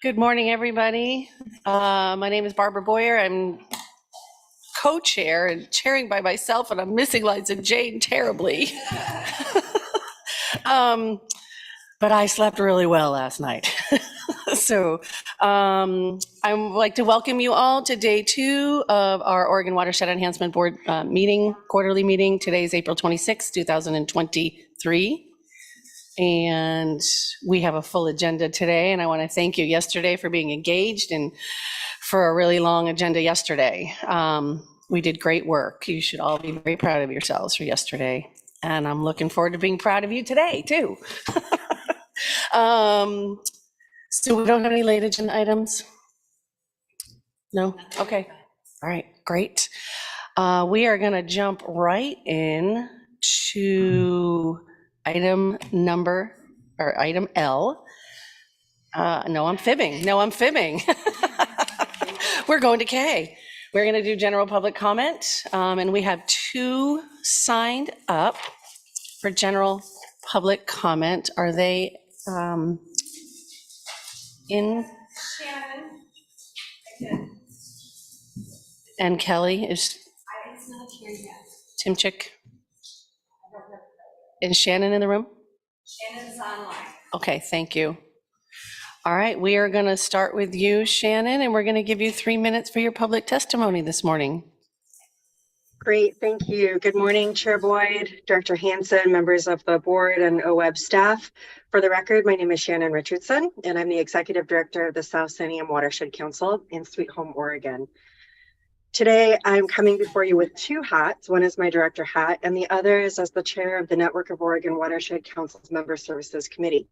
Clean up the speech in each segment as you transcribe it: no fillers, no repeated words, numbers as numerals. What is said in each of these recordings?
Good morning, everybody. My name is Barbara Boyer. I'm co-chair and chairing by myself, and I'm missing Liza Jane terribly. But I slept really well last night. So I would like to welcome you all to day 2 of our Oregon Watershed Enhancement Board meeting, quarterly meeting. Today is April 26, 2023. And we have a full agenda today, and I want to thank you yesterday for being engaged and for a really long agenda yesterday. We did great work. You should all be very proud of yourselves for yesterday, and I'm looking forward to being proud of you today too. So we don't have any late agenda items? No? Okay. All right, great. We are going to jump right in to item L. No, I'm fibbing. We're going to K. We're going to do general public comment, and we have 2 signed up for general public comment. Are they in? Shannon. And Kelly is? It's not here yet. Timchik? Is Shannon in the room? Shannon's online. Okay, thank you. All right, we are going to start with you, Shannon, and we're going to give you 3 minutes for your public testimony this morning. Great, thank you. Good morning, Chair Boyd, Director Hanson, members of the board and OWEB staff. For the record, my name is Shannon Richardson, and I'm the Executive Director of the South Santiam Watershed Council in Sweet Home, Oregon. Today, I'm coming before you with 2 hats. One is my director hat, and the other is as the chair of the Network of Oregon Watershed Council's Member Services Committee.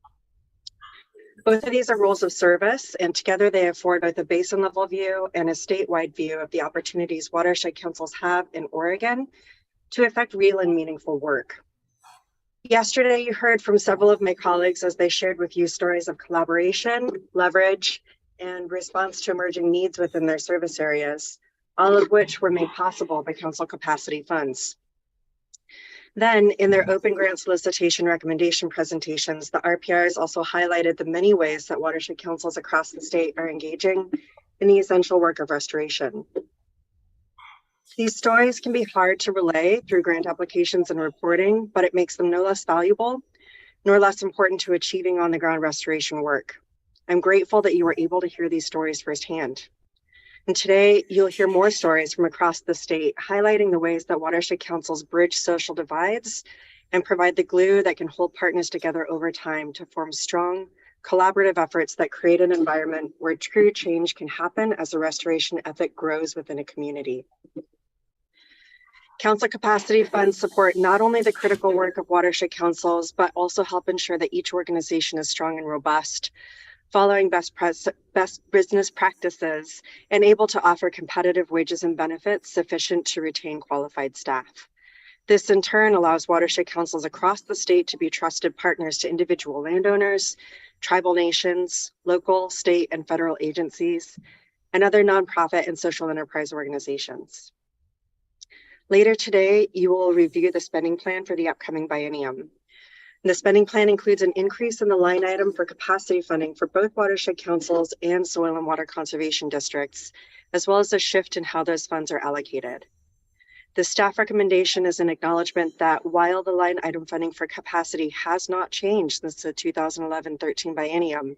Both of these are roles of service, and together they afford both a basin level view and a statewide view of the opportunities watershed councils have in Oregon to effect real and meaningful work. Yesterday, you heard from several of my colleagues as they shared with you stories of collaboration, leverage, and response to emerging needs within their service areas, all of which were made possible by council capacity funds. Then, in their open grant solicitation recommendation presentations, the RPRs also highlighted the many ways that watershed councils across the state are engaging in the essential work of restoration. These stories can be hard to relay through grant applications and reporting, but it makes them no less valuable, nor less important to achieving on-the-ground restoration work. I'm grateful that you were able to hear these stories firsthand. And today, you'll hear more stories from across the state, highlighting the ways that watershed councils bridge social divides and provide the glue that can hold partners together over time to form strong, collaborative efforts that create an environment where true change can happen as a restoration ethic grows within a community. Council capacity funds support not only the critical work of watershed councils, but also help ensure that each organization is strong and robust, following best business practices, and able to offer competitive wages and benefits sufficient to retain qualified staff. This in turn allows watershed councils across the state to be trusted partners to individual landowners, tribal nations, local, state, and federal agencies, and other nonprofit and social enterprise organizations. Later today, you will review the spending plan for the upcoming biennium. The spending plan includes an increase in the line item for capacity funding for both watershed councils and soil and water conservation districts, as well as a shift in how those funds are allocated. The staff recommendation is an acknowledgement that while the line item funding for capacity has not changed since the 2011-13 biennium,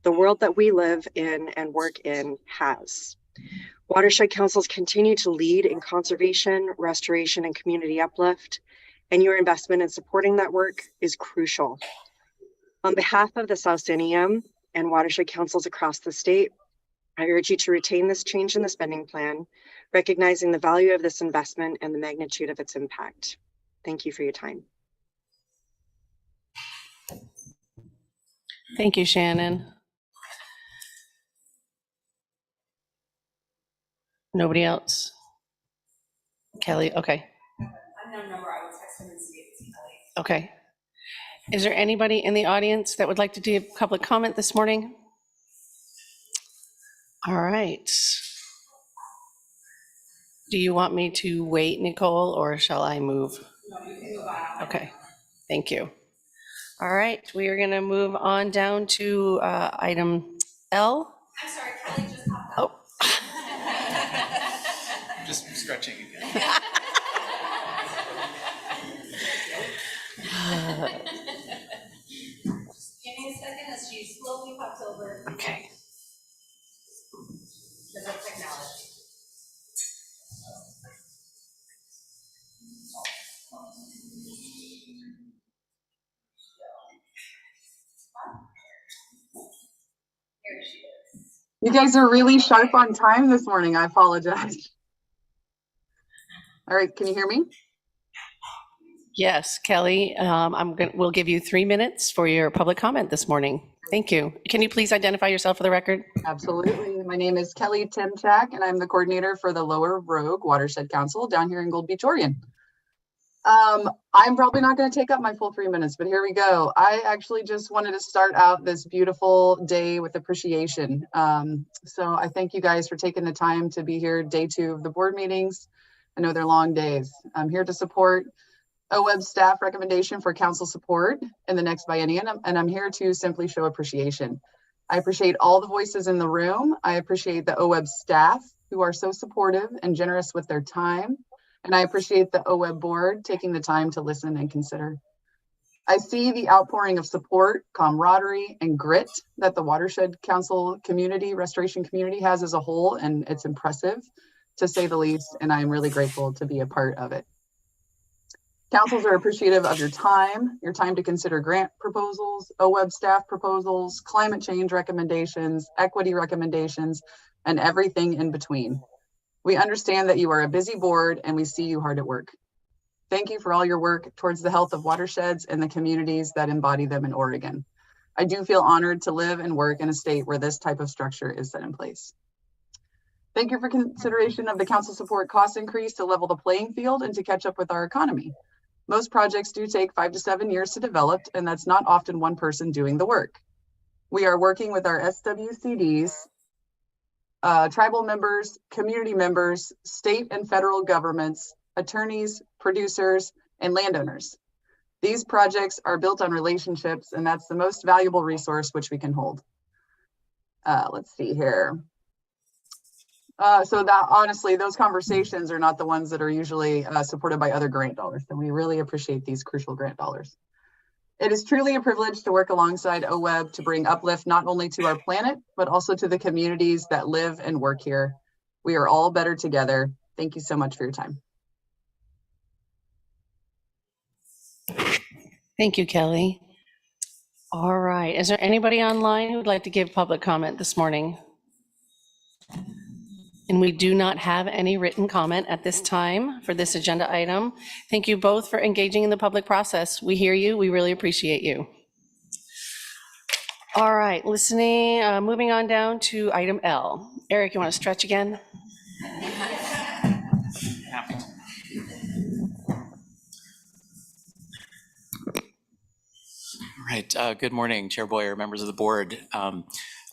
the world that we live in and work in has. Watershed councils continue to lead in conservation, restoration, and community uplift, and your investment in supporting that work is crucial. On behalf of the South Santiam and watershed councils across the state, I urge you to retain this change in the spending plan, recognizing the value of this investment and the magnitude of its impact. Thank you for your time. Thank you, Shannon. Nobody else? Kelly, okay. Unknown number, I will text him and see if it's Kelly. Okay. Is there anybody in the audience that would like to do public comment this morning? All right. Do you want me to wait, Nicole, or shall I move? No, you can move on. Okay, thank you. All right, we are going to move on down to item L. I'm sorry, Kelly just popped up. Oh, Just stretching again. Give me a second as she slowly pops over okay. because of technology. Here she is. You guys are really sharp on time this morning. I apologize. All right, can you hear me? Yes, Kelly, we'll give you 3 minutes for your public comment this morning. Thank you. Can you please identify yourself for the record? Absolutely. My name is Kelly Timchak, and I'm the coordinator for the Lower Rogue Watershed Council down here in Gold Beach, Oregon. I'm probably not going to take up my full 3 minutes, but here we go. I actually just wanted to start out this beautiful day with appreciation. So I thank you guys for taking the time to be here day 2 of the board meetings. I know they're long days. I'm here to support OWEB staff recommendation for council support in the next biennium, and I'm here to simply show appreciation. I appreciate all the voices in the room. I appreciate the OWEB staff who are so supportive and generous with their time. And I appreciate the OWEB board taking the time to listen and consider. I see the outpouring of support, camaraderie, and grit that the Watershed Council community, restoration community has as a whole, and it's impressive to say the least, and I'm really grateful to be a part of it. Councils are appreciative of your time to consider grant proposals, OWEB staff proposals, climate change recommendations, equity recommendations, and everything in between. We understand that you are a busy board and we see you hard at work. Thank you for all your work towards the health of watersheds and the communities that embody them in Oregon. I do feel honored to live and work in a state where this type of structure is set in place. Thank you for consideration of the council support cost increase to level the playing field and to catch up with our economy. Most projects do take 5 to 7 years to develop, and that's not often one person doing the work. We are working with our SWCDs, tribal members, community members, state and federal governments, attorneys, producers, and landowners. These projects are built on relationships, and that's the most valuable resource which we can hold. Let's see here. So that honestly, those conversations are not the ones that are usually supported by other grant dollars, and we really appreciate these crucial grant dollars. It is truly a privilege to work alongside OWEB to bring uplift not only to our planet, but also to the communities that live and work here. We are all better together. Thank you so much for your time. Thank you, Kelly. All right, is there anybody online who would like to give public comment this morning? And we do not have any written comment at this time for this agenda item. Thank you both for engaging in the public process. We hear you, we really appreciate you. All right, moving on down to item L. Eric, you want to stretch again? Happy to. All right, good morning, Chair Boyer, members of the board.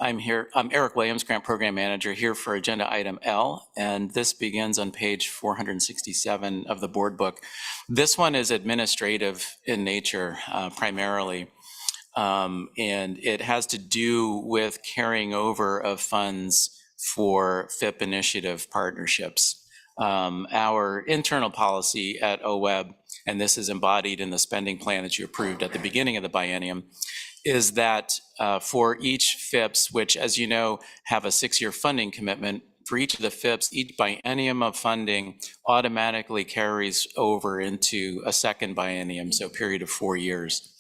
I'm Eric Williams, Grant Program Manager, here for agenda item L, and this begins on page 467 of the board book. This one is administrative in nature, primarily, and it has to do with carrying over of funds for FIP initiative partnerships. Our internal policy at OWEB, and this is embodied in the spending plan that you approved at the beginning of the biennium, is that for each FIPS, which, as you know, have a 6-year funding commitment, for each of the FIPS, each biennium of funding automatically carries over into a second biennium, so a period of 4 years.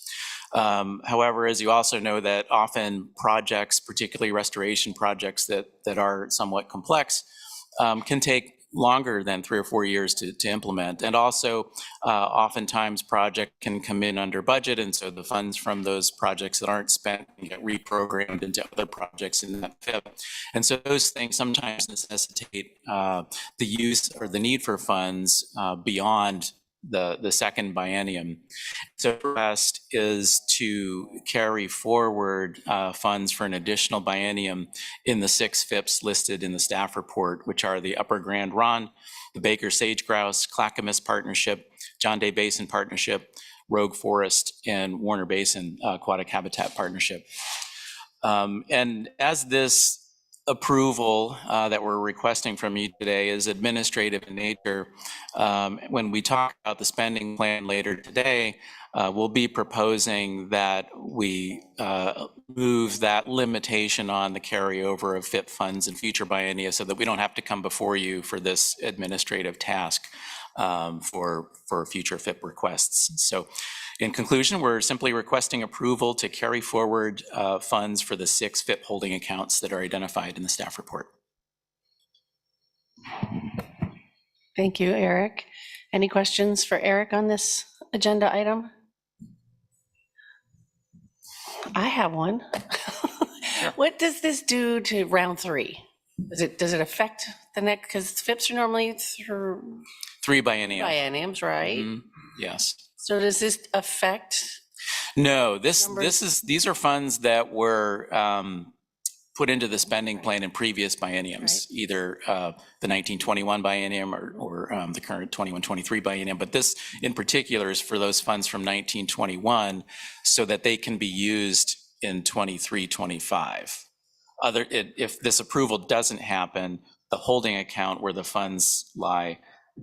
However, as you also know, that often projects, particularly restoration projects that are somewhat complex, can take longer than 3 or 4 years to implement. And also, oftentimes project can come in under budget, and so the funds from those projects that aren't spent can get reprogrammed into other projects in that FIP. And so those things sometimes necessitate the use or the need for funds beyond the second biennium. So the request is to carry forward funds for an additional biennium in the 6 FIPs listed in the staff report, which are the Upper Grand Ronde, the Baker Sage Grouse, Clackamas Partnership, John Day Basin Partnership, Rogue Forest, and Warner Basin Aquatic Habitat Partnership. And as this approval that we're requesting from you today is administrative in nature, when we talk about the spending plan later today, we'll be proposing that we move that limitation on the carryover of FIP funds in future biennia so that we don't have to come before you for this administrative task for future FIP requests. So in conclusion, we're simply requesting approval to carry forward funds for the 6 FIP holding accounts that are identified in the staff report. Thank you, Eric. Any questions for Eric on this agenda item? I have one. What does this do to round 3? Does it affect the next, because FIPs are normally through 3 biennium. bienniums, right? Yes. So does this affect? No, these are funds that were put into the spending plan in previous bienniums, either the 1921 biennium or the current 21-23 biennium. But this in particular is for those funds from 1921 so that they can be used in 23-25. If this approval doesn't happen, the holding account where the funds lie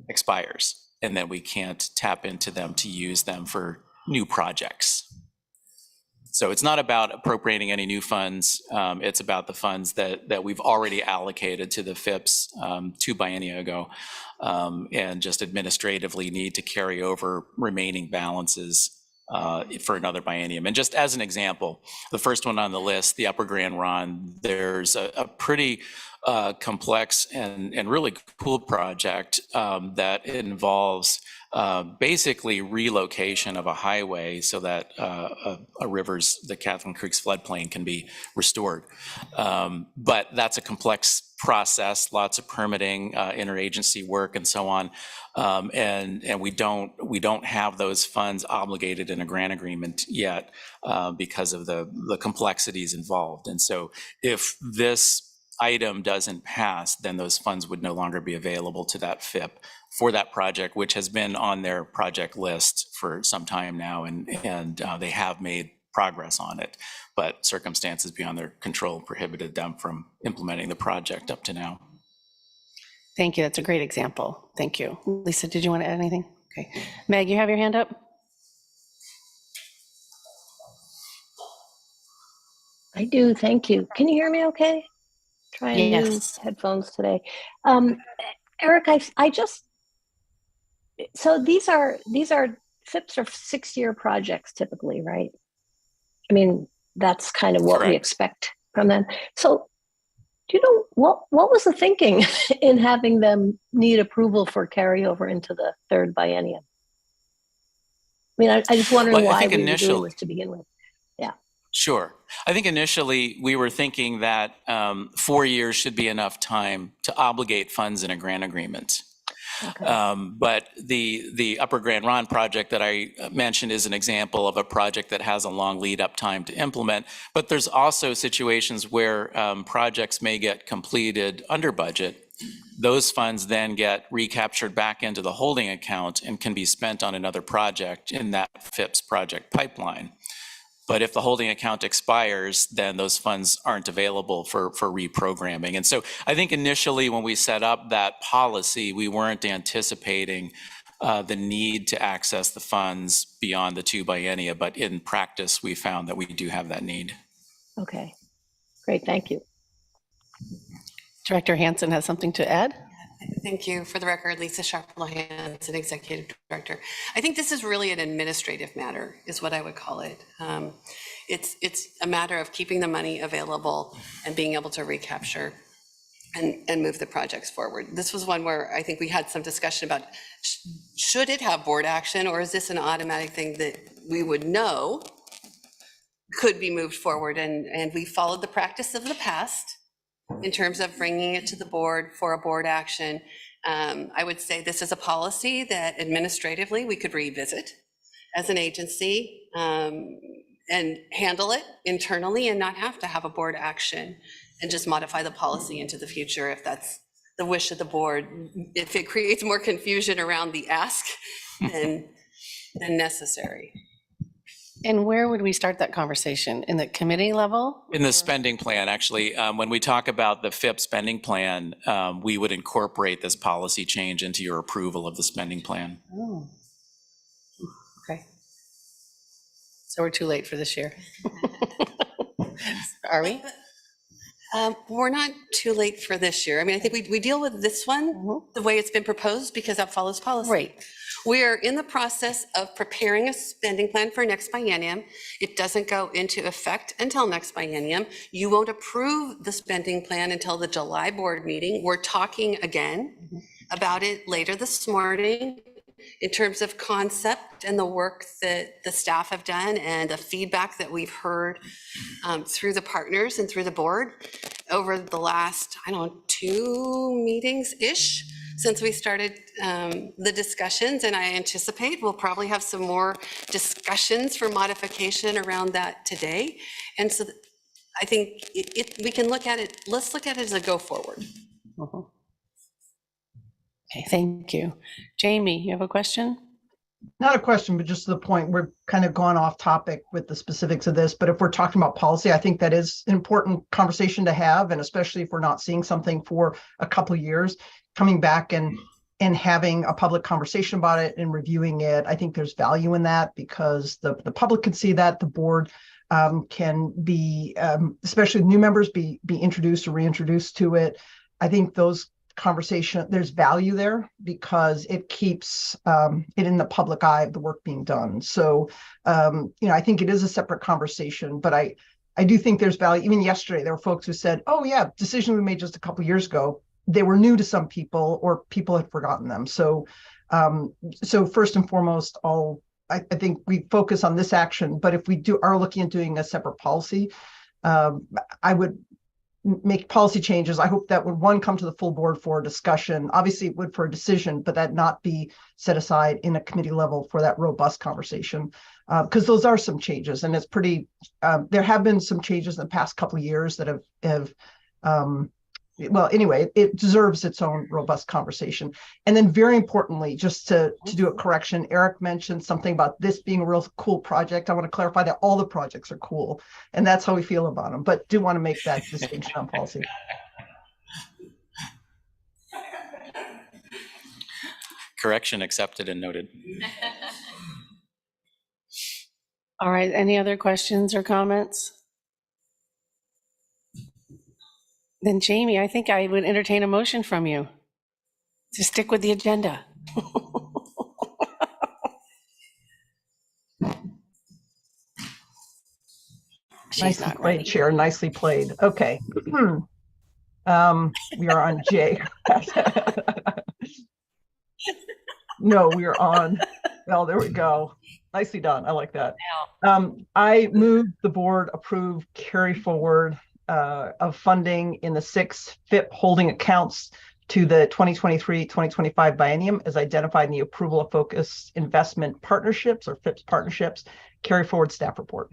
expires, and then we can't tap into them to use them for new projects. So it's not about appropriating any new funds. It's about the funds that we've already allocated to the FIPs 2 biennia ago, and just administratively need to carry over remaining balances for another biennium. And just as an example, the first one on the list, the Upper Grand Ronde, there's a pretty complex and really cool project that involves basically relocation of a highway so that a river's, the Catherine Creek's floodplain can be restored. But that's a complex process, lots of permitting, interagency work, and so on. And we don't have those funds obligated in a grant agreement yet because of the complexities involved. And so if this item doesn't pass, then those funds would no longer be available to that FIP for that project, which has been on their project list for some time now, and they have made progress on it, but circumstances beyond their control prohibited them from implementing the project up to now. Thank you. That's a great example. Thank you. Lisa, did you want to add anything? Okay. Meg, you have your hand up? I do, thank you. Can you hear me okay? Trying new headphones today. Eric, I just, so these are FIPs are 6-year projects typically, right? I mean, that's kind of what Correct. We expect from them. So do you know what was the thinking in having them need approval for carryover into the 3rd biennium? I mean, I just wondering why we were doing this to begin with. Yeah. Sure. I think initially we were thinking that 4 years should be enough time to obligate funds in a grant agreement. Okay. But the Upper Grand Ronde project that I mentioned is an example of a project that has a long lead up time to implement. But there's also situations where projects may get completed under budget. Those funds then get recaptured back into the holding account and can be spent on another project in that FIPS project pipeline. But if the holding account expires, then those funds aren't available for reprogramming. And so I think initially when we set up that policy, we weren't anticipating the need to access the funds beyond the 2 biennia, but in practice, we found that we do have that need. Okay, great, thank you. Director Hansen has something to add. Thank you. For the record, Lisa Sharp-Lohan, an executive director. I think this is really an administrative matter, is what I would call it. It's a matter of keeping the money available and being able to recapture and move the projects forward. This was one where I think we had some discussion about, should it have board action, or is this an automatic thing that we would know could be moved forward? And we followed the practice of the past in terms of bringing it to the board for a board action. I would say this is a policy that administratively we could revisit as an agency and handle it internally and not have to have a board action and just modify the policy into the future if that's the wish of the board. If it creates more confusion around the ask than necessary. And where would we start that conversation? In the committee level? In the spending plan, actually, when we talk about the FIP spending plan, we would incorporate this policy change into your approval of the spending plan. Oh, okay. So we're too late for this year. Are we? We're not too late for this year. I mean, I think we deal with this one the way it's been proposed because that follows policy. Right. We are in the process of preparing a spending plan for next biennium. It doesn't go into effect until next biennium. You won't approve the spending plan until the July board meeting. We're talking again about it later this morning in terms of concept and the work that the staff have done and the feedback that we've heard through the partners and through the board over the last, 2 meetings-ish since we started the discussions. And I anticipate we'll probably have some more discussions for modification around that today. And so I think we can look at it, let's look at it as a go forward. Okay, thank you. Jamie, you have a question? Not a question, but just to the point, we're kind of gone off topic with the specifics of this, but if we're talking about policy, I think that is an important conversation to have, and especially if we're not seeing something for a couple of years, coming back and having a public conversation about it and reviewing it. I think there's value in that because the public can see that, the board can be, especially new members, be introduced or reintroduced to it. I think those conversation, there's value there because it keeps it in the public eye of the work being done. So, I think it is a separate conversation, but I do think there's value. Even yesterday, there were folks who said, oh yeah, decision we made just a couple of years ago, they were new to some people or people had forgotten them. So, first and foremost, I think we focus on this action, but if we are looking at doing a separate policy, I would make policy changes. I hope that would, one, come to the full board for discussion. Obviously it would for a decision, but that not be set aside in a committee level for that robust conversation. Because those are some changes, and it's pretty, there have been some changes in the past couple of years that have well, anyway, it deserves its own robust conversation. And then very importantly, just to do a correction, Eric mentioned something about this being a real cool project. I want to clarify that all the projects are cool, and that's how we feel about them, but do want to make that distinction on policy. Correction accepted and noted. All right, any other questions or comments? Then Jamie, I think I would entertain a motion from you to stick with the agenda. Nicely played, Chair, nicely played. Okay. We are on J. No, we are on, well, there we go. Nicely done, I like that. I move the board approve carry forward of funding in the 6 FIP holding accounts to the 2023-2025 biennium as identified in the approval of focused investment partnerships or FIPS partnerships, carry forward staff report.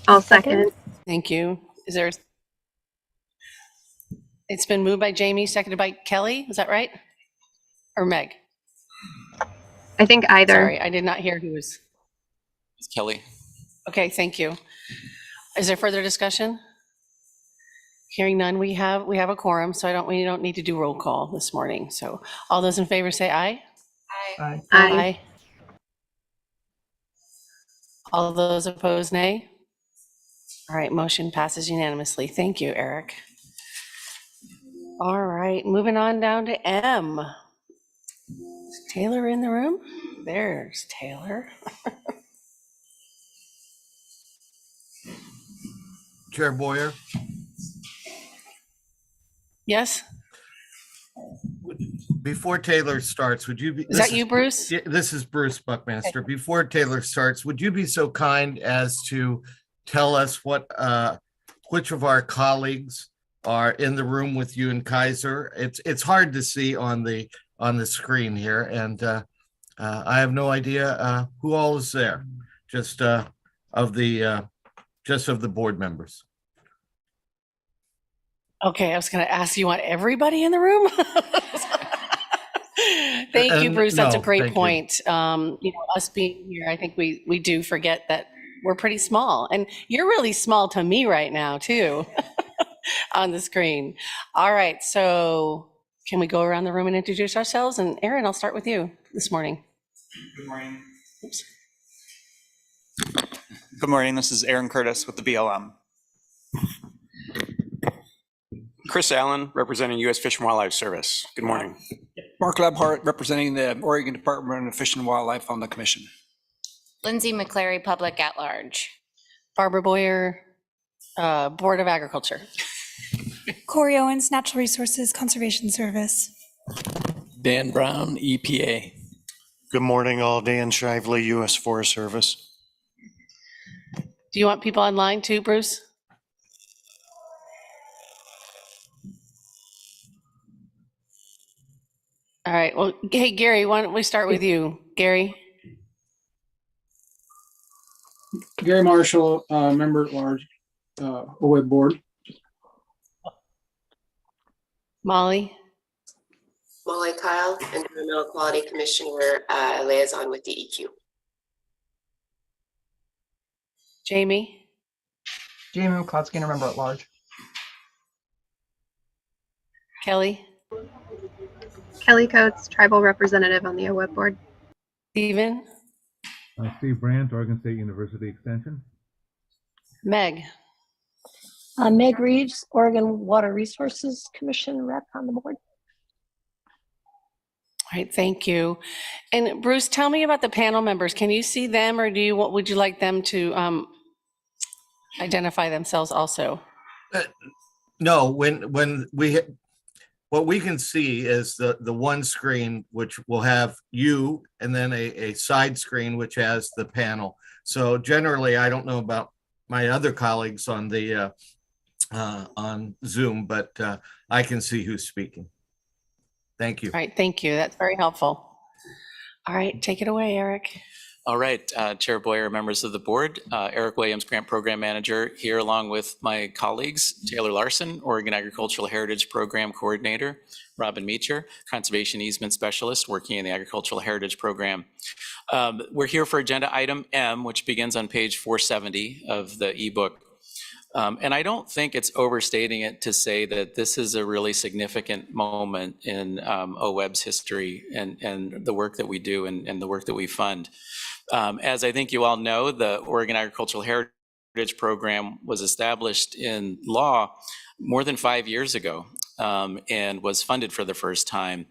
I'll second. Thank you. It's been moved by Jamie, seconded by Kelly, is that right? Or Meg? I think either. Sorry, I did not hear who was. It's Kelly. Okay, thank you. Is there further discussion? Hearing none, we have a quorum, so we don't need to do roll call this morning. So all those in favor say aye. Aye. Aye. All those opposed, nay. All right, motion passes unanimously. Thank you, Eric. All right, moving on down to M. Is Taylor in the room? There's Taylor. Chair Boyer, Yes, before Taylor starts, would you be? is that you, Bruce? This is Bruce Buckmaster. Before Taylor starts, would you be so kind as to tell us which of our colleagues are in the room with you and Kaiser. It's hard to see on the screen here, and I have no idea who all is there. Just of the board members. Okay, I was going to ask, you want everybody in the room? Thank you, Bruce. That's a No, great thank you. point. Us being here, I think we do forget that we're pretty small, and you're really small to me right now too on the screen. All right, so can we go around the room and introduce ourselves? And Aaron, I'll start with you this morning. Good morning. Oops. Good morning. This is Aaron Curtis with the BLM. Chris Allen, representing U.S. Fish and Wildlife Service. Good morning. Mark Lebhart, representing the Oregon Department of Fish and Wildlife on the commission. Lindsay McClary, Public at Large. Barbara Boyer, Board of Agriculture. Corey Owens, Natural Resources Conservation Service. Dan Brown, EPA. Good morning, all. Dan Shively, U.S. Forest Service. Do you want people online too, Bruce? All right, well, hey, Gary, why don't we start with you? Gary? Gary Marshall, member at large, OWEB board. Molly? Molly Kyle, Environmental Quality Commissioner, liaison with DEQ. Jamie? Jamie McCloskey, member at large. Kelly? Kelly Coates, tribal representative on the OWEB board. Stephen? Steve Brandt, Oregon State University Extension. Meg? Meg Reeves, Oregon Water Resources Commission rep on the board. All right, thank you. And Bruce, tell me about the panel members. Can you see them, or would you like them to identify themselves also? No, what we can see is the one screen, which will have you, and then a side screen, which has the panel. So generally, I don't know about my other colleagues on the on Zoom, but I can see who's speaking. Thank you. All right, thank you. That's very helpful. All right, take it away, Eric. All right, Chair Boyer, members of the board, Eric Williams, Grant Program Manager, here along with my colleagues, Taylor Larson, Oregon Agricultural Heritage Program Coordinator, Robin Meacher, Conservation Easement Specialist working in the Agricultural Heritage Program. We're here for agenda item M, which begins on page 470 of the ebook. And I don't think it's overstating it to say that this is a really significant moment in OWEB's history and the work that we do and the work that we fund. As I think you all know, the Oregon Agricultural Heritage Program was established in law more than 5 years ago and was funded for the first time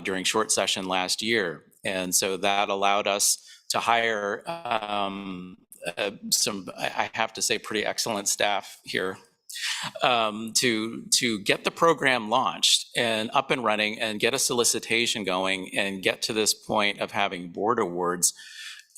during short session last year. And so that allowed us to hire some, I have to say, pretty excellent staff here to get the program launched and up and running and get a solicitation going and get to this point of having board awards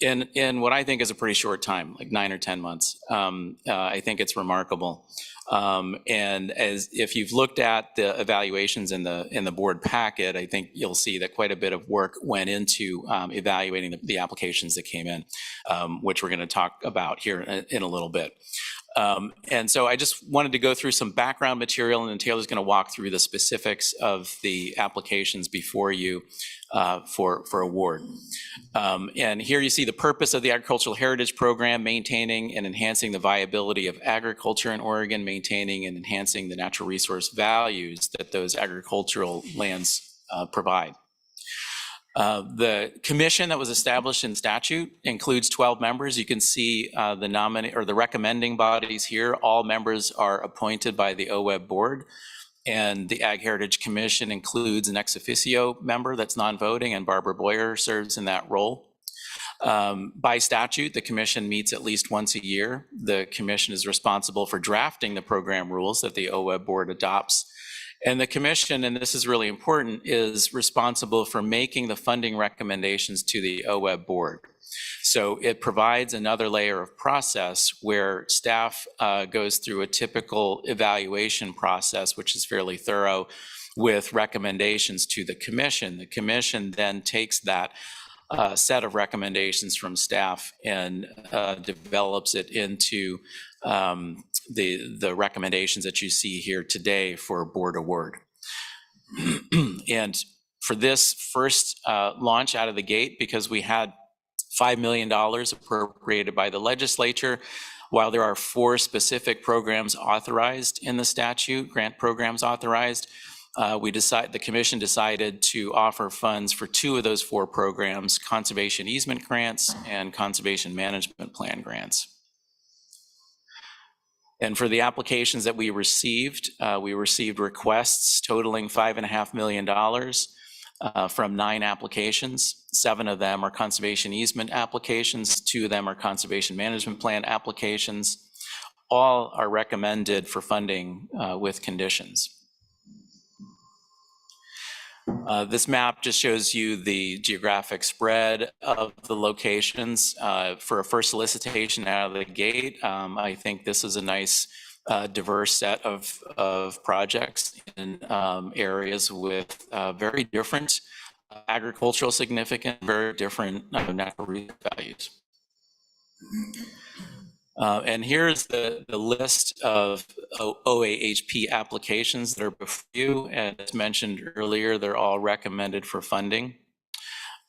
in what I think is a pretty short time, like 9 or 10 months. I think it's remarkable. And as if you've looked at the evaluations in the board packet, I think you'll see that quite a bit of work went into evaluating the applications that came in, which we're going to talk about here in a little bit. And so I just wanted to go through some background material, and then Taylor's going to walk through the specifics of the applications before you for award. And here you see the purpose of the Agricultural Heritage Program: maintaining and enhancing the viability of agriculture in Oregon, maintaining and enhancing the natural resource values that those agricultural lands provide. The commission that was established in statute includes 12 members. You can see the recommending bodies here. All members are appointed by the OWEB board, and the Ag Heritage Commission includes an ex officio member that's non-voting, and Barbara Boyer serves in that role. By statute, the commission meets at least once a year. The commission is responsible for drafting the program rules that the OWEB board adopts. And the commission, and this is really important, is responsible for making the funding recommendations to the OWEB board. So it provides another layer of process where staff goes through a typical evaluation process, which is fairly thorough, with recommendations to the commission. The commission then takes that set of recommendations from staff and develops it into the recommendations that you see here today for board award. And for this first launch out of the gate, because we had $5 million appropriated by the legislature, while there are 4 specific programs authorized in the statute, grant programs authorized, the commission decided to offer funds for 2 of those 4 programs, conservation easement grants and conservation management plan grants. And for the applications that we received requests totaling $5.5 million from 9 applications. 7 of them are conservation easement applications, 2 of them are conservation management plan applications. All are recommended for funding with conditions. This map just shows you the geographic spread of the locations for a first solicitation out of the gate. I think this is a nice diverse set of projects in areas with very different agricultural significance, very different natural resource values. And here's the list of OAHP applications that are before you. And as mentioned earlier, they're all recommended for funding.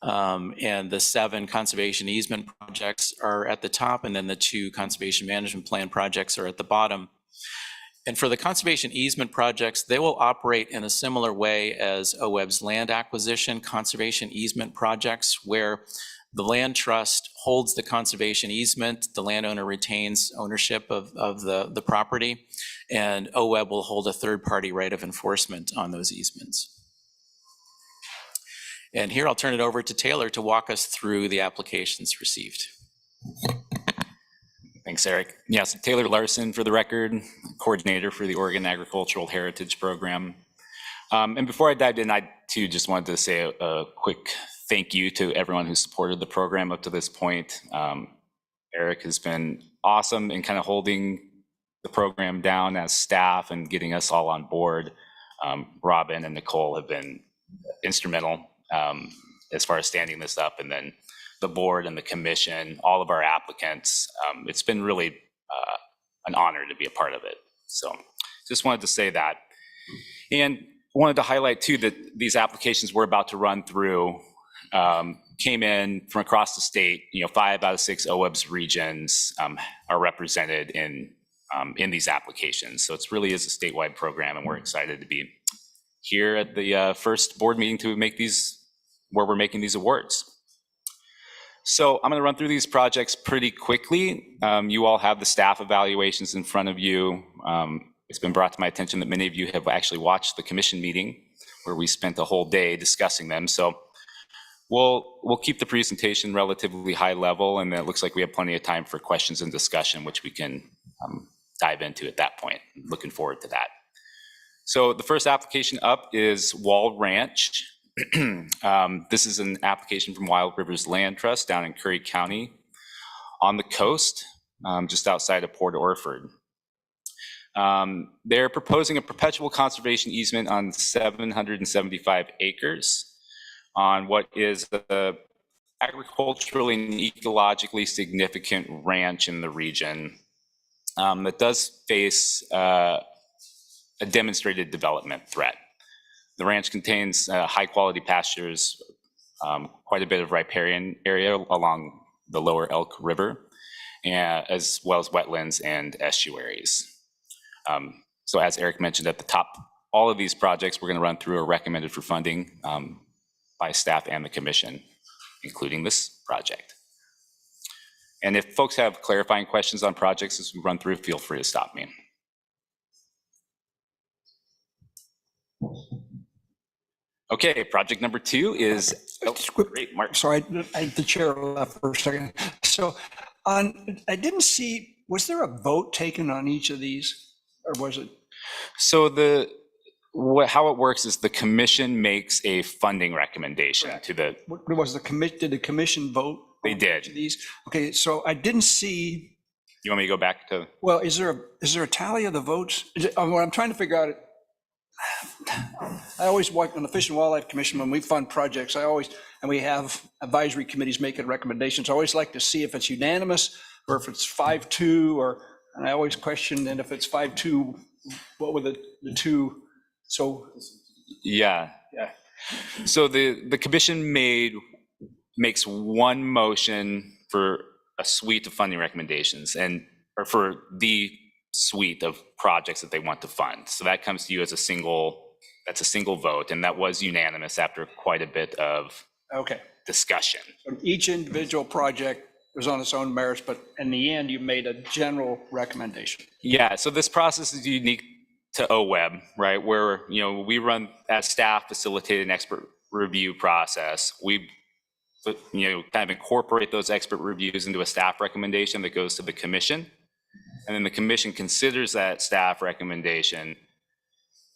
And the 7 conservation easement projects are at the top, and then the 2 conservation management plan projects are at the bottom. And for the conservation easement projects, they will operate in a similar way as OWEB's land acquisition conservation easement projects, where the land trust holds the conservation easement, the landowner retains ownership of the property, and OWEB will hold a third-party right of enforcement on those easements. And here I'll turn it over to Taylor to walk us through the applications received. Thanks, Eric. Yes, Taylor Larson, for the record, coordinator for the Oregon Agricultural Heritage Program. And before I dived in, I too just wanted to say a quick thank you to everyone who supported the program up to this point. Eric has been awesome in kind of holding the program down as staff and getting us all on board. Robin and Nicole have been instrumental as far as standing this up, and then the board and the commission, all of our applicants. It's been really an honor to be a part of it. So just wanted to say that. And wanted to highlight too that these applications we're about to run through came in from across the state. 5 out of 6 OWEB's regions are represented in these applications. So it really is a statewide program, and we're excited to be here at the first board meeting to make these, where we're making these awards. So I'm going to run through these projects pretty quickly. You all have the staff evaluations in front of you. It's been brought to my attention that many of you have actually watched the commission meeting where we spent a whole day discussing them. So we'll keep the presentation relatively high level, and it looks like we have plenty of time for questions and discussion, which we can dive into at that point. Looking forward to that. So the first application up is Wall Ranch. This is an application from Wild Rivers Land Trust down in Curry County on the coast, just outside of Port Orford. They're proposing a perpetual conservation easement on 775 acres on what is a agriculturally and ecologically significant ranch in the region that does face a demonstrated development threat. The ranch contains high quality pastures, quite a bit of riparian area along the lower Elk River, as well as wetlands and estuaries. So as Eric mentioned at the top, all of these projects we're going to run through are recommended for funding by staff and the commission, including this project. And if folks have clarifying questions on projects as we run through, feel free to stop me. Okay, project number 2 is, great, Mark. Sorry, the chair left for a second. So I didn't see, was there a vote taken on each of these, or was it? So how it works is the commission makes a funding recommendation to the. What was did the commission vote? They did. These? Okay, so I didn't see. You want me to go back to? Well, is there a tally of the votes? What I'm trying to figure out, I always work on the Fish and Wildlife Commission when we fund projects. And we have advisory committees making recommendations. I always like to see if it's unanimous or if it's 5-2, and I always question, and if it's 5-2, what were the two? So. Yeah. So the commission makes one motion for a suite of funding recommendations or for the suite of projects that they want to fund. So that comes to you as a single vote, and that was unanimous after quite a bit of discussion. So each individual project was on its own merits, but in the end, you made a general recommendation. Yeah, so this process is unique to OWEB, right? Where, we run as staff facilitated an expert review process. We kind of incorporate those expert reviews into a staff recommendation that goes to the commission. And then the commission considers that staff recommendation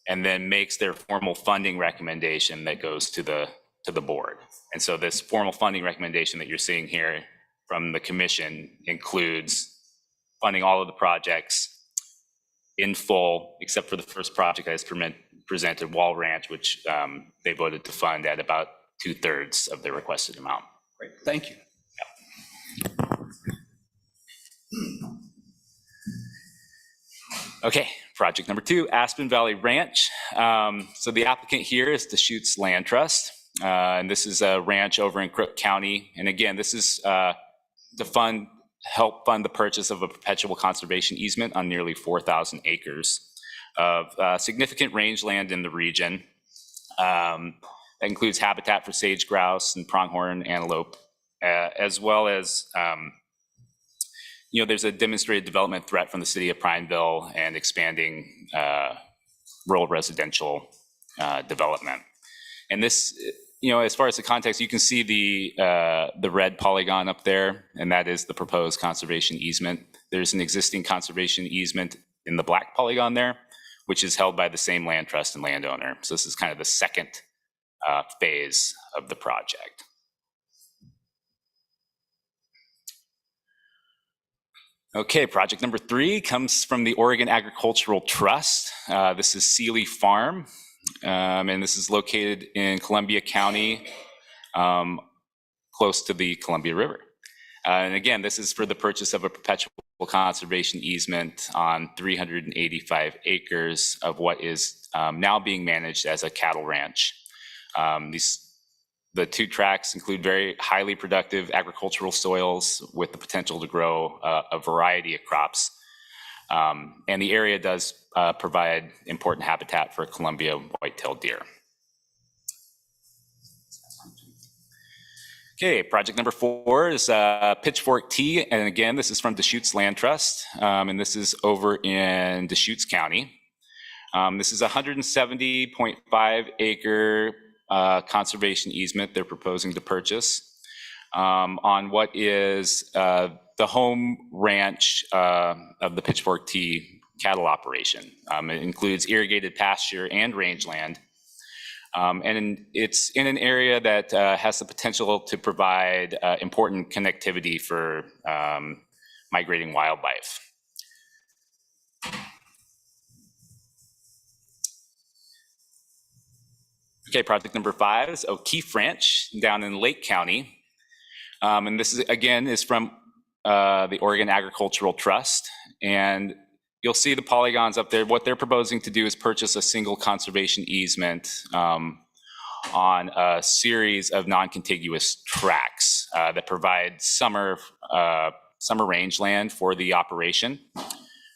and then makes their formal funding recommendation that goes to the board. And so this formal funding recommendation that you're seeing here from the commission includes funding all of the projects in full, except for the first project that is presented, Wall Ranch, which they voted to fund at about 2/3 of the requested amount. Great, thank you. Okay, project number 2, Aspen Valley Ranch. So the applicant here is Deschutes Land Trust, and this is a ranch over in Crook County. And again, this is to help fund the purchase of a perpetual conservation easement on nearly 4,000 acres of significant rangeland in the region. That includes habitat for sage grouse and pronghorn antelope, as well as, there's a demonstrated development threat from the city of Prineville and expanding rural residential development. And this, as far as the context, you can see the red polygon up there, and that is the proposed conservation easement. There's an existing conservation easement in the black polygon there, which is held by the same land trust and landowner. So this is kind of the second phase of the project. Okay, project number 3 comes from the Oregon Agricultural Trust. This is Seeley Farm, and this is located in Columbia County, close to the Columbia River. And again, this is for the purchase of a perpetual conservation easement on 385 acres of what is now being managed as a cattle ranch. The 2 tracts include very highly productive agricultural soils with the potential to grow a variety of crops. And the area does provide important habitat for Columbia white-tailed deer. Okay, project number 4 is Pitchfork Tea. And again, this is from Deschutes Land Trust. And this is over in Deschutes County. This is a 170.5 acre conservation easement they're proposing to purchase on what is the home ranch of the Pitchfork Tea cattle operation. It includes irrigated pasture and rangeland. And it's in an area that has the potential to provide important connectivity for migrating wildlife. Okay, project number 5 is O'Keefe Ranch down in Lake County. And this is, again, is from the Oregon Agricultural Trust. And you'll see the polygons up there. What they're proposing to do is purchase a single conservation easement on a series of non-contiguous tracts that provide summer rangeland for the operation.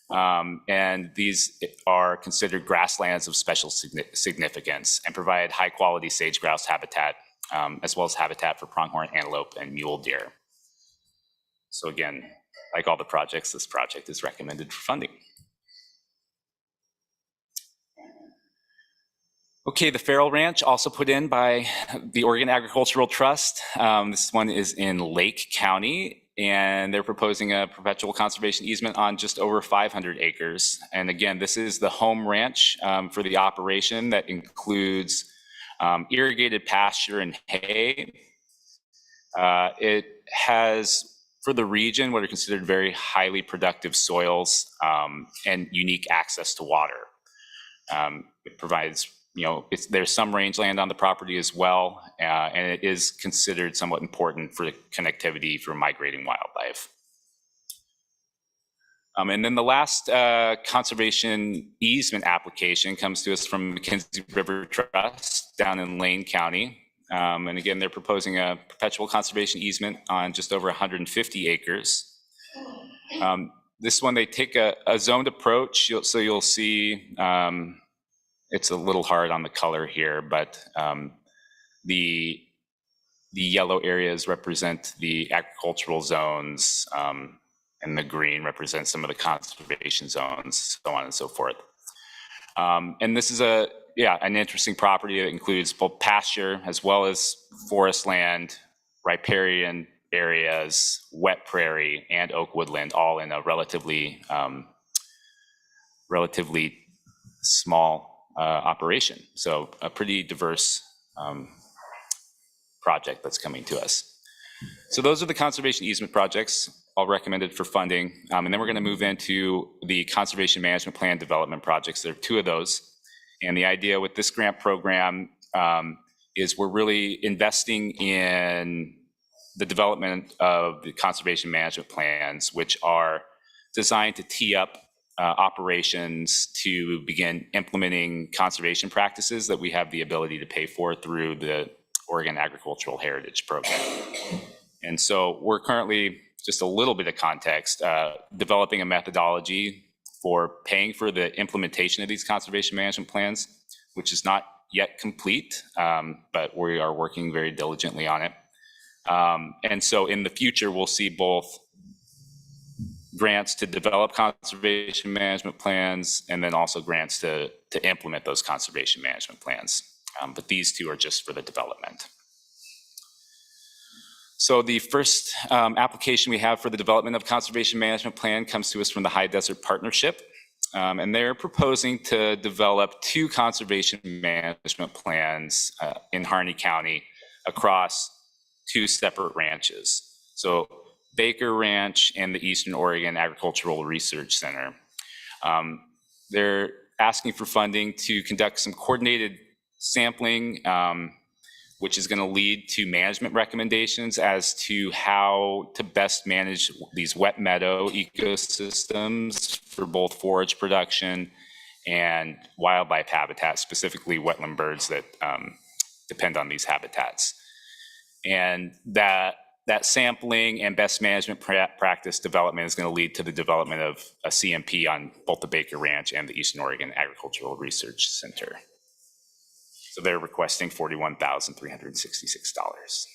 And these are considered grasslands of special significance and provide high quality sage grouse habitat, as well as habitat for pronghorn antelope and mule deer. So again, like all the projects, this project is recommended for funding. Okay, the Farrell Ranch, also put in by the Oregon Agricultural Trust. This one is in Lake County. and they're proposing a perpetual conservation easement on just over 500 acres. And again, this is the home ranch for the operation that includes irrigated pasture and hay. It has, for the region, what are considered very highly productive soils and unique access to water. It provides, there's some rangeland on the property as well, and it is considered somewhat important for the connectivity for migrating wildlife. And then the last conservation easement application comes to us from Mackenzie River Trust down in Lane County. And again, they're proposing a perpetual conservation easement on just over 150 acres. This one, they take a zoned approach. So you'll see, it's a little hard on the color here, but the yellow areas represent the agricultural zones, and the green represents some of the conservation zones, so on and so forth. And this is an interesting property that includes both pasture as well as forest land, riparian areas, wet prairie, and oak woodland, all in a relatively small operation. So a pretty diverse project that's coming to us. So those are the conservation easement projects, all recommended for funding. And then we're going to move into the conservation management plan development projects. There are 2 of those. And the idea with this grant program is we're really investing in the development of the conservation management plans, which are designed to tee up operations to begin implementing conservation practices that we have the ability to pay for through the Oregon Agricultural Heritage Program. And so we're currently, just a little bit of context, developing a methodology for paying for the implementation of these conservation management plans, which is not yet complete, but we are working very diligently on it. And so in the future, we'll see both grants to develop conservation management plans and then also grants to implement those conservation management plans. But these 2 are just for the development. So the first application we have for the development of conservation management plan comes to us from the High Desert Partnership. And they're proposing to develop 2 conservation management plans in Harney County across 2 separate ranches. So Baker Ranch and the Eastern Oregon Agricultural Research Center. They're asking for funding to conduct some coordinated sampling, which is going to lead to management recommendations as to how to best manage these wet meadow ecosystems for both forage production and wildlife habitats, specifically wetland birds that depend on these habitats. And that sampling and best management practice development is going to lead to the development of a CMP on both the Baker Ranch and the Eastern Oregon Agricultural Research Center. So they're requesting $41,366.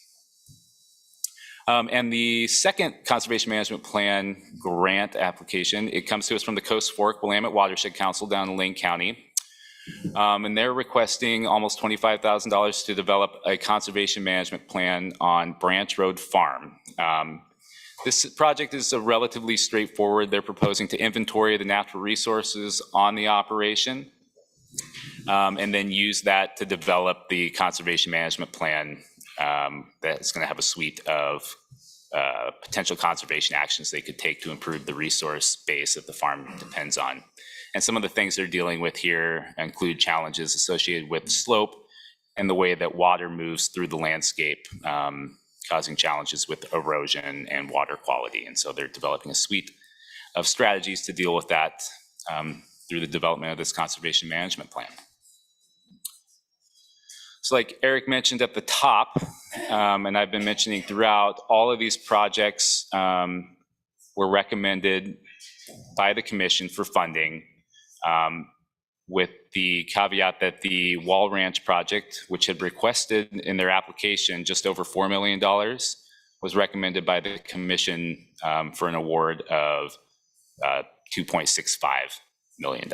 And the second conservation management plan grant application, it comes to us from the Coast Fork Willamette Watershed Council down in Lane County. And they're requesting almost $25,000 to develop a conservation management plan on Branch Road Farm. This project is relatively straightforward. They're proposing to inventory the natural resources on the operation, and then use that to develop the conservation management plan that's going to have a suite of potential conservation actions they could take to improve the resource base that the farm depends on. And some of the things they're dealing with here include challenges associated with slope and the way that water moves through the landscape, causing challenges with erosion and water quality. And so they're developing a suite of strategies to deal with that through the development of this conservation management plan. So like Eric mentioned at the top, and I've been mentioning throughout, all of these projects were recommended by the commission for funding, with the caveat that the Wall Ranch project, which had requested in their application just over $4 million, was recommended by the commission for an award of $2.65 million.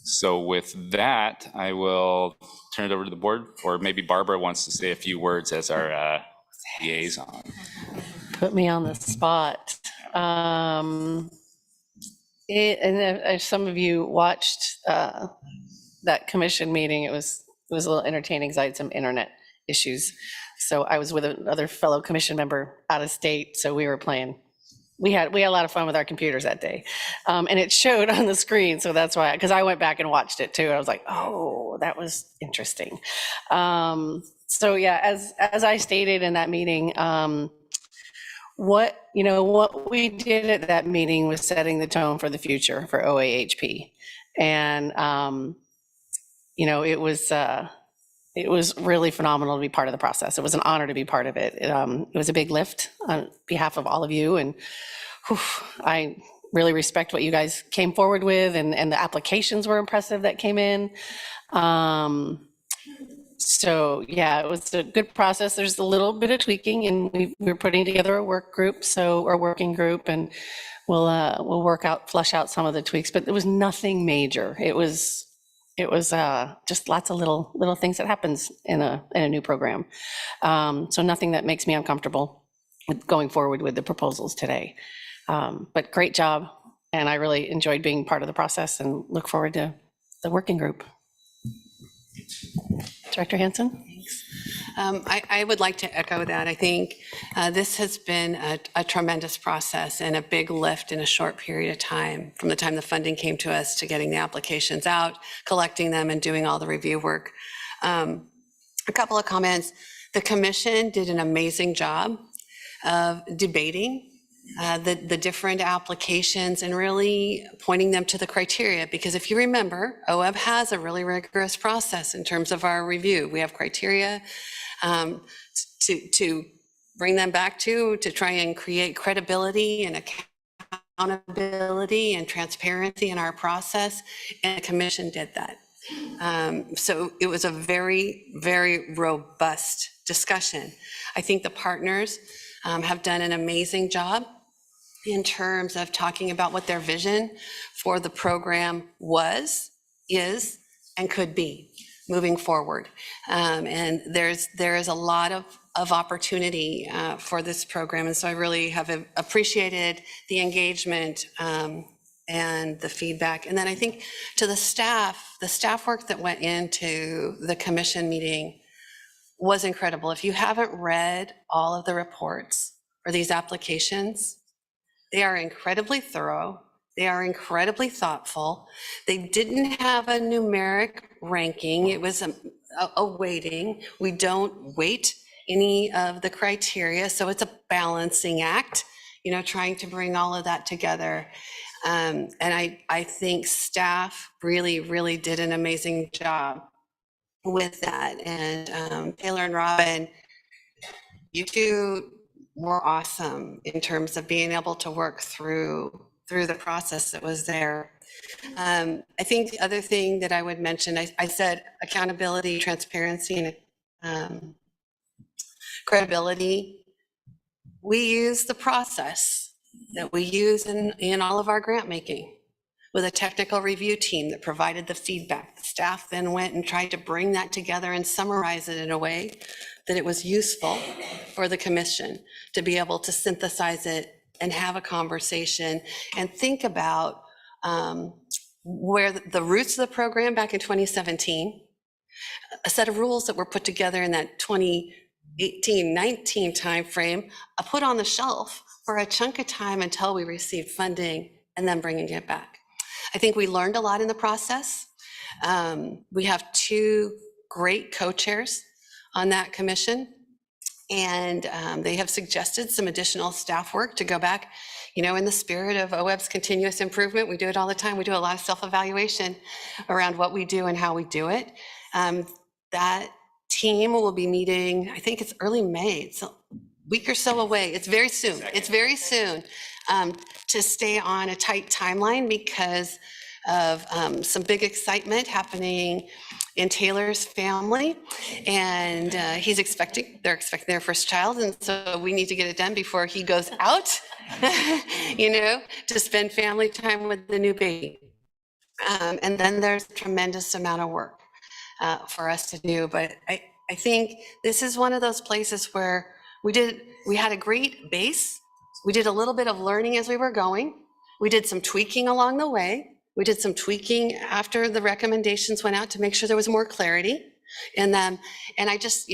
So with that, I will turn it over to the board, or maybe Barbara wants to say a few words as our liaison. put me on the spot. If some of you watched that commission meeting, it was a little entertaining because I had some internet issues. So I was with another fellow commission member out of state, so we were playing. We had a lot of fun with our computers that day, and it showed on the screen. So that's why, because I went back and watched it too. I was like, oh, that was interesting. So yeah, as I stated in that meeting, what we did at that meeting was setting the tone for the future for OAHP, and it was really phenomenal to be part of the process. It was an honor to be part of it. It was a big lift on behalf of all of you, and I really respect what you guys came forward with, and the applications were impressive that came in. So yeah, it was a good process. There's a little bit of tweaking, and we're putting together a working group, and we'll flesh out some of the tweaks, but it was nothing major. It was just lots of little things that happens in a new program. So nothing that makes me uncomfortable with going forward with the proposals today. But great job, and I really enjoyed being part of the process and look forward to the working group. Director Hansen? I would like to echo that. I think this has been a tremendous process and a big lift in a short period of time, from the time the funding came to us to getting the applications out, collecting them, and doing all the review work. A couple of comments. The commission did an amazing job of debating the different applications and really pointing them to the criteria, because if you remember, OWEB has a really rigorous process in terms of our review. We have criteria to bring them back to try and create credibility and accountability and transparency in our process, and the commission did that. So it was a very, very robust discussion. I think the partners have done an amazing job in terms of talking about what their vision for the program was, is, and could be moving forward. And there is a lot of opportunity for this program. And so I really have appreciated the engagement and the feedback. And then I think to the staff work that went into the commission meeting was incredible. If you haven't read all of the reports for these applications, they are incredibly thorough. They are incredibly thoughtful. They didn't have a numeric ranking. It was a weighting. We don't weight any of the criteria, so it's a balancing act, trying to bring all of that together. And I think staff really, really did an amazing job with that. And Taylor and Robin, you two were awesome in terms of being able to work through the process that was there. I think the other thing that I would mention, I said accountability, transparency, and credibility. We use the process that we use in all of our grant making, with a technical review team that provided the feedback. The staff then went and tried to bring that together and summarize it in a way that it was useful for the commission to be able to synthesize it and have a conversation and think about where the roots of the program back in 2017, a set of rules that were put together in that 2018-19 timeframe, put on the shelf for a chunk of time until we received funding, and then bringing it back. I think we learned a lot in the process. We have two great co-chairs on that commission, and they have suggested some additional staff work to go back, in the spirit of OWEB's continuous improvement. We do it all the time. We do a lot of self-evaluation around what we do and how we do it. That team will be meeting, I think it's early May. It's a week or so away. It's very soon. It's very soon, to stay on a tight timeline because of some big excitement happening in Taylor's family, and they're expecting their first child, and so we need to get it done before he goes out, to spend family time with the new baby. And then there's a tremendous amount of work for us to do, but I think this is one of those places where We had a great base. We did a little bit of learning as we were going. We did some tweaking along the way. We did some tweaking after the recommendations went out to make sure there was more clarity in them. And I just,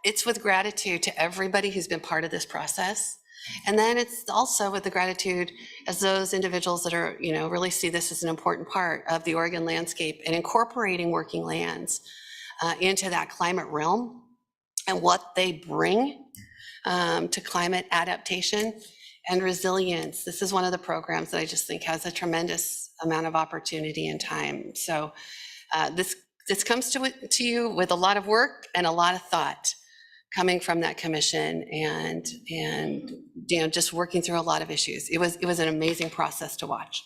it's with gratitude to everybody who's been part of this process. And then it's also with the gratitude as those individuals that are, really see this as an important part of the Oregon landscape and incorporating working lands into that climate realm and what they bring to climate adaptation and resilience. This is one of the programs that I just think has a tremendous amount of opportunity and time. So this comes to you with a lot of work and a lot of thought coming from that commission and just working through a lot of issues. It was an amazing process to watch.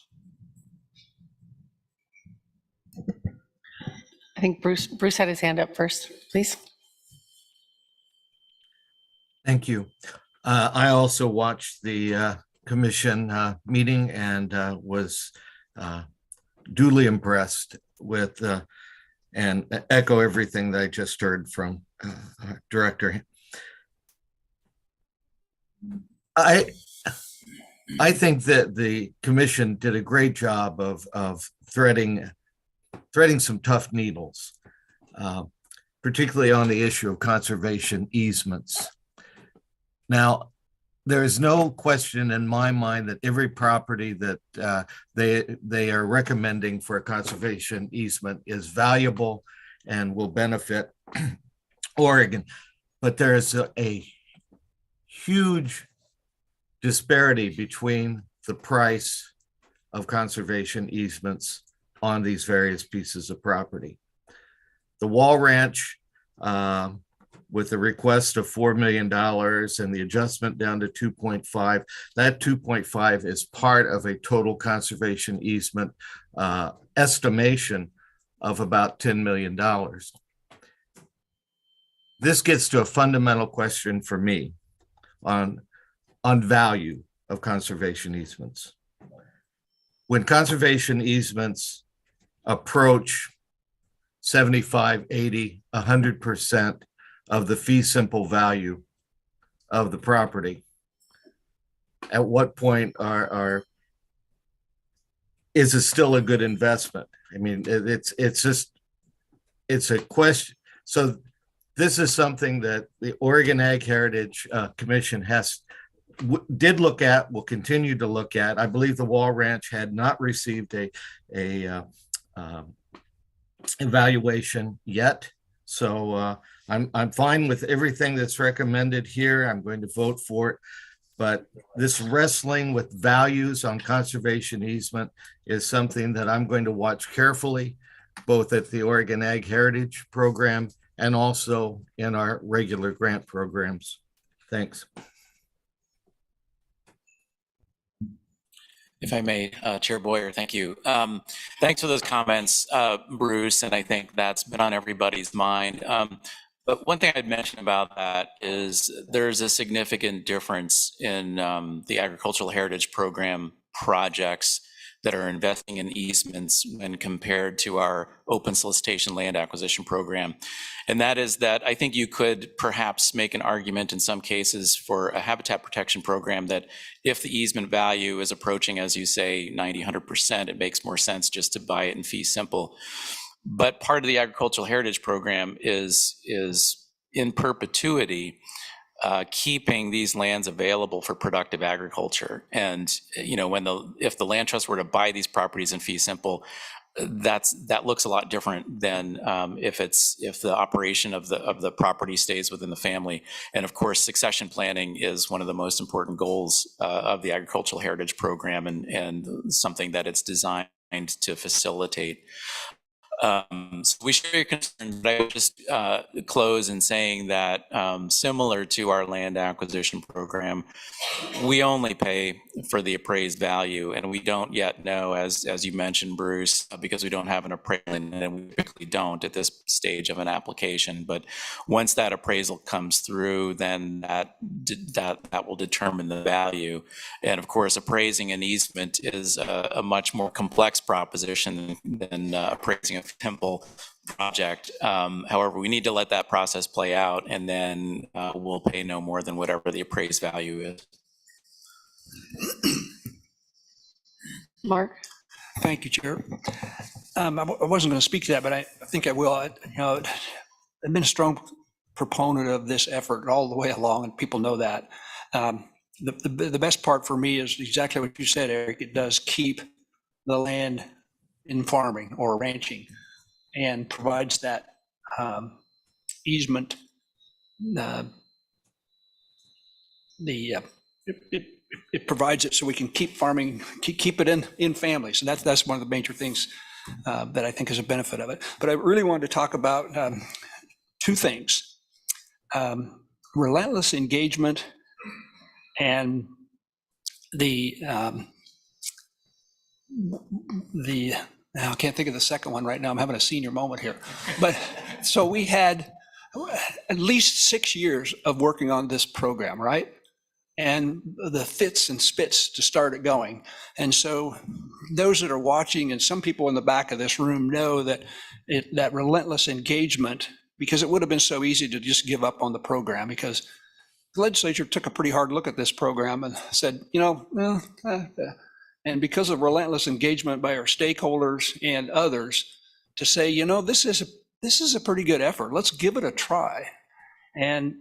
I think Bruce had his hand up first, please. Thank you. I also watched the commission meeting and was duly impressed with and echo everything that I just heard from Director. I think that the commission did a great job of threading some tough needles, particularly on the issue of conservation easements. Now, there is no question in my mind that every property that they are recommending for a conservation easement is valuable and will benefit Oregon, but there is a huge disparity between the price of conservation easements on these various pieces of property. The Wall Ranch, with the request of $4 million and the adjustment down to 2.5, that 2.5 is part of a total conservation easement estimation of about $10 million. This gets to a fundamental question for me on value of conservation easements. When conservation easements approach 75, 80, 100% of the fee simple value of the property, at what point is it still a good investment? I mean, it's a question. So this is something that the Oregon Ag Heritage Commission did look at, will continue to look at. I believe the Wall Ranch had not received a evaluation yet. So I'm fine with everything that's recommended here. I'm going to vote for it. But this wrestling with values on conservation easement is something that I'm going to watch carefully, both at the Oregon Ag Heritage Program and also in our regular grant programs. Thanks. If I may, Chair Boyer, thank you. Thanks for those comments, Bruce, and I think that's been on everybody's mind. But one thing I'd mention about that is there's a significant difference in the Agricultural Heritage Program projects that are investing in easements when compared to our open solicitation land acquisition program. And that is that I think you could perhaps make an argument in some cases for a habitat protection program that if the easement value is approaching, as you say, 90, 100%, it makes more sense just to buy it in fee simple. But part of the Agricultural Heritage Program is in perpetuity keeping these lands available for productive agriculture. And if the land trust were to buy these properties in fee simple, that looks a lot different than if the operation of the property stays within the family. And of course, succession planning is one of the most important goals of the Agricultural Heritage Program and something that it's designed to facilitate. So we share your concern, but I would just close in saying that similar to our land acquisition program, we only pay for the appraised value, and we don't yet know, as you mentioned, Bruce, because we don't have an appraisal, and we typically don't at this stage of an application. But once that appraisal comes through, then that will determine the value. And of course, appraising an easement is a much more complex proposition than appraising a temple project. However, we need to let that process play out, and then we'll pay no more than whatever the appraised value is. Mark? Thank you, Chair. I wasn't going to speak to that, but I think I will. I've been a strong proponent of this effort all the way along, and people know that. The best part for me is exactly what you said, Eric. It does keep the land in farming or ranching and provides that easement. It provides it so we can keep farming, keep it in families. And that's one of the major things that I think is a benefit of it. But I really wanted to talk about two things. Relentless engagement and I can't think of the second one right now. I'm having a senior moment here. But so we had at least 6 years of working on this program, right? And the fits and spits to start it going. And so those that are watching, and some people in the back of this room know that that relentless engagement, because it would have been so easy to just give up on the program, because the legislature took a pretty hard look at this program and said, and because of relentless engagement by our stakeholders and others to say, this is a pretty good effort. Let's give it a try. And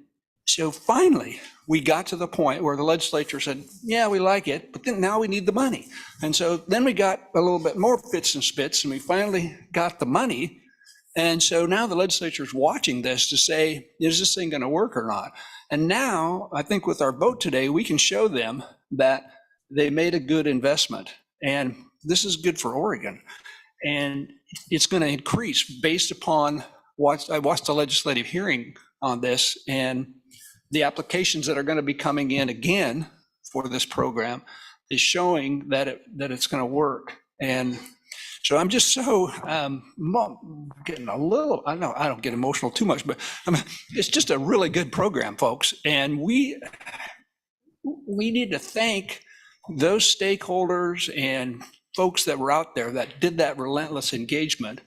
so finally, we got to the point where the legislature said, yeah, we like it, but then now we need the money. And so then we got a little bit more fits and spits, and we finally got the money. And so now the legislature is watching this to say, is this thing going to work or not? And now I think with our vote today, we can show them that they made a good investment. And this is good for Oregon. And it's going to increase based upon what I watched the legislative hearing on this, and the applications that are going to be coming in again for this program is showing that it's going to work. And so I'm just so getting a little, I don't get emotional too much, but it's just a really good program, folks. And we need to thank those stakeholders and folks that were out there that did that relentless engagement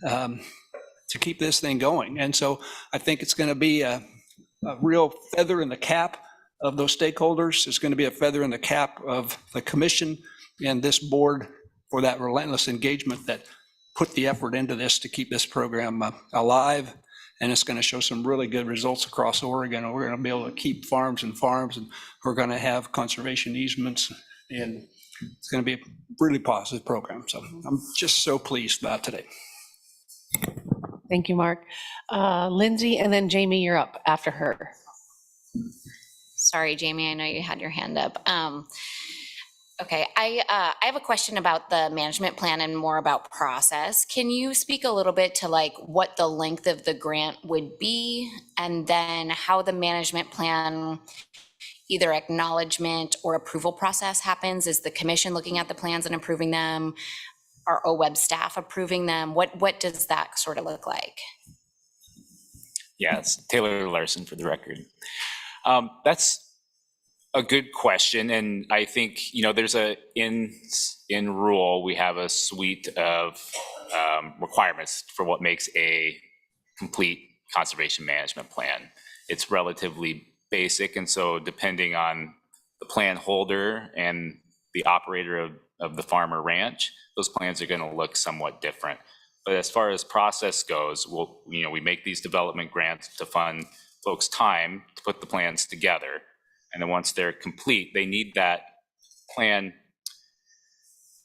to keep this thing going. And so I think it's going to be a real feather in the cap of those stakeholders. It's going to be a feather in the cap of the commission and this board for that relentless engagement that put the effort into this to keep this program alive. And it's going to show some really good results across Oregon. And we're going to be able to keep farms and farms, and we're going to have conservation easements, and it's going to be a really positive program. So I'm just so pleased about today. Thank you, Mark. Lindsay, and then Jamie, you're up after her. Sorry, Jamie, I know you had your hand up. Okay, I have a question about the management plan and more about process. Can you speak a little bit to what the length of the grant would be, and then how the management plan, either acknowledgement or approval process happens? Is the commission looking at the plans and approving them? Are OWEB staff approving them? What does that sort of look like? Yeah, it's Taylor Larson for the record. That's a good question. And I think, there's in rule, we have a suite of requirements for what makes a complete conservation management plan. It's relatively basic. And so depending on the plan holder and the operator of the farm or ranch, those plans are going to look somewhat different. But as far as process goes, we make these development grants to fund folks' time to put the plans together. And then once they're complete, they need that plan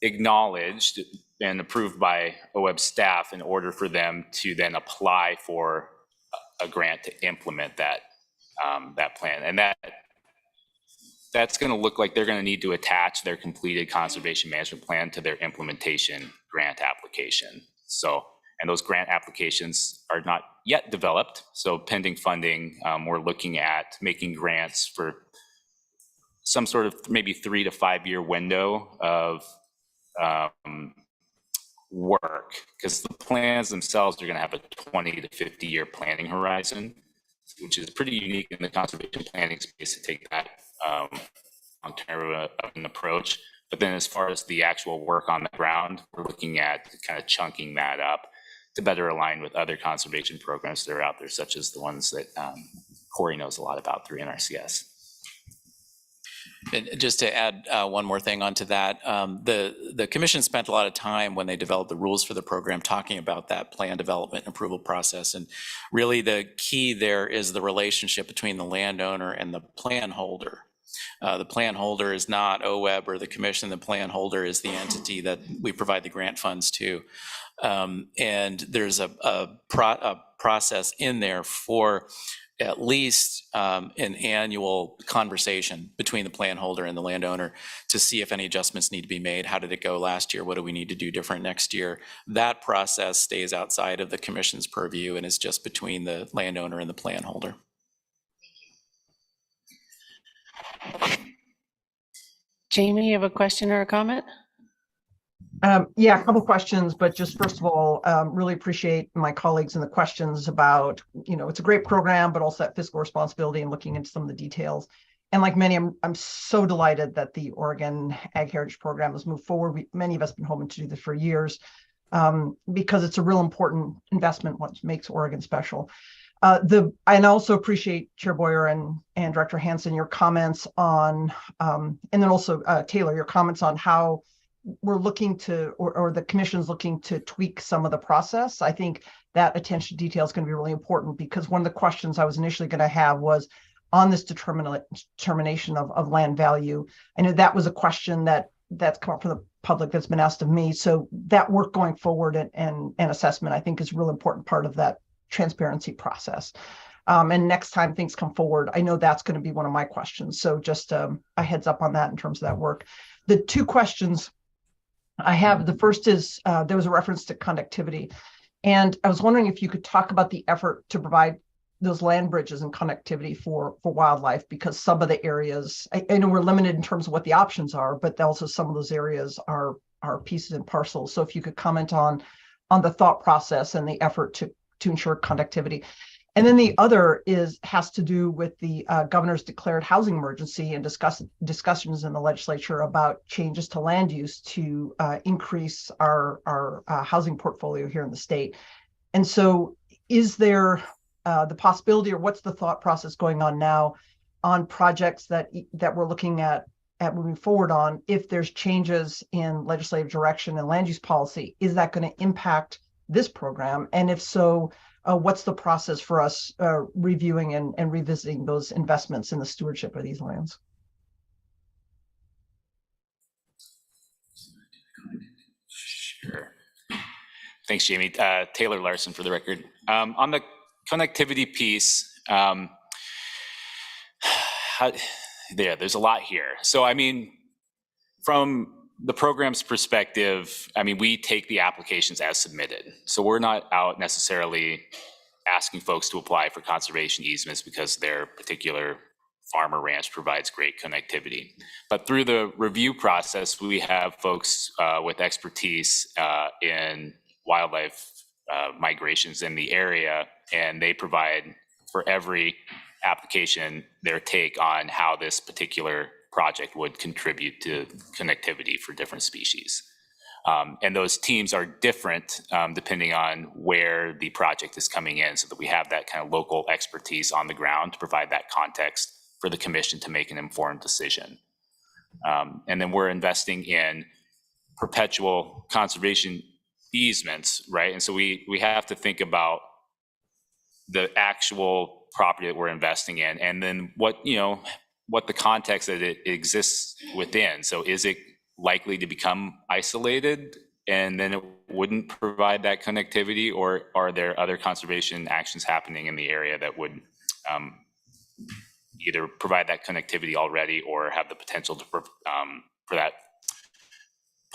acknowledged and approved by OWEB staff in order for them to then apply for a grant to implement that plan. And that's going to look like they're going to need to attach their completed conservation management plan to their implementation grant application. So, and those grant applications are not yet developed. So pending funding, we're looking at making grants for some sort of maybe 3 to 5 year window of work, because the plans themselves are going to have a 20 to 50 year planning horizon, which is pretty unique in the conservation planning space to take that long-term of an approach. But then as far as the actual work on the ground, we're looking at kind of chunking that up. to better align with other conservation programs that are out there, such as the ones that Corey knows a lot about through NRCS. And just to add one more thing onto that, the commission spent a lot of time when they developed the rules for the program talking about that plan development and approval process. And really the key there is the relationship between the landowner and the plan holder. The plan holder is not OWEB or the commission. The plan holder is the entity that we provide the grant funds to. And there's a process in there for at least an annual conversation between the plan holder and the landowner to see if any adjustments need to be made. How did it go last year? What do we need to do different next year? That process stays outside of the commission's purview and is just between the landowner and the plan holder. Jamie, you have a question or a comment? Yeah, a couple questions, but just first of all, really appreciate my colleagues and the questions about, it's a great program, but also that fiscal responsibility and looking into some of the details. And like many, I'm so delighted that the Oregon Ag Heritage Program has moved forward. Many of us have been hoping to do this for years because it's a real important investment, what makes Oregon special. And also appreciate Chair Boyer and Director Hansen, your comments on, and then also Taylor, your comments on how we're looking to, or the commission's looking to tweak some of the process. I think that attention to detail is going to be really important because one of the questions I was initially going to have was on this determination of land value. I know that was a question that's come up from the public that's been asked of me. So that work going forward and assessment, I think, is a real important part of that transparency process. And next time things come forward, I know that's going to be one of my questions. So just a heads up on that in terms of that work. The two questions I have, the first is there was a reference to conductivity. And I was wondering if you could talk about the effort to provide those land bridges and connectivity for wildlife, because some of the areas, I know we're limited in terms of what the options are, but also some of those areas are pieces and parcels. So if you could comment on the thought process and the effort to ensure conductivity. And then the other has to do with the governor's declared housing emergency and discussions in the legislature about changes to land use to increase our housing portfolio here in the state. And so is there the possibility, or what's the thought process going on now on projects that we're looking at moving forward on, if there's changes in legislative direction and land use policy, is that going to impact this program? And if so, what's the process for us reviewing and revisiting those investments in the stewardship of these lands? Sure. Thanks, Jamie. Taylor Larson for the record. On the connectivity piece, there's a lot here. So, I mean, from the program's perspective, I mean, we take the applications as submitted. So we're not out necessarily asking folks to apply for conservation easements because their particular farm or ranch provides great connectivity. But through the review process, we have folks with expertise in wildlife migrations in the area, and they provide for every application their take on how this particular project would contribute to connectivity for different species. And those teams are different depending on where the project is coming in, so that we have that kind of local expertise on the ground to provide that context for the commission to make an informed decision. And then we're investing in perpetual conservation easements, right? And so we have to think about the actual property that we're investing in, and then what the context that it exists within. So is it likely to become isolated and then it wouldn't provide that connectivity, or are there other conservation actions happening in the area that would either provide that connectivity already or have the potential to for that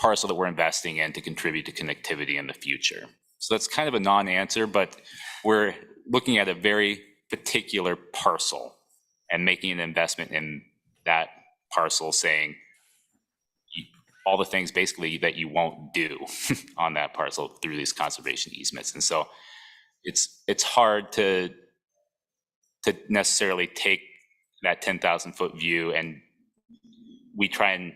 parcel that we're investing in to contribute to connectivity in the future? So that's kind of a non-answer, but we're looking at a very particular parcel and making an investment in that parcel, saying all the things basically that you won't do on that parcel through these conservation easements. And so it's hard to necessarily take that 10,000 foot view, and we try and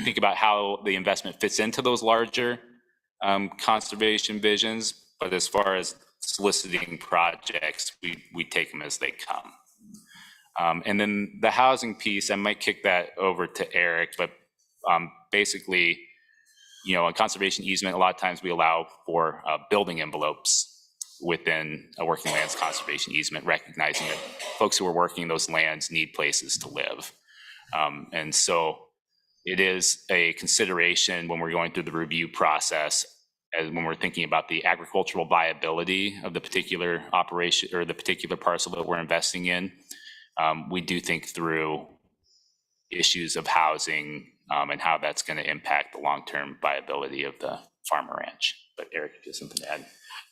think about how the investment fits into those larger conservation visions. But as far as soliciting projects, we take them as they come. And then the housing piece, I might kick that over to Eric, but basically, you know, a conservation easement, a lot of times we allow for building envelopes within a working lands conservation easement, recognizing that folks who are working those lands need places to live. And so it is a consideration when we're going through the review process, as when we're thinking about the agricultural viability of the particular operation or the particular parcel that we're investing in. We do think through issues of housing and how that's going to impact the long-term viability of the farm or ranch. But Eric, if you have something to add.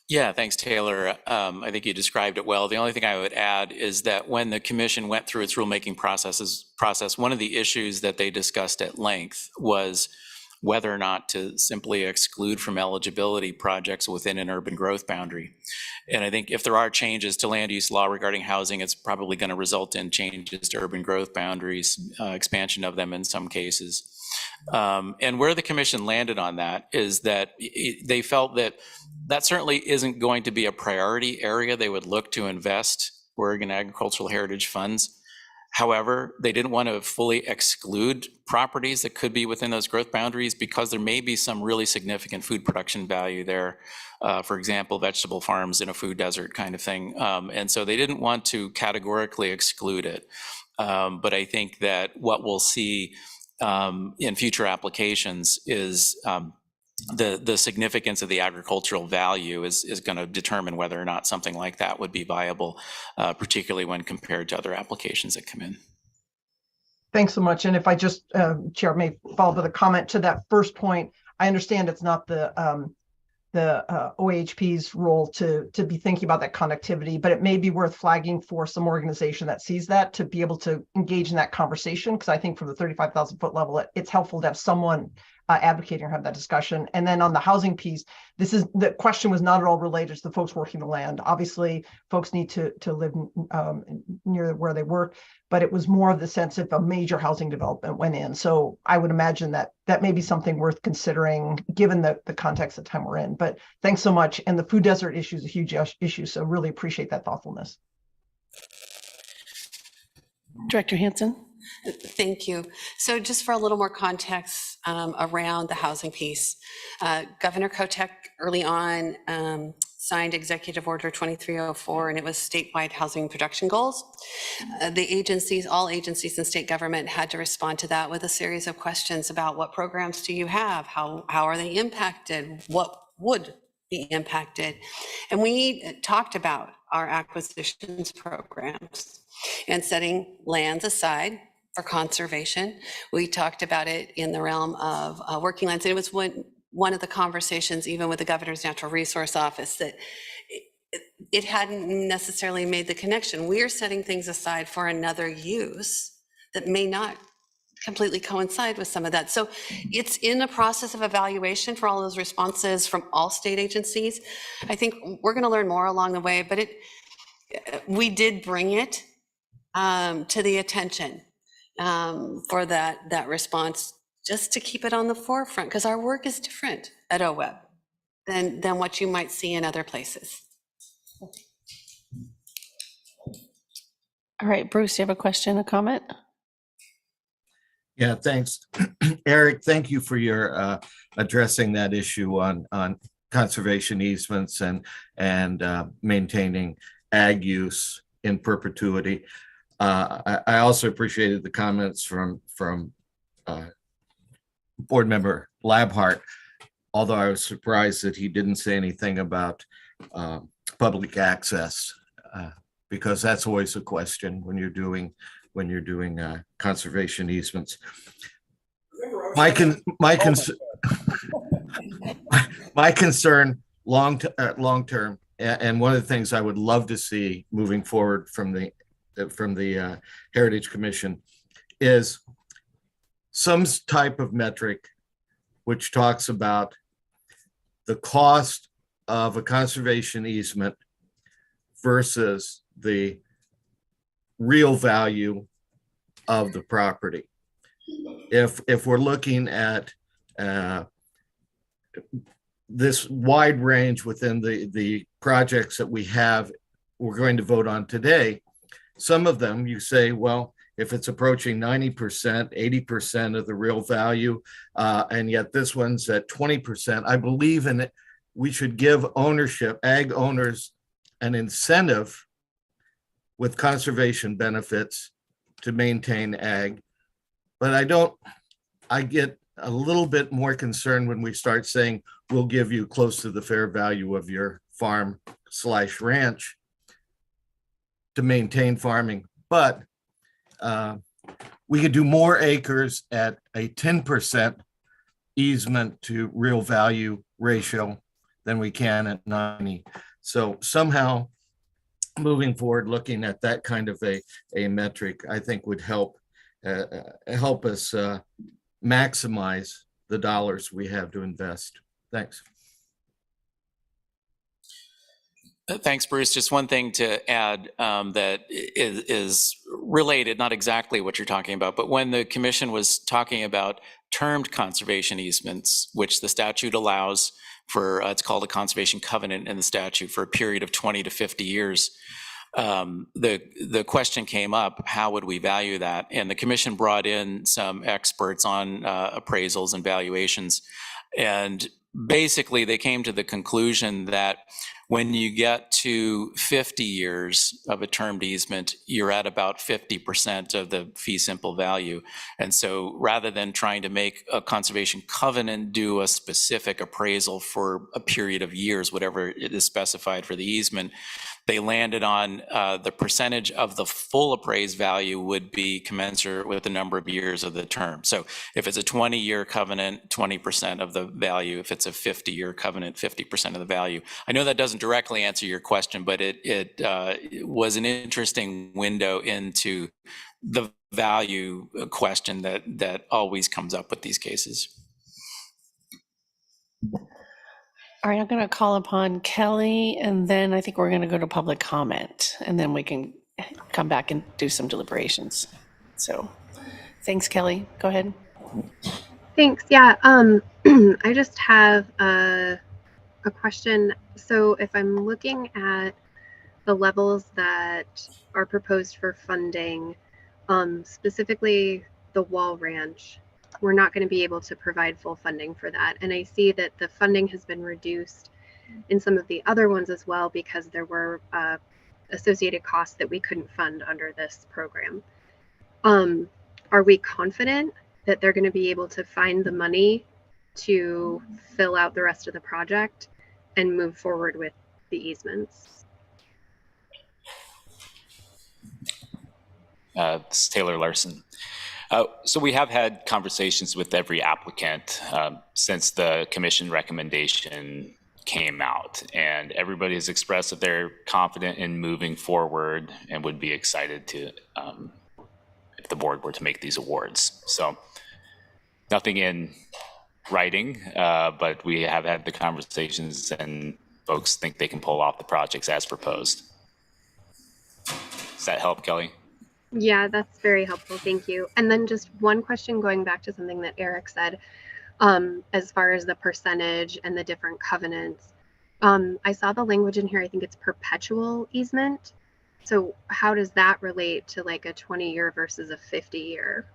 Yeah, thanks, Taylor. I think you described it well. The only thing I would add is that when the commission went through its rulemaking process, one of the issues that they discussed at length was whether or not to simply exclude from eligibility projects within an urban growth boundary. And I think if there are changes to land use law regarding housing, it's probably going to result in changes to urban growth boundaries, expansion of them in some cases. And where the commission landed on that is that they felt that that certainly isn't going to be a priority area they would look to invest Oregon agricultural heritage funds. However, they didn't want to fully exclude properties that could be within those growth boundaries because there may be some really significant food production value there. For example, vegetable farms in a food desert kind of thing. And so they didn't want to categorically exclude it. But I think that what we'll see in future applications is the significance of the agricultural value is going to determine whether or not something like that would be viable, particularly when compared to other applications that come in. Thanks so much. And if I just, Chair, may follow up with a comment to that first point. I understand it's not the OAHP's role to be thinking about that connectivity, but it may be worth flagging for some organization that sees that to be able to engage in that conversation. Because I think from the 35,000 foot level, it's helpful to have someone advocating or have that discussion. And then on the housing piece, the question was not at all related to the folks working the land. Obviously, folks need to live near where they work, but it was more of the sense if a major housing development went in. So I would imagine that may be something worth considering given the context of time we're in. But thanks so much. And the food desert issue is a huge issue, so really appreciate that thoughtfulness. Director Hansen. Thank you. So just for a little more context around the housing piece, Governor Kotek early on signed Executive Order 2304, and it was statewide housing production goals. The agencies, all agencies in state government had to respond to that with a series of questions about what programs do you have? How are they impacted? What would be impacted? And we talked about our acquisitions programs and setting lands aside for conservation. We talked about it in the realm of working lands. And it was one of the conversations, even with the Governor's Natural Resource Office, that it hadn't necessarily made the connection. We are setting things aside for another use that may not completely coincide with some of that. So it's in a process of evaluation for all those responses from all state agencies. I think we're going to learn more along the way, but we did bring it to the attention for that response, just to keep it on the forefront, because our work is different at OWEB than what you might see in other places. All right, Bruce, do you have a question, a comment? Yeah, thanks. Eric, thank you for your addressing that issue on conservation easements and maintaining ag use in perpetuity. I also appreciated the comments from board member Labhart, although I was surprised that he didn't say anything about public access, because that's always a question when you're doing conservation easements. My concern long term, and one of the things I would love to see moving forward from the Heritage Commission is some type of metric which talks about the cost of a conservation easement versus the real value of the property. If we're looking at this wide range within the projects that we're going to vote on today. Some of them you say, well, if it's approaching 90%, 80% of the real value, and yet this one's at 20%, I believe in it. We should give ownership, ag owners, an incentive with conservation benefits to maintain ag. But I get a little bit more concerned when we start saying, we'll give you close to the fair value of your farm/ranch to maintain farming. But we could do more acres at a 10% easement to real value ratio than we can at 90. So somehow moving forward, looking at that kind of a metric, I think would help us maximize the dollars we have to invest. Thanks. Thanks, Bruce. Just one thing to add that is related, not exactly what you're talking about, but when the commission was talking about termed conservation easements, which the statute allows for, it's called a conservation covenant in the statute for a period of 20 to 50 years, the question came up, how would we value that? And the commission brought in some experts on appraisals and valuations. And basically they came to the conclusion that when you get to 50 years of a termed easement, you're at about 50% of the fee simple value. And so rather than trying to make a conservation covenant do a specific appraisal for a period of years, whatever it is specified for the easement, they landed on the percentage of the full appraised value would be commensurate with the number of years of the term. So if it's a 20-year covenant, 20% of the value. If it's a 50-year covenant, 50% of the value. I know that doesn't directly answer your question, but it was an interesting window into the value question that always comes up with these cases. All right, I'm going to call upon Kelly, and then I think we're going to go to public comment, and then we can come back and do some deliberations. So thanks, Kelly. Go ahead. Thanks. Yeah, I just have a question. So if I'm looking at the levels that are proposed for funding, specifically the Wall Ranch, we're not going to be able to provide full funding for that. And I see that the funding has been reduced in some of the other ones as well because there were associated costs that we couldn't fund under this program. Are we confident that they're going to be able to find the money to fill out the rest of the project and move forward with the easements? This is Taylor Larson. So we have had conversations with every applicant since the commission recommendation came out, and everybody has expressed that they're confident in moving forward and would be excited to if the board were to make these awards. So nothing in writing, but we have had the conversations and folks think they can pull off the projects as proposed. Does that help, Kelly? Yeah, that's very helpful. Thank you. And then just one question going back to something that Eric said, as far as the percentage and the different covenants. I saw the language in here, I think it's perpetual easement. So how does that relate to like a 20-year versus a 50-year?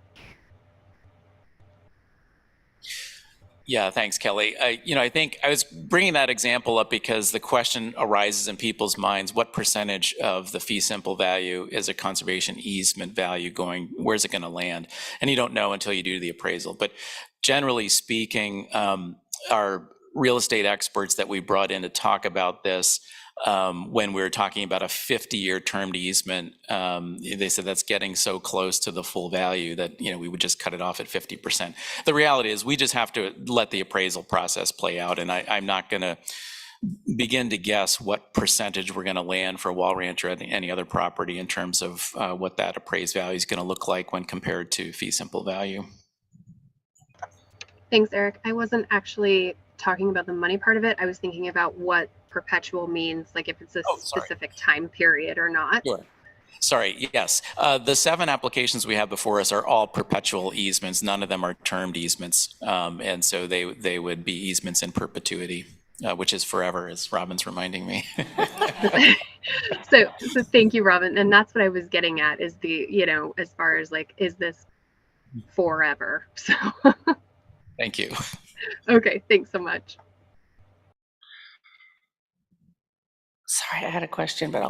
Yeah, thanks, Kelly. I think I was bringing that example up because the question arises in people's minds, what percentage of the fee simple value is a conservation easement value going, where's it going to land? And you don't know until you do the appraisal. But generally speaking, our real estate experts that we brought in to talk about this, when we were talking about a 50-year termed easement, they said that's getting so close to the full value that we would just cut it off at 50%. The reality is we just have to let the appraisal process play out, and I'm not going to begin to guess what percentage we're going to land for Wall Ranch or any other property in terms of what that appraised value is going to look like when compared to fee simple value. Thanks, Eric. I wasn't actually talking about the money part of it. I was thinking about what perpetual means, like if it's a specific time period or not. Sure. Sorry, yes. The 7 applications we have before us are all perpetual easements. None of them are termed easements. And so they would be easements in perpetuity. which is forever, as Robin's reminding me. So thank you, Robin. And that's what I was getting at is the, as far as like, is this forever? So, Thank you. okay, thanks so much. Sorry, I had a question, but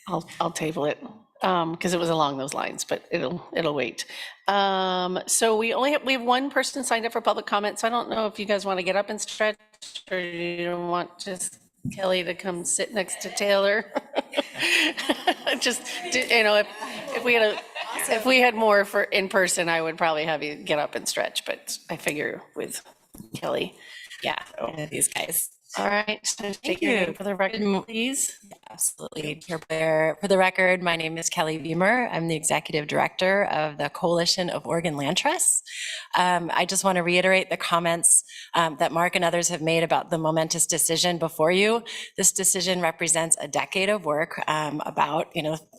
I'll table it because it was along those lines, but it'll wait. So we have one person signed up for public comment. So I don't know if you guys want to get up and stretch, or you don't want just Kelly to come sit next to Taylor. Just if we had more for in person, I would probably have you get up and stretch. But I figure with Kelly, yeah, these guys. All right, so take your name for the record, please. Yeah, absolutely. Chair Blair, for the record, my name is Kelly Beamer. I'm the Executive Director of the Coalition of Oregon Land Trusts. I just want to reiterate the comments that Mark and others have made about the momentous decision before you. This decision represents a decade of work about,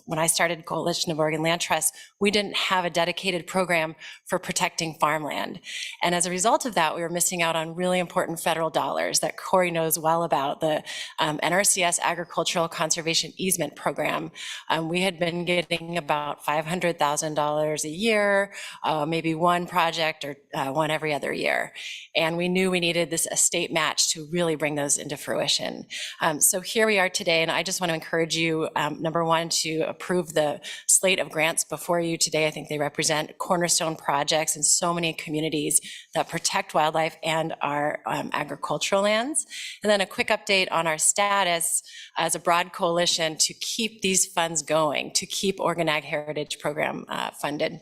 when I started Coalition of Oregon Land Trusts, we didn't have a dedicated program for protecting farmland. And as a result of that, we were missing out on really important federal dollars that Corey knows well about, the NRCS Agricultural Conservation Easement Program. We had been getting about $500,000 a year, maybe one project or one every other year. And we knew we needed this estate match to really bring those into fruition. So here we are today, and I just want to encourage you, number one, to approve the slate of grants before you today. I think they represent cornerstone projects in so many communities that protect wildlife and our agricultural lands. And then a quick update on our status as a broad coalition to keep these funds going, to keep Oregon Ag Heritage Program funded.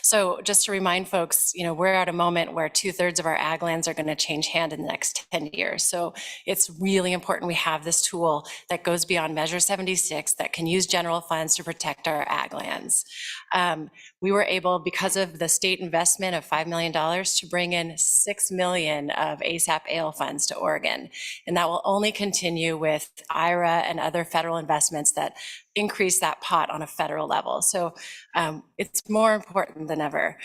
So just to remind folks, we're at a moment where 2/3 of our ag lands are going to change hand in the next 10 years. So it's really important we have this tool that goes beyond Measure 76 that can use general funds to protect our ag lands. We were able, because of the state investment of $5 million, to bring in $6 million of ASAP AIL funds to Oregon. And that will only continue with IRA and other federal investments that increase that pot on a federal level. So it's more important than ever.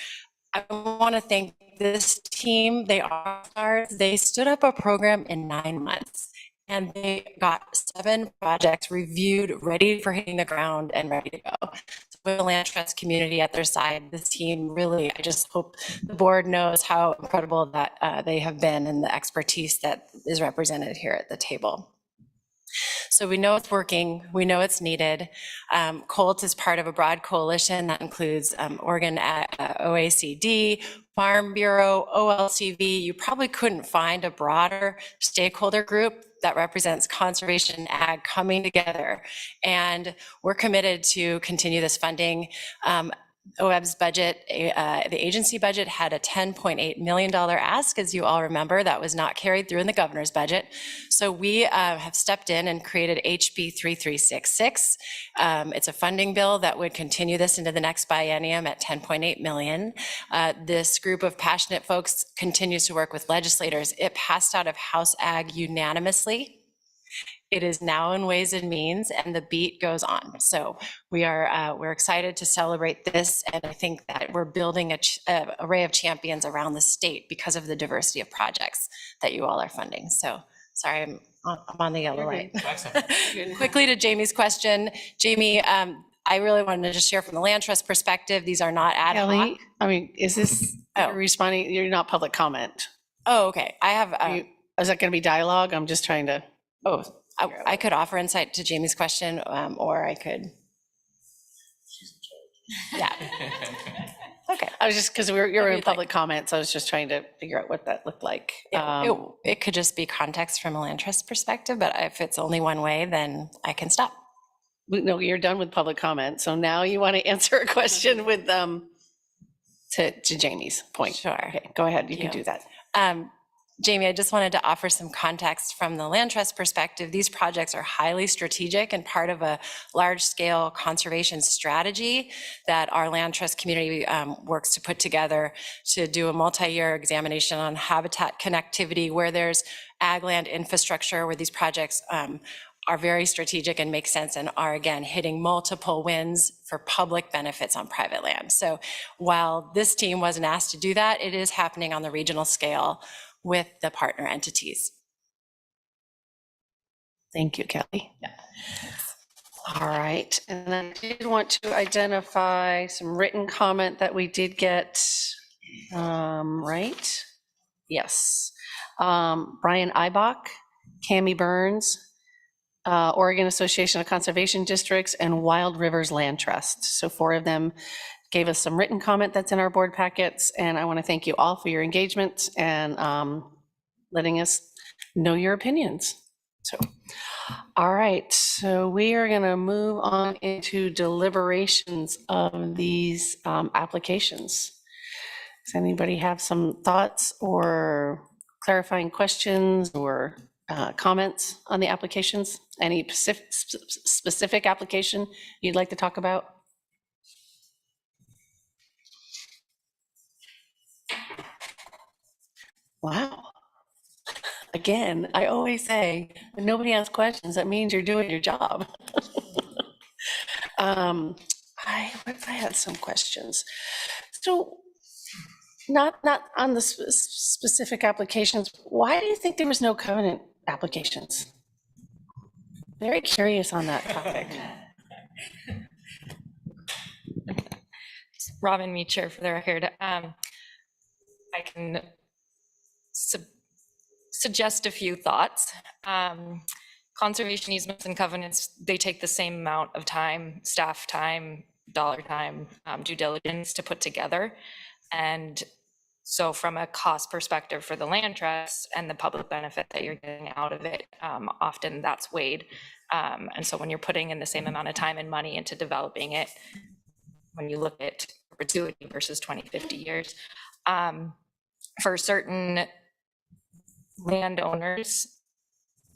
I want to thank this team. They are stars. They stood up a program in 9 months, and they got 7 projects reviewed, ready for hitting the ground and ready to go. So with the land trust community at their side, this team really, I just hope the board knows how incredible that they have been and the expertise that is represented here at the table. So we know it's working, we know it's needed. COLT is part of a broad coalition that includes Oregon OACD, Farm Bureau, OLCV. You probably couldn't find a broader stakeholder group that represents conservation ag coming together. And we're committed to continue this funding. OWEB's budget, the agency budget had a $10.8 million ask, as you all remember. That was not carried through in the governor's budget. So we have stepped in and created HB 3366. It's a funding bill that would continue this into the next biennium at $10.8 million. This group of passionate folks continues to work with legislators. It passed out of House Ag unanimously. It is now in Ways and Means, and the beat goes on. So we're excited to celebrate this, and I think that we're building an array of champions around the state because of the diversity of projects that you all are funding. So sorry, I'm on the yellow light. Quickly to Jamie's question, Jamie. I really wanted to just share from the land trust perspective. These are not ad hoc. Kelly, I mean, is this responding? You're not public comment. Oh, okay. I have. Is that going to be dialogue? I'm just trying to. Oh. I could offer insight to Jamie's question, or I could. Yeah. Okay. I was just, because you're in public comments, I was just trying to figure out what that looked like. It could just be context from a land trust perspective, but if it's only one way, then I can stop. No, you're done with public comment. So now you want to answer a question with to Jamie's point. Sure. Okay, go ahead. You can do that. Jamie, I just wanted to offer some context from the land trust perspective. These projects are highly strategic and part of a large-scale conservation strategy that our land trust community works to put together to do a multi-year examination on habitat connectivity, where there's ag land infrastructure, where these projects are very strategic and make sense and are, again, hitting multiple wins for public benefits on private land. So while this team wasn't asked to do that, it is happening on the regional scale with the partner entities. Thank you, Kelly. All right, and I did want to identify some written comment that we did get, right? Yes. Brian Ibach, Cami Burns, Oregon Association of Conservation Districts, and Wild Rivers Land Trust. So 4 of them gave us some written comment that's in our board packets, and I want to thank you all for your engagement and letting us know your opinions. So, all right, so we are going to move on into deliberations of these applications. Does anybody have some thoughts or clarifying questions or comments on the applications? Any specific application you'd like to talk about? Wow. Again, I always say, when nobody asks questions, that means you're doing your job. What if I had some questions? So, not on the specific applications, why do you think there was no covenant applications? Very curious on that topic. Robin Meacher for the record. I can suggest a few thoughts. Conservation easements and covenants, they take the same amount of time, staff time, dollar time, due diligence to put together. And so from a cost perspective for the land trust and the public benefit that you're getting out of it, often that's weighed. And so when you're putting in the same amount of time and money into developing it, when you look at perpetuity versus 20, 50 years, for certain landowners,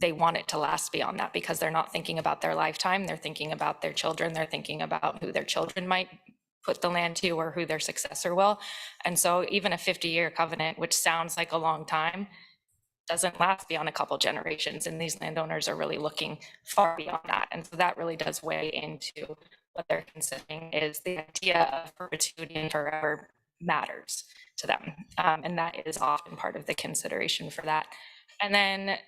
they want it to last beyond that because they're not thinking about their lifetime. They're thinking about their children. They're thinking about who their children might put the land to or who their successor will. And so even a 50-year covenant, which sounds like a long time, doesn't last beyond a couple generations. And these landowners are really looking far beyond that. And so that really does weigh into what they're considering is the idea of perpetuity and forever matters to them. And that is often part of the consideration for that. And then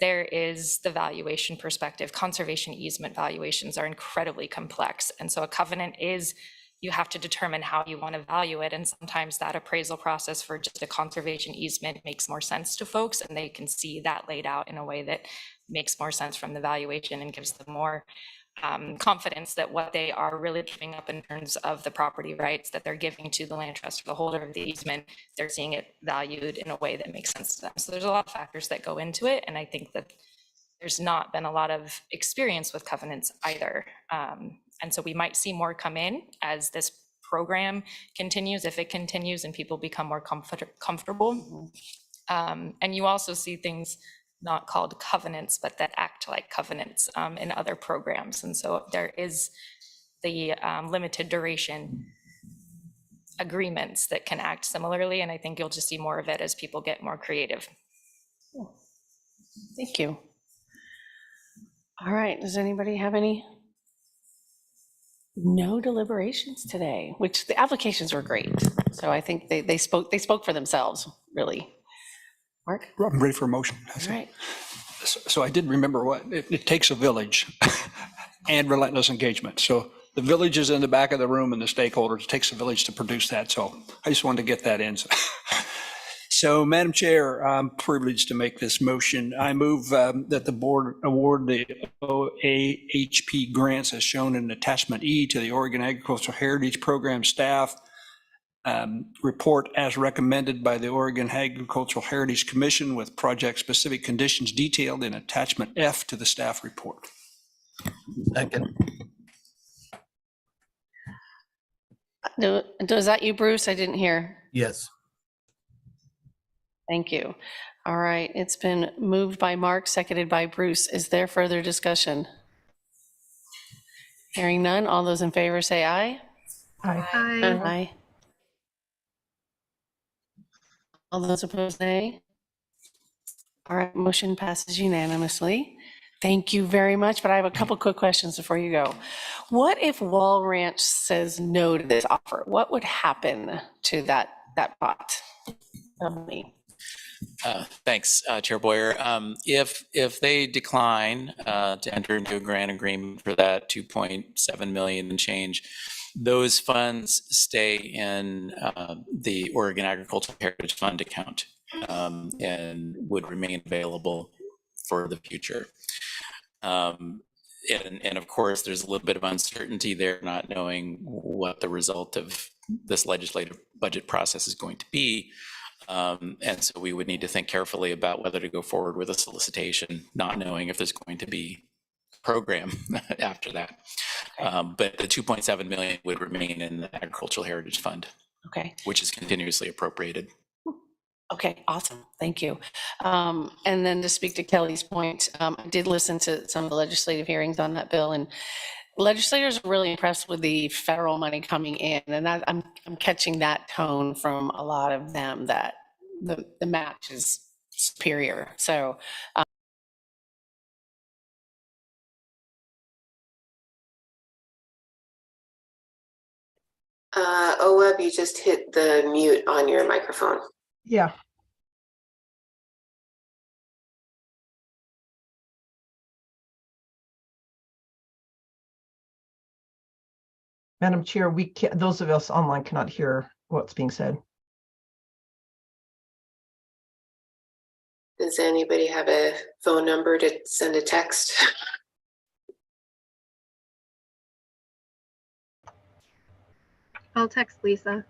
there is the valuation perspective. Conservation easement valuations are incredibly complex. And so a covenant is, you have to determine how you want to value it. And sometimes that appraisal process for just a conservation easement makes more sense to folks, and they can see that laid out in a way that makes more sense from the valuation and gives them more confidence that what they are really giving up in terms of the property rights that they're giving to the land trust or the holder of the easement, they're seeing it valued in a way that makes sense to them. So there's a lot of factors that go into it. And I think that there's not been a lot of experience with covenants either. And so we might see more come in as this program continues, if it continues and people become more comfortable. And you also see things not called covenants, but that act like covenants in other programs. And so there is the limited duration agreements that can act similarly. And I think you'll just see more of it as people get more creative. Thank you. All right, does anybody have any? No deliberations today, which the applications were great. So I think they spoke for themselves, really. Mark? I'm ready for a motion. All right. So I did remember what it takes a village and relentless engagement. So the village is in the back of the room and the stakeholders, it takes a village to produce that. So I just wanted to get that in. So Madam Chair, I'm privileged to make this motion. I move that the board award the OAHP grants as shown in attachment E to the Oregon Agricultural Heritage Program staff report as recommended by the Oregon Agricultural Heritage Commission with project-specific conditions detailed in attachment F to the staff report. Second. Was that you, Bruce? I didn't hear. Yes. Thank you. All right, it's been moved by Mark, seconded by Bruce. Is there further discussion? Hearing none, all those in favor say aye. Aye. Aye. Aye. All those opposed, nay. All right, motion passes unanimously. Thank you very much, but I have a couple quick questions before you go. What if Wall Ranch says no to this offer? What would happen to that pot of money? Thanks, Chair Boyer. If they decline to enter into a grant agreement for that 2.7 million and change, those funds stay in the Oregon Agricultural Heritage Fund account and would remain available for the future. And of course, there's a little bit of uncertainty there, not knowing what the result of this legislative budget process is going to be. And so we would need to think carefully about whether to go forward with a solicitation, not knowing if there's going to be a program after that. But the 2.7 million would remain in the Agricultural Heritage Fund, which is continuously appropriated. Okay, awesome. Thank you. And then to speak to Kelly's point, I did listen to some of the legislative hearings on that bill, and legislators are really impressed with the federal money coming in, and that, I'm catching that tone from a lot of them that the match is superior. So OWEB, you just hit the mute on your microphone. Yeah. Madam Chair, we can't, those of us online cannot hear what's being said. Does anybody have a phone number to send a text? I'll text Lisa.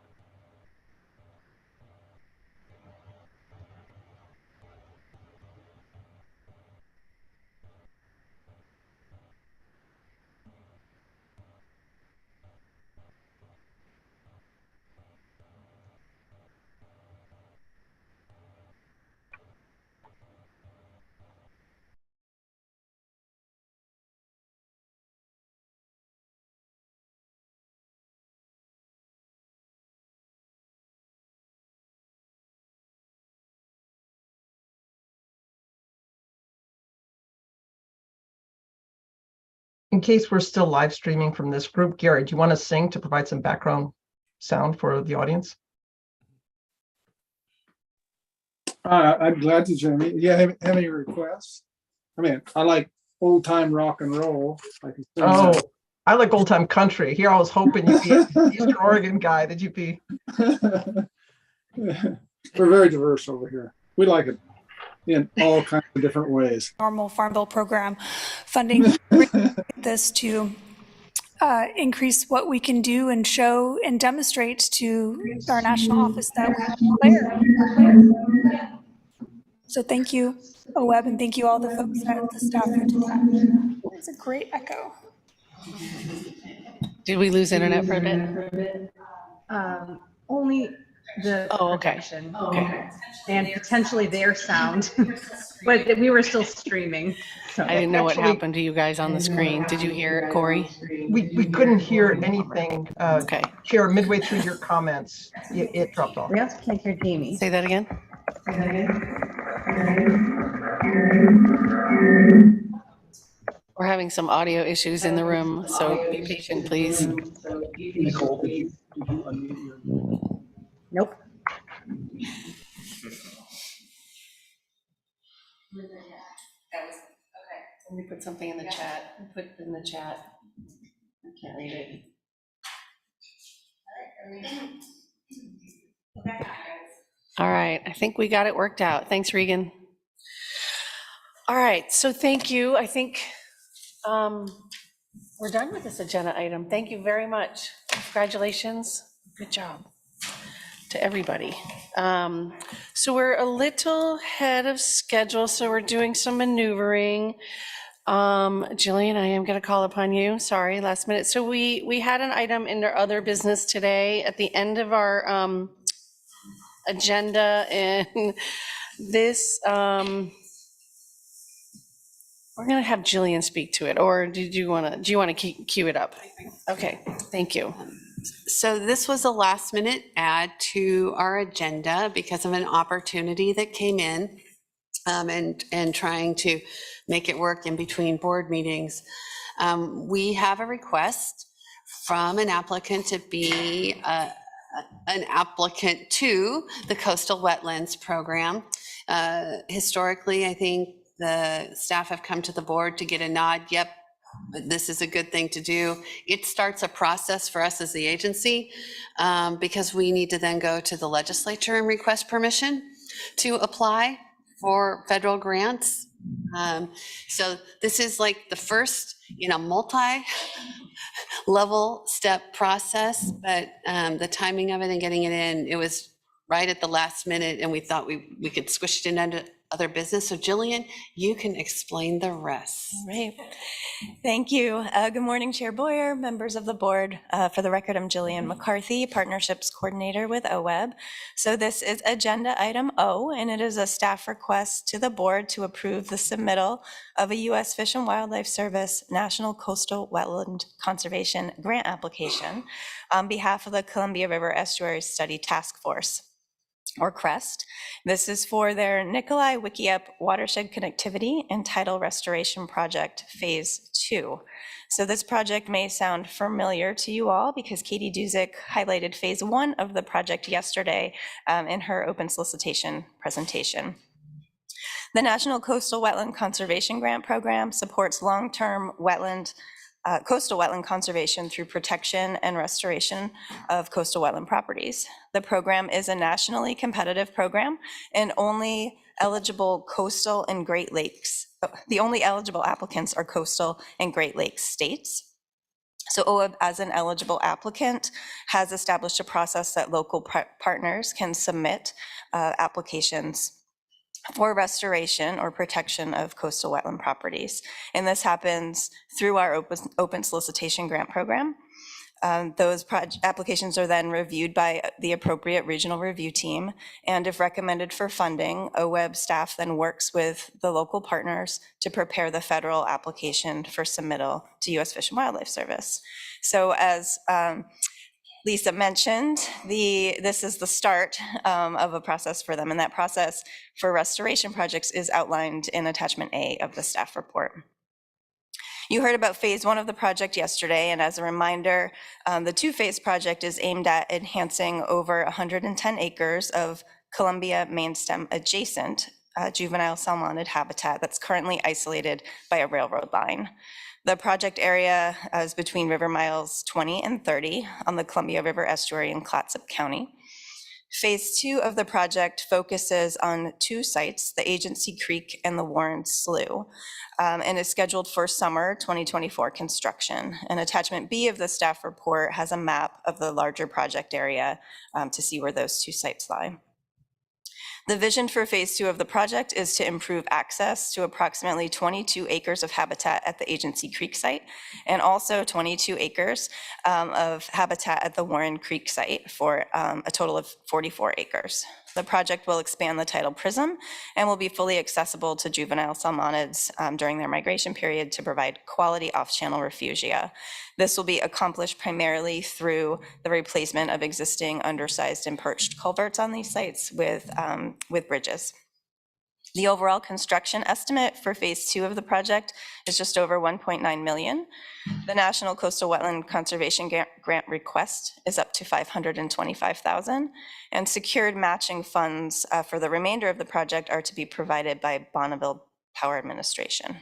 In case we're still live streaming from this group, Gary, do you want to sing to provide some background sound for the audience? I'm glad to, Jeremy. Yeah, have any requests? I mean, I like old time rock and roll. I like old time country. Here I was hoping you'd be an Eastern Oregon guy. That you'd be. We're very diverse over here. We like it in all kinds of different ways. Normal Farm Bill program funding this to increase what we can do and show and demonstrate to our national office that we declare. So thank you, OWEB, and thank you all the folks at the staff who did that. It's a great echo. Did we lose internet for a bit? Only the projection. Okay. And potentially their sound, but we were still streaming. So. I didn't know what happened to you guys on the screen. Did you hear it, Corey? We couldn't hear anything. Chair, midway through your comments, it dropped off. We also can't hear Jamie. Say that again. We're having some audio issues in the room, so be patient, please. Nicole, did you unmute your... Nope. Let me put something in the chat. Put it in the chat. I can't read it. All right, I think we got it worked out. Thanks, Regan. All right, so thank you. I think we're done with this agenda item. Thank you very much. Congratulations. Good job to everybody. So we're a little ahead of schedule, so we're doing some maneuvering. Jillian, I am going to call upon you. Sorry, last minute. So we had an item in our other business today at the end of our agenda, and this we're going to have Jillian speak to it, or do you want to queue it up? Okay, thank you. So this was a last minute add to our agenda because of an opportunity that came in and trying to make it work in between board meetings. We have a request from an applicant to be an applicant to the Coastal Wetlands Program. Historically, I think the staff have come to the board to get a nod. Yep, this is a good thing to do. It starts a process for us as the agency because we need to then go to the legislature and request permission to apply for federal grants. So this is like the first in a multi-level step process, but the timing of it and getting it in, it was right at the last minute, and we thought we could squish it in under other business. So Jillian, you can explain the rest. All right. Thank you. Good morning, Chair Boyer, members of the board. For the record, I'm Jillian McCarthy, Partnerships Coordinator with OWEB. So this is Agenda Item O, and it is a staff request to the board to approve the submittal of a U.S. Fish and Wildlife Service National Coastal Wetland Conservation Grant application on behalf of the Columbia River Estuary Study Task Force, or CREST. This is for their Nikolai Wikiup Watershed Connectivity and Tidal Restoration Project Phase 2. So this project may sound familiar to you all because Katie Duzick highlighted Phase 1 of the project yesterday in her open solicitation presentation. The National Coastal Wetland Conservation Grant Program supports long-term coastal wetland conservation through protection and restoration of coastal wetland properties. The program is a nationally competitive program, and only eligible coastal and Great Lakes, the only eligible applicants are coastal and Great Lakes states. So OWEB, as an eligible applicant, has established a process that local partners can submit applications for restoration or protection of coastal wetland properties. And this happens through our open solicitation grant program. Those applications are then reviewed by the appropriate regional review team. And if recommended for funding, OWEB staff then works with the local partners to prepare the federal application for submittal to U.S. Fish and Wildlife Service. So as Lisa mentioned, this is the start of a process for them, and that process for restoration projects is outlined in Attachment A of the staff report. You heard about Phase 1 of the project yesterday, and as a reminder, the two-phase project is aimed at enhancing over 110 acres of Columbia mainstem adjacent juvenile salmonid habitat that's currently isolated by a railroad line. The project area is between river miles 20 and 30 on the Columbia River Estuary in Clatsop County. Phase 2 of the project focuses on two sites, the Agency Creek and the Warren Slough, and is scheduled for summer 2024 construction. And Attachment B of the staff report has a map of the larger project area to see where those two sites lie. The vision for Phase 2 of the project is to improve access to approximately 22 acres of habitat at the Agency Creek site, and also 22 acres of habitat at the Warren Creek site for a total of 44 acres. The project will expand the tidal prism and will be fully accessible to juvenile salmonids during their migration period to provide quality off-channel refugia. This will be accomplished primarily through the replacement of existing undersized and perched culverts on these sites with bridges. The overall construction estimate for Phase 2 of the project is just over $1.9 million. The National Coastal Wetland Conservation Grant request is up to $525,000, and secured matching funds for the remainder of the project are to be provided by Bonneville Power Administration.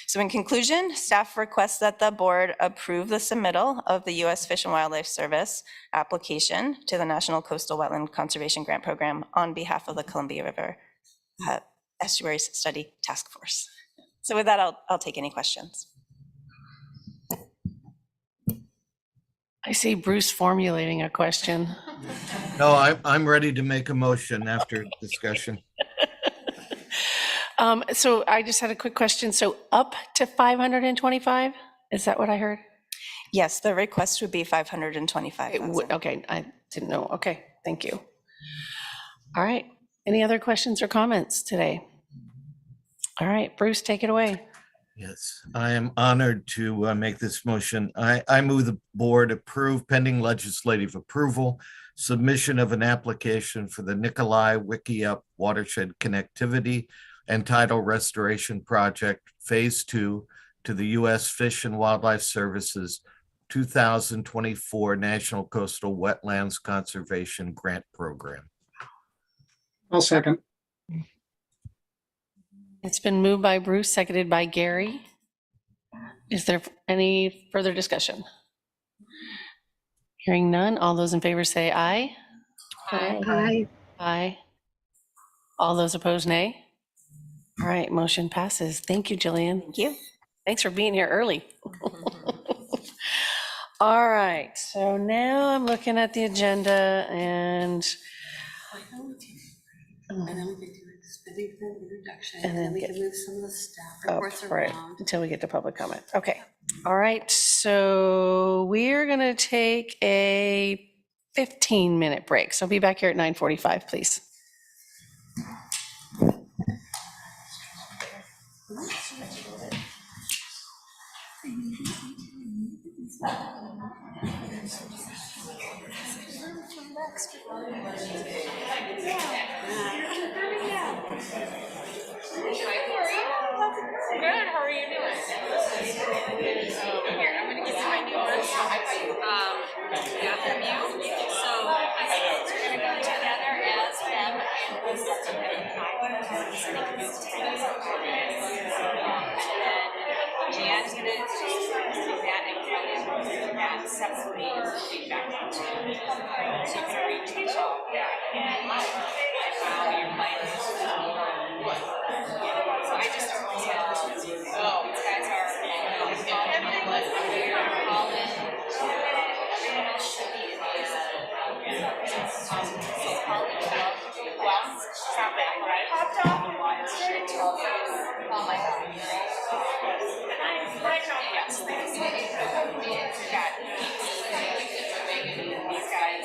So in conclusion, staff requests that the board approve the submittal of the U.S. Fish and Wildlife Service application to the National Coastal Wetland Conservation Grant Program on behalf of the Columbia River Estuary Study Task Force. So with that, I'll take any questions. I see Bruce formulating a question. No, I'm ready to make a motion after discussion. So I just had a quick question. So up to 525? Is that what I heard? Yes, the request would be $525,000. Okay, I didn't know. Okay, thank you. All right. Any other questions or comments today? All right, Bruce, take it away. Yes, I am honored to make this motion. I move the board approve pending legislative approval, submission of an application for the Nikolai Wikiup Watershed Connectivity and Tidal Restoration Project Phase 2 to the U.S. Fish and Wildlife Service's 2024 National Coastal Wetlands Conservation Grant Program. I'll second. It's been moved by Bruce, seconded by Gary. Is there any further discussion? Hearing none, all those in favor say aye. Aye. Aye. All those opposed, nay. All right, motion passes. Thank you, Jillian. Thank you. Thanks for being here early. All right, so now I'm looking at the agenda and And then we can do a spending plan introduction, And and then then we get can move some of the staff up, reports right, around. until we get to public comment. Okay. All right, so we're gonna take a 15-minute break. So be back here at 9:45, please. Good, how are you doing? Here, I'm gonna give you my new one. Yeah, from you. So I think we're gonna go together as them and this is and then Jan's gonna do that and do that separately and feedback down to you. So you're gonna reach the top and how your plan is. So I just started these guys are Oh my God. These guys.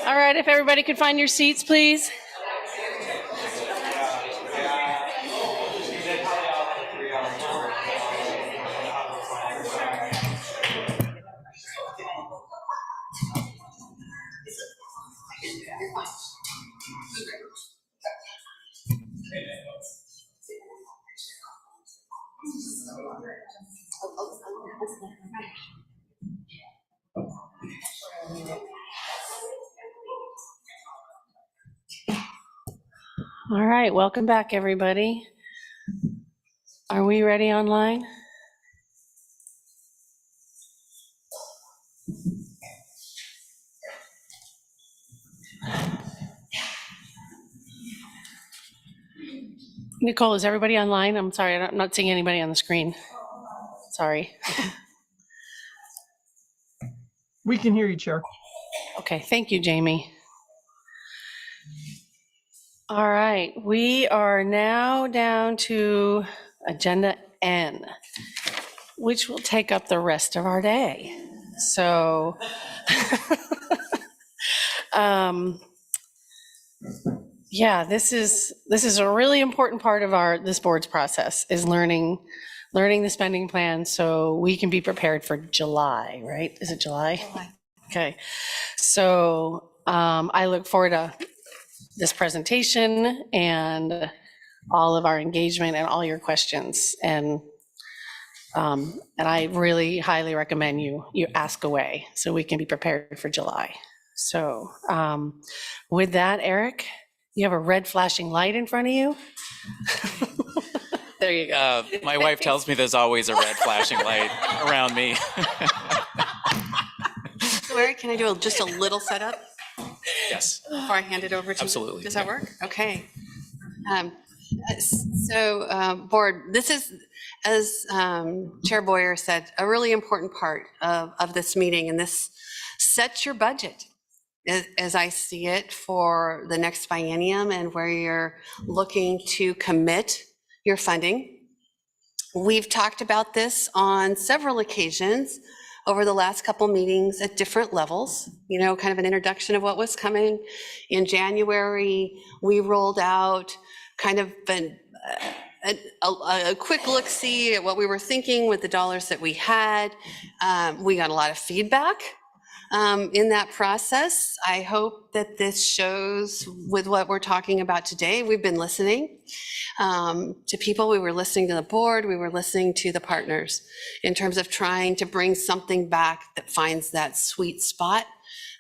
All right, if everybody could find your seats, please. All right, welcome back, everybody. Are we ready online? Nicole, is everybody online? I'm sorry, I'm not seeing anybody on the screen. Sorry. We can hear you, Chair. Okay, thank you, Jamie. All right, we are now down to agenda N, which will take up the rest of our day. So, yeah, this is a really important part of this board's process, is learning the spending plan so we can be prepared for July, right? Is it July? July. Okay, so I look forward to this presentation and all of our engagement and all your questions. And I really highly recommend you ask away so we can be prepared for July. So with that, Eric, you have a red flashing light in front of you. There you go. My wife tells me there's always a red flashing light around me. So Eric, can I do just a little setup? Yes. Before I hand it over to you? Absolutely. Does that work? Okay. Board, this is, as Chair Boyer said, a really important part of this meeting, and this sets your budget as I see it for the next biennium and where you're looking to commit your funding. We've talked about this on several occasions over the last couple meetings at different levels, kind of an introduction of what was coming. In January, we rolled out kind of a quick look-see at what we were thinking with the dollars that we had. We got a lot of feedback in that process. I hope that this shows with what we're talking about today. We've been listening to people. We were listening to the board. We were listening to the partners in terms of trying to bring something back that finds that sweet spot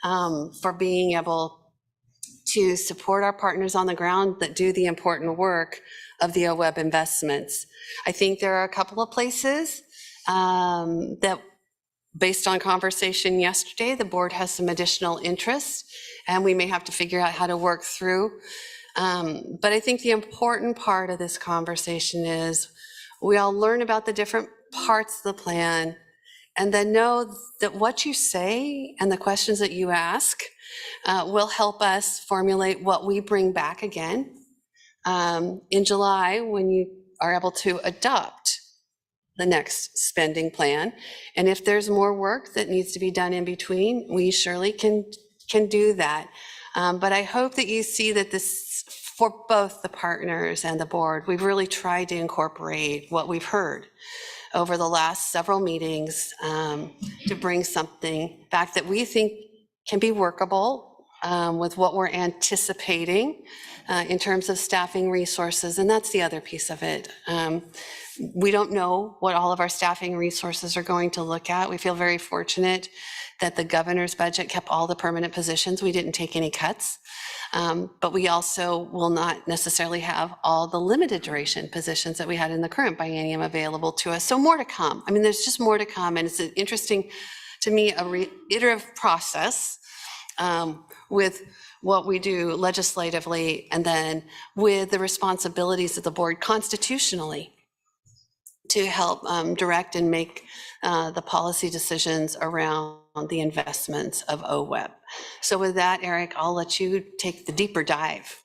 for being able to support our partners on the ground that do the important work of the OWEB investments. I think there are a couple of places that, based on conversation yesterday, the board has some additional interest, and we may have to figure out how to work through. But I think the important part of this conversation is we all learn about the different parts of the plan, and then know that what you say and the questions that you ask will help us formulate what we bring back again in July, when you are able to adopt the next spending plan. And if there's more work that needs to be done in between, we surely can do that. But I hope that you see that this, for both the partners and the board, we've really tried to incorporate what we've heard over the last several meetings to bring something back that we think can be workable with what we're anticipating in terms of staffing resources. And that's the other piece of it. We don't know what all of our staffing resources are going to look at. We feel very fortunate that the governor's budget kept all the permanent positions. We didn't take any cuts. But we also will not necessarily have all the limited duration positions that we had in the current biennium available to us. So more to come. I mean, there's just more to come. And it's an interesting, to me, a iterative process with what we do legislatively, and then with the responsibilities of the board constitutionally to help direct and make the policy decisions around the investments of OWEB. So with that, Eric, I'll let you take the deeper dive.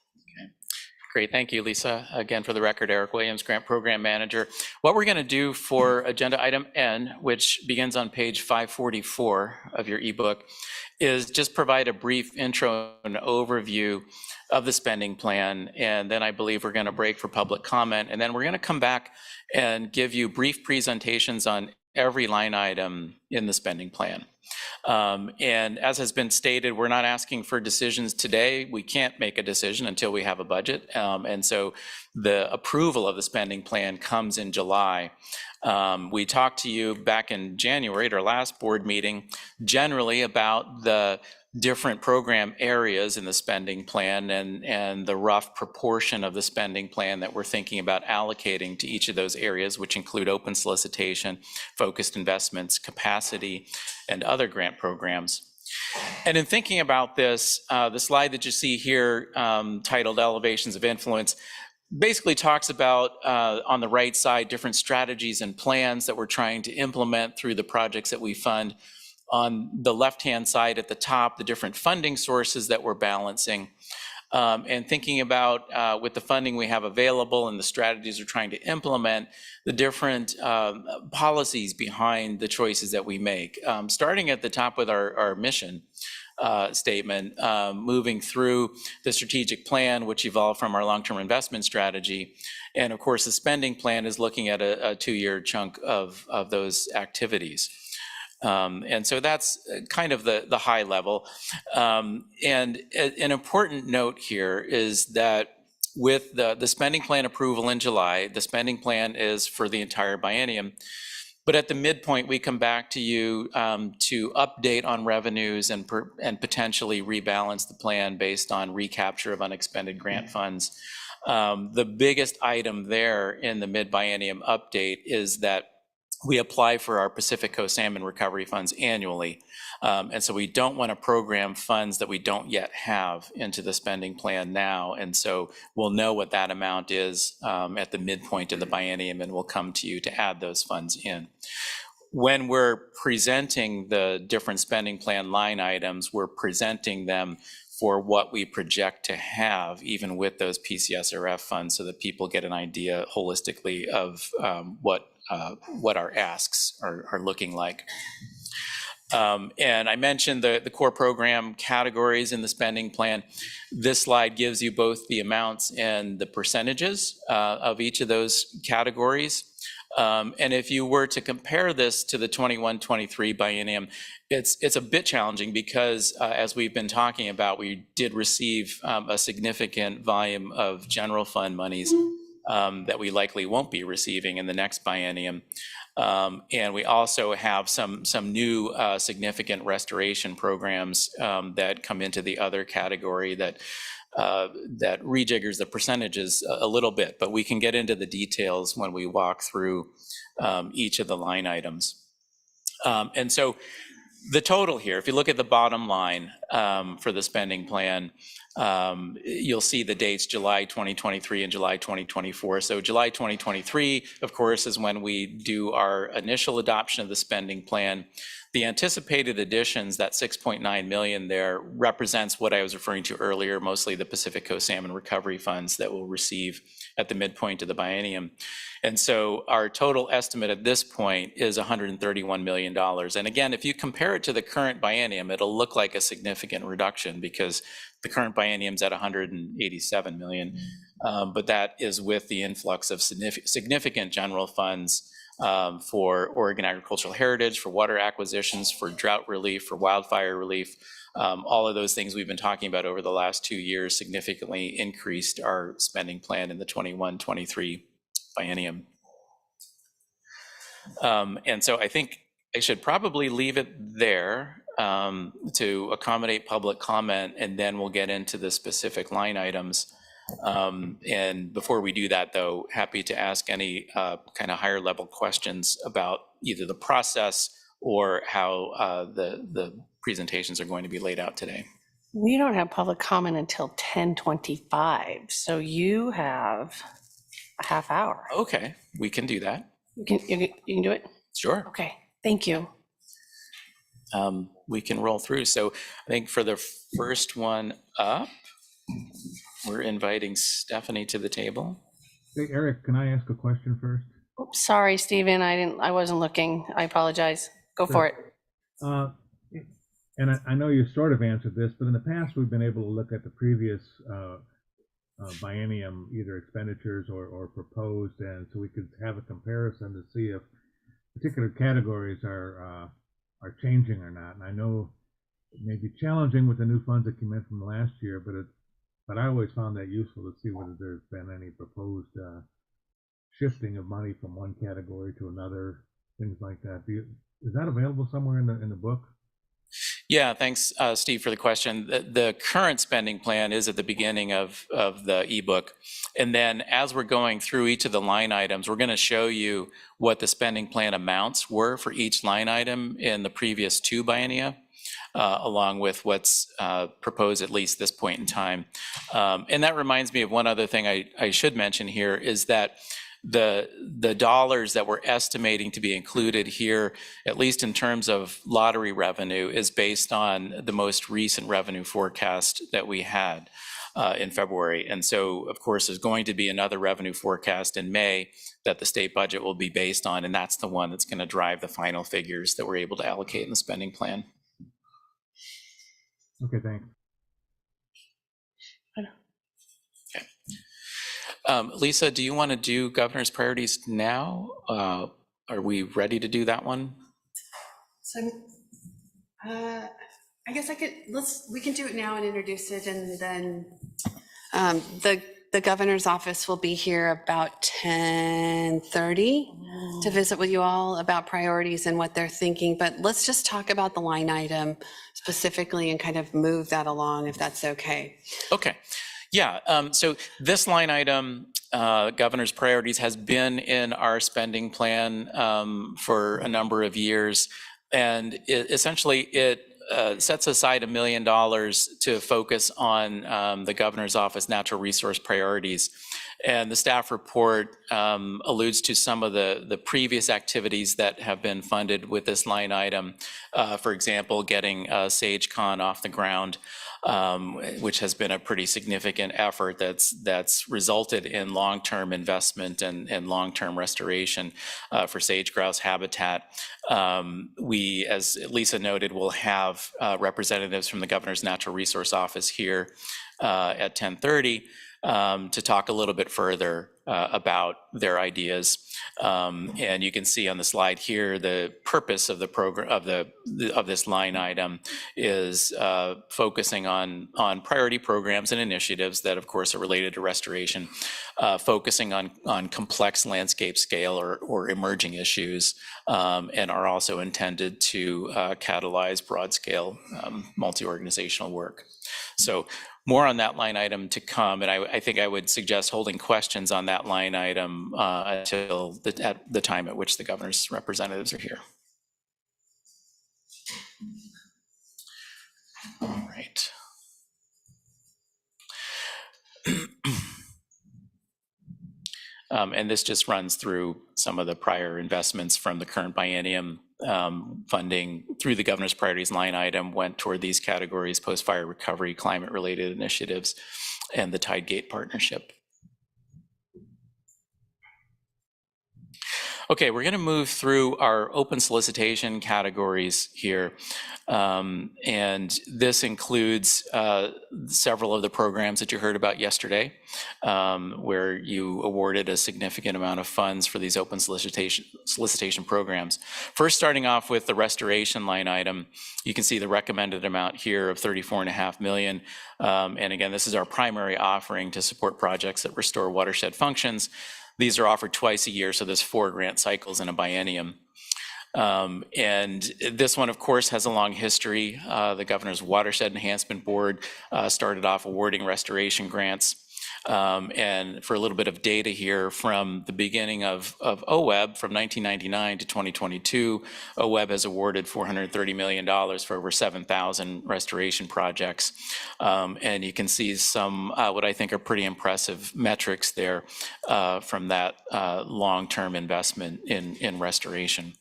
Great, thank you, Lisa. Again, for the record, Eric Williams, Grant Program Manager. What we're going to do for agenda item N, which begins on page 544 of your ebook, is just provide a brief intro and overview of the spending plan. And then I believe we're going to break for public comment. And then we're going to come back and give you brief presentations on every line item in the spending plan. And as has been stated, we're not asking for decisions today. We can't make a decision until we have a budget. And so the approval of the spending plan comes in July. We talked to you back in January at our last board meeting, generally about the different program areas in the spending plan and the rough proportion of the spending plan that we're thinking about allocating to each of those areas, which include open solicitation, focused investments, capacity, and other grant programs. And in thinking about this, the slide that you see here titled Elevations of Influence basically talks about, on the right side, different strategies and plans that we're trying to implement through the projects that we fund. On the left-hand side at the top, the different funding sources that we're balancing, and thinking about, with the funding we have available and the strategies we're trying to implement, the different policies behind the choices that we make. Starting at the top with our mission statement, moving through the strategic plan, which evolved from our long-term investment strategy. And of course, the spending plan is looking at a 2-year chunk of those activities. And so that's kind of the high level. And an important note here is that with the spending plan approval in July, the spending plan is for the entire biennium. But at the midpoint, we come back to you to update on revenues and potentially rebalance the plan based on recapture of unexpended grant funds. The biggest item there in the mid-biennium update is that we apply for our Pacific Coast salmon recovery funds annually. And so we don't want to program funds that we don't yet have into the spending plan now. And so we'll know what that amount is at the midpoint of the biennium, and we'll come to you to add those funds in. When we're presenting the different spending plan line items, we're presenting them for what we project to have, even with those PCSRF funds, so that people get an idea holistically of what our asks are looking like. And I mentioned the core program categories in the spending plan. This slide gives you both the amounts and the percentages of each of those categories. And if you were to compare this to the 21-23 biennium, it's a bit challenging because as we've been talking about, we did receive a significant volume of general fund monies that we likely won't be receiving in the next biennium. And we also have some new significant restoration programs that come into the other category that rejiggers the percentages a little bit, but we can get into the details when we walk through each of the line items. And so the total here, if you look at the bottom line for the spending plan, you'll see the dates July 2023 and July 2024. So July 2023, of course, is when we do our initial adoption of the spending plan. The anticipated additions, that 6.9 million there, represents what I was referring to earlier, mostly the Pacific Coast Salmon Recovery Funds that we'll receive at the midpoint of the biennium. And so our total estimate at this point is $131 million. And again, if you compare it to the current biennium, it'll look like a significant reduction because the current biennium's at 187 million. But that is with the influx of significant general funds for Oregon agricultural heritage, for water acquisitions, for drought relief, for wildfire relief. All of those things we've been talking about over the last 2 years significantly increased our spending plan in the 21-23 biennium. And so I think I should probably leave it there to accommodate public comment, and then we'll get into the specific line items. And before we do that, though, happy to ask any kind of higher level questions about either the process or how the presentations are going to be laid out today. We don't have public comment until 10:25, so you have a half hour. Okay, we can do that. You can do it? Sure. Okay, thank you. We can roll through. So I think for the first one up, we're inviting Stephanie to the table. Hey, Eric, can I ask a question first? Oops, sorry, Stephen, I wasn't looking. I apologize. Go for it. And I know you sort of answered this, but in the past, we've been able to look at the previous biennium, either expenditures or proposed, and so we could have a comparison to see if particular categories are changing or not. And I know it may be challenging with the new funds that came in from last year, but I always found that useful to see whether there's been any proposed shifting of money from one category to another, things like that. Is that available somewhere in the book? Yeah, thanks, Steve, for the question. The current spending plan is at the beginning of the ebook. And then as we're going through each of the line items, we're going to show you what the spending plan amounts were for each line item in the previous 2 biennia, along with what's proposed at least this point in time. And that reminds me of one other thing I should mention here is that the dollars that we're estimating to be included here, at least in terms of lottery revenue, is based on the most recent revenue forecast that we had in February. And so, of course, there's going to be another revenue forecast in May that the state budget will be based on, and that's the one that's going to drive the final figures that we're able to allocate in the spending plan. Okay, thanks. Lisa, do you want to do governor's priorities now? Are we ready to do that one? So I guess we can do it now and introduce it, and then the governor's office will be here about 10:30 to visit with you all about priorities and what they're thinking. But let's just talk about the line item specifically and kind of move that along, if that's okay. Okay. Yeah, so this line item, governor's priorities, has been in our spending plan for a number of years. And essentially it sets aside $1 million to focus on the governor's office natural resource priorities. And the staff report alludes to some of the previous activities that have been funded with this line item. For example, getting SageCon off the ground, which has been a pretty significant effort that's resulted in long-term investment and long-term restoration for sage grouse habitat. We, as Lisa noted, will have representatives from the Governor's Natural Resource Office here at 10:30 to talk a little bit further about their ideas. And you can see on the slide here, the purpose of the program of this line item is focusing on priority programs and initiatives that, of course, are related to restoration, focusing on complex landscape scale or emerging issues, and are also intended to catalyze broad-scale multi-organizational work. So more on that line item to come, and I think I would suggest holding questions on that line item until the time at which the governor's representatives are here. All right. And this just runs through some of the prior investments from the current biennium. Funding through the governor's priorities line item went toward these categories: post-fire recovery, climate-related initiatives, and the Tidegate partnership. Okay, we're going to move through our open solicitation categories here. And this includes several of the programs that you heard about yesterday, where you awarded a significant amount of funds for these open solicitation programs. First, starting off with the restoration line item, you can see the recommended amount here of $34.5 million. And again, this is our primary offering to support projects that restore watershed functions. These are offered twice a year, so there's 4 grant cycles in a biennium. And this one, of course, has a long history. The Governor's Watershed Enhancement Board started off awarding restoration grants. And for a little bit of data here, from the beginning of OWEB, from 1999 to 2022, OWEB has awarded $430 million for over 7,000 restoration projects. And you can see some, what I think are pretty impressive metrics there from that long-term investment in restoration.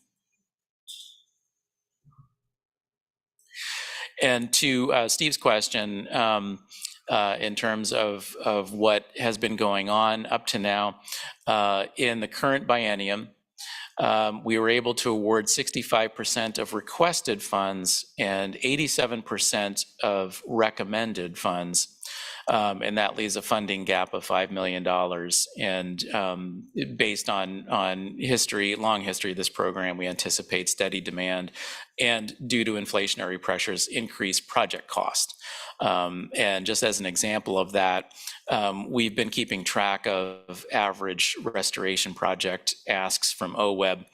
And to Steve's question, in terms of what has been going on up to now, in the current biennium, we were able to award 65% of requested funds and 87% of recommended funds. And that leaves a funding gap of $5 million. And based on history, long history of this program, we anticipate steady demand and, due to inflationary pressures, increased project cost. And just as an example of that, we've been keeping track of average restoration project asks from OWEB.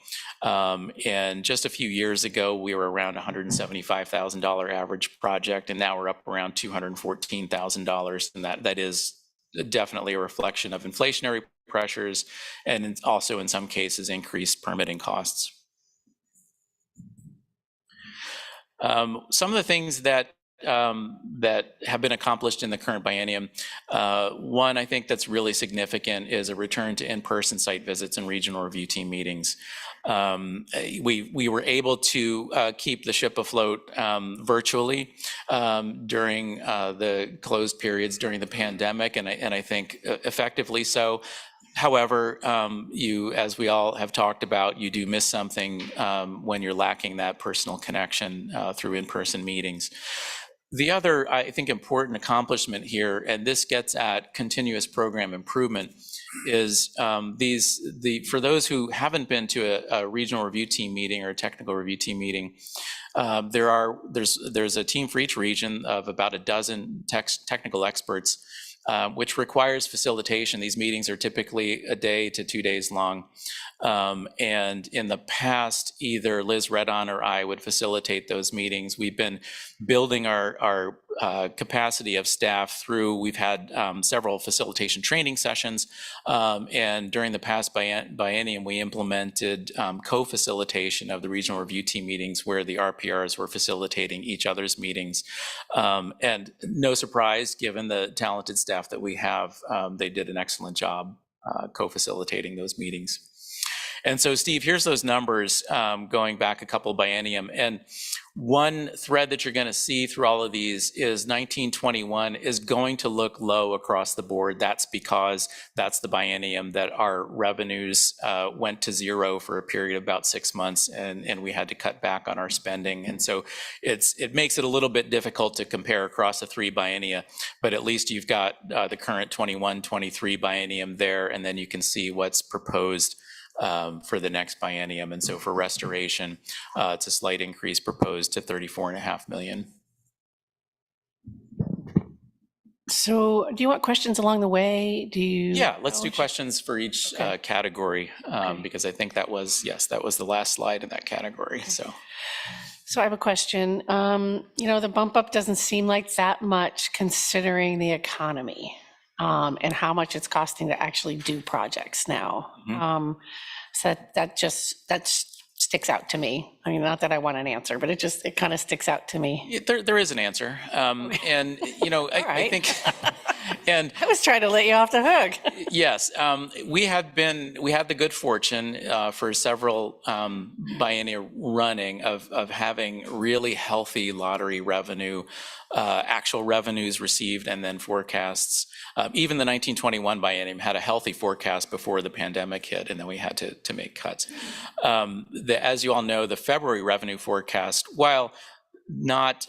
And just a few years ago, we were around $175,000 average project, and now we're up around $214,000. And that is definitely a reflection of inflationary pressures and also in some cases increased permitting costs. Some of the things that have been accomplished in the current biennium. One, I think that's really significant is a return to in-person site visits and regional review team meetings. We were able to keep the ship afloat virtually during the closed periods during the pandemic, and I think effectively so. However, as we all have talked about, you do miss something when you're lacking that personal connection through in-person meetings. The other, I think, important accomplishment here, and this gets at continuous program improvement, is for those who haven't been to a regional review team meeting or a technical review team meeting, there's a team for each region of about a dozen technical experts, which requires facilitation. These meetings are typically a day to 2 days long. And in the past, either Liz Redon or I would facilitate those meetings. We've been building our capacity of staff through, we've had several facilitation training sessions. And during the past biennium, we implemented co-facilitation of the regional review team meetings where the RPRs were facilitating each other's meetings. And no surprise, given the talented staff that we have, they did an excellent job co-facilitating those meetings. And so, Steve, here's those numbers going back a couple biennium. And one thread that you're going to see through all of these is 1921 is going to look low across the board. That's because that's the biennium that our revenues went to zero for a period of about 6 months, and we had to cut back on our spending. And so it makes it a little bit difficult to compare across the 3 biennia, but at least you've got the current 21-23 biennium there, and then you can see what's proposed for the next biennium. And so for restoration, it's a slight increase proposed to $34.5 million. So do you want questions along the way? Yeah, let's do questions for each category, because I think that was the last slide in that category. So I have a question. The bump up doesn't seem like that much considering the economy. And how much it's costing to actually do projects now. Mm-hmm. So that sticks out to me. I mean, not that I want an answer, but it kind of sticks out to me. There is an answer. And, I think, and I was trying to let you off the hook. Yes, we had the good fortune for several biennia running of having really healthy lottery revenue, actual revenues received, and then forecasts. Even the 1921 biennium had a healthy forecast before the pandemic hit, and then we had to make cuts. As you all know, the February revenue forecast, while not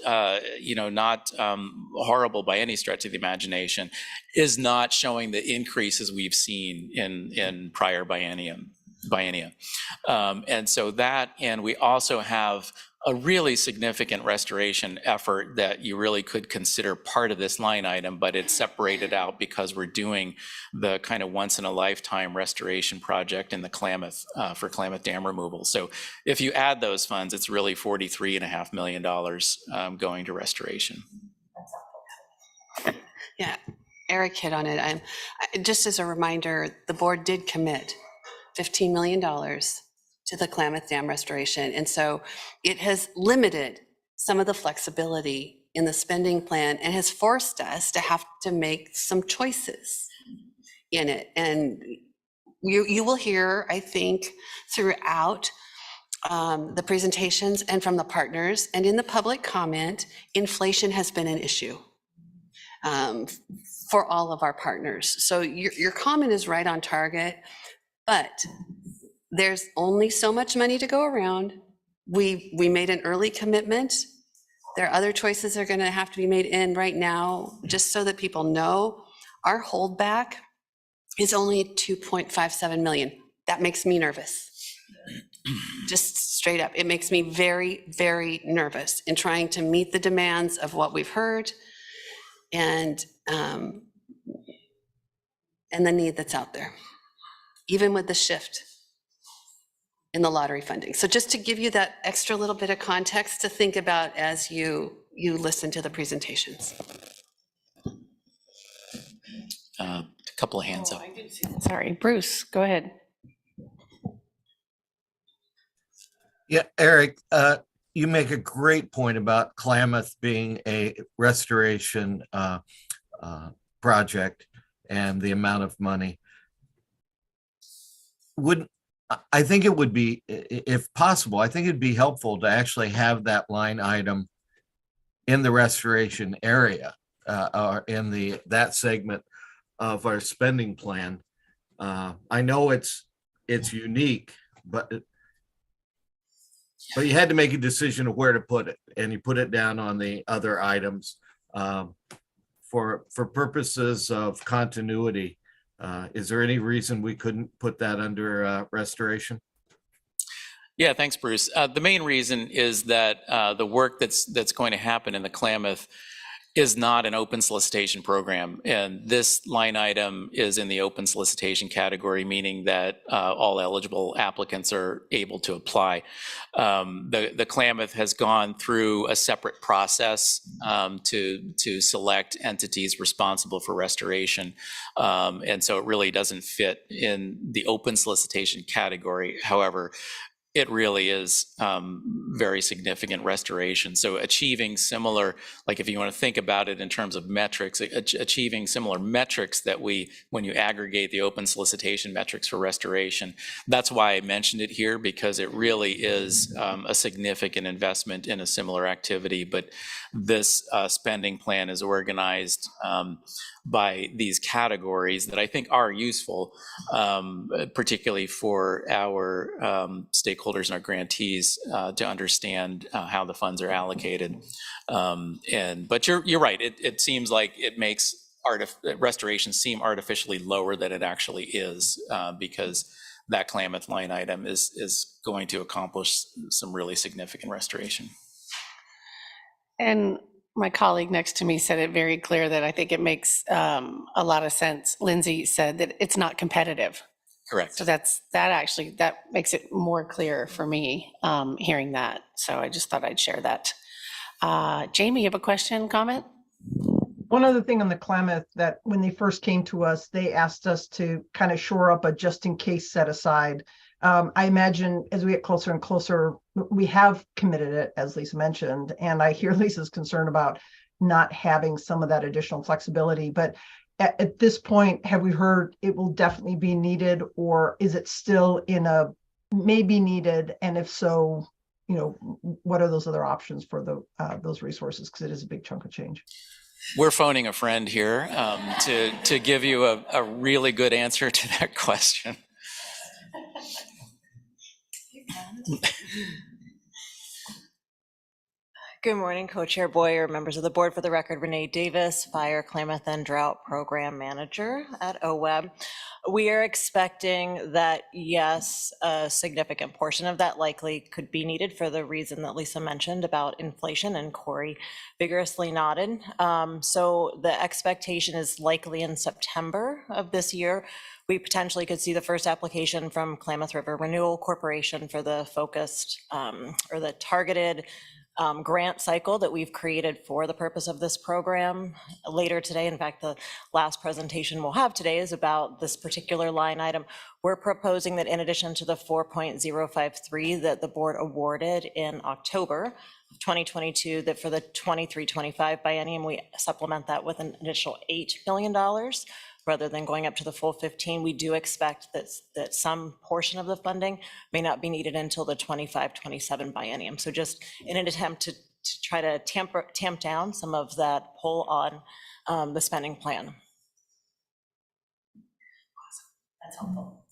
horrible by any stretch of the imagination, is not showing the increases we've seen in prior biennia. And so that, and we also have a really significant restoration effort that you really could consider part of this line item, but it's separated out because we're doing the kind of once in a lifetime restoration project in the Klamath for Klamath Dam removal. So if you add those funds, it's really $43.5 million going to restoration. Yeah, Eric hit on it. Just as a reminder, the board did commit $15 million to the Klamath Dam restoration. And so it has limited some of the flexibility in the spending plan and has forced us to have to make some choices in it. And you will hear, I think, throughout the presentations and from the partners and in the public comment, inflation has been an issue for all of our partners. So your comment is right on target, but there's only so much money to go around. We made an early commitment. There are other choices that are going to have to be made in right now, just so that people know. Our holdback is only 2.57 million. That makes me nervous. Just straight up, it makes me very, very nervous in trying to meet the demands of what we've heard and the need that's out there, even with the shift in the lottery funding. So just to give you that extra little bit of context to think about as you listen to the presentations. A couple of hands up. Sorry, Bruce, go ahead. Yeah, Eric, you make a great point about Klamath being a restoration project and the amount of money. I think it would be, if possible, I think it'd be helpful to actually have that line item in the restoration area or in that segment of our spending plan. I know it's unique, but you had to make a decision of where to put it, and you put it down on the other items for purposes of continuity. Is there any reason we couldn't put that under restoration? Yeah, thanks, Bruce. The main reason is that the work that's going to happen in the Klamath is not an open solicitation program. And this line item is in the open solicitation category, meaning that all eligible applicants are able to apply. The Klamath has gone through a separate process to select entities responsible for restoration. And so it really doesn't fit in the open solicitation category. However, it really is very significant restoration. So achieving similar, like if you want to think about it in terms of metrics, achieving similar metrics that when you aggregate the open solicitation metrics for restoration, that's why I mentioned it here, because it really is a significant investment in a similar activity. But this spending plan is organized by these categories that I think are useful, particularly for our stakeholders and our grantees to understand how the funds are allocated. But you're right. It seems like it makes restoration seem artificially lower than it actually is, because that Klamath line item is going to accomplish some really significant restoration. And my colleague next to me said it very clear that I think it makes a lot of sense. Lindsay said that it's not competitive. Correct. So that makes it more clear for me hearing that. So I just thought I'd share that. Jamie, you have a question, comment? One other thing on the Klamath, that when they first came to us, they asked us to kind of shore up a just in case set aside. I imagine as we get closer and closer, we have committed it, as Lisa mentioned, and I hear Lisa's concern about not having some of that additional flexibility. But at this point, have we heard it will definitely be needed, or is it still in a maybe needed? And if so, what are those other options for those resources? Because it is a big chunk of change. We're phoning a friend here to give you a really good answer to that question. Good morning, Co-Chair Boyer, members of the board. For the record, Renee Davis, Fire, Klamath, and Drought Program Manager at OWEB. We are expecting that, yes, a significant portion of that likely could be needed for the reason that Lisa mentioned about inflation, and Corey vigorously nodded. So the expectation is likely in September of this year. We potentially could see the first application from Klamath River Renewal Corporation for the focused or the targeted grant cycle that we've created for the purpose of this program later today. In fact, the last presentation we'll have today is about this particular line item. We're proposing that in addition to the 4.053 that the board awarded in October of 2022, that for the 23-25 biennium, we supplement that with an additional $8 million. Rather than going up to the full 15, we do expect that some portion of the funding may not be needed until the 25-27 biennium. So just in an attempt to try to tamp down some of that pull on the spending plan. That's helpful.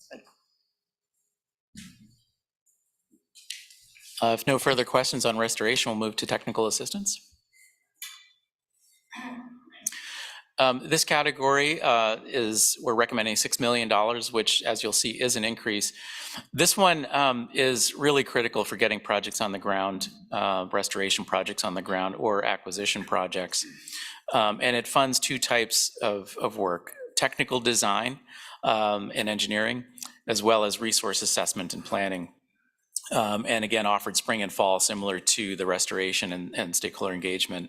If no further questions on restoration, we'll move to technical assistance. This category we're recommending $6 million, which, as you'll see, is an increase. This one is really critical for getting projects on the ground, restoration projects on the ground, or acquisition projects. And it funds two types of work: technical design and engineering, as well as resource assessment and planning. And again, offered spring and fall, similar to the restoration and stakeholder engagement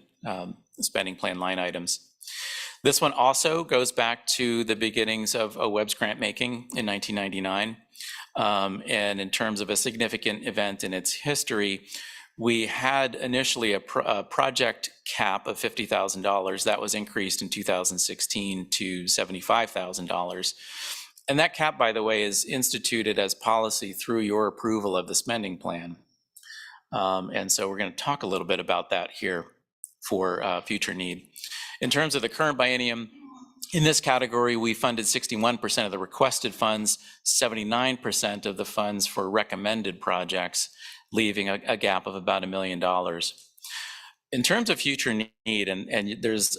spending plan line items. This one also goes back to the beginnings of OWEB's grant making in 1999. And in terms of a significant event in its history, we had initially a project cap of $50,000. That was increased in 2016 to $75,000. And that cap, by the way, is instituted as policy through your approval of the spending plan. And so we're going to talk a little bit about that here for future need. In terms of the current biennium, in this category, we funded 61% of the requested funds, 79% of the funds for recommended projects, leaving a gap of about $1 million. In terms of future need, and there's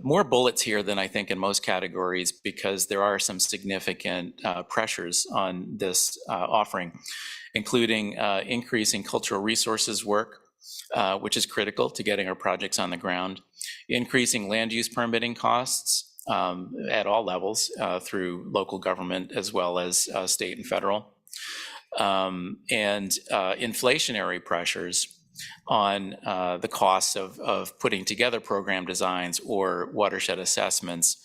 more bullets here than I think in most categories, because there are some significant pressures on this offering, including increasing cultural resources work, which is critical to getting our projects on the ground, increasing land use permitting costs at all levels through local government as well as state and federal, and inflationary pressures on the costs of putting together program designs or watershed assessments.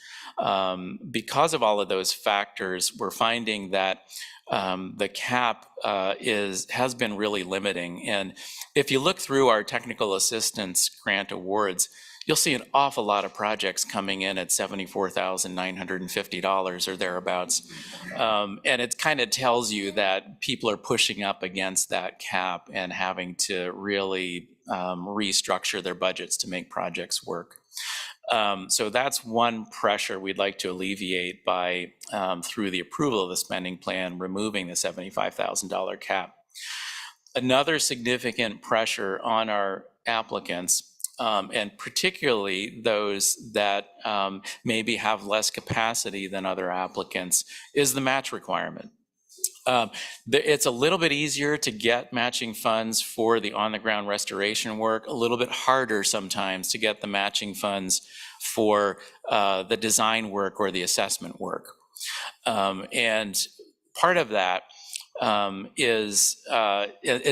Because of all of those factors, we're finding that the cap has been really limiting. And if you look through our technical assistance grant awards, you'll see an awful lot of projects coming in at $74,950 or thereabouts. And it kind of tells you that people are pushing up against that cap and having to really restructure their budgets to make projects work. So that's one pressure we'd like to alleviate by, through the approval of the spending plan, removing the $75,000 cap. Another significant pressure on our applicants, and particularly those that maybe have less capacity than other applicants, is the match requirement. It's a little bit easier to get matching funds for the on-the-ground restoration work, a little bit harder sometimes to get the matching funds for the design work or the assessment work. And part of that is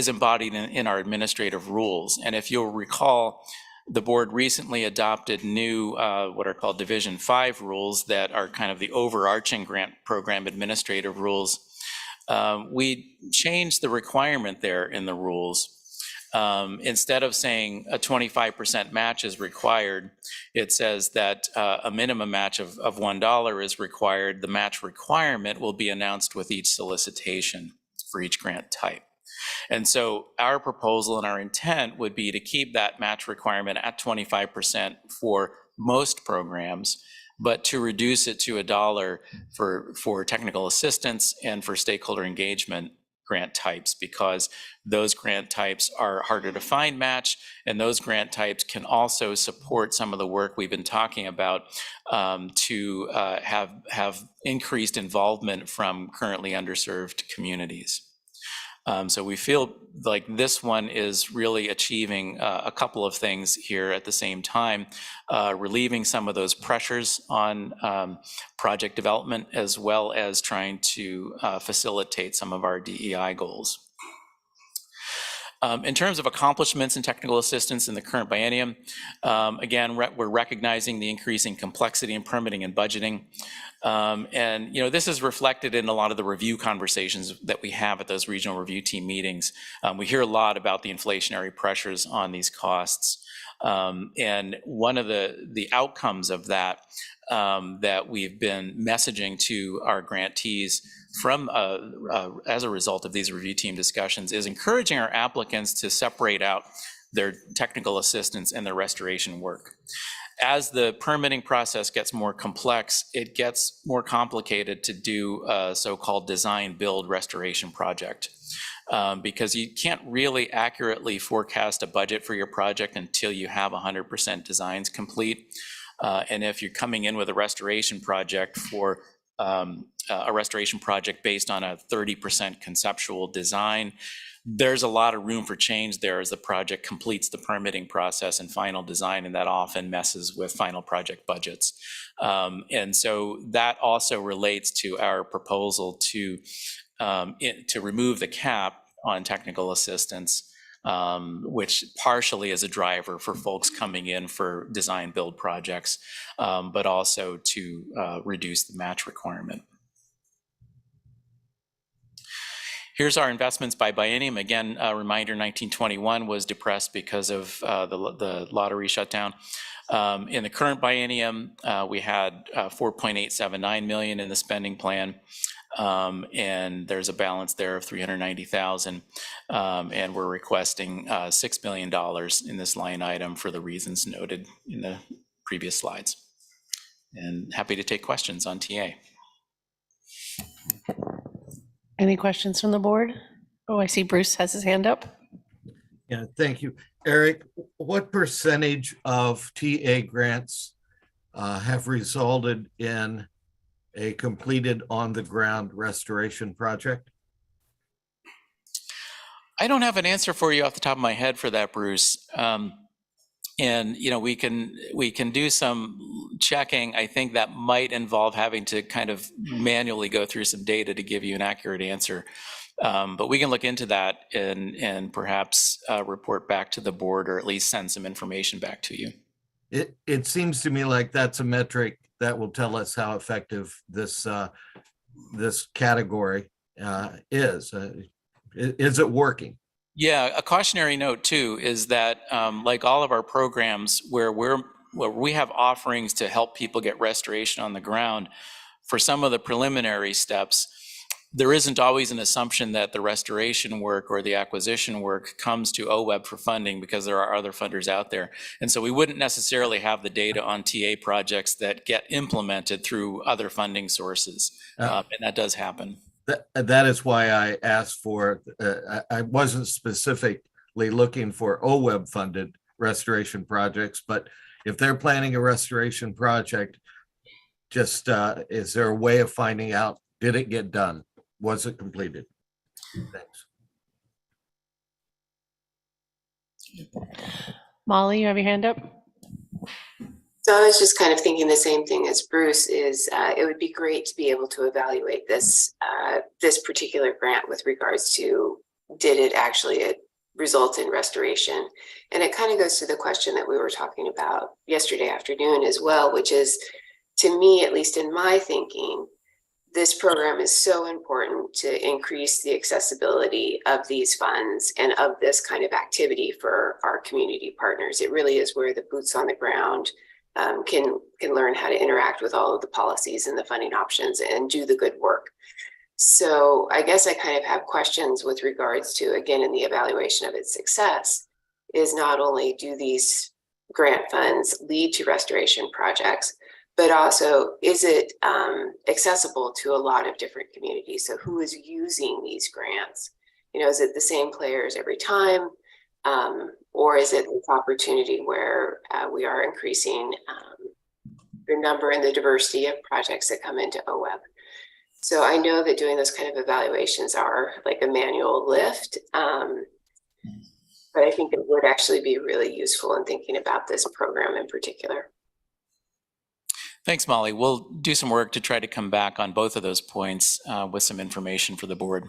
embodied in our administrative rules. And if you'll recall, the board recently adopted new what are called Division 5 rules that are kind of the overarching grant program administrative rules. We changed the requirement there in the rules. Instead of saying a 25% match is required, it says that a minimum match of $1 is required. The match requirement will be announced with each solicitation for each grant type. And so our proposal and our intent would be to keep that match requirement at 25% for most programs, but to reduce it to $1 for technical assistance and for stakeholder engagement grant types, because those grant types are harder to find match, and those grant types can also support some of the work we've been talking about to have increased involvement from currently underserved communities. So we feel like this one is really achieving a couple of things here at the same time, relieving some of those pressures on project development, as well as trying to facilitate some of our DEI goals. In terms of accomplishments in technical assistance in the current biennium, again, we're recognizing the increasing complexity in permitting and budgeting. And this is reflected in a lot of the review conversations that we have at those regional review team meetings. We hear a lot about the inflationary pressures on these costs. And one of the outcomes of that that we've been messaging to our grantees from as a result of these review team discussions is encouraging our applicants to separate out their technical assistance and their restoration work. As the permitting process gets more complex, it gets more complicated to do a so-called design build restoration project. because you can't really accurately forecast a budget for your project until you have 100% designs complete. And if you're coming in with a restoration project for a restoration project based on a 30% conceptual design, there's a lot of room for change there as the project completes the permitting process and final design, and that often messes with final project budgets. And so that also relates to our proposal to remove the cap on technical assistance, which partially is a driver for folks coming in for design build projects, but also to reduce the match requirement. Here's our investments by biennium. Again, a reminder, 1921 was depressed because of the lottery shutdown. In the current biennium, we had 4.879 million in the spending plan, and there's a balance there of 390,000, and we're requesting $6 million in this line item for the reasons noted in the previous slides. And happy to take questions on TA. Any questions from the board? Oh, I see Bruce has his hand up. Yeah, thank you. Eric, what percentage of TA grants have resulted in a completed on-the-ground restoration project? I don't have an answer for you off the top of my head for that, Bruce. And we can do some checking. I think that might involve having to kind of manually go through some data to give you an accurate answer. But we can look into that and perhaps report back to the board, or at least send some information back to you. It seems to me like that's a metric that will tell us how effective this this category is. Is it working? Yeah, a cautionary note too is that like all of our programs where we have offerings to help people get restoration on the ground, for some of the preliminary steps, there isn't always an assumption that the restoration work or the acquisition work comes to OWEB for funding, because there are other funders out there. And so we wouldn't necessarily have the data on TA projects that get implemented through other funding sources, and that does happen. That is why I asked for, I wasn't specifically looking for OWEB funded restoration projects, but if they're planning a restoration project, just is there a way of finding out, did it get done? Was it completed? Thanks. Molly, you have your hand up? So I was just kind of thinking the same thing as Bruce, is it would be great to be able to evaluate this this particular grant with regards to, did it actually result in restoration? And it kind of goes to the question that we were talking about yesterday afternoon as well, which is, to me, at least in my thinking, this program is so important to increase the accessibility of these funds and of this kind of activity for our community partners. It really is where the boots on the ground can learn how to interact with all of the policies and the funding options and do the good work. So I guess I kind of have questions with regards to, again, in the evaluation of its success, is not only do these grant funds lead to restoration projects, but also is it accessible to a lot of different communities? So who is using these grants? Is it the same players every time? Or is it this opportunity where we are increasing the number and the diversity of projects that come into OWEB? So I know that doing those kind of evaluations are like a manual lift, but I think it would actually be really useful in thinking about this program in particular. Thanks, Molly. We'll do some work to try to come back on both of those points with some information for the board.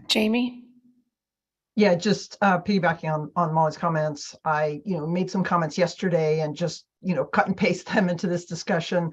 Jamie? Yeah, just piggybacking on Molly's comments, I made some comments yesterday and just cut and paste them into this discussion.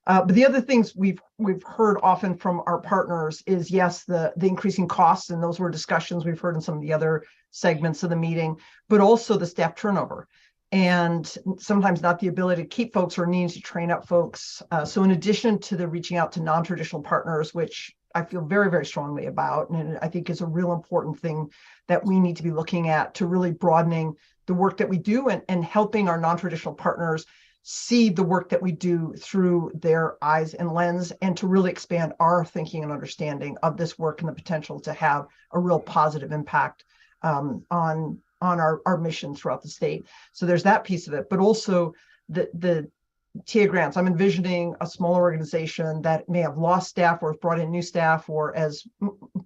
But the other things we've heard often from our partners is, yes, the increasing costs, and those were discussions we've heard in some of the other segments of the meeting, but also the staff turnover, and sometimes not the ability to keep folks or needs to train up folks. So in addition to the reaching out to non-traditional partners, which I feel very, very strongly about, and I think is a real important thing that we need to be looking at, to really broadening the work that we do and helping our non-traditional partners see the work that we do through their eyes and lens, and to really expand our thinking and understanding of this work and the potential to have a real positive impact on our mission throughout the state. So there's that piece of it, but also the TA grants. I'm envisioning a smaller organization that may have lost staff or has brought in new staff, or as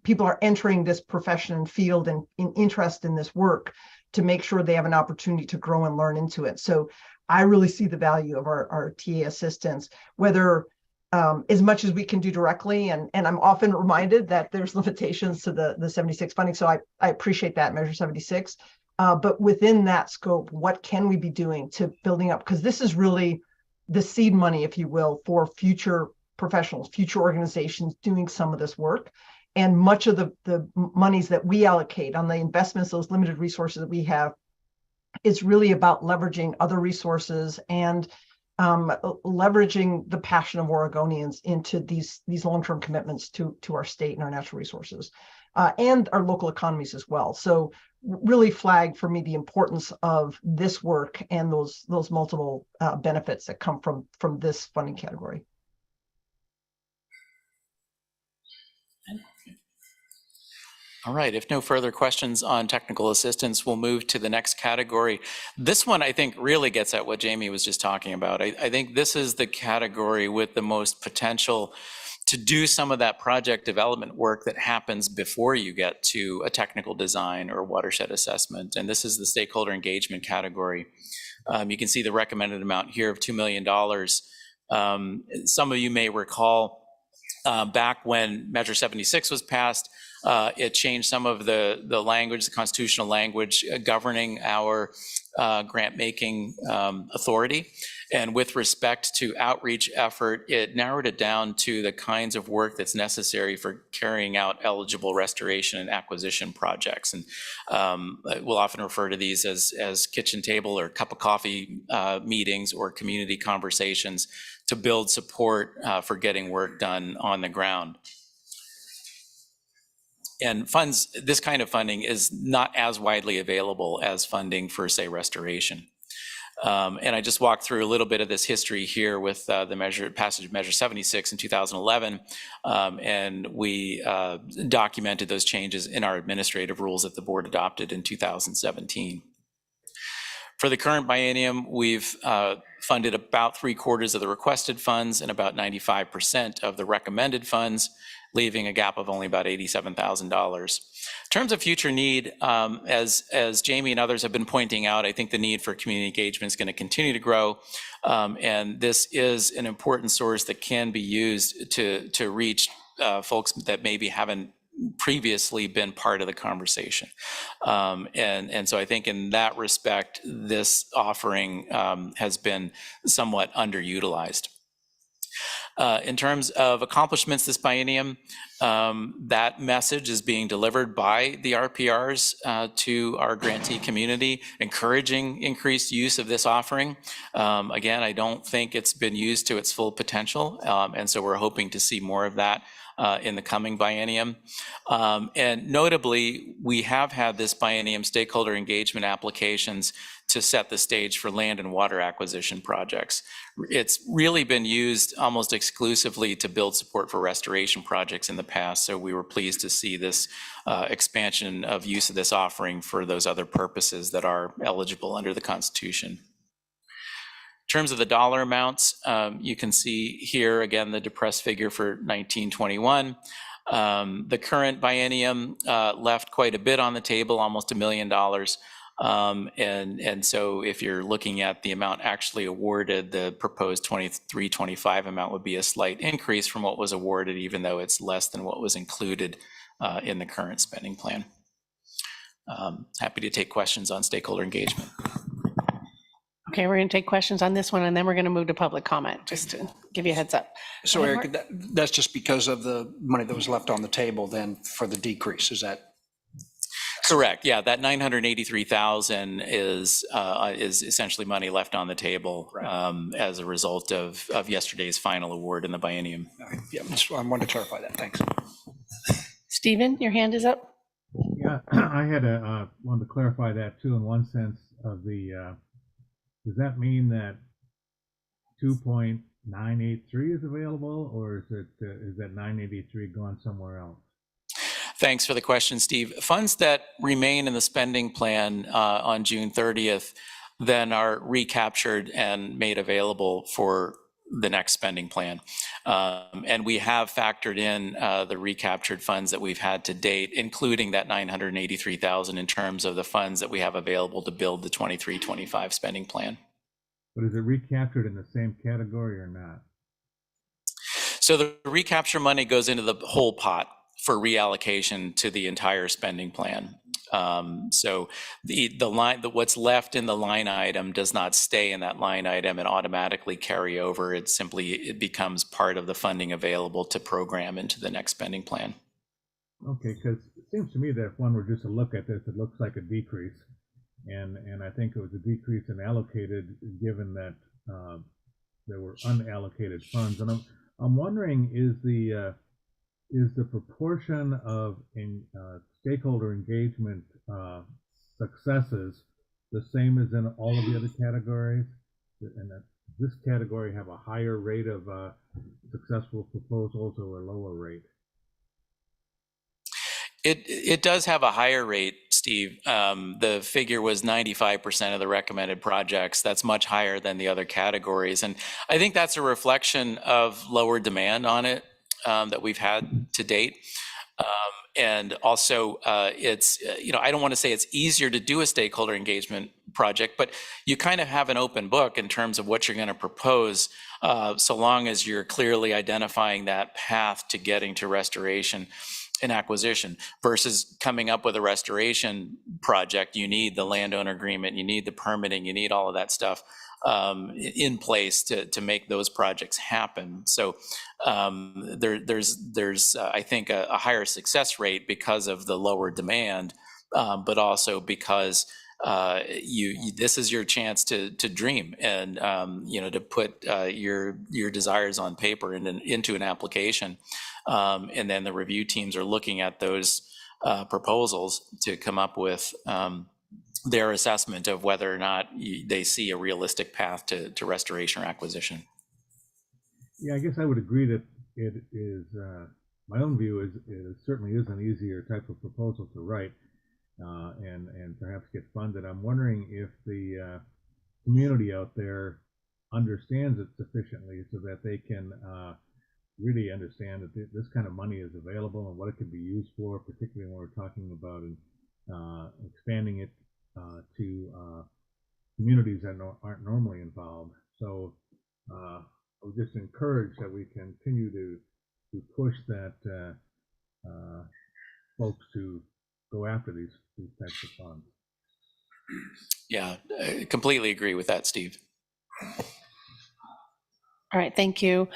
people are entering this profession and field and in interest in this work, to make sure they have an opportunity to grow and learn into it. So I really see the value of our TA assistants, whether as much as we can do directly. And I'm often reminded that there's limitations to the 76 funding. So I appreciate that, Measure 76. But within that scope, what can we be doing to building up? Because this is really the seed money, if you will, for future professionals, future organizations doing some of this work. And much of the monies that we allocate on the investments, those limited resources that we have, is really about leveraging other resources and leveraging the passion of Oregonians into these long-term commitments to our state and our natural resources and our local economies as well. So really flag for me the importance of this work and those multiple benefits that come from this funding category. All right, if no further questions on technical assistance, we'll move to the next category. This one, I think, really gets at what Jamie was just talking about. I think this is the category with the most potential to do some of that project development work that happens before you get to a technical design or watershed assessment. And this is the stakeholder engagement category. You can see the recommended amount here of $2 million. Some of you may recall back when Measure 76 was passed, it changed some of the language, the constitutional language governing our grant-making authority. And with respect to outreach effort, it narrowed it down to the kinds of work that's necessary for carrying out eligible restoration and acquisition projects. And we'll often refer to these as kitchen table or cup of coffee meetings or community conversations to build support for getting work done on the ground. And funds, this kind of funding is not as widely available as funding for, say, restoration. And I just walked through a little bit of this history here with the passage of Measure 76 in 2011, and we documented those changes in our administrative rules that the board adopted in 2017. For the current biennium, we've funded about 3/4 of the requested funds and about 95% of the recommended funds, leaving a gap of only about $87,000. In terms of future need, as Jamie and others have been pointing out, I think the need for community engagement is going to continue to grow. And this is an important source that can be used to reach folks that maybe haven't previously been part of the conversation. And so I think in that respect, this offering has been somewhat underutilized. In terms of accomplishments this biennium, that message is being delivered by the RPRs to our grantee community, encouraging increased use of this offering. Again, I don't think it's been used to its full potential, and so we're hoping to see more of that in the coming biennium. And notably, we have had this biennium stakeholder engagement applications to set the stage for land and water acquisition projects. It's really been used almost exclusively to build support for restoration projects in the past, so we were pleased to see this expansion of use of this offering for those other purposes that are eligible under the Constitution. In terms of the dollar amounts, you can see here again the depressed figure for 1921. The current biennium left quite a bit on the table, almost $1 million. And so if you're looking at the amount actually awarded, the proposed 23-25 amount would be a slight increase from what was awarded, even though it's less than what was included in the current spending plan. Happy to take questions on stakeholder engagement. Okay, we're going to take questions on this one, and then we're going to move to public comment, just to give you a heads up. So Eric, that's just because of the money that was left on the table then for the decrease, is that? Correct. Yeah, that $983,000 is essentially money left on the table as a result of yesterday's final award in the biennium. Yeah, I wanted to clarify that. Thanks. Stephen, your hand is up. Yeah, I had wanted to clarify that too. In one sense of the, does that mean that 2.983 is available, or is that 983 gone somewhere else? Thanks for the question, Steve. Funds that remain in the spending plan on June 30th then are recaptured and made available for the next spending plan. And we have factored in the recaptured funds that we've had to date, including that 983,000 in terms of the funds that we have available to build the 23-25 spending plan. But is it recaptured in the same category or not? So the recapture money goes into the whole pot for reallocation to the entire spending plan. So what's left in the line item does not stay in that line item and automatically carry over. It becomes part of the funding available to program into the next spending plan. Okay, because it seems to me that if one were just to look at this, it looks like a decrease. And I think it was a decrease in allocated, given that there were unallocated funds. And I'm wondering, is the proportion of stakeholder engagement successes the same as in all of the other categories? And does this category have a higher rate of successful proposals or a lower rate? It does have a higher rate, Steve. The figure was 95% of the recommended projects. That's much higher than the other categories. And I think that's a reflection of lower demand on it that we've had to date. And also it's, I don't want to say it's easier to do a stakeholder engagement project, but you kind of have an open book in terms of what you're going to propose, so long as you're clearly identifying that path to getting to restoration and acquisition, versus coming up with a restoration project. You need the landowner agreement, you need the permitting, you need all of that stuff in place to make those projects happen. So there's I think a higher success rate because of the lower demand, but also because this is your chance to dream and to put your desires on paper and into an application, and then the review teams are looking at those proposals to come up with their assessment of whether or not they see a realistic path to restoration or acquisition. Yeah, I guess I would agree that it is, my own view is it certainly is an easier type of proposal to write and perhaps get funded. I'm wondering if the community out there understands it sufficiently so that they can really understand that this kind of money is available and what it can be used for, particularly when we're talking about expanding it to communities that aren't normally involved. So I would just encourage that we continue to push that folks to go after these types of funds. Yeah, I completely agree with that, Steve. All right, thank you.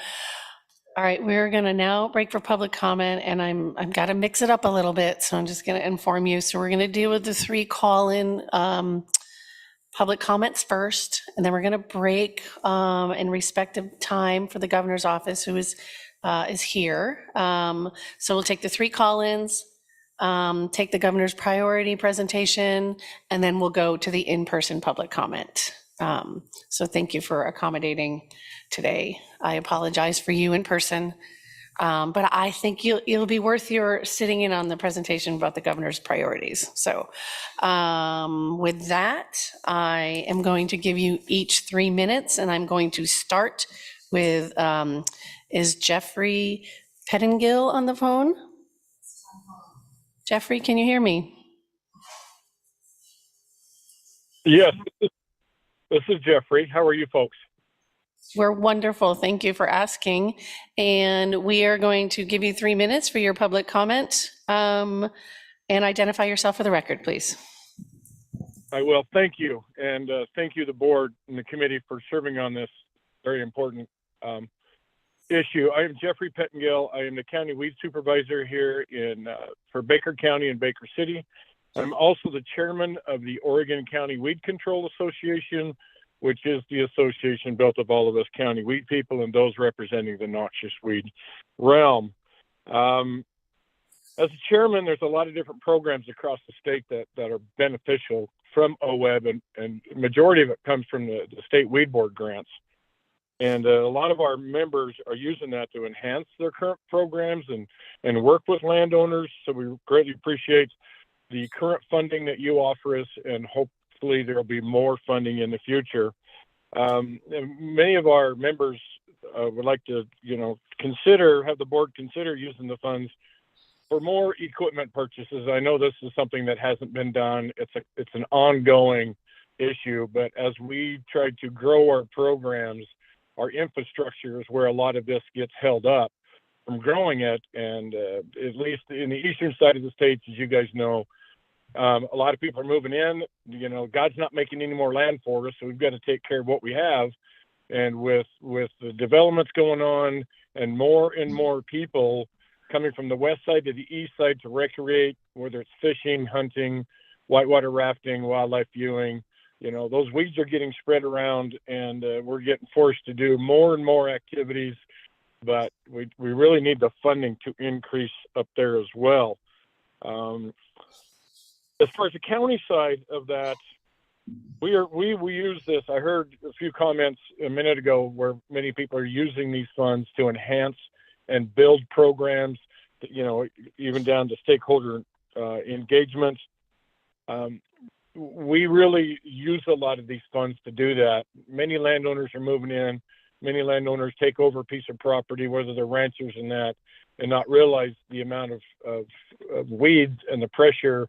All right, we're going to now break for public comment, and I've got to mix it up a little bit, so I'm just going to inform you. So we're going to deal with the 3 call-in public comments first, and then we're going to break in respective time for the governor's office, who is here. So we'll take the 3 call-ins, take the governor's priority presentation, and then we'll go to the in-person public comment. So thank you for accommodating today. I apologize for you in person, but I think it'll be worth your sitting in on the presentation about the governor's priorities. So with that, I am going to give you each 3 minutes, and I'm going to start with, is Jeffrey Pettingill on the phone? Jeffrey, can you hear me? Yes, this is Jeffrey. How are you folks? We're wonderful. Thank you for asking. And we are going to give you 3 minutes for your public comment, and identify yourself for the record, please. I will. Thank you. And thank you, the board and the committee, for serving on this very important issue. I am Jeffrey Pettingill. I am the county weed supervisor here for Baker County and Baker City. I'm also the chairman of the Oregon County Weed Control Association, which is the association built of all of us county weed people and those representing the noxious weed realm. As a chairman, there's a lot of different programs across the state that are beneficial from OWEB, and the majority of it comes from the state weed board grants. And a lot of our members are using that to enhance their current programs and work with landowners. So we greatly appreciate the current funding that you offer us, and hopefully there'll be more funding in the future. And many of our members would like to, have the board consider using the funds for more equipment purchases. I know this is something that hasn't been done. It's an ongoing issue, but as we try to grow our programs, our infrastructure is where a lot of this gets held up from growing it. And at least in the eastern side of the states, as you guys know, a lot of people are moving in. God's not making any more land for us, so we've got to take care of what we have. And with the developments going on and more people coming from the west side to the east side to recreate, whether it's fishing, hunting, whitewater rafting, wildlife viewing, those weeds are getting spread around, and we're getting forced to do more and more activities, but we really need the funding to increase up there as well. As far as the county side of that, we use this. I heard a few comments a minute ago where many people are using these funds to enhance and build programs, even down to stakeholder engagement. We really use a lot of these funds to do that. Many landowners are moving in. Many landowners take over a piece of property, whether they're ranchers and that, and not realize the amount of weeds and the pressure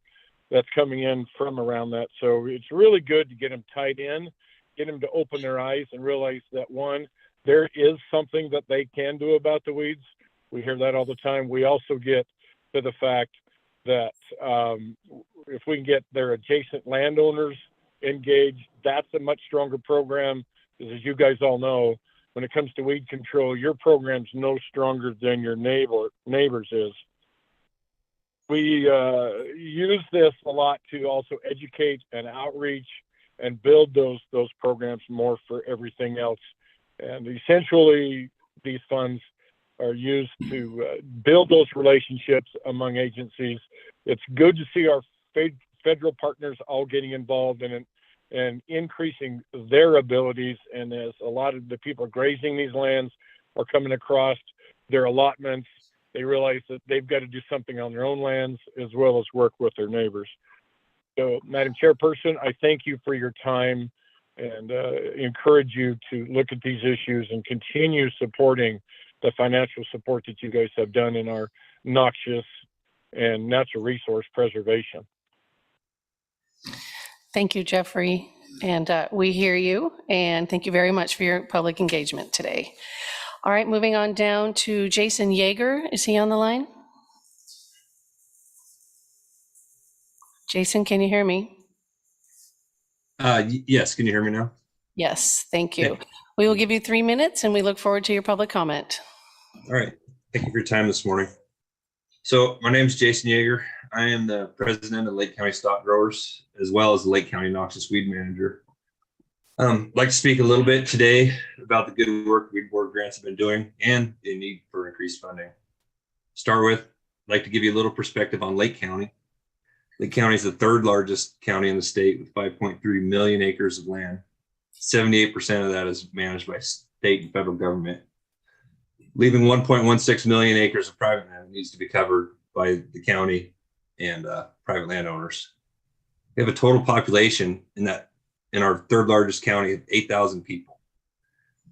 that's coming in from around that. So it's really good to get them tied in, get them to open their eyes and realize that, one, there is something that they can do about the weeds. We hear that all the time. We also get to the fact that if we can get their adjacent landowners engaged, that's a much stronger program. Because as you guys all know, when it comes to weed control, your program's no stronger than your neighbor's is. We use this a lot to also educate and outreach and build those programs more for everything else. And essentially, these funds are used to build those relationships among agencies. It's good to see our federal partners all getting involved in it and increasing their abilities. And as a lot of the people grazing these lands are coming across their allotments, they realize that they've got to do something on their own lands as well as work with their neighbors. So, Madam Chairperson, I thank you for your time and encourage you to look at these issues and continue supporting the financial support that you guys have done in our noxious and natural resource preservation. Thank you, Jeffrey. And we hear you, and thank you very much for your public engagement today. All right, moving on down to Jason Yeager. Is he on the line? Jason, can you hear me? Yes, can you hear me now? Yes, thank you. We will give you 3 minutes, and we look forward to your public comment. All right, thank you for your time this morning. So my name is Jason Yeager. I am the president of Lake County Stock Growers, as well as the Lake County Noxious Weed Manager. I'd like to speak a little bit today about the good work weed board grants have been doing and the need for increased funding. Start with, I'd like to give you a little perspective on Lake County. Lake County is the third largest county in the state with 5.3 million acres of land. 78% of that is managed by state and federal government, leaving 1.16 million acres of private land that needs to be covered by the county and private landowners. We have a total population in our third largest county of 8,000 people.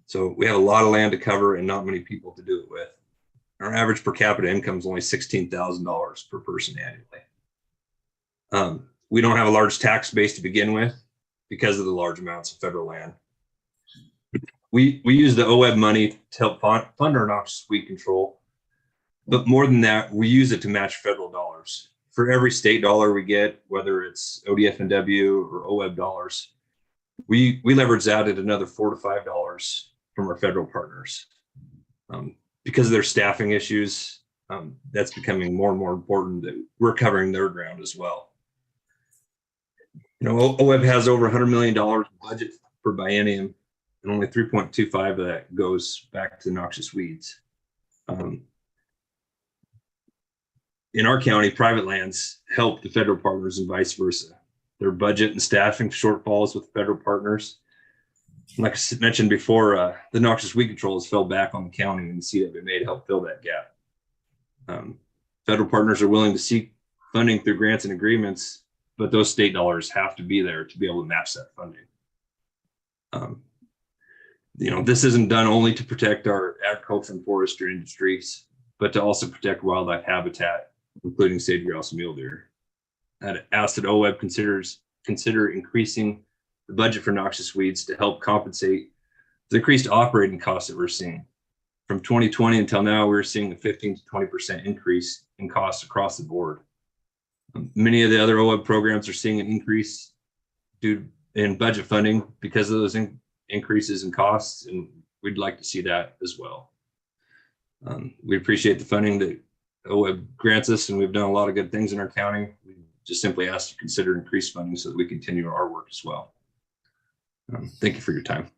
So we have a lot of land to cover and not many people to do it with. Our average per capita income is only $16,000 per person annually. We don't have a large tax base to begin with because of the large amounts of federal land. We use the OWEB money to help fund our noxious weed control, but more than that, we use it to match federal dollars. For every state dollar we get, whether it's ODF&W or OWEB dollars, we leverage that at another $4 to $5 from our federal partners. Because of their staffing issues, that's becoming more and more important that we're covering their ground as well. OWEB has over $100 million budget for biennium, and only 3.25 of that goes back to noxious weeds. In our county, private lands help the federal partners and vice versa. Their budget and staffing shortfalls with federal partners Like I mentioned before, the noxious weed controls fell back on the county, and the CWMA to help fill that gap. Federal partners are willing to seek funding through grants and agreements, but those state dollars have to be there to be able to match that funding. This isn't done only to protect our agriculture and forestry industries, but to also protect wildlife habitat, including sage grouse and mule deer. I'd ask that OWEB consider increasing the budget for noxious weeds to help compensate the increased operating costs that we're seeing. From 2020 until now, we're seeing a 15 to 20% increase in costs across the board. Many of the other OWEB programs are seeing an increase in budget funding because of those increases in costs, and we'd like to see that as well. We appreciate the funding that OWEB grants us, and we've done a lot of good things in our county. We just simply ask to consider increased funding so that we continue our work as well. Thank you for your time.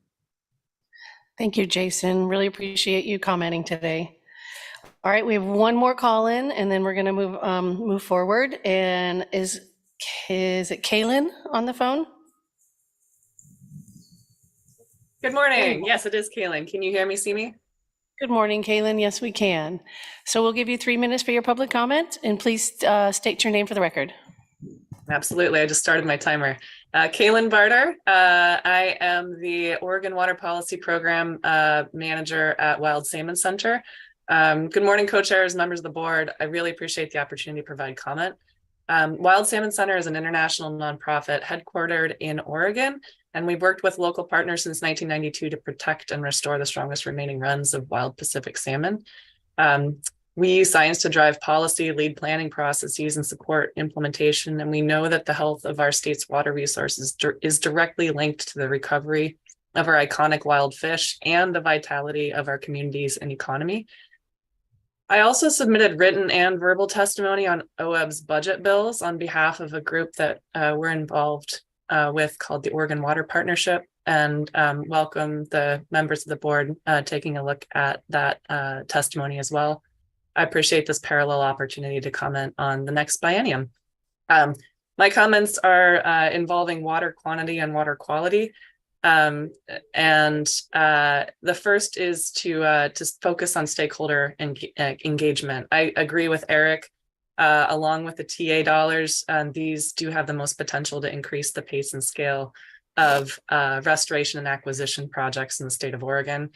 Thank you, Jason. Really appreciate you commenting today. All right, we have one more call in, and then we're going to move forward. And is it Kaylin on the phone? Good morning. Yes, it is Kaylin. Can you hear me, see me? Good morning, Kaylin. Yes, we can. So we'll give you 3 minutes for your public comment, and please state your name for the record. Absolutely. I just started my timer. Kaylin Barter. I am the Oregon Water Policy Program Manager at Wild Salmon Center. Good morning, co-chairs, members of the board. I really appreciate the opportunity to provide comment. Wild Salmon Center is an international nonprofit headquartered in Oregon, and we've worked with local partners since 1992 to protect and restore the strongest remaining runs of wild Pacific salmon. We use science to drive policy, lead planning processes, and support implementation. And we know that the health of our state's water resources is directly linked to the recovery of our iconic wild fish and the vitality of our communities and economy. I also submitted written and verbal testimony on OWEB's budget bills on behalf of a group that we're involved with called the Oregon Water Partnership, and welcome the members of the board taking a look at that testimony as well. I appreciate this parallel opportunity to comment on the next biennium. My comments are involving water quantity and water quality. The first is to focus on stakeholder engagement. I agree with Eric, along with the TA dollars, these do have the most potential to increase the pace and scale of restoration and acquisition projects in the state of Oregon.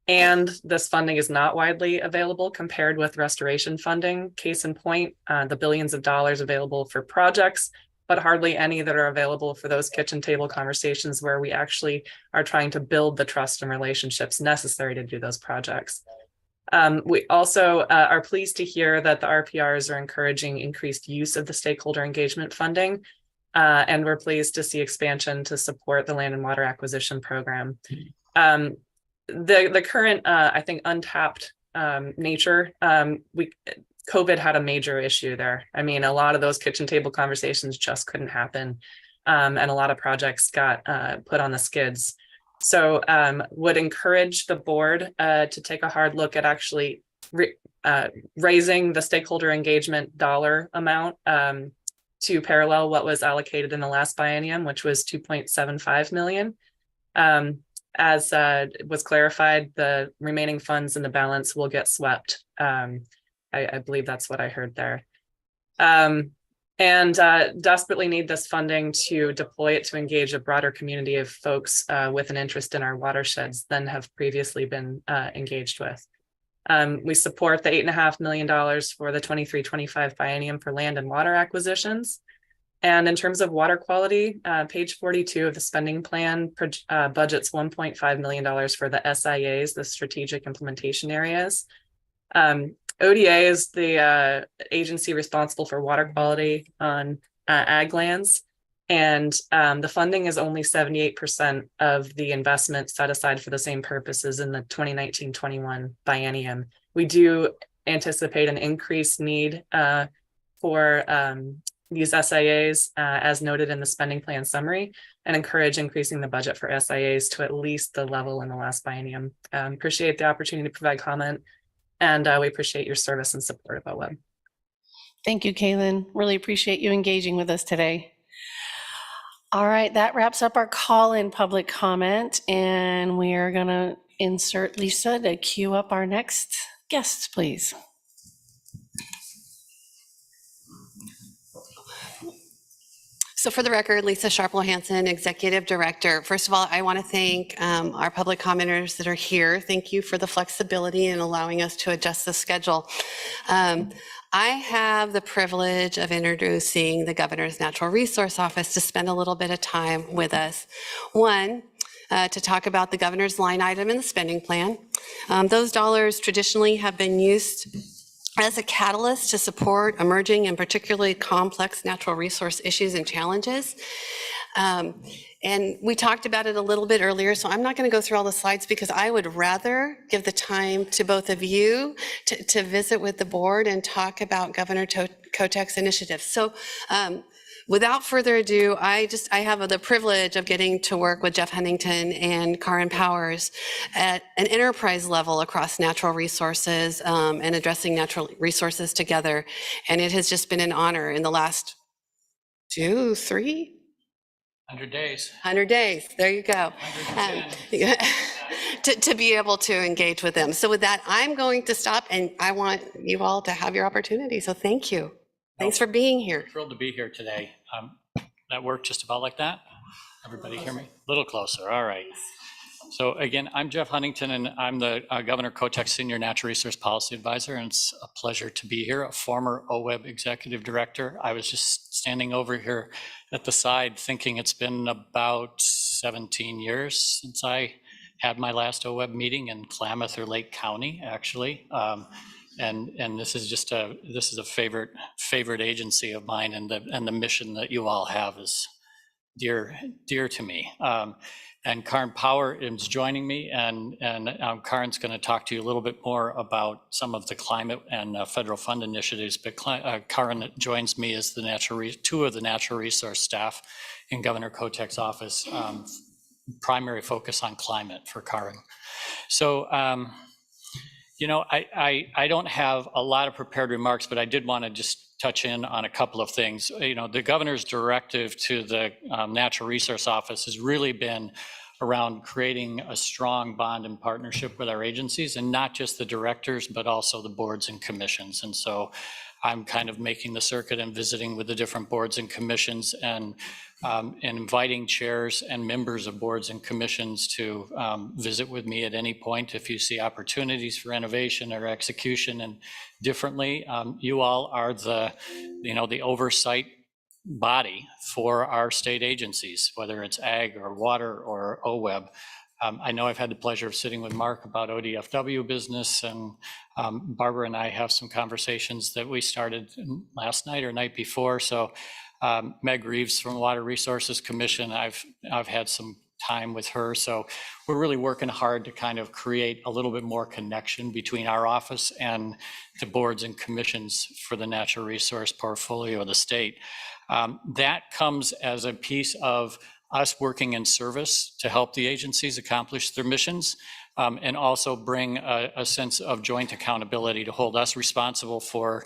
And this funding is not widely available compared with restoration funding. Case in point, the billions of dollars available for projects, but hardly any that are available for those kitchen table conversations where we actually are trying to build the trust and relationships necessary to do those projects. We also are pleased to hear that the RPRs are encouraging increased use of the stakeholder engagement funding. And we're pleased to see expansion to support the land and water acquisition program. The current, I think, untapped nature, COVID had a major issue there. I mean, a lot of those kitchen table conversations just couldn't happen. And a lot of projects got put on the skids. So would encourage the board to take a hard look at actually raising the stakeholder engagement dollar amount to parallel what was allocated in the last biennium, which was 2.75 million. As was clarified, the remaining funds in the balance will get swept. I believe that's what I heard there. Desperately need this funding to deploy it to engage a broader community of folks with an interest in our watersheds than have previously been engaged with. We support the $8.5 million for the 23-25 biennium for land and water acquisitions. And in terms of water quality, page 42 of the spending plan budgets $1.5 million for the SIAs, the strategic implementation areas. ODA is the agency responsible for water quality on ag lands. And the funding is only 78% of the investment set aside for the same purposes in the 2019-21 biennium. We do anticipate an increased need for these SIAs, as noted in the spending plan summary, and encourage increasing the budget for SIAs to at least the level in the last biennium. Appreciate the opportunity to provide comment, and we appreciate your service and support of OWEB. Thank you, Kaylin. Really appreciate you engaging with us today. All right, that wraps up our call-in public comment, and we are going to insert Lisa to queue up our next guest, please. So for the record, Lisa Sharplow-Hanson, Executive Director. First of all, I want to thank our public commenters that are here. Thank you for the flexibility in allowing us to adjust the schedule. I have the privilege of introducing the Governor's Natural Resource Office to spend a little bit of time with us. One, to talk about the governor's line item in the spending plan. Those dollars traditionally have been used as a catalyst to support emerging and particularly complex natural resource issues and challenges. And we talked about it a little bit earlier, so I'm not going to go through all the slides because I would rather give the time to both of you to visit with the board and talk about Governor Kotek's initiatives. So without further ado, I have the privilege of getting to work with Jeff Huntington and Karin Powers at an enterprise level across natural resources and addressing natural resources together. And it has just been an honor in the last 100 days. 100 days, there you go. To be able to engage with them. So with that, I'm going to stop and I want you all to have your opportunity. So thank you. Thanks for being here. Thrilled to be here today. That worked just about like that? Everybody hear me? A little closer, all right. So again, I'm Jeff Huntington and I'm the Governor Kotek's Senior Natural Resource Policy Advisor, and it's a pleasure to be here, a former OWEB Executive Director. I was just standing over here at the side thinking it's been about 17 years since I had my last OWEB meeting in Klamath or Lake County, actually. And this is just a favorite agency of mine, and the mission that you all have is dear to me. And Karin Power is joining me, and Karin's going to talk to you a little bit more about some of the climate and federal fund initiatives. But Karin joins me as two of the natural resource staff in Governor Kotek's office. Primary focus on climate for Karin. So, you know, I don't have a lot of prepared remarks, but I did want to just touch in on a couple of things. You know, the governor's directive to the Natural Resource Office has really been around creating a strong bond and partnership with our agencies, and not just the directors, but also the boards and commissions. And so I'm kind of making the circuit and visiting with the different boards and commissions, and inviting chairs and members of boards and commissions to visit with me at any point if you see opportunities for innovation or execution and differently. You all are the oversight body for our state agencies, whether it's ag or water or OWEB. I know I've had the pleasure of sitting with Mark about ODFW business, and Barbara and I have some conversations that we started last night or night before. So Meg Reeves from Water Resources Commission, I've had some time with her. So we're really working hard to kind of create a little bit more connection between our office and the boards and commissions for the natural resource portfolio of the state. That comes as a piece of us working in service to help the agencies accomplish their missions, and also bring a sense of joint accountability to hold us responsible for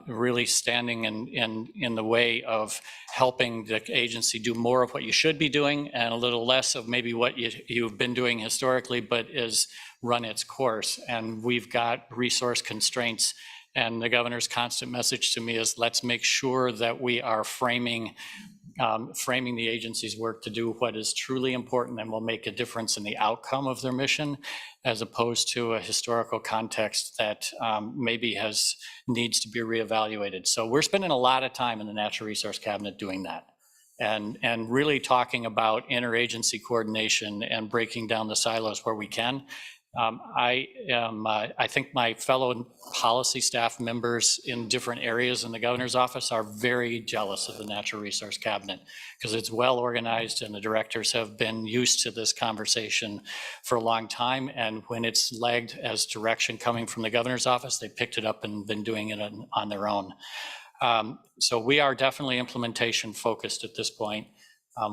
really standing in the way of helping the agency do more of what you should be doing and a little less of maybe what you've been doing historically, but is run its course. And we've got resource constraints. And the governor's constant message to me is, let's make sure that we are framing the agency's work to do what is truly important and will make a difference in the outcome of their mission, as opposed to a historical context that maybe needs to be reevaluated. So we're spending a lot of time in the Natural Resource Cabinet doing that, and really talking about interagency coordination and breaking down the silos where we can. I think my fellow policy staff members in different areas in the governor's office are very jealous of the Natural Resource Cabinet, because it's well organized and the directors have been used to this conversation for a long time. And when it's lagged as direction coming from the governor's office, they picked it up and been doing it on their own. So we are definitely implementation focused at this point,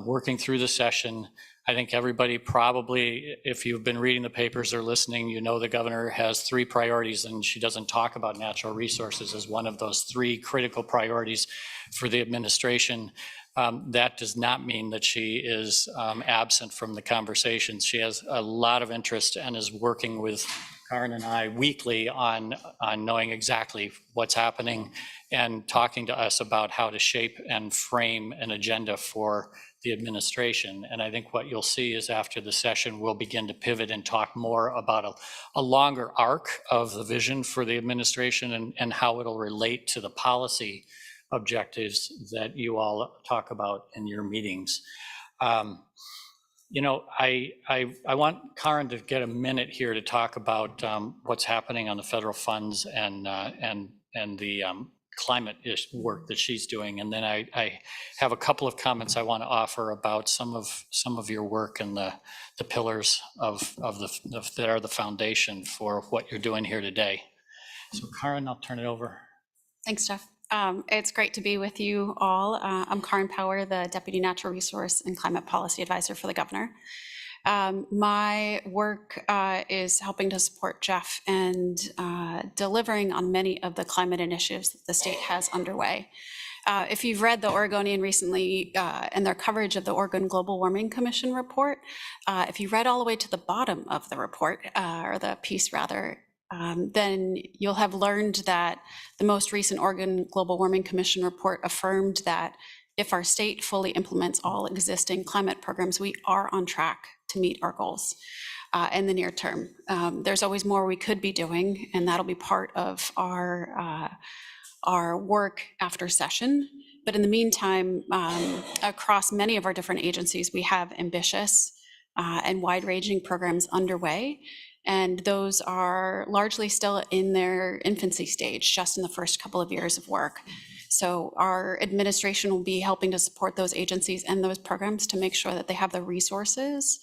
working through the session. I think everybody probably, if you've been reading the papers or listening, you know the governor has 3 priorities, and she doesn't talk about natural resources as one of those 3 critical priorities for the administration. That does not mean that she is absent from the conversations. She has a lot of interest and is working with Karen and I weekly on knowing exactly what's happening and talking to us about how to shape and frame an agenda for the administration. And I think what you'll see is after the session, we'll begin to pivot and talk more about a longer arc of the vision for the administration and how it'll relate to the policy objectives that you all talk about in your meetings. You know, I want Karen to get a minute here to talk about what's happening on the federal funds and the climate work that she's doing, and then I have a couple of comments I want to offer about some of your work and the pillars that are the foundation for what you're doing here today. So Karen, I'll turn it over. Thanks, Jeff. It's great to be with you all. I'm Karen Power, the Deputy Natural Resource and Climate Policy Advisor for the Governor. My work is helping to support Jeff and delivering on many of the climate initiatives that the state has underway. If you've read the Oregonian recently and their coverage of the Oregon Global Warming Commission report, if you read all the way to the bottom of the report, or the piece rather, then you'll have learned that the most recent Oregon Global Warming Commission report affirmed that if our state fully implements all existing climate programs, we are on track to meet our goals in the near term. There's always more we could be doing, and that'll be part of our work after session. But in the meantime, across many of our different agencies, we have ambitious and wide-ranging programs underway. And those are largely still in their infancy stage, just in the first couple of years of work. So our administration will be helping to support those agencies and those programs to make sure that they have the resources,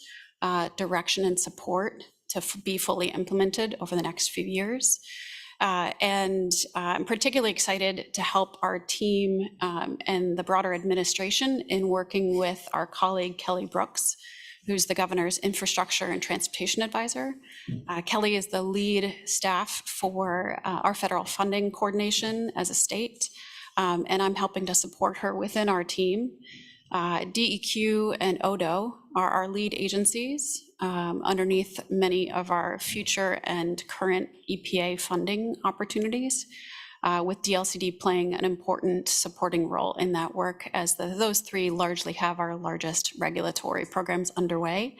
direction, and support to be fully implemented over the next few years. And I'm particularly excited to help our team and the broader administration in working with our colleague, Kelly Brooks, who's the governor's infrastructure and transportation advisor. Kelly is the lead staff for our federal funding coordination as a state, and I'm helping to support her within our team. DEQ and ODO are our lead agencies underneath many of our future and current EPA funding opportunities, with DLCD playing an important supporting role in that work, as those 3 largely have our largest regulatory programs underway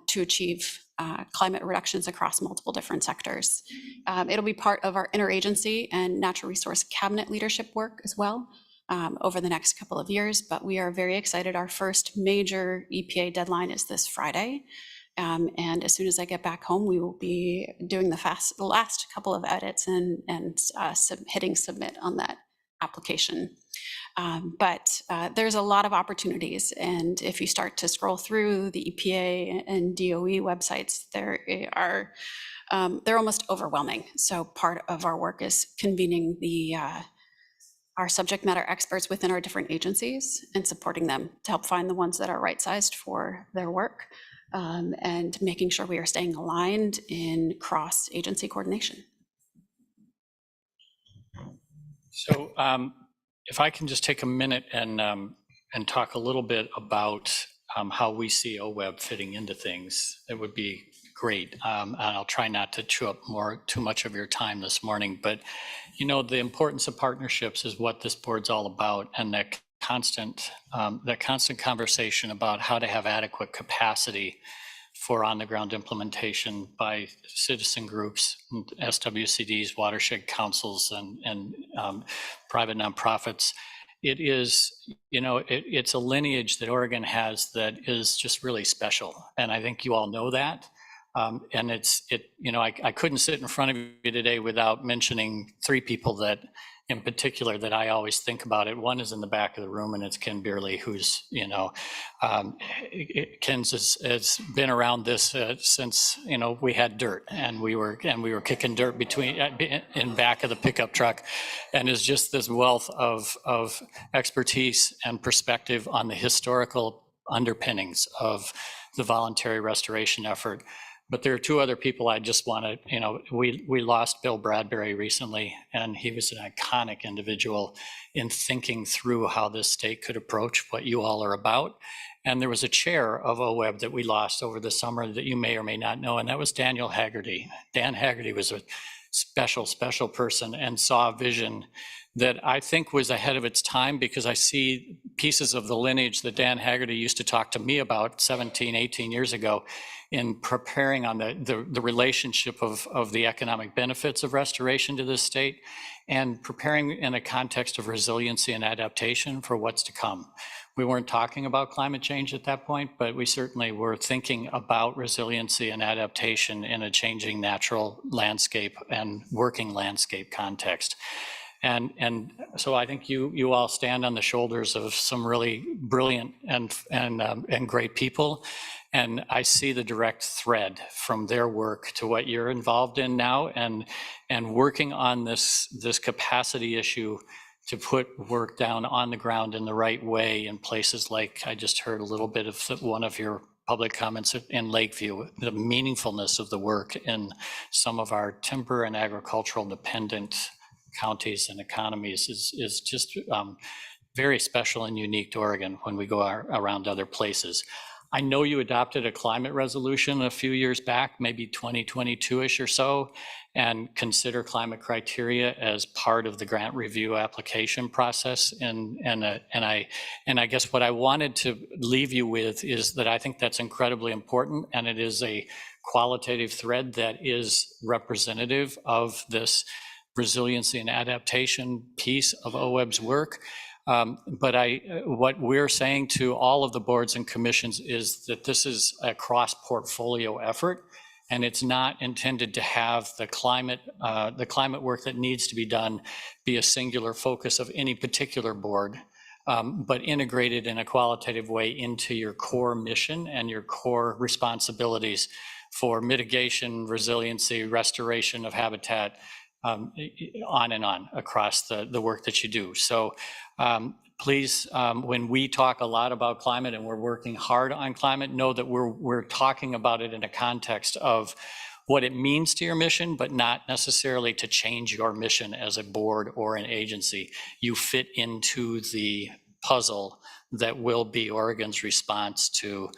to achieve climate reductions across multiple different sectors. It'll be part of our interagency and natural resource cabinet leadership work as well over the next couple of years, but we are very excited. Our first major EPA deadline is this Friday. And as soon as I get back home, we will be doing the last couple of edits and hitting submit on that application. But there's a lot of opportunities. And if you start to scroll through the EPA and DOE websites, they're almost overwhelming. So part of our work is convening our subject matter experts within our different agencies and supporting them to help find the ones that are right-sized for their work. And making sure we are staying aligned in cross-agency coordination. So if I can just take a minute and talk a little bit about how we see OWEB fitting into things, it would be great. And I'll try not to chew up too much of your time this morning, but you know, the importance of partnerships is what this board's all about, and that constant conversation about how to have adequate capacity for on-the-ground implementation by citizen groups, SWCDs, watershed councils, and private nonprofits. It is, you know, it's a lineage that Oregon has that is just really special, and I think you all know that. And you know, I couldn't sit in front of you today without mentioning 3 people that in particular that I always think about it. One is in the back of the room, and it's Ken Beerley, who's, you know, Ken's has been around this since, you know, we had dirt, and we were kicking dirt in back of the pickup truck, and is just this wealth of expertise and perspective on the historical underpinnings of the voluntary restoration effort. But there are two other people I just want to, we lost Bill Bradbury recently, and he was an iconic individual in thinking through how this state could approach what you all are about. And there was a chair of OWEB that we lost over the summer that you may or may not know, and that was Daniel Haggerty. Dan Haggerty was a special person and saw a vision that I think was ahead of its time, because I see pieces of the lineage that Dan Haggerty used to talk to me about 17, 18 years ago in preparing on the relationship of the economic benefits of restoration to this state and preparing in a context of resiliency and adaptation for what's to come. We weren't talking about climate change at that point, but we certainly were thinking about resiliency and adaptation in a changing natural landscape and working landscape context. And so I think you all stand on the shoulders of some really brilliant and great people. And I see the direct thread from their work to what you're involved in now, and working on this capacity issue to put work down on the ground in the right way in places like, I just heard a little bit of one of your public comments in Lakeview, the meaningfulness of the work in some of our timber and agricultural dependent counties and economies is just very special and unique to Oregon when we go around other places. I know you adopted a climate resolution a few years back, maybe 2022-ish or so, and consider climate criteria as part of the grant review application process. And I guess what I wanted to leave you with is that I think that's incredibly important, and it is a qualitative thread that is representative of this resiliency and adaptation piece of OWEB's work. But what we're saying to all of the boards and commissions is that this is a cross-portfolio effort, and it's not intended to have the climate work that needs to be done be a singular focus of any particular board, but integrated in a qualitative way into your core mission and your core responsibilities for mitigation, resiliency, restoration of habitat, on and on across the work that you do. So please, when we talk a lot about climate and we're working hard on climate, know that we're talking about it in a context of what it means to your mission, but not necessarily to change your mission as a board or an agency. You fit into the puzzle that will be Oregon's response to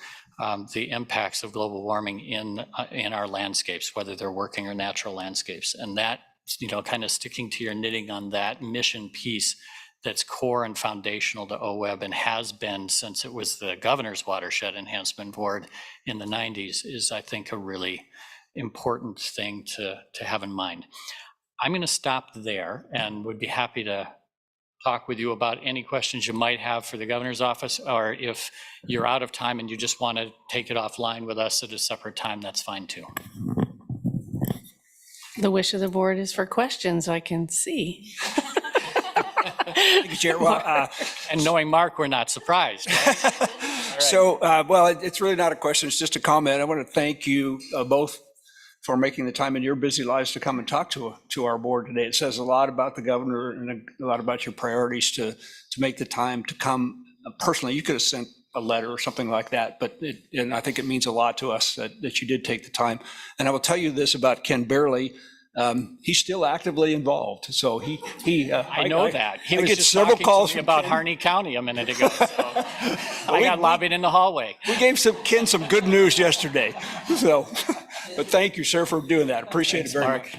the impacts of global warming in our landscapes, whether they're working or natural landscapes. And that, kind of sticking to your knitting on that mission piece that's core and foundational to OWEB and has been since it was the Governor's Watershed Enhancement Board in the 90s is, I think, a really important thing to have in mind. I'm going to stop there and would be happy to talk with you about any questions you might have for the Governor's office, or if you're out of time and you just want to take it offline with us at a separate time, that's fine too. The wish of the board is for questions, I can see. Thank you, Chair. Well, and knowing Mark, we're not surprised. Right? Right. So, well, it's really not a question, it's just a comment. I want to thank you both for making the time in your busy lives to come and talk to our board today. It says a lot about the governor and a lot about your priorities to make the time to come. Personally, you could have sent a letter or something like that, but and I think it means a lot to us that you did take the time. And I will tell you this about Ken Barely. He's still actively involved, so he. I know that. He was get just several talking calls to me from about Ken. Harney County a minute ago. So I got lobbied in the hallway. We gave Ken some good news yesterday. So, but thank you, sir, for doing that. Appreciate it very much.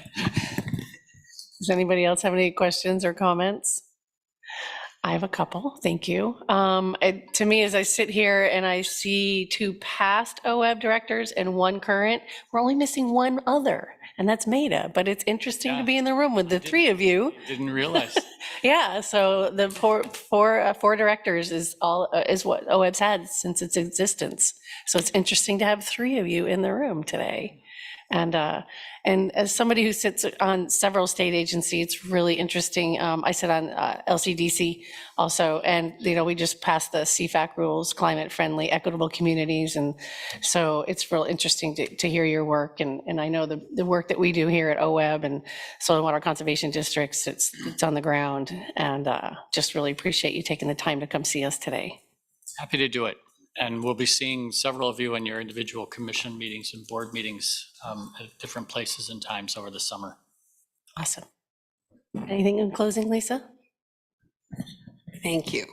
Does anybody else have any questions or comments? I have a couple, thank you. To me, as I sit here and I see 2 past OWEB directors and 1 current, we're only missing 1 other, and that's Maida. But it's interesting to be in the room with the 3 of you. Didn't realize. Yeah, so the four directors is what OWEB's had since its existence. So it's interesting to have 3 of you in the room today. And as somebody who sits on several state agencies, it's really interesting. I sit on LCDC also, and we just passed the CFAC rules, climate friendly, equitable communities, and so it's real interesting to hear your work. And I know the work that we do here at OWEB and Soil and Water Conservation Districts, it's on the ground, and just really appreciate you taking the time to come see us today. Happy to do it. And we'll be seeing several of you in your individual commission meetings and board meetings at different places and times over the summer. Awesome. Anything in closing, Lisa? Thank you.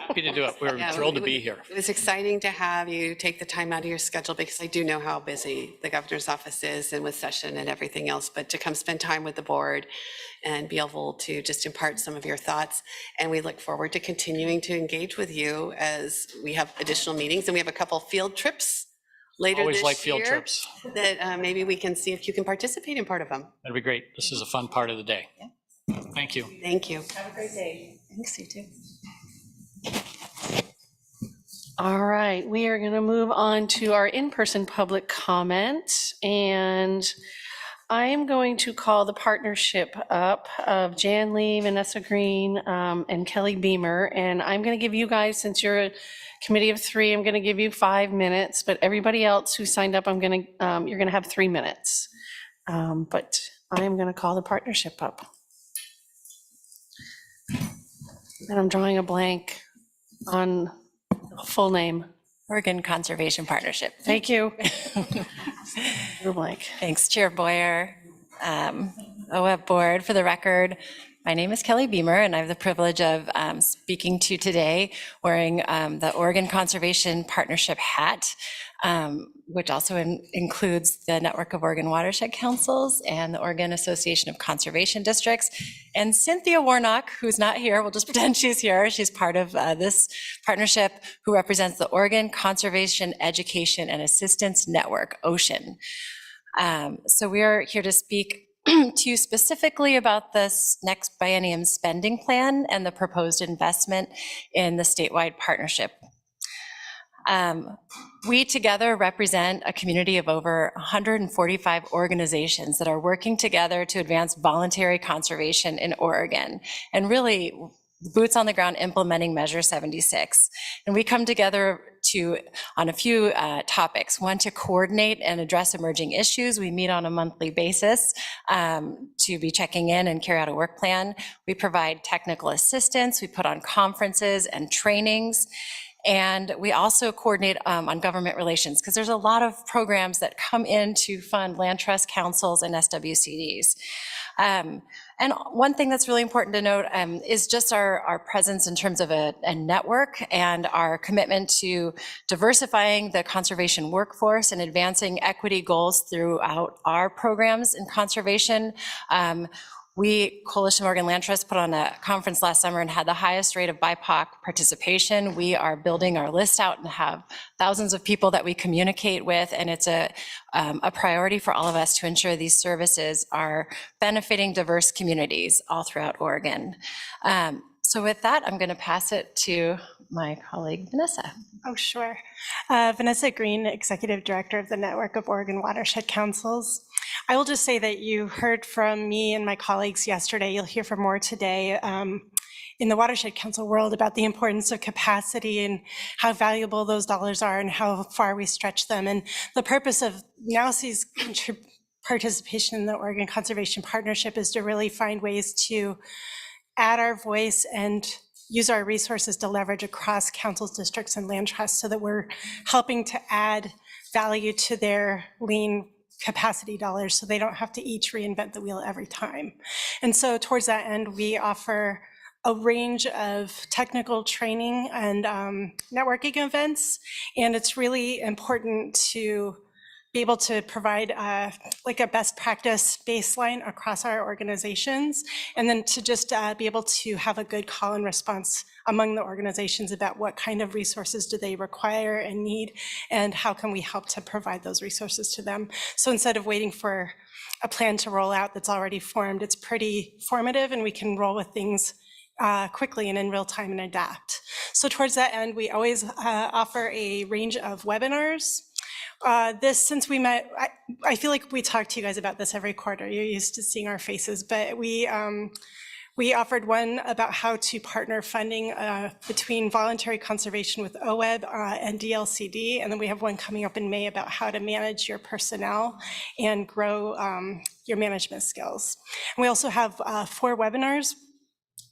Happy to do it. We're thrilled to be here. It was exciting to have you take the time out of your schedule because I do know how busy the governor's office is and with session and everything else, but to come spend time with the board and be able to just impart some of your thoughts. And we look forward to continuing to engage with you as we have additional meetings, and we have a couple field trips later Always this like field year trips. that maybe we can see if you can participate in part of them. That'd be great. This is a fun part of the day. Thank you. Thank you. Have a great day. Thanks, you too. All right, we are going to move on to our in-person public comment, and I am going to call the partnership up of Jan Lee, Vanessa Green, and Kelly Beamer, and I'm going to give you guys, since you're a committee of 3, I'm going to give you 5 minutes, but everybody else who signed up, you're going to have 3 minutes. But I am going to call the partnership up. And I'm drawing a blank on full name. Oregon Conservation Partnership. Thank you. You're blank. Thanks, Chair Boyer. OWEB Board, for the record, my name is Kelly Beamer, and I have the privilege of speaking to you today wearing the Oregon Conservation Partnership hat, which also includes the Network of Oregon Watershed Councils and the Oregon Association of Conservation Districts. And Cynthia Warnock, who's not here, we'll just pretend she's here. She's part of this partnership, who represents the Oregon Conservation Education and Assistance Network, OCEAN. So we are here to speak to you specifically about this next biennium spending plan and the proposed investment in the statewide partnership. We together represent a community of over 145 organizations that are working together to advance voluntary conservation in Oregon, and really boots on the ground implementing Measure 76. And we come together on a few topics. One, to coordinate and address emerging issues. We meet on a monthly basis to be checking in and carry out a work plan. We provide technical assistance. We put on conferences and trainings. And we also coordinate on government relations, because there's a lot of programs that come in to fund land trust councils and SWCDs. And one thing that's really important to note is just our presence in terms of a network and our commitment to diversifying the conservation workforce and advancing equity goals throughout our programs in conservation. We, Coalition of Oregon Land Trust, put on a conference last summer and had the highest rate of BIPOC participation. We are building our list out and have thousands of people that we communicate with, and it's a priority for all of us to ensure these services are benefiting diverse communities all throughout Oregon. So with that, I'm going to pass it to my colleague, Vanessa. Oh, sure. Vanessa Green, Executive Director of the Network of Oregon Watershed Councils. I will just say that you heard from me and my colleagues yesterday. You'll hear from more today in the Watershed Council world about the importance of capacity and how valuable those dollars are and how far we stretch them. And the purpose of NALC's participation in the Oregon Conservation Partnership is to really find ways to add our voice and use our resources to leverage across councils, districts, and land trusts so that we're helping to add value to their lean capacity dollars so they don't have to each reinvent the wheel every time. And so towards that end, we offer a range of technical training and networking events. And it's really important to be able to provide like a best practice baseline across our organizations, and then to just be able to have a good call and response among the organizations about what kind of resources do they require and need, and how can we help to provide those resources to them. So instead of waiting for a plan to roll out that's already formed, it's pretty formative, and we can roll with things quickly and in real time and adapt. So towards that end, we always offer a range of webinars. Since we met, I feel like we talk to you guys about this every quarter. You're used to seeing our faces, but we offered one about how to partner funding between voluntary conservation with OWEB and DLCD, and then we have one coming up in May about how to manage your personnel and grow your management skills. And we also have 4 webinars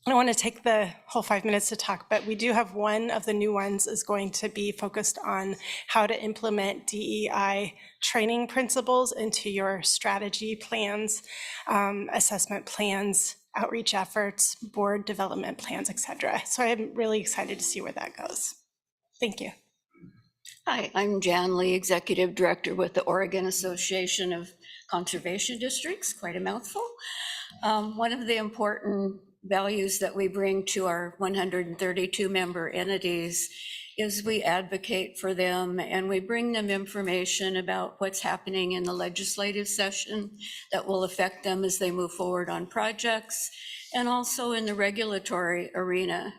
I don't want to take the whole 5 minutes to talk, but we do have one of the new ones is going to be focused on how to implement DEI training principles into your strategy plans, assessment plans, outreach efforts, board development plans, etc. So I'm really excited to see where that goes. Thank you. Hi, I'm Jan Lee, Executive Director with the Oregon Association of Conservation Districts, quite a mouthful. One of the important values that we bring to our 132 member entities is we advocate for them and we bring them information about what's happening in the legislative session that will affect them as they move forward on projects and also in the regulatory arena.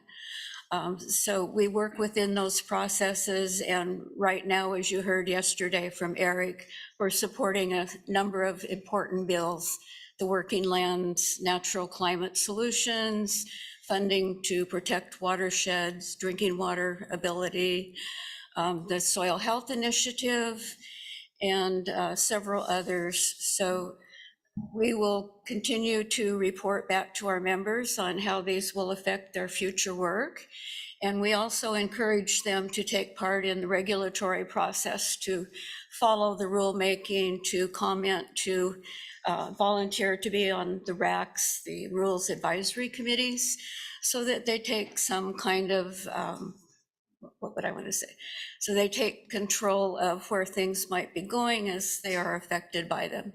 So we work within those processes, and right now, as you heard yesterday from Eric, we're supporting a number of important bills: the Working Lands Natural Climate Solutions, funding to protect watersheds, drinking water ability, the Soil Health Initiative, and several others. So we will continue to report back to our members on how these will affect their future work. And we also encourage them to take part in the regulatory process, to follow the rulemaking, to comment, to volunteer to be on the RACs, the Rules Advisory Committees, so that they take some kind of, what would I want to say? So they take control of where things might be going as they are affected by them.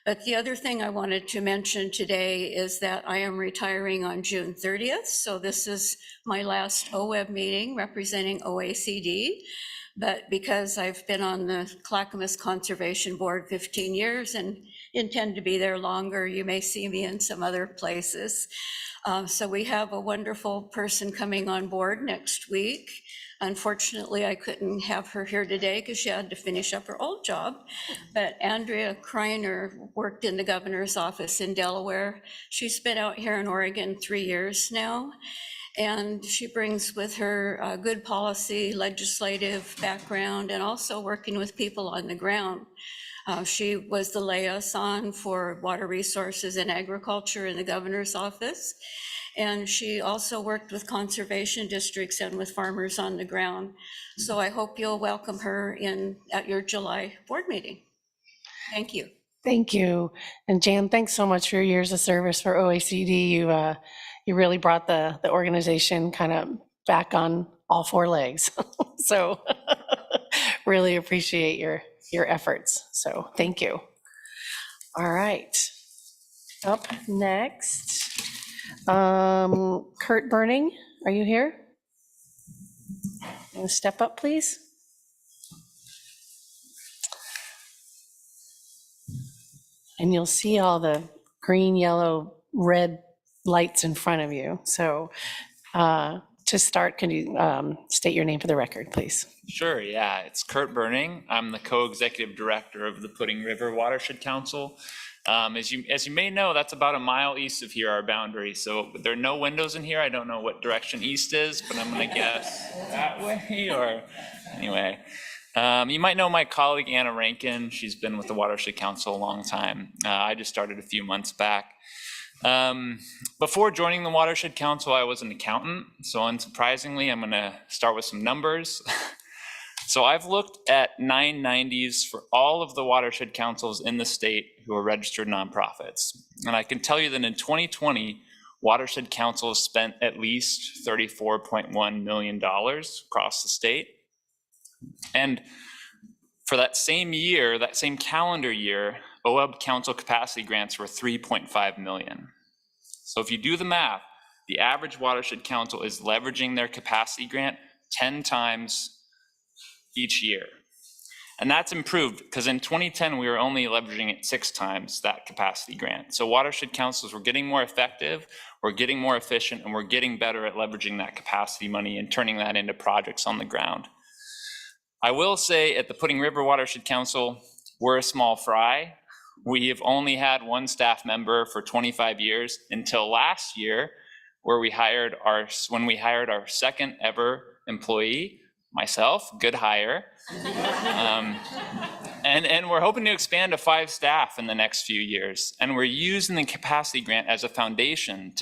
But the other thing I wanted to mention today is that I am retiring on June 30th. So this is my last OWEB meeting representing OACD. But because I've been on the Clackamas Conservation Board 15 years and intend to be there longer, you may see me in some other places. So we have a wonderful person coming on board next week. Unfortunately, I couldn't have her here today because she had to finish up her old job. But Andrea Kreiner worked in the governor's office in Delaware. She's been out here in Oregon 3 years now. And she brings with her a good policy, legislative background, and also working with people on the ground. She was the liaison for water resources and agriculture in the governor's office. And she also worked with conservation districts and with farmers on the ground. So I hope you'll welcome her at your July board meeting. Thank you. Thank you. And Jan, thanks so much for your years of service for OACD. You really brought the organization kind of back on all four legs. So really appreciate your efforts. So thank you. All right. Up next, Kurt Burning, are you here? Can you step up, please? And you'll see all the green, yellow, red lights in front of you. So to start, can you state your name for the record, please? Sure, yeah, it's Kurt Burning. I'm the co-executive director of the Pudding River Watershed Council. As you may know, that's about a mile east of here, our boundary. So there are no windows in here. I don't know what direction east is, but I'm gonna guess that way, or anyway. You might know my colleague, Anna Rankin. She's been with the Watershed Council a long time. I just started a few months back. Before joining the Watershed Council, I was an accountant. So unsurprisingly, I'm gonna start with some numbers. So I've looked at 990s for all of the watershed councils in the state who are registered nonprofits. And I can tell you that in 2020, watershed councils spent at least $34.1 million across the state. And for that same year, that same calendar year, OWEB council capacity grants were 3.5 million. So if you do the math, the average watershed council is leveraging their capacity grant 10 times each year. And that's improved because in 2010, we were only leveraging it 6 times that capacity grant. So watershed councils were getting more effective, we're getting more efficient, and we're getting better at leveraging that capacity money and turning that into projects on the ground. I will say at the Pudding River Watershed Council, we're a small fry. We have only had 1 staff member for 25 years until last year, when we hired our second ever employee, myself, good hire. And we're hoping to expand to 5 staff in the next few years. And we're using the capacity grant as a foundation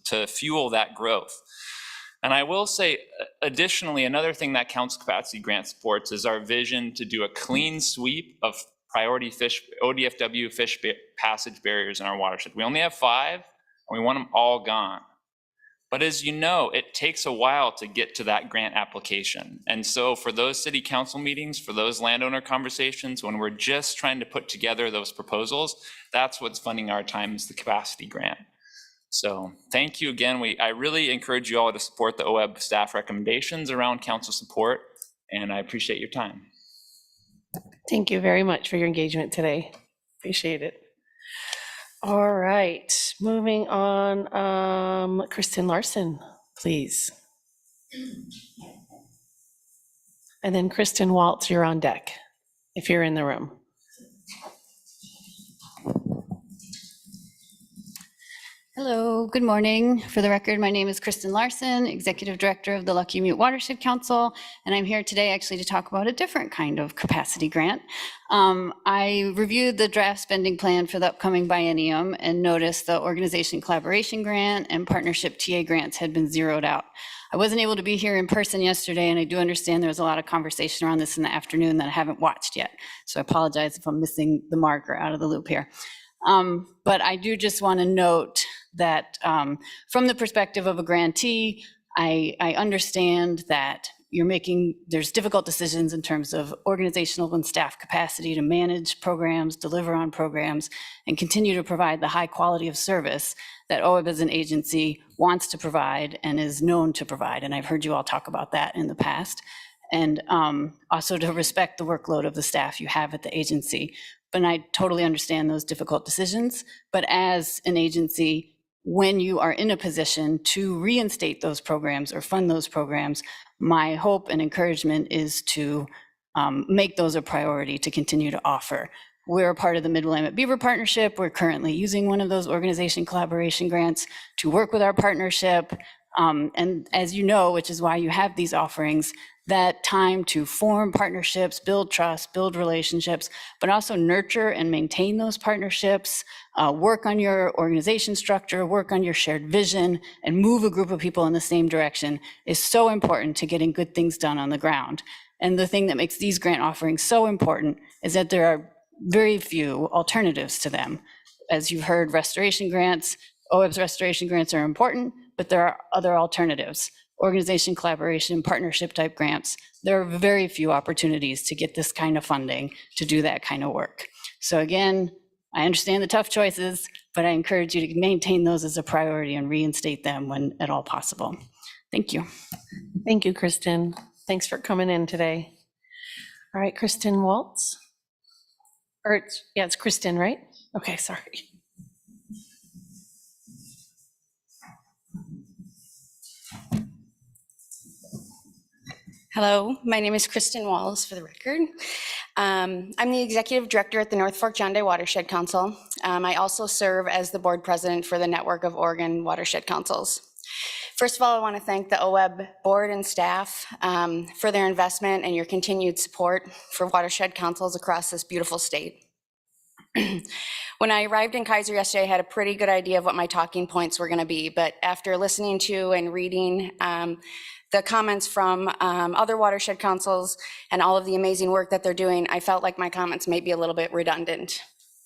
to fuel that growth. And I will say, additionally, another thing that council capacity grant supports is our vision to do a clean sweep of priority fish, ODFW fish passage barriers in our watershed. We only have 5, and we want them all gone. But as you know, it takes a while to get to that grant application. And so for those city council meetings, for those landowner conversations, when we're just trying to put together those proposals, that's what's funding our time, is the capacity grant. So thank you again. I really encourage you all to support the OWEB staff recommendations around council support, and I appreciate your time. Thank you very much for your engagement today. Appreciate it. All right, moving on, Kristen Larson, please. And then Kristen Waltz, you're on deck, if you're in the room. Hello, good morning. For the record, my name is Kristen Larson, Executive Director of the Lucky Mute Watershed Council, and I'm here today actually to talk about a different kind of capacity grant. I reviewed the draft spending plan for the upcoming biennium and noticed the organization collaboration grant and partnership TA grants had been zeroed out. I wasn't able to be here in person yesterday, and I do understand there was a lot of conversation around this in the afternoon that I haven't watched yet. So I apologize if I'm missing the mark or out of the loop here. But I do just want to note that from the perspective of a grantee, I understand that there's difficult decisions in terms of organizational and staff capacity to manage programs, deliver on programs, and continue to provide the high quality of service that OWEB as an agency wants to provide and is known to provide. And I've heard you all talk about that in the past. And also to respect the workload of the staff you have at the agency. But I totally understand those difficult decisions. But as an agency, when you are in a position to reinstate those programs or fund those programs, my hope and encouragement is to make those a priority to continue to offer. We're a part of the Mid-Willamette Beaver Partnership. We're currently using one of those organization collaboration grants to work with our partnership. And as you know, which is why you have these offerings, that time to form partnerships, build trust, build relationships, but also nurture and maintain those partnerships, work on your organization structure, work on your shared vision, and move a group of people in the same direction is so important to getting good things done on the ground. And the thing that makes these grant offerings so important is that there are very few alternatives to them. As you've heard, restoration grants, OWEB's restoration grants are important, but there are other alternatives. Organization collaboration, partnership type grants, there are very few opportunities to get this kind of funding to do that kind of work. So again, I understand the tough choices, but I encourage you to maintain those as a priority and reinstate them when at all possible. Thank you. Thank you, Kristen. Thanks for coming in today. All right, Kristen Waltz. It's Kristen, right? Okay, sorry. Hello, my name is Kristen Walls, for the record. I'm the Executive Director at the North Fork John Day Watershed Council. I also serve as the Board President for the Network of Oregon Watershed Councils. First of all, I want to thank the OWEB board and staff for their investment and your continued support for watershed councils across this beautiful state. When I arrived in Kaiser yesterday, I had a pretty good idea of what my talking points were going to be, but after listening to and reading the comments from other watershed councils and all of the amazing work that they're doing, I felt like my comments may be a little bit redundant.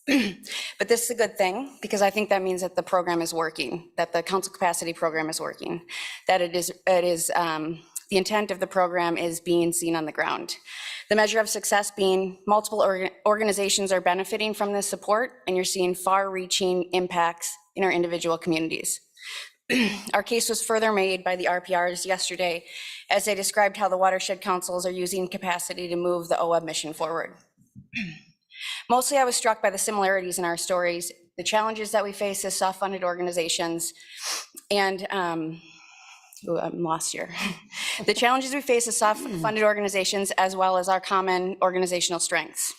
But this is a good thing, because I think that means that the program is working, that the council capacity program is working, that the intent of the program is being seen on the ground. The measure of success being multiple organizations are benefiting from this support, and you're seeing far-reaching impacts in our individual communities. Our case was further made by the RPRs yesterday as they described how the watershed councils are using capacity to move the OWEB mission forward. Mostly I was struck by the similarities in our stories, the challenges that we face as soft-funded organizations, and I'm lost here. The challenges we face as soft-funded organizations, as well as our common organizational strengths.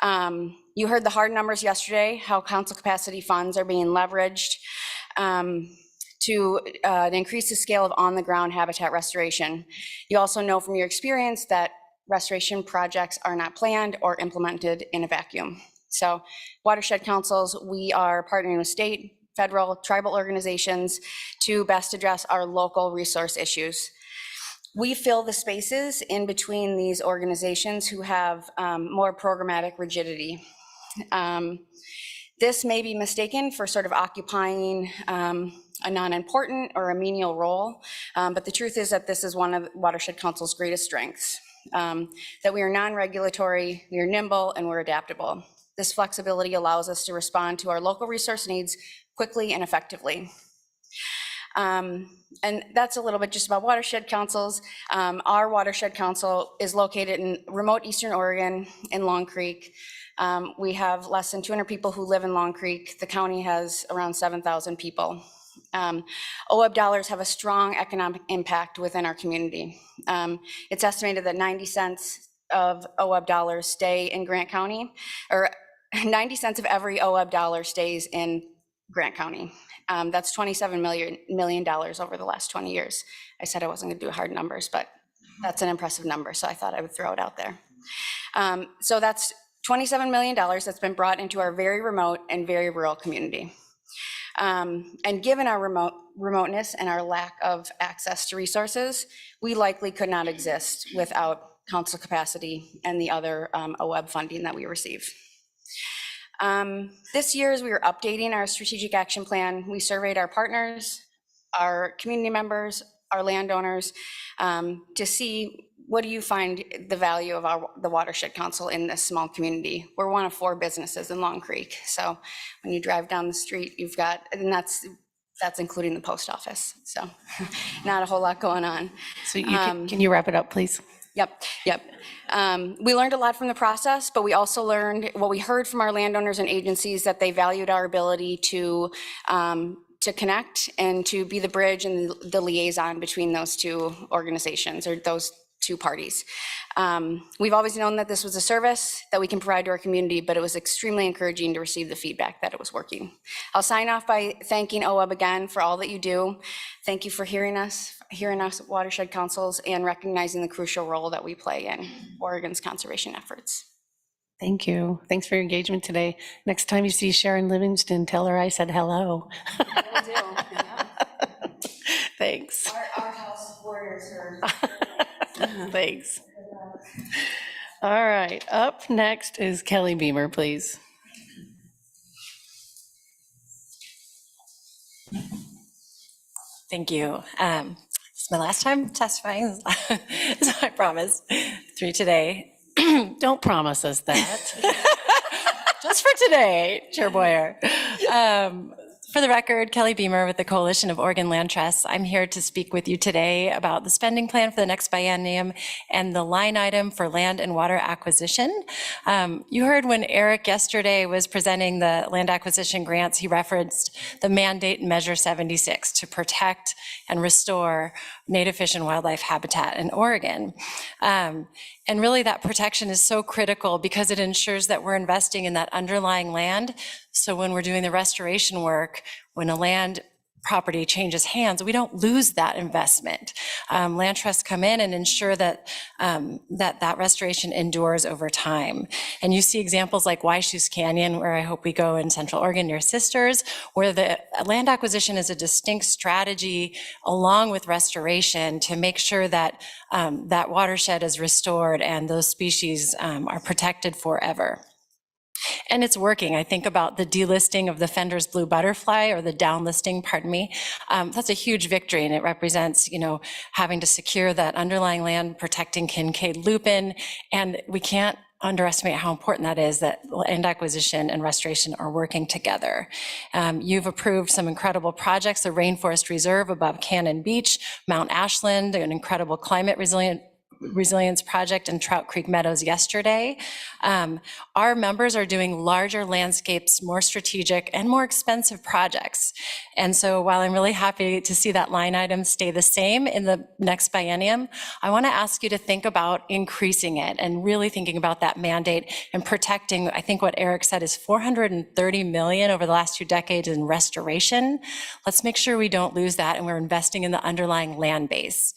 You heard the hard numbers yesterday, how council capacity funds are being leveraged to increase the scale of on-the-ground habitat restoration. You also know from your experience that restoration projects are not planned or implemented in a vacuum. So watershed councils, we are partnering with state, federal, tribal organizations to best address our local resource issues. We fill the spaces in between these organizations who have more programmatic rigidity. This may be mistaken for sort of occupying a non-important or a menial role, but the truth is that this is one of Watershed Council's greatest strengths, that we are non-regulatory, we are nimble, and we're adaptable. This flexibility allows us to respond to our local resource needs quickly and effectively. And that's a little bit just about watershed councils. Our watershed council is located in remote Eastern Oregon in Long Creek. We have less than 200 people who live in Long Creek. The county has around 7,000 people. OWEB dollars have a strong economic impact within our community. It's estimated that 90 cents of OWEB dollars stay in Grant County, or 90 cents of every OWEB dollar stays in Grant County. That's $27 million over the last 20 years. I said I wasn't going to do hard numbers, but that's an impressive number, so I thought I would throw it out there. So that's $27 million that's been brought into our very remote and very rural community. And given our remoteness and our lack of access to resources, we likely could not exist without council capacity and the other OWEB funding that we receive. This year, as we were updating our strategic action plan, we surveyed our partners, our community members, our landowners, to see what do you find the value of the Watershed Council in this small community. We're one of 4 businesses in Long Creek. So when you drive down the street, you've got, and that's including the post office. So not a whole lot going on. So you can you wrap it up, please? Yep. We learned a lot from the process, but we also learned what we heard from our landowners and agencies, that they valued our ability to connect and to be the bridge and the liaison between those 2 organizations, or those 2 parties. We've always known that this was a service that we can provide to our community, but it was extremely encouraging to receive the feedback that it was working. I'll sign off by thanking OWEB again for all that you do. Thank you for hearing us Watershed Councils, and recognizing the crucial role that we play in Oregon's conservation efforts. Thank you. Thanks for your engagement today. Next time you see Sharon Livingston, tell her I said hello. Will do. Yeah. Thanks. Our house supporters are. Thanks. All right, up next is Kelly Beamer, please. Thank you. It's my last time testifying, so I promise, through today. Don't promise us that. Just for today, Chair Boyer. For the record, Kelly Beamer with the Coalition of Oregon Land Trusts. I'm here to speak with you today about the spending plan for the next biennium and the line item for land and water acquisition. You heard when Eric yesterday was presenting the land acquisition grants, he referenced the mandate in Measure 76 to protect and restore native fish and wildlife habitat in Oregon. And really that protection is so critical because it ensures that we're investing in that underlying land. So when we're doing the restoration work, when a land property changes hands, we don't lose that investment. Land trusts come in and ensure that that restoration endures over time. And you see examples like Waichus Canyon, where I hope we go in Central Oregon near Sisters, where the land acquisition is a distinct strategy along with restoration to make sure that that watershed is restored and those species are protected forever. And it's working. I think about the delisting of the Fender's blue butterfly, or the downlisting, pardon me. That's a huge victory, and it represents, having to secure that underlying land, protecting Kincaid lupin, and we can't underestimate how important that is, that land acquisition and restoration are working together. You've approved some incredible projects, the Rainforest Reserve above Cannon Beach, Mount Ashland, an incredible climate resilience project in Trout Creek Meadows yesterday. Our members are doing larger landscapes, more strategic and more expensive projects. And so while I'm really happy to see that line item stay the same in the next biennium, I want to ask you to think about increasing it and really thinking about that mandate and protecting. I think what Eric said is $430 million over the last 2 decades in restoration. Let's make sure we don't lose that, and we're investing in the underlying land base.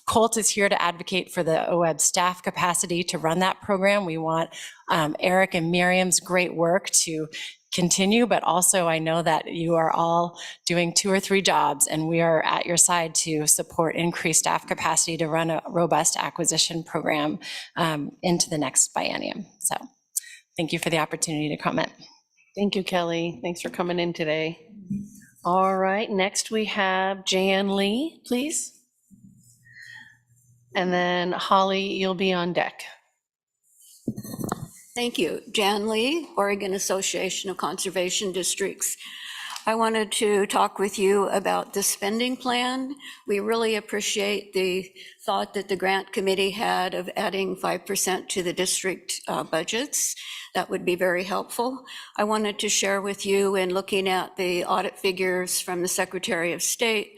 Colt is here to advocate for the OWEB staff capacity to run that program. We want Eric and Miriam's great work to continue, but also I know that you are all doing 2 or 3 jobs, and we are at your side to support increased staff capacity to run a robust acquisition program into the next biennium. So thank you for the opportunity to comment. Thank you, Kelly. Thanks for coming in today. All right, next we have Jan Lee, please. And then Holly, you'll be on deck. Thank you. Jan Lee, Oregon Association of Conservation Districts. I wanted to talk with you about the spending plan. We really appreciate the thought that the grant committee had of adding 5% to the district budgets. That would be very helpful. I wanted to share with you, in looking at the audit figures from the Secretary of State,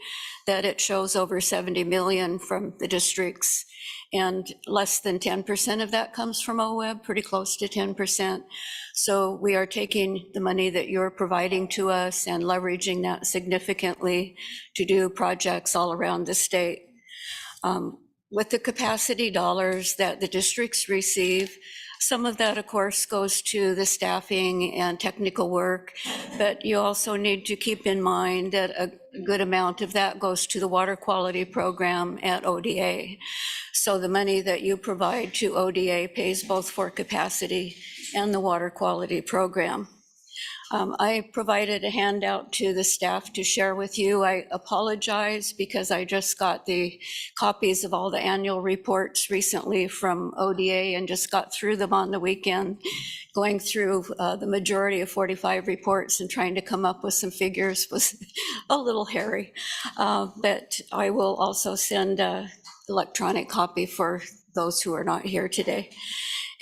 that it shows over 70 million from the districts, and less than 10% of that comes from OWEB, pretty close to 10%. So we are taking the money that you're providing to us and leveraging that significantly to do projects all around the state. With the capacity dollars that the districts receive, some of that, of course, goes to the staffing and technical work, but you also need to keep in mind that a good amount of that goes to the water quality program at ODA. So the money that you provide to ODA pays both for capacity and the water quality program. I provided a handout to the staff to share with you. I apologize because I just got the copies of all the annual reports recently from ODA and just got through them on the weekend, going through the majority of 45 reports and trying to come up with some figures was a little hairy. But I will also send an electronic copy for those who are not here today.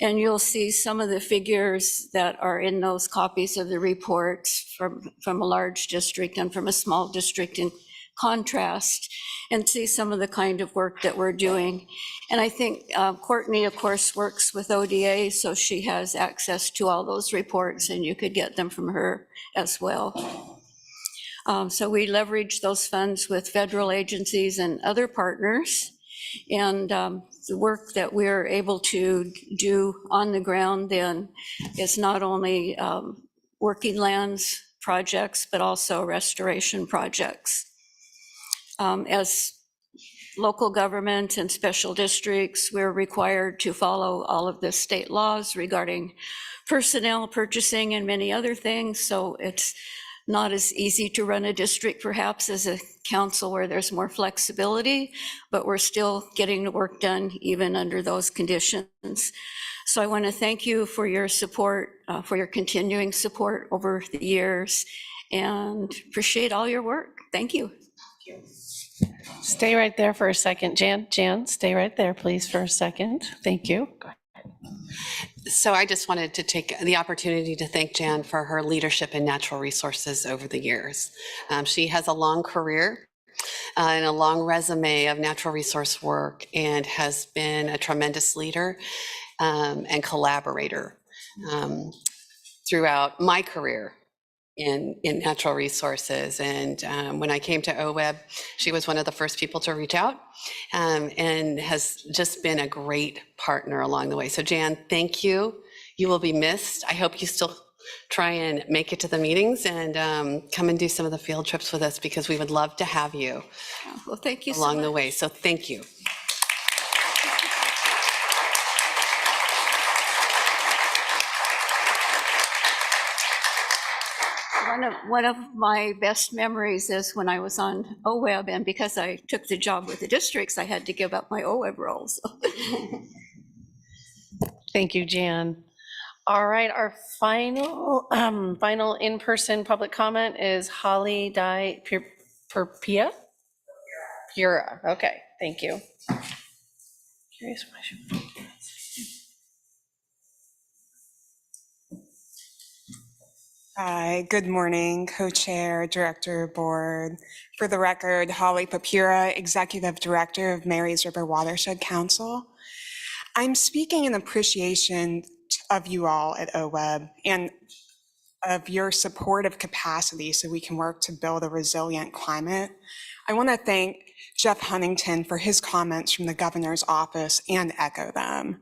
And you'll see some of the figures that are in those copies of the reports from a large district and from a small district in contrast, and see some of the kind of work that we're doing. And I think Courtney, of course, works with ODA, so she has access to all those reports, and you could get them from her as well. So we leverage those funds with federal agencies and other partners. And the work that we're able to do on the ground then is not only working lands projects, but also restoration projects. As local government and special districts, we're required to follow all of the state laws regarding personnel, purchasing, and many other things. So it's not as easy to run a district perhaps as a council where there's more flexibility, but we're still getting the work done even under those conditions. So I want to thank you for your support, for your continuing support over the years, and appreciate all your work. Thank you. Stay right there for a second. Jan, stay right there, please, for a second. Thank you. Go ahead. So I just wanted to take the opportunity to thank Jan for her leadership in natural resources over the years. She has a long career and a long resume of natural resource work, and has been a tremendous leader and collaborator throughout my career in natural resources. And when I came to OWEB, she was one of the first people to reach out, and has just been a great partner along the way. So Jan, thank you. You will be missed. I hope you still try and make it to the meetings and come and do some of the field trips with us, because we would love to have you. Well, thank you along so the much. way. So thank you. One of my best memories is when I was on OWEB, and because I took the job with the districts, I had to give up my OWEB roles. Thank you, Jan. All right, our final in-person public comment is Holly Di Pura. Okay, thank you. Curious why she. Hi, good morning, co-chair, director, board. For the record, Holly Papura, executive director of Marys River Watershed Council. I'm speaking in appreciation of you all at OWEB, and of your support of capacity so we can work to build a resilient climate. I want to thank Jeff Huntington for his comments from the governor's office and echo them.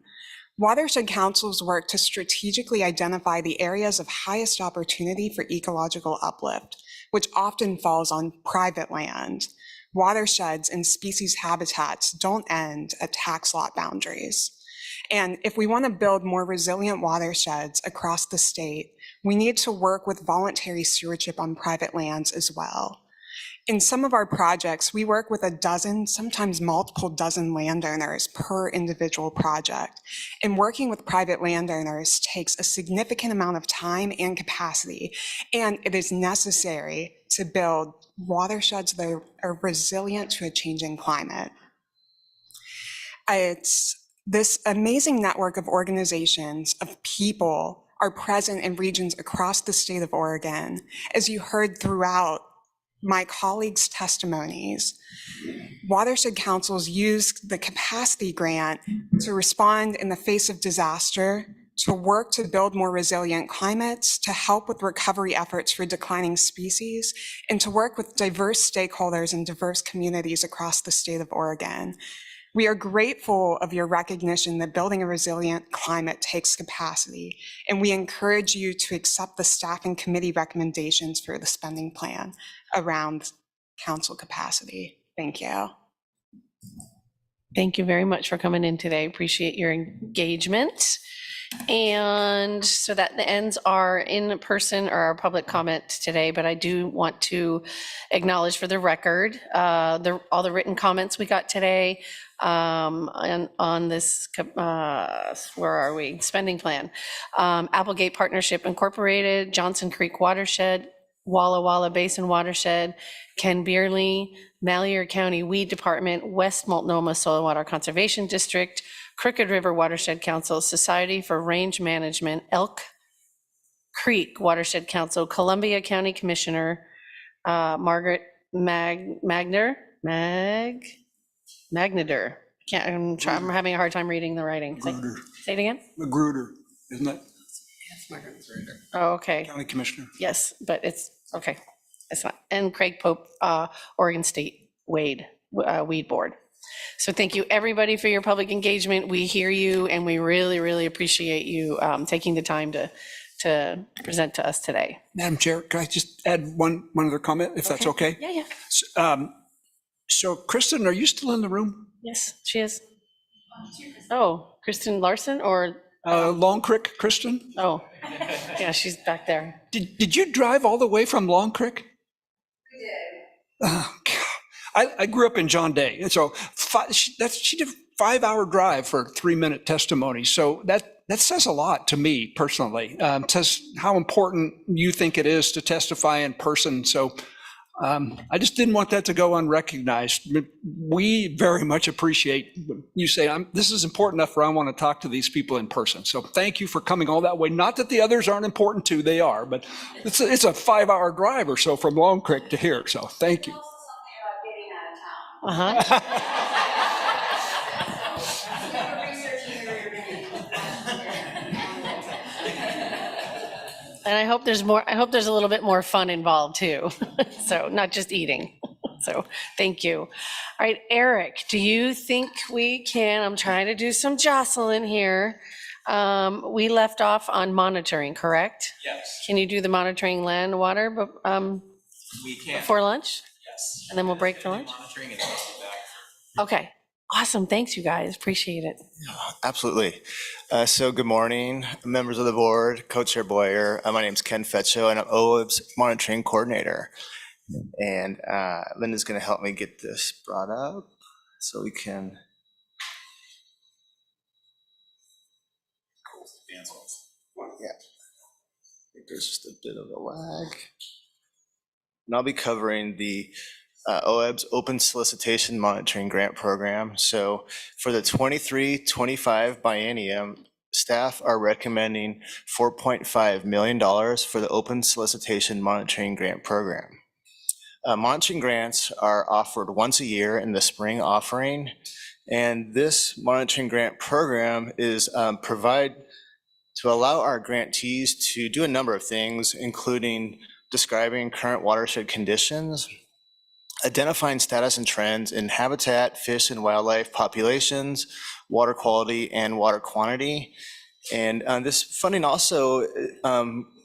Watershed councils work to strategically identify the areas of highest opportunity for ecological uplift, which often falls on private land. Watersheds and species habitats don't end at tax lot boundaries. And if we want to build more resilient watersheds across the state, we need to work with voluntary stewardship on private lands as well. In some of our projects, we work with a dozen, sometimes multiple dozen landowners per individual project. And working with private landowners takes a significant amount of time and capacity, and it is necessary to build watersheds that are resilient to a changing climate. It's this amazing network of organizations, of people, are present in regions across the state of Oregon. As you heard throughout my colleagues' testimonies, watershed councils use the capacity grant to respond in the face of disaster, to work to build more resilient climates, to help with recovery efforts for declining species, and to work with diverse stakeholders and diverse communities across the state of Oregon. We are grateful of your recognition that building a resilient climate takes capacity, and we encourage you to accept the staff and committee recommendations for the spending plan around council capacity. Thank you. Thank you very much for coming in today. Appreciate your engagement. And so that ends our in-person or our public comment today, but I do want to acknowledge for the record all the written comments we got today on this, where are we, spending plan. Applegate Partnership Incorporated, Johnson Creek Watershed, Walla Walla Basin Watershed, Ken Beerley, Malheur County Weed Department, West Multnomah Soil and Water Conservation District, Crooked River Watershed Council, Society for Range Management, Elk Creek Watershed Council, Columbia County Commissioner, Margaret Magnader. I'm having a hard time reading the writing. Say it again? Magruder, isn't it? Yes, Margaret Magruder. Oh, okay. County Commissioner. Yes, but it's, okay. It's not. And Craig Pope, Oregon State Weed Board. So thank you, everybody, for your public engagement. We hear you, and we really, really appreciate you taking the time to present to us today. Madam Chair, can I just add one other comment, if that's okay? Yeah. So Kristen, are you still in the room? Yes, she is. Oh, Kristen Larson or? Long Creek, Kristen? Oh, yeah, she's back there. Did you drive all the way from Long Creek? We did. Oh, God. I grew up in John Day, and so she did a 5-hour drive for a 3-minute testimony. So that says a lot to me personally. It says how important you think it is to testify in person. So I just didn't want that to go unrecognized. We very much appreciate you saying, this is important enough where I want to talk to these people in person. So thank you for coming all that way. Not that the others aren't important too, they are, but it's a 5-hour drive or so from Long Creek to here. So thank you. And I hope there's more. I hope there's a little bit more fun involved too. So not just eating. So thank you. All right, Eric, do you think we can? I'm trying to do some jostling here. We left off on monitoring, correct? Yes. Can you do the monitoring land water We can. before lunch? Yes. And then we'll break for lunch? Monitoring and back. Okay, awesome. Thanks, you guys. Appreciate it. Absolutely. So good morning, members of the board, Co-Chair Boyer. My name is Ken Fetcho, and I'm OWEB's monitoring coordinator. And Linda's going to help me get this brought up so we can. Yeah. I think there's just a bit of a lag. And I'll be covering the OWEB's Open Solicitation Monitoring Grant Program. So for the 23-25 biennium, staff are recommending $4.5 million for the Open Solicitation Monitoring Grant Program. Monitoring grants are offered once a year in the spring offering, and this monitoring grant program is provide to allow our grantees to do a number of things, including describing current watershed conditions, identifying status and trends in habitat, fish and wildlife populations, water quality, and water quantity. And this funding also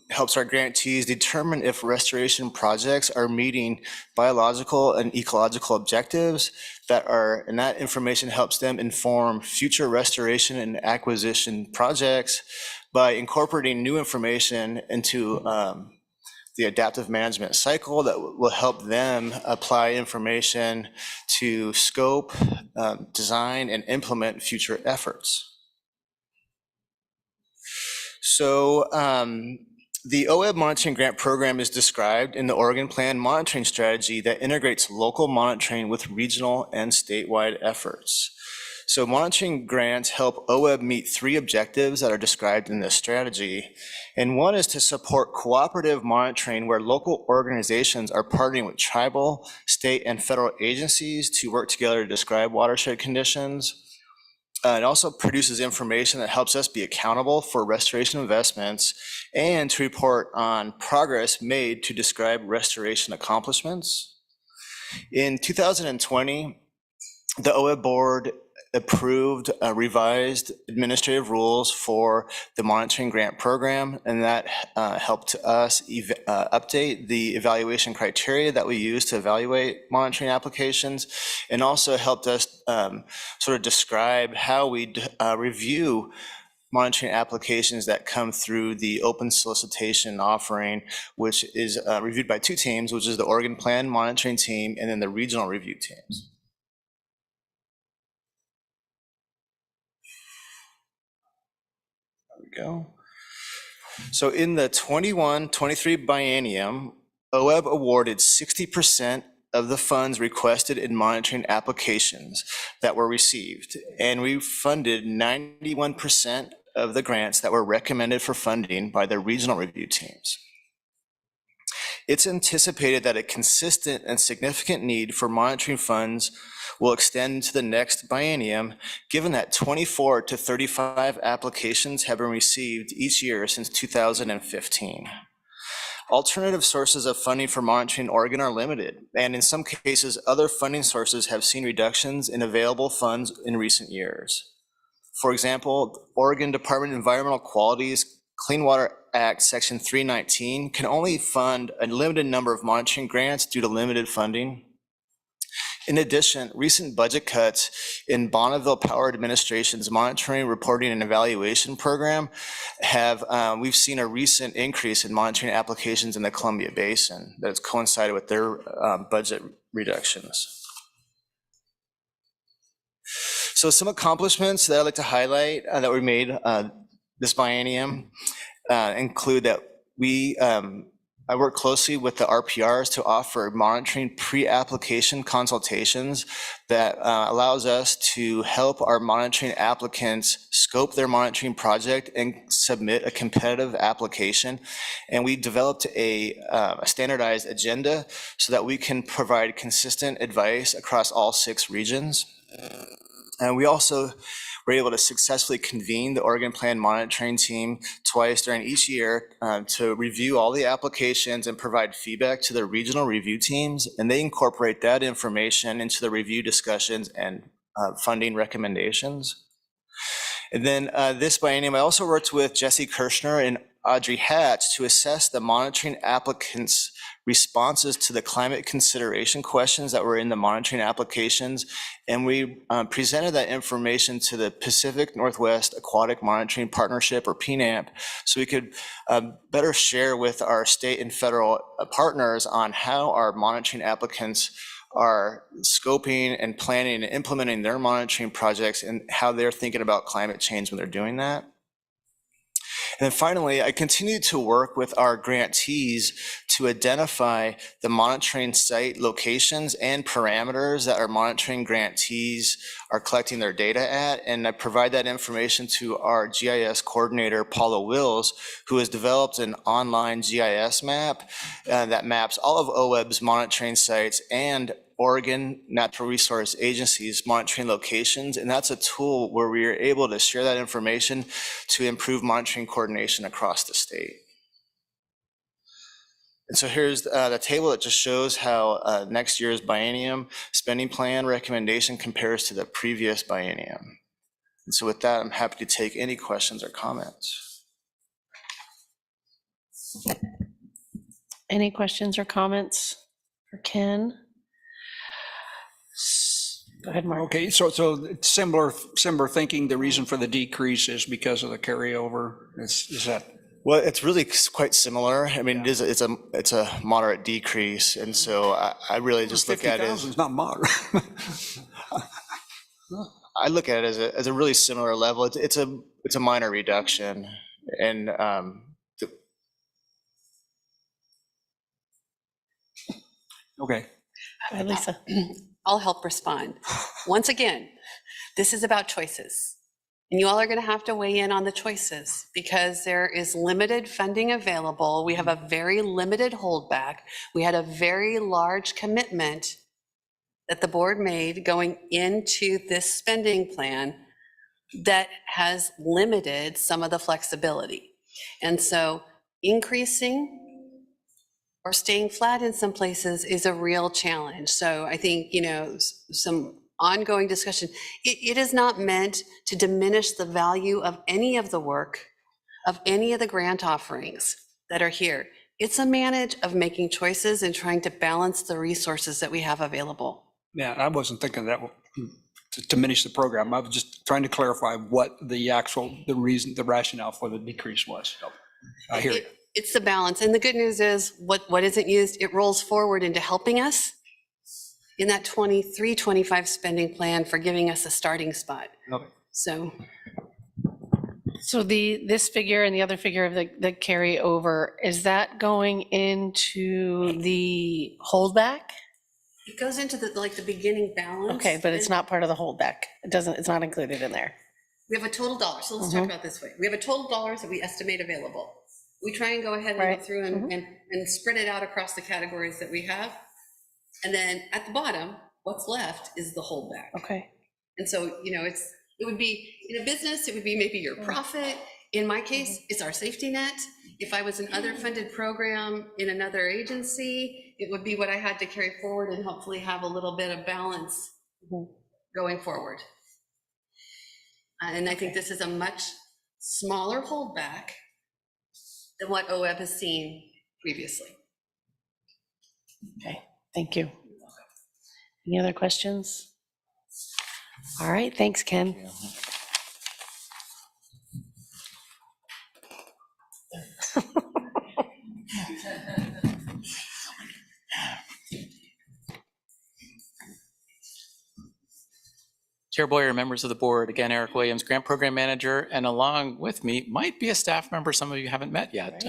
helps our grantees determine if restoration projects are meeting biological and ecological objectives and that information helps them inform future restoration and acquisition projects by incorporating new information into the adaptive management cycle that will help them apply information to scope, design, and implement future efforts. So the OWEB monitoring grant program is described in the Oregon Plan monitoring strategy that integrates local monitoring with regional and statewide efforts. So monitoring grants help OWEB meet 3 objectives that are described in this strategy. And one is to support cooperative monitoring where local organizations are partnering with tribal, state, and federal agencies to work together to describe watershed conditions. It also produces information that helps us be accountable for restoration investments and to report on progress made to describe restoration accomplishments. In 2020, the OWEB board approved revised administrative rules for the monitoring grant program, and that helped us update the evaluation criteria that we use to evaluate monitoring applications, and also helped us sort of describe how we review monitoring applications that come through the open solicitation offering, which is reviewed by 2 teams, which is the Oregon Plan monitoring team and then the regional review teams. Go. So in the 21-23 biennium, OWEB awarded 60% of the funds requested in monitoring applications that were received, and we funded 91% of the grants that were recommended for funding by the regional review teams. It's anticipated that a consistent and significant need for monitoring funds will extend to the next biennium, given that 24 to 35 applications have been received each year since 2015. Alternative sources of funding for monitoring in Oregon are limited, and in some cases, other funding sources have seen reductions in available funds in recent years. For example, Oregon Department of Environmental Quality's Clean Water Act Section 319 can only fund a limited number of monitoring grants due to limited funding. In addition, recent budget cuts in Bonneville Power Administration's monitoring, reporting, and evaluation program we've seen a recent increase in monitoring applications in the Columbia Basin that has coincided with their budget reductions. So some accomplishments that I'd like to highlight that we made this biennium include that I work closely with the RPRs to offer monitoring pre-application consultations that allows us to help our monitoring applicants scope their monitoring project and submit a competitive application. And we developed a standardized agenda so that we can provide consistent advice across all 6 regions. And we also were able to successfully convene the Oregon Plan monitoring team twice during each year to review all the applications and provide feedback to the regional review teams. And they incorporate that information into the review discussions and funding recommendations. And then this biennium, I also worked with Jesse Kirshner and Audrey Hatch to assess the monitoring applicants' responses to the climate consideration questions that were in the monitoring applications. And we presented that information to the Pacific Northwest Aquatic Monitoring Partnership, or PNAP, so we could better share with our state and federal partners on how our monitoring applicants are scoping and planning and implementing their monitoring projects and how they're thinking about climate change when they're doing that. And then finally, I continue to work with our grantees to identify the monitoring site locations and parameters that our monitoring grantees are collecting their data at. And I provide that information to our GIS coordinator, Paula Wills, who has developed an online GIS map that maps all of OWEB's monitoring sites and Oregon Natural Resource Agency's monitoring locations, and that's a tool where we are able to share that information to improve monitoring coordination across the state. And so here's the table that just shows how next year's biennium spending plan recommendation compares to the previous biennium. And so with that, I'm happy to take any questions or comments. Any questions or comments for Ken? Go ahead, Mark. Okay, so it's similar thinking. The reason for the decrease is because of the carryover. Is that? Well, it's really quite similar. I mean, it's a moderate decrease, and so I really just look at it as it's not moderate. I look at it as a really similar level. It's a minor reduction, and okay. Hi, Lisa. I'll help respond. Once again, this is about choices. And you all are going to have to weigh in on the choices because there is limited funding available. We have a very limited holdback. We had a very large commitment that the board made going into this spending plan that has limited some of the flexibility. And so increasing or staying flat in some places is a real challenge. So I think, some ongoing discussion. It is not meant to diminish the value of any of the work, of any of the grant offerings that are here. It's a manage of making choices and trying to balance the resources that we have available. Yeah, I wasn't thinking that to diminish the program. I was just trying to clarify what the rationale for the decrease was. So I hear you. It's the balance. And the good news is what isn't used, it rolls forward into helping us in that 23-25 spending plan for giving us a starting spot. Okay. So this figure and the other figure of the carryover, is that going into the holdback? it goes into the beginning balance. Okay, but it's not part of the holdback. It's not included in there. We have a total dollar. So let's talk about it this way. We have a total dollars that we estimate available. We try and go ahead and go through and spread it out across the categories that we have. And then at the bottom, what's left is the holdback. Okay. And so, it would be, in a business, it would be maybe your profit. In my case, it's our safety net. If I was an other funded program in another agency, it would be what I had to carry forward and hopefully have a little bit of balance going forward. And I think this is a much smaller holdback than what OWEB has seen previously. Okay, thank you. Any other questions? All right, thanks, Ken. Chair Boyer, members of the board, again, Eric Williams, Grant Program Manager, and along with me might be a staff member some of you haven't met yet.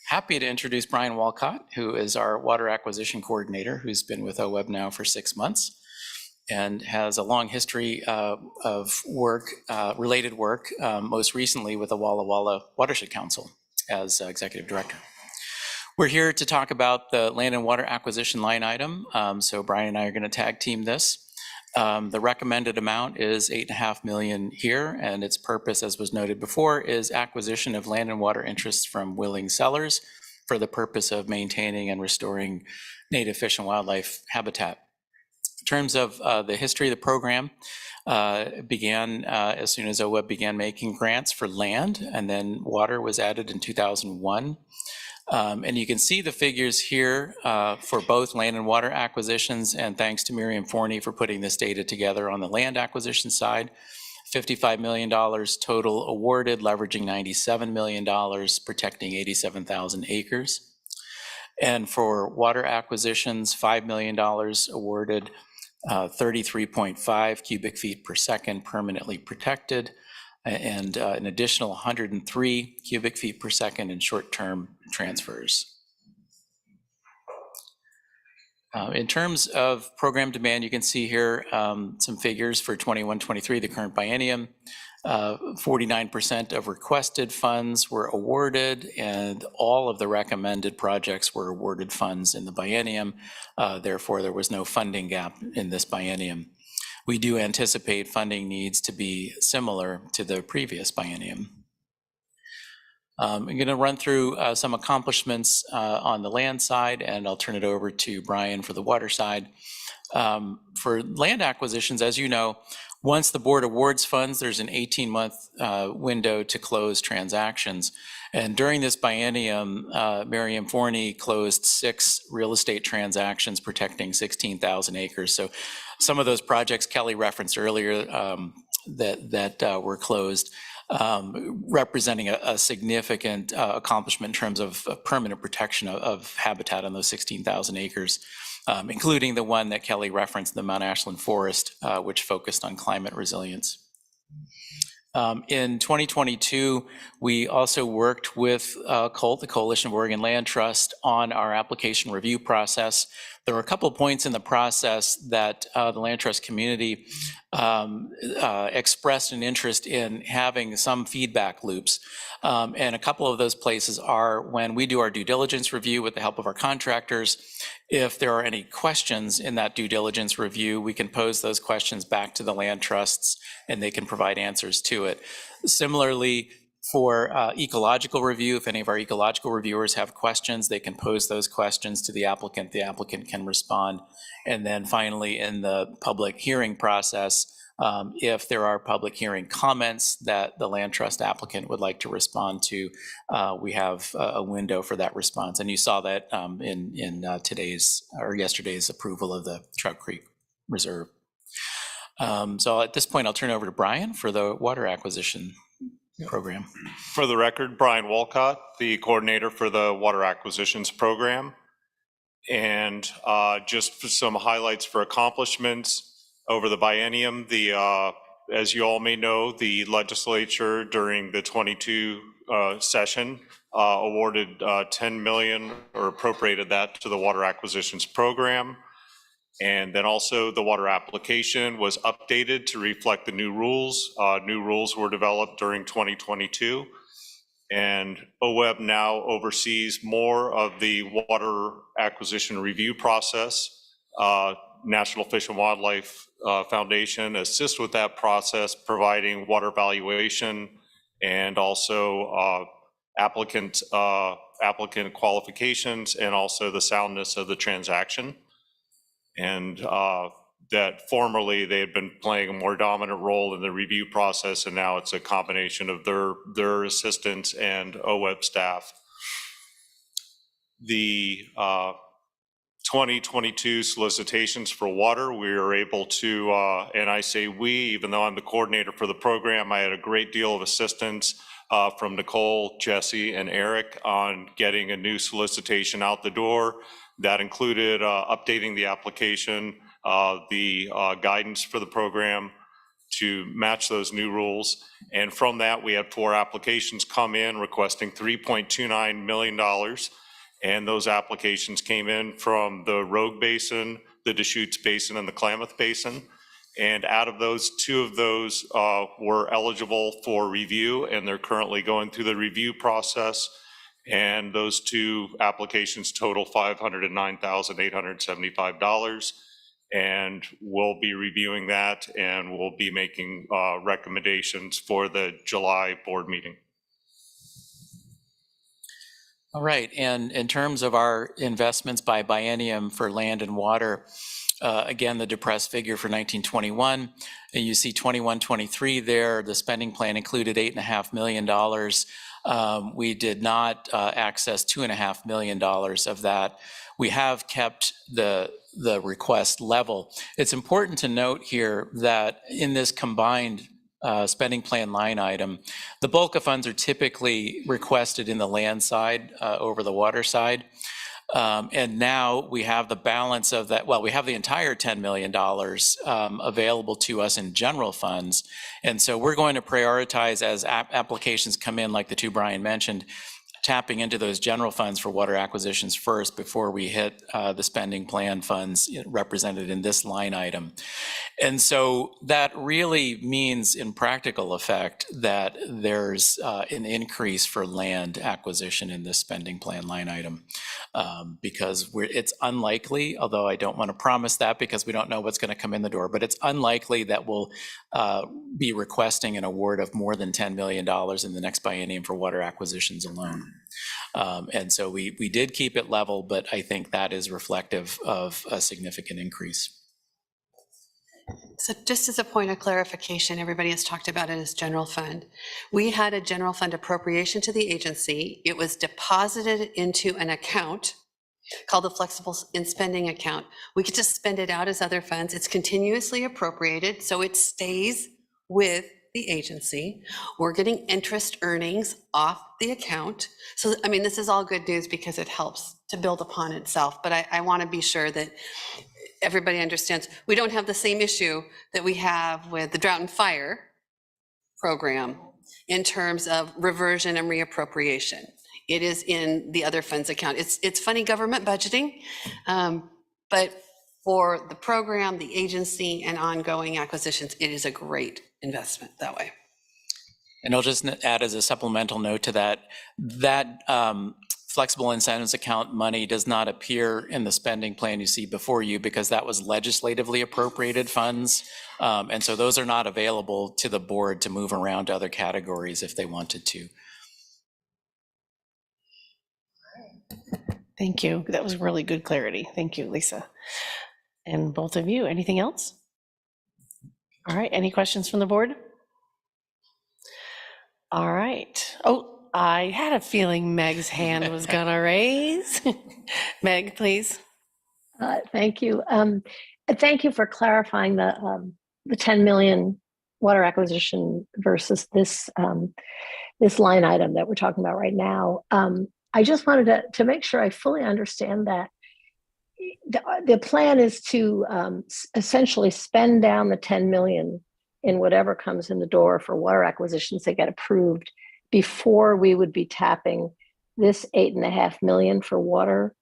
Happy to introduce Brian Walcott, who is our Water Acquisition Coordinator, who's been with OWEB now for 6 months and has a long history of work, related work, most recently with the Walla Walla Watershed Council as Executive Director. We're here to talk about the land and water acquisition line item. So Brian and I are going to tag team this. The recommended amount is $8.5 million here, and its purpose, as was noted before, is acquisition of land and water interests from willing sellers for the purpose of maintaining and restoring native fish and wildlife habitat. In terms of the history of the program, began as soon as OWEB began making grants for land, and then water was added in 2001. And you can see the figures here for both land and water acquisitions, and thanks to Miriam Forney for putting this data together on the land acquisition side. $55 million total awarded, leveraging $97 million, protecting 87,000 acres. And for water acquisitions, $5 million awarded, 33.5 cubic feet per second permanently protected, and an additional 103 cubic feet per second in short-term transfers. In terms of program demand, you can see here some figures for 21-23, the current biennium. 49% of requested funds were awarded, and all of the recommended projects were awarded funds in the biennium. Therefore, there was no funding gap in this biennium. We do anticipate funding needs to be similar to the previous biennium. I'm going to run through some accomplishments on the land side, and I'll turn it over to Brian for the water side. For land acquisitions, as you know, once the board awards funds, there's an 18-month window to close transactions. And during this biennium, Miriam Forney closed 6 real estate transactions protecting 16,000 acres. So some of those projects Kelly referenced earlier that were closed, representing a significant accomplishment in terms of permanent protection of habitat on those 16,000 acres. Including the one that Kelly referenced, the Mount Ashland Forest, which focused on climate resilience. In 2022, we also worked with COLT, the Coalition of Oregon Land Trust, on our application review process. There were a couple of points in the process that the land trust community expressed an interest in having some feedback loops. And a couple of those places are when we do our due diligence review with the help of our contractors. If there are any questions in that due diligence review, we can pose those questions back to the land trusts and they can provide answers to it. Similarly, for ecological review, if any of our ecological reviewers have questions, they can pose those questions to the applicant can respond. And then finally, in the public hearing process, if there are public hearing comments that the land trust applicant would like to respond to, we have a window for that response. And you saw that in today's or yesterday's approval of the Trout Creek Reserve. So at this point, I'll turn over to Brian for the water acquisition program. For the record, Brian Walcott, the coordinator for the water acquisitions program. And just for some highlights for accomplishments over the biennium, as you all may know, the legislature during the 22 session awarded 10 million or appropriated that to the water acquisitions program. And then also the water application was updated to reflect the new rules. New rules were developed during 2022. And OWEB now oversees more of the water acquisition review process. National Fish and Wildlife Foundation assists with that process, providing water valuation and also applicant qualifications and also the soundness of the transaction. And that formerly they had been playing a more dominant role in the review process, and now it's a combination of their assistants and OWEB staff. The 2022 solicitations for water, we were able to, and I say we, even though I'm the coordinator for the program, I had a great deal of assistance from Nicole, Jesse, and Eric on getting a new solicitation out the door. That included updating the application, the guidance for the program to match those new rules. And from that, we had 4 applications come in requesting $3.29 million. And those applications came in from the Rogue Basin, the Deschutes Basin, and the Klamath Basin. And out of those, 2 of those were eligible for review, and they're currently going through the review process. And those 2 applications total $509,875. And we'll be reviewing that, and we'll be making recommendations for the July board meeting. All right, and in terms of our investments by biennium for land and water, again, the depressed figure for 1921, and you see 21-23 there, the spending plan included $8.5 million. We did not access $2.5 million of that. We have kept the request level. It's important to note here that in this combined spending plan line item, the bulk of funds are typically requested in the land side over the water side. And now we have the balance of that. Well, we have the entire $10 million available to us in general funds. And so we're going to prioritize as applications come in, like the 2 Brian mentioned, tapping into those general funds for water acquisitions first before we hit the spending plan funds represented in this line item. And so that really means in practical effect that there's an increase for land acquisition in this spending plan line item because it's unlikely, although I don't want to promise that because we don't know what's going to come in the door, but it's unlikely that we'll be requesting an award of more than $10 million in the next biennium for water acquisitions alone. And so we did keep it level, but I think that is reflective of a significant increase. So just as a point of clarification, everybody has talked about it as general fund. We had a general fund appropriation to the agency. It was deposited into an account called the flexible in spending account. We get to spend it out as other funds. It's continuously appropriated, so it stays with the agency. We're getting interest earnings off the account. So, I mean, this is all good news because it helps to build upon itself, but I want to be sure that everybody understands we don't have the same issue that we have with the drought and fire program in terms of reversion and reappropriation. It is in the other funds account. It's funny government budgeting, but for the program, the agency, and ongoing acquisitions, it is a great investment that way. And I'll just add as a supplemental note to that, flexible incentives account money does not appear in the spending plan you see before you because that was legislatively appropriated funds. And so those are not available to the board to move around to other categories if they wanted to. Thank you. That was really good clarity. Thank you, Lisa. And both of you, anything else? All right, any questions from the board? All right. Oh, I had a feeling Meg's hand was gonna raise. Meg, please. Thank you. Thank you for clarifying the 10 million water acquisition versus this this line item that we're talking about right now. I just wanted to make sure I fully understand that the plan is to essentially spend down the 10 million in whatever comes in the door for water acquisitions that get approved before we would be tapping this 8.5 million for water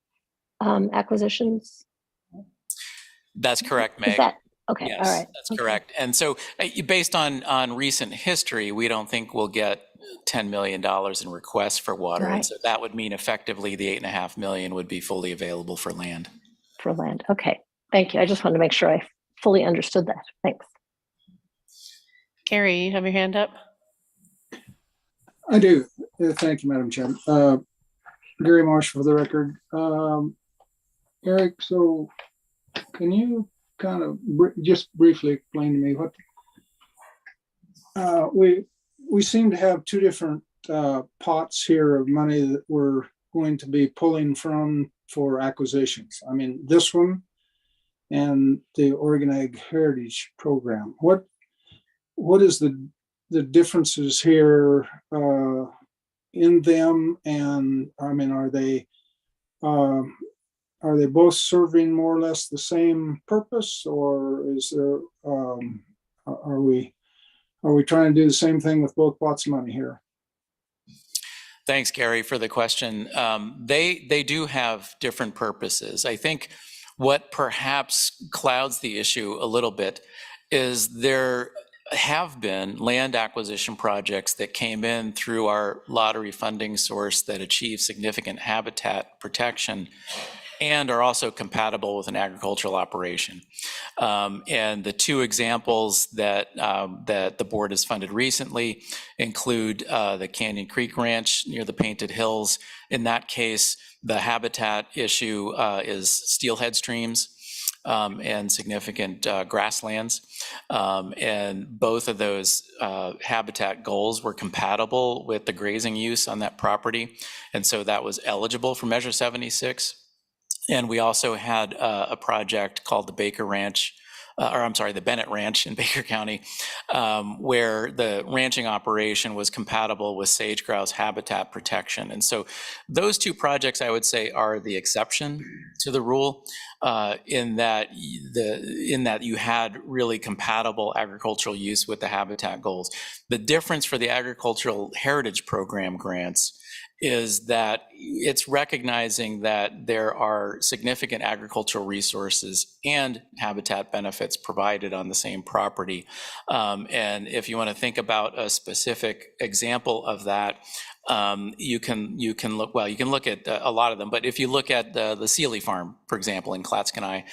acquisitions. That's correct, Meg. Is that okay? Yes, all right. That's correct. And so based on recent history, we don't think we'll get $10 million in requests for water. Right. And so that would mean effectively the 8.5 million would be fully available for land. For land. Okay. Thank you. I just wanted to make sure I fully understood that. Thanks. Gary, you have your hand up? I do. Thank you, Madam Chair. Gary Marsh for the record. Eric, so can you kind of just briefly explain to me what we seem to have two different pots here of money that we're going to be pulling from for acquisitions. I mean, this one and the Oregon Ag Heritage Program. What is the differences here in them? And I mean, are they both serving more or less the same purpose, or is there are we trying to do the same thing with both pots of money here? Thanks, Gary, for the question. They do have different purposes. I think what perhaps clouds the issue a little bit is there have been land acquisition projects that came in through our lottery funding source that achieve significant habitat protection and are also compatible with an agricultural operation. And the two examples that that the board has funded recently include the Canyon Creek Ranch near the Painted Hills. In that case, the habitat issue is steelhead streams and significant grasslands. And both of those habitat goals were compatible with the grazing use on that property. And so that was eligible for Measure 76. And we also had a project called the Baker Ranch, the Bennett Ranch in Baker County, where the ranching operation was compatible with sage grouse habitat protection. And so those two projects, I would say, are the exception to the rule in that you had really compatible agricultural use with the habitat goals. The difference for the Agricultural Heritage Program grants is that it's recognizing that there are significant agricultural resources and habitat benefits provided on the same property. And if you want to think about a specific example of that, you can look at a lot of them, but if you look at the Sealy Farm, for example, in Clatskanie,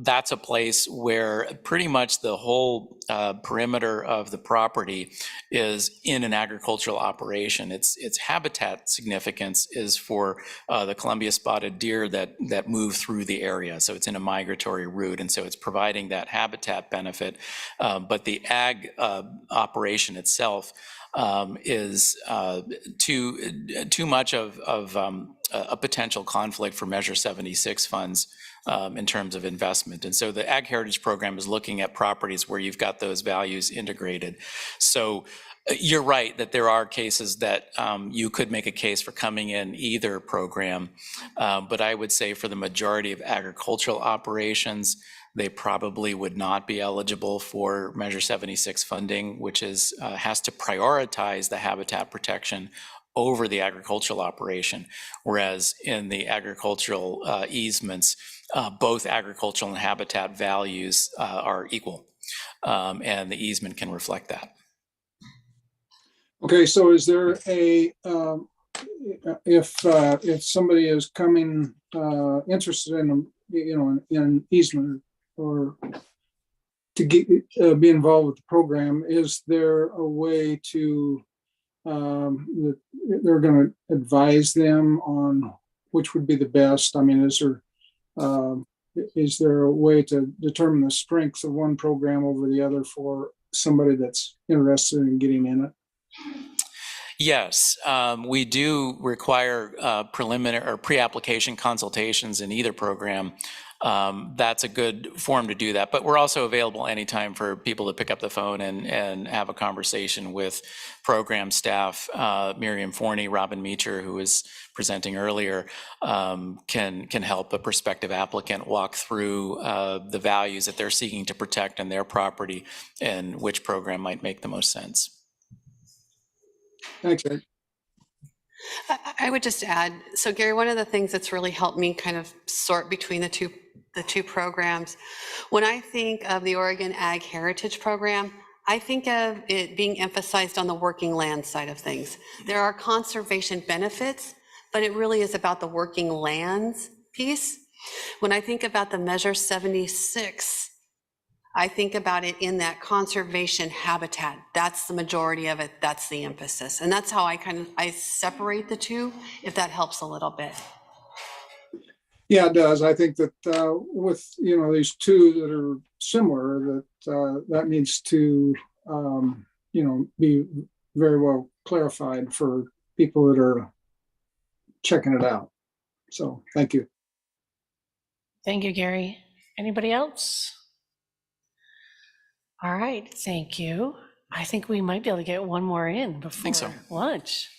that's a place where pretty much the whole perimeter of the property is in an agricultural operation. Its habitat significance is for the Columbia spotted deer that move through the area. So it's in a migratory route, and so it's providing that habitat benefit. But the ag operation itself is too much of a potential conflict for Measure 76 funds in terms of investment. And so the Ag Heritage Program is looking at properties where you've got those values integrated. So you're right that there are cases that you could make a case for coming in either program, but I would say for the majority of agricultural operations, they probably would not be eligible for Measure 76 funding, which is has to prioritize the habitat protection over the agricultural operation, whereas in the agricultural easements, both agricultural and habitat values are equal, and the easement can reflect that. Okay, so is there a, if somebody is coming, interested in, in easement or to get, be involved with the program, is there a way to, that they're going to advise them on which would be the best? I mean, is there a way to determine the strengths of one program over the other for somebody that's interested in getting in it? Yes, we do require preliminary or pre-application consultations in either program. That's a good forum to do that, but we're also available anytime for people to pick up the phone and have a conversation with program staff. Miriam Forney, Robin Meacher, who was presenting earlier, can help a prospective applicant walk through the values that they're seeking to protect in their property and which program might make the most sense. Thanks, Ed. I would just add, so Gary, one of the things that's really helped me kind of sort between the two programs, when I think of the Oregon Ag Heritage Program, I think of it being emphasized on the working land side of things. There are conservation benefits, but it really is about the working lands piece. When I think about the Measure 76, I think about it in that conservation habitat. That's the majority of it. That's the emphasis. And that's how I separate the two, if that helps a little bit. Yeah, it does. I think that with, these two that are similar, that needs to, be very well clarified for people that are checking it out. So thank you. Thank you, Gary. Anybody else? All right, thank you. I think we might be able to get one more in before lunch.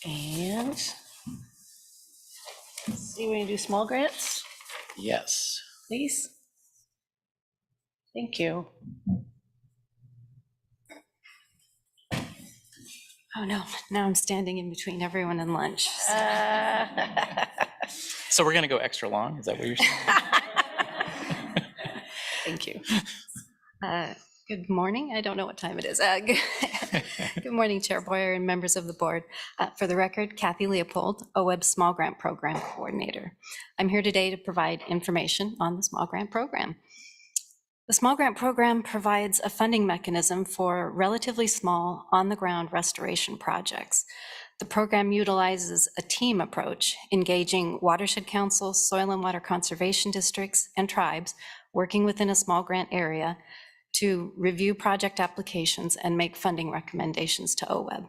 And let's see, we can do small grants, Yes. please. Thank you. Oh no, now I'm standing in between everyone and lunch. So we're going to go extra long? Is that what you're saying? Thank you. Good morning. I don't know what time it is. Good morning, Chair Boyer and members of the board. For the record, Kathy Leopold, OWEB Small Grant Program Coordinator. I'm here today to provide information on the Small Grant Program. The Small Grant Program provides a funding mechanism for relatively small on-the-ground restoration projects. The program utilizes a team approach, engaging watershed councils, soil and water conservation districts, and tribes working within a small grant area to review project applications and make funding recommendations to OWEB.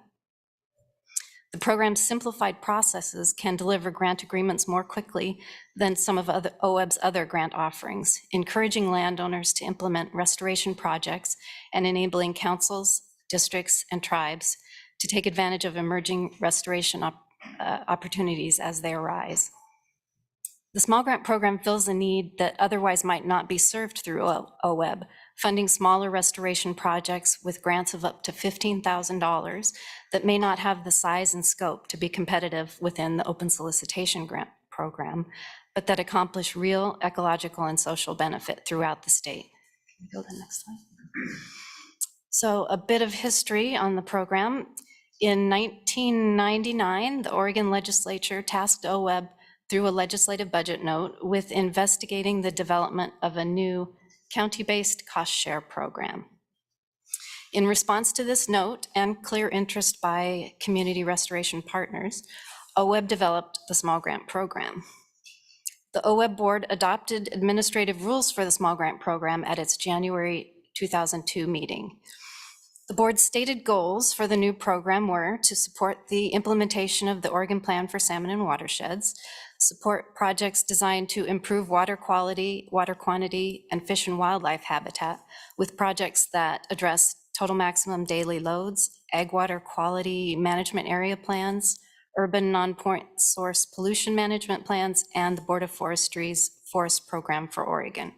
The program's simplified processes can deliver grant agreements more quickly than some of OWEB's other grant offerings, encouraging landowners to implement restoration projects and enabling councils, districts, and tribes to take advantage of emerging restoration opportunities as they arise. The small grant program fills a need that otherwise might not be served through OWEB, funding smaller restoration projects with grants of up to $15,000 that may not have the size and scope to be competitive within the open solicitation grant program, but that accomplish real ecological and social benefit throughout the state. Can we go to the next slide? So a bit of history on the program. In 1999, the Oregon legislature tasked OWEB through a legislative budget note with investigating the development of a new county-based cost share program. In response to this note and clear interest by community restoration partners, OWEB developed the small grant program. The OWEB board adopted administrative rules for the small grant program at its January 2002 meeting. The board's stated goals for the new program were to support the implementation of the Oregon Plan for Salmon and Watersheds, support projects designed to improve water quality, water quantity, and fish and wildlife habitat with projects that address total maximum daily loads, ag water quality management area plans, urban non-point source pollution management plans, and the Board of Forestry's Forest Program for Oregon.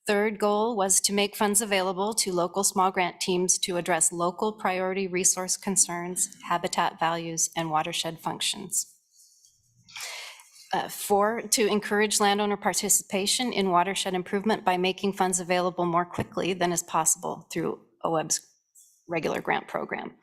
Third goal was to make funds available to local small grant teams to address local priority resource concerns, habitat values, and watershed functions. 4, to encourage landowner participation in watershed improvement by making funds available more quickly than is possible through OWEB's regular grant program.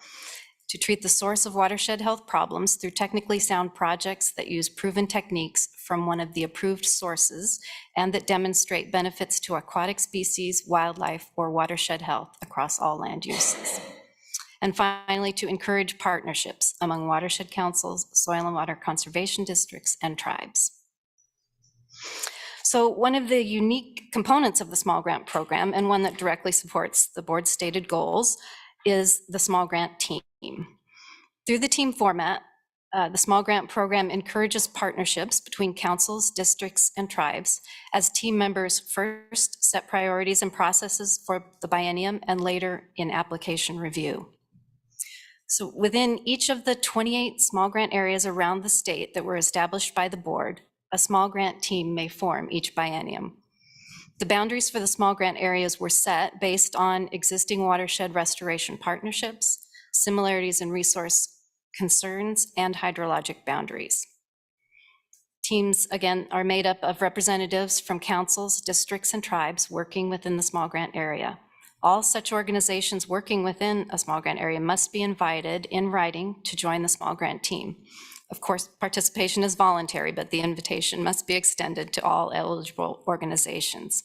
To treat the source of watershed health problems through technically sound projects that use proven techniques from one of the approved sources and that demonstrate benefits to aquatic species, wildlife, or watershed health across all land uses. And finally, to encourage partnerships among watershed councils, soil and water conservation districts, and tribes. So one of the unique components of the small grant program, and one that directly supports the board's stated goals, is the small grant team. Through the team format, the small grant program encourages partnerships between councils, districts, and tribes as team members first set priorities and processes for the biennium and later in application review. So within each of the 28 small grant areas around the state that were established by the board, a small grant team may form each biennium. The boundaries for the small grant areas were set based on existing watershed restoration partnerships, similarities in resource concerns, and hydrologic boundaries. Teams, again, are made up of representatives from councils, districts, and tribes working within the small grant area. All such organizations working within a small grant area must be invited in writing to join the small grant team. Of course, participation is voluntary, but the invitation must be extended to all eligible organizations.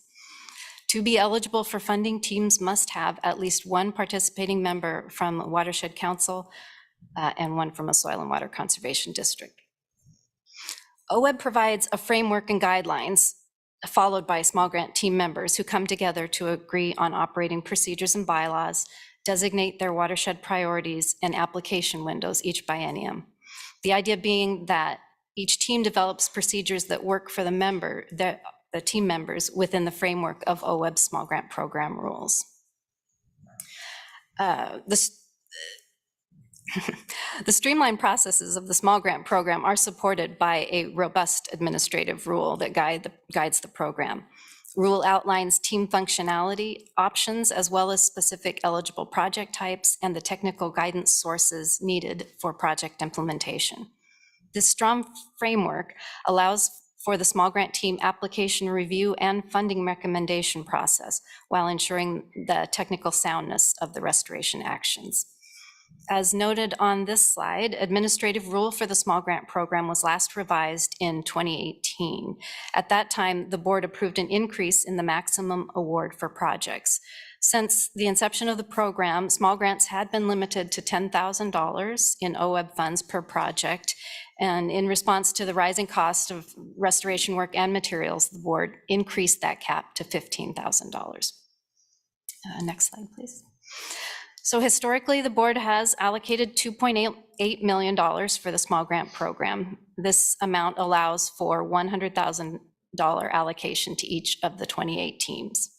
To be eligible for funding, teams must have at least one participating member from a watershed council and one from a soil and water conservation district. OWEB provides a framework and guidelines followed by small grant team members who come together to agree on operating procedures and bylaws, designate their watershed priorities and application windows each biennium. The idea being that each team develops procedures that work for the team members within the framework of OWEB's small grant program rules. The streamlined processes of the small grant program are supported by a robust administrative rule that guides the program. Rule outlines team functionality options as well as specific eligible project types and the technical guidance sources needed for project implementation. This strong framework allows for the small grant team application review and funding recommendation process while ensuring the technical soundness of the restoration actions. As noted on this slide, administrative rule for the small grant program was last revised in 2018. At that time, the board approved an increase in the maximum award for projects. Since the inception of the program, small grants had been limited to $10,000 in OWEB funds per project. And in response to the rising cost of restoration work and materials, the board increased that cap to $15,000. Next slide, please. So historically, the board has allocated $2.8 million for the small grant program. This amount allows for $100,000 allocation to each of the 28 teams.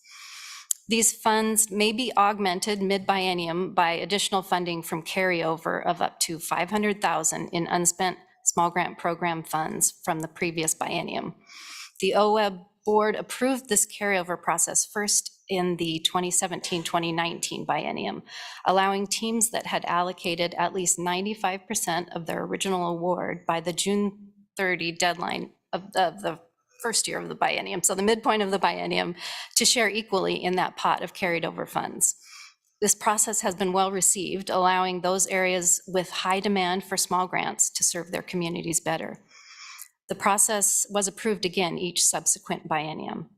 These funds may be augmented mid-biennium by additional funding from carryover of up to $500,000 in unspent small grant program funds from the previous biennium. The OWEB board approved this carryover process first in the 2017-2019 biennium, allowing teams that had allocated at least 95% of their original award by the June 30 deadline of the first year of the biennium, so the midpoint of the biennium, to share equally in that pot of carried over funds. This process has been well received, allowing those areas with high demand for small grants to serve their communities better. The process was approved again each subsequent biennium.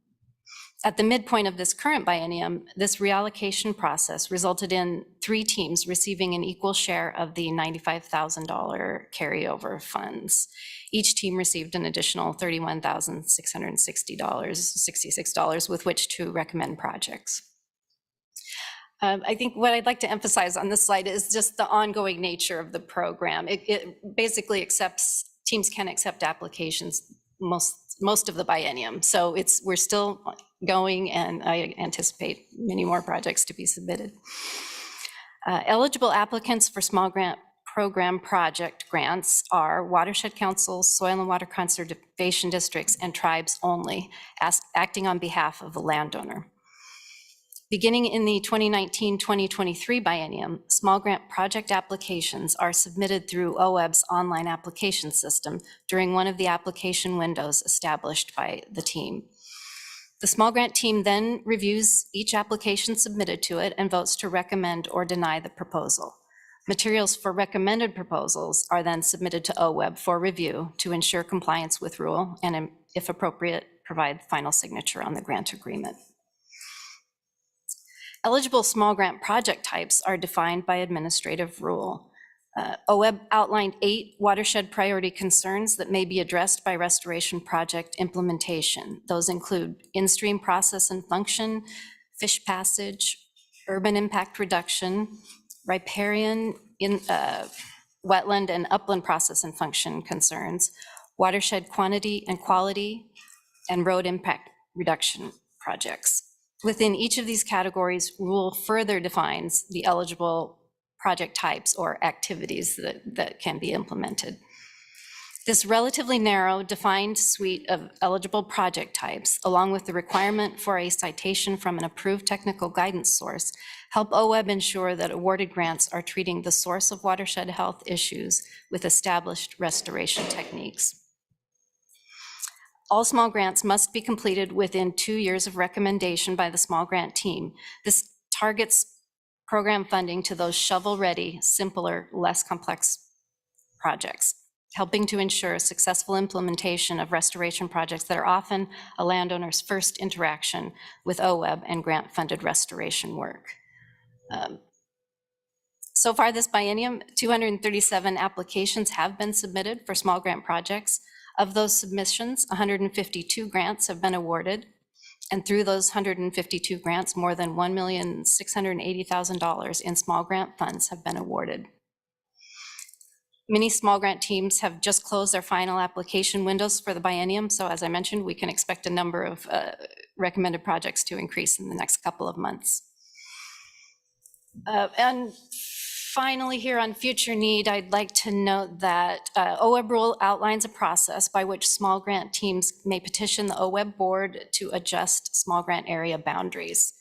At the midpoint of this current biennium, this reallocation process resulted in 3 teams receiving an equal share of the $95,000 carryover funds. Each team received an additional $31,666 with which to recommend projects. I think what I'd like to emphasize on this slide is just the ongoing nature of the program. It basically accepts, teams can accept applications most of the biennium. So we're still going, and I anticipate many more projects to be submitted. Eligible applicants for small grant program project grants are watershed councils, soil and water conservation districts, and tribes only, acting on behalf of the landowner. Beginning in the 2019-2023 biennium, small grant project applications are submitted through OWEB's online application system during one of the application windows established by the team. The small grant team then reviews each application submitted to it and votes to recommend or deny the proposal. Materials for recommended proposals are then submitted to OWEB for review to ensure compliance with rule and, if appropriate, provide final signature on the grant agreement. Eligible small grant project types are defined by administrative rule. OWEB outlined 8 watershed priority concerns that may be addressed by restoration project implementation. Those include in-stream process and function, fish passage, urban impact reduction, riparian, wetland and upland process and function concerns, watershed quantity and quality, and road impact reduction projects. Within each of these categories, rule further defines the eligible project types or activities that can be implemented. This relatively narrow defined suite of eligible project types, along with the requirement for a citation from an approved technical guidance source, help OWEB ensure that awarded grants are treating the source of watershed health issues with established restoration techniques. All small grants must be completed within 2 years of recommendation by the small grant team. This targets program funding to those shovel-ready, simpler, less complex projects, helping to ensure successful implementation of restoration projects that are often a landowner's first interaction with OWEB and grant-funded restoration work. So far this biennium, 237 applications have been submitted for small grant projects. Of those submissions, 152 grants have been awarded, and through those 152 grants, more than $1,680,000 in small grant funds have been awarded. Many small grant teams have just closed their final application windows for the biennium, so as I mentioned, we can expect a number of recommended projects to increase in the next couple of months. And finally, here on future need, I'd like to note that OWEB rule outlines a process by which small grant teams may petition the OWEB board to adjust small grant area boundaries.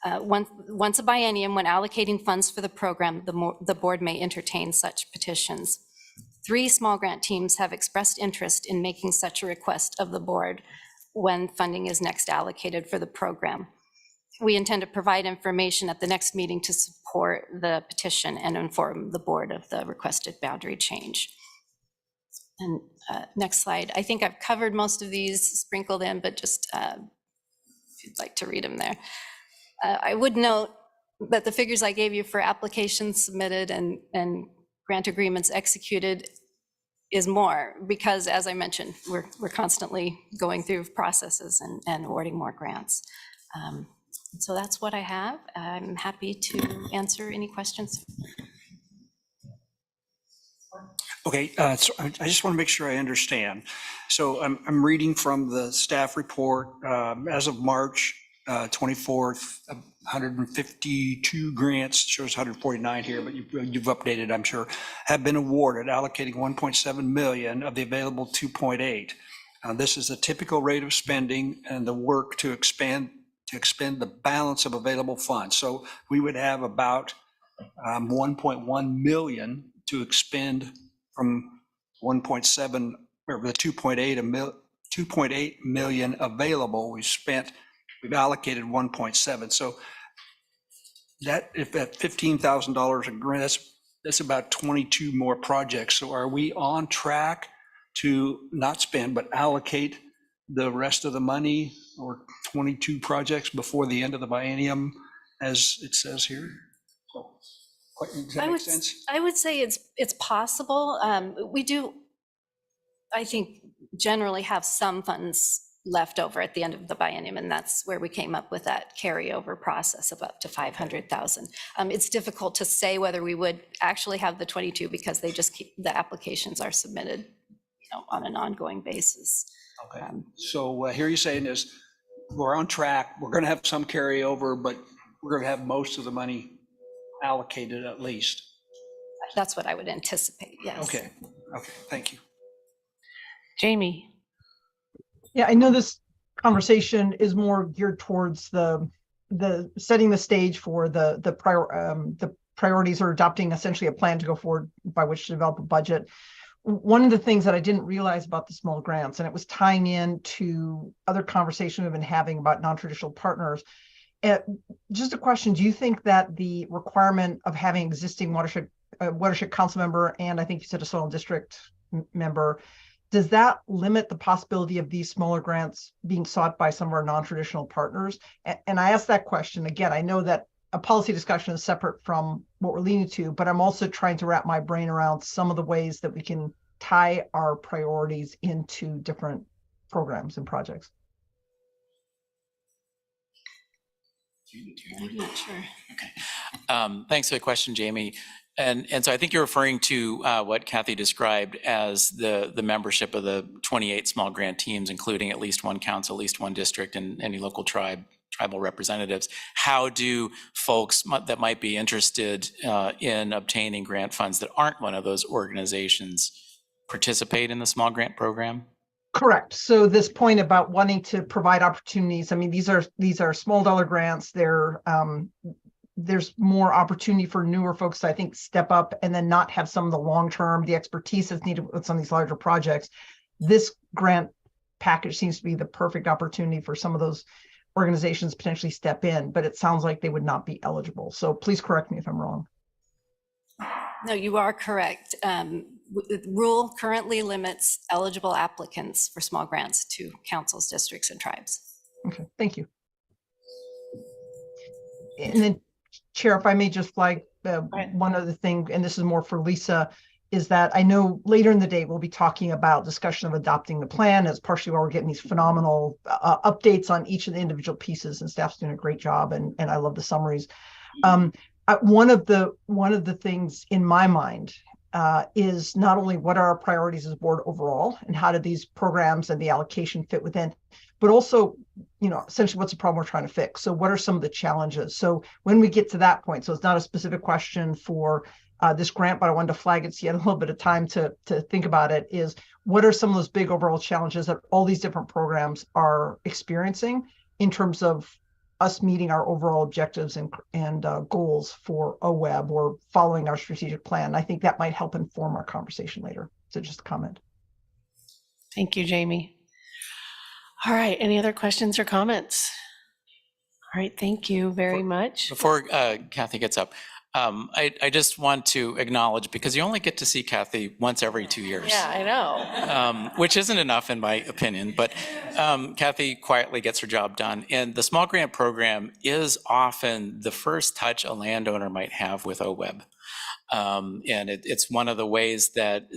Once a biennium, when allocating funds for the program, the board may entertain such petitions. 3 small grant teams have expressed interest in making such a request of the board when funding is next allocated for the program. We intend to provide information at the next meeting to support the petition and inform the board of the requested boundary change. And next slide. I think I've covered most of these sprinkled in, but just if you'd like to read them there. I would note that the figures I gave you for applications submitted and grant agreements executed is more, because as I mentioned, we're constantly going through processes and awarding more grants. So that's what I have. I'm happy to answer any questions. Okay, so I just want to make sure I understand. So I'm reading from the staff report. As of March 24th, 152 grants, shows 149 here, but you've updated, I'm sure, have been awarded, allocating 1.7 million of the available 2.8. This is the typical rate of spending and the work to expend the balance of available funds. So we would have about 1.1 million to expend from 1.7 or the 2.8 million available. We've allocated 1.7. So that, if at $15,000 a grant, that's about 22 more projects. So are we on track to not spend, but allocate the rest of the money, or 22 projects before the end of the biennium, as it says here? So, does that make sense? I would say it's possible. We do, I think, generally have some funds left over at the end of the biennium, and that's where we came up with that carryover process of up to 500,000. It's difficult to say whether we would actually have the 22 because they just keep, the applications are submitted, on an ongoing basis. Okay. So here you're saying is we're on track. We're going to have some carryover, but we're going to have most of the money allocated at least. That's what I would anticipate. Yes. Okay. Okay. Thank you. Jamie. Yeah, I know this conversation is more geared towards the setting the stage for the priorities, or adopting essentially a plan to go forward by which to develop a budget. One of the things that I didn't realize about the small grants, and it was tying in to other conversation we've been having about non-traditional partners. Just a question: do you think that the requirement of having existing watershed council member, and I think you said a soil district member, does that limit the possibility of these smaller grants being sought by some of our non-traditional partners? And I ask that question again. I know that a policy discussion is separate from what we're leading to, but I'm also trying to wrap my brain around some of the ways that we can tie our priorities into different programs and projects. I'm not sure. Okay. Thanks for the question, Jamie. And so I think you're referring to what Kathy described as the membership of the 28 small grant teams, including at least one council, at least one district, and any local tribal representatives. How do folks that might be interested in obtaining grant funds that aren't one of those organizations participate in the small grant program? Correct. So this point about wanting to provide opportunities, I mean, these are small dollar grants. There's more opportunity for newer folks to, I think, step up and then not have some of the long-term, the expertise that's needed with some of these larger projects. This grant package seems to be the perfect opportunity for some of those organizations potentially step in, but it sounds like they would not be eligible. So please correct me if I'm wrong. No, you are correct. The rule currently limits eligible applicants for small grants to councils, districts, and tribes. Okay, thank you. And then, Chair, if I may just flag one other thing, and this is more for Lisa, is that I know later in the day we'll be talking about discussion of adopting the plan, as partially why we're getting these phenomenal updates on each of the individual pieces, and staff's doing a great job, and I love the summaries. One of the things in my mind is not only what are our priorities as a board overall, and how do these programs and the allocation fit within, but also, essentially what's the problem we're trying to fix? So what are some of the challenges? So when we get to that point, so it's not a specific question for this grant, but I wanted to flag it so you had a little bit of time to think about it, is what are some of those big overall challenges that all these different programs are experiencing in terms of us meeting our overall objectives and goals for OWEB, or following our strategic plan? I think that might help inform our conversation later. So just a comment. Thank you, Jamie. All right, any other questions or comments? All right, thank you very much. Before Kathy gets up, I just want to acknowledge, because you only get to see Kathy once every 2 years. Yeah, I know. Which isn't enough in my opinion, but Kathy quietly gets her job done. And the small grant program is often the first touch a landowner might have with OWEB. And it's one of the ways that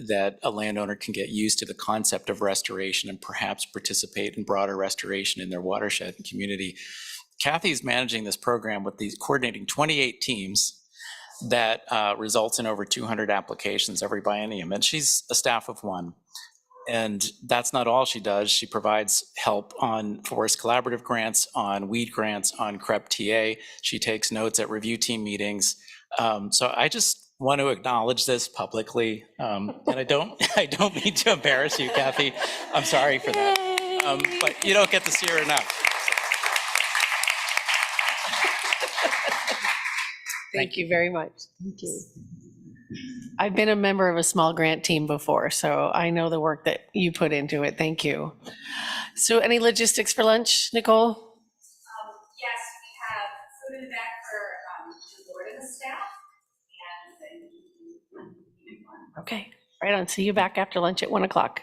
a landowner can get used to the concept of restoration and perhaps participate in broader restoration in their watershed and community. Kathy's managing this program with these coordinating 28 teams that results in over 200 applications every biennium, and she's a staff of one. And that's not all she does. She provides help on forest collaborative grants, on weed grants, on CREP TA. She takes notes at review team meetings. So I just want to acknowledge this publicly. And I don't mean to embarrass you, Kathy. I'm sorry for that. But you don't get to see her enough. Thank you very much. Thank you. I've been a member of a small grant team before, so I know the work that you put into it. Thank you. So any logistics for lunch, Nicole? Yes, we have food in the back for the board and the staff. Okay, right on. See you back after lunch at 1 o'clock.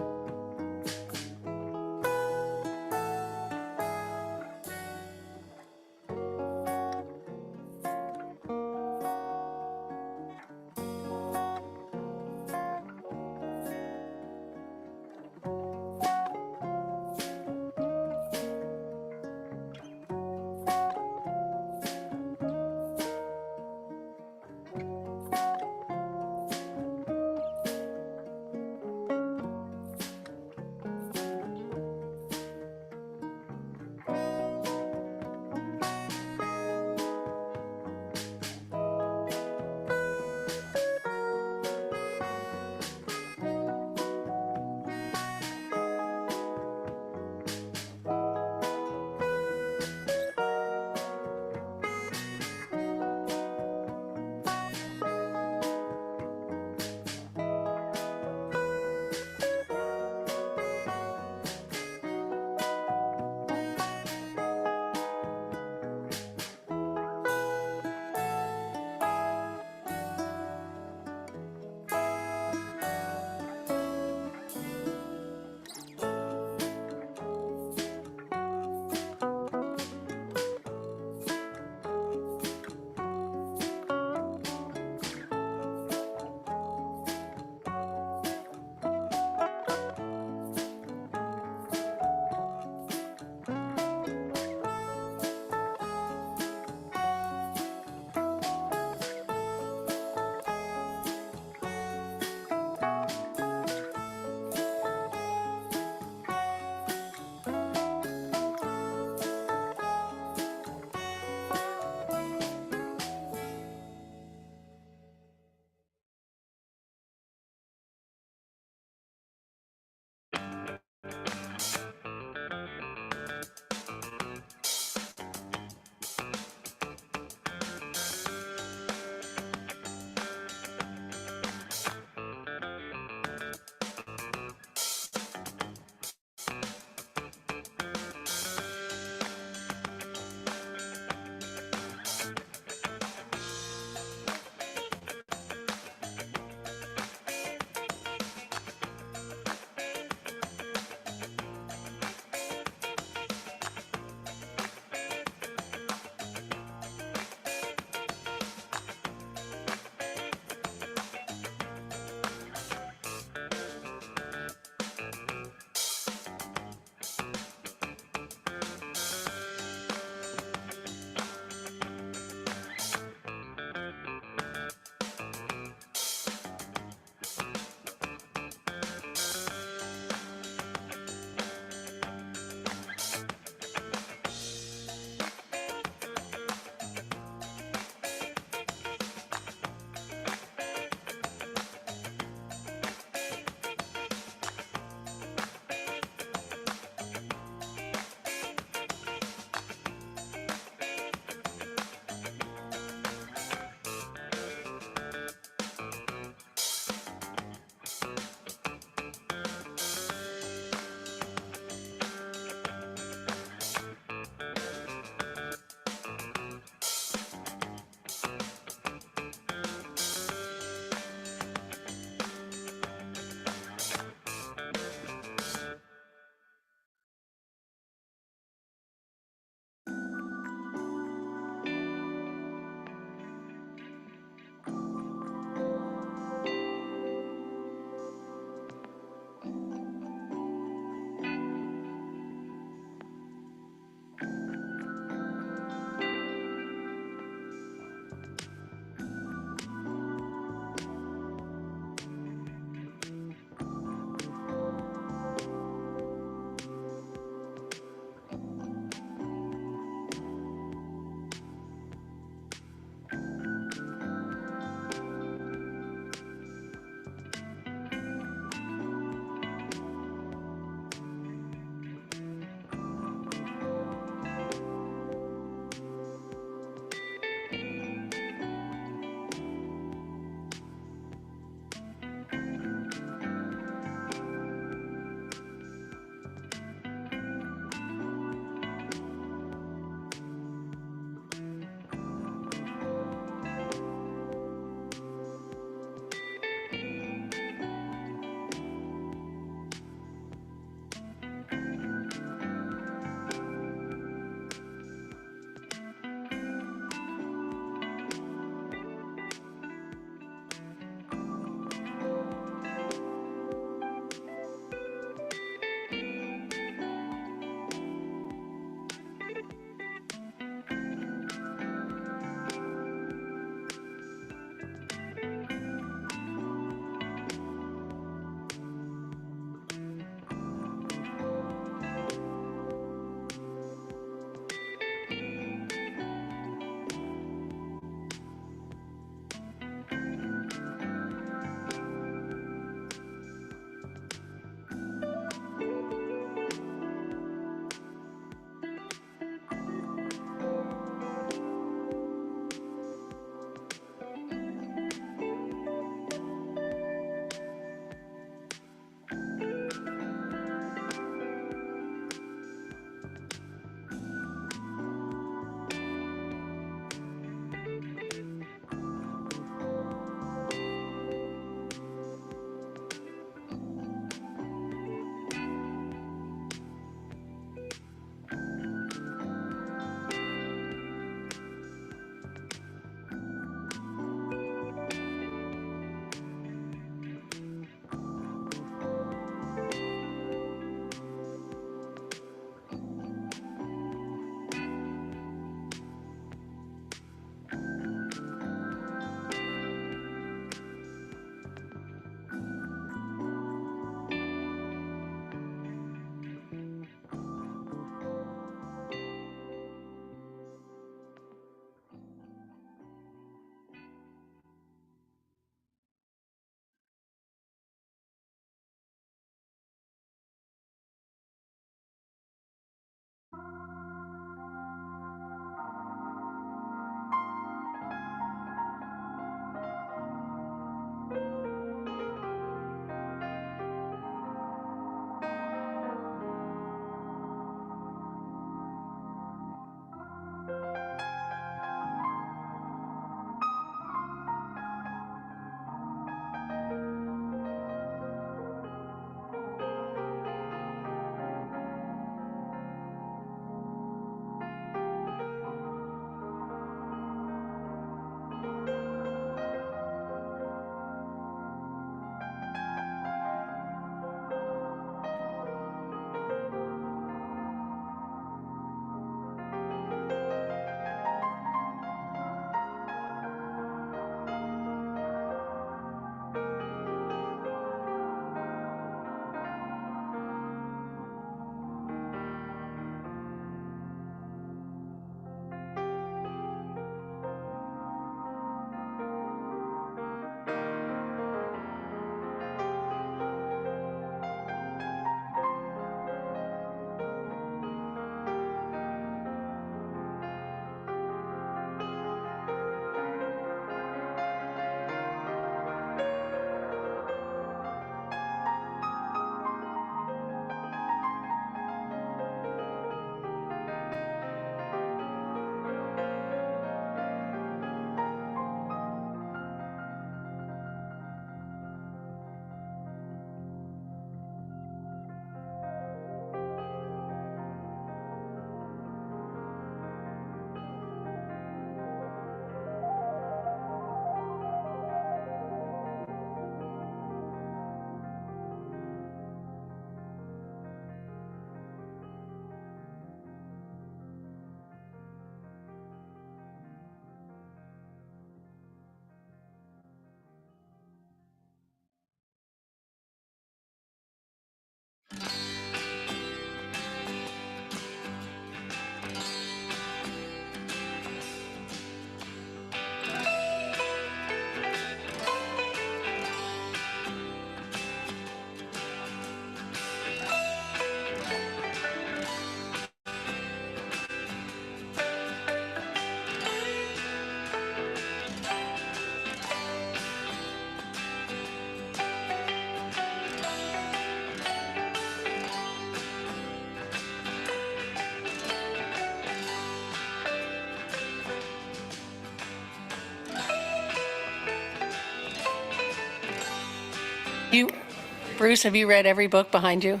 Bruce, have you read every book behind you?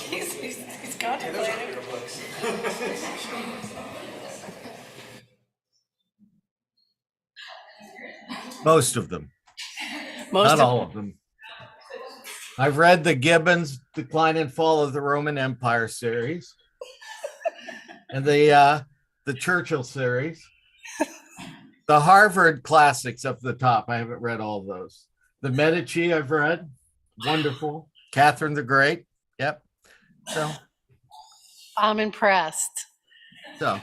He's contemplating. Most of them. Not all of them. I've read the Gibbons Decline and Fall of the Roman Empire series and the Churchill series. The Harvard classics up the top. I haven't read all of those. The Medici I've read. Wonderful. Catherine the Great. Yep. So I'm impressed. So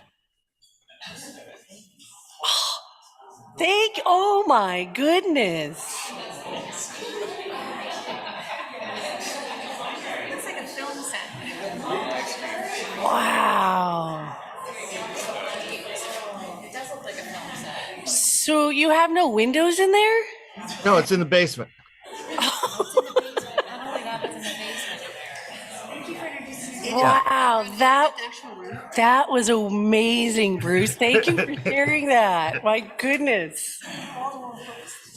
oh my goodness. Looks like a film set. Wow. It does look like a film set. So you have no windows in there? no, it's in the basement. Wow, that was amazing, Bruce. Thank you for sharing that. My goodness.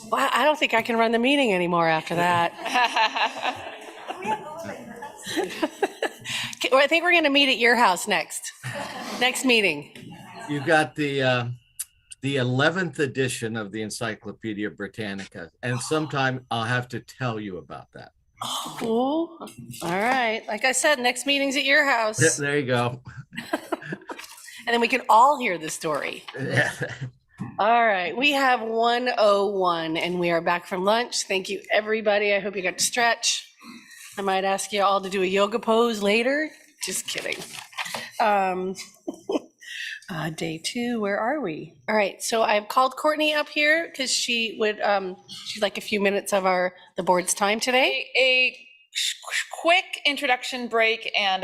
Wow, I don't think I can run the meeting anymore after that. I think we're going to meet at your house next meeting. You've got the 11th edition of the Encyclopedia Britannica, and sometime I'll have to tell you about that. Oh, cool. All right. Like I said, next meeting's at your house. Yeah, there you go. And then we can all hear the story. Yeah. All right. We have 1:01 and we are back from lunch. Thank you, everybody. I hope you got to stretch. I might ask you all to do a yoga pose later. Just kidding. Day 2, where are we? All right, so I've called Courtney up here because she'd like a few minutes of the board's time today. A quick introduction break and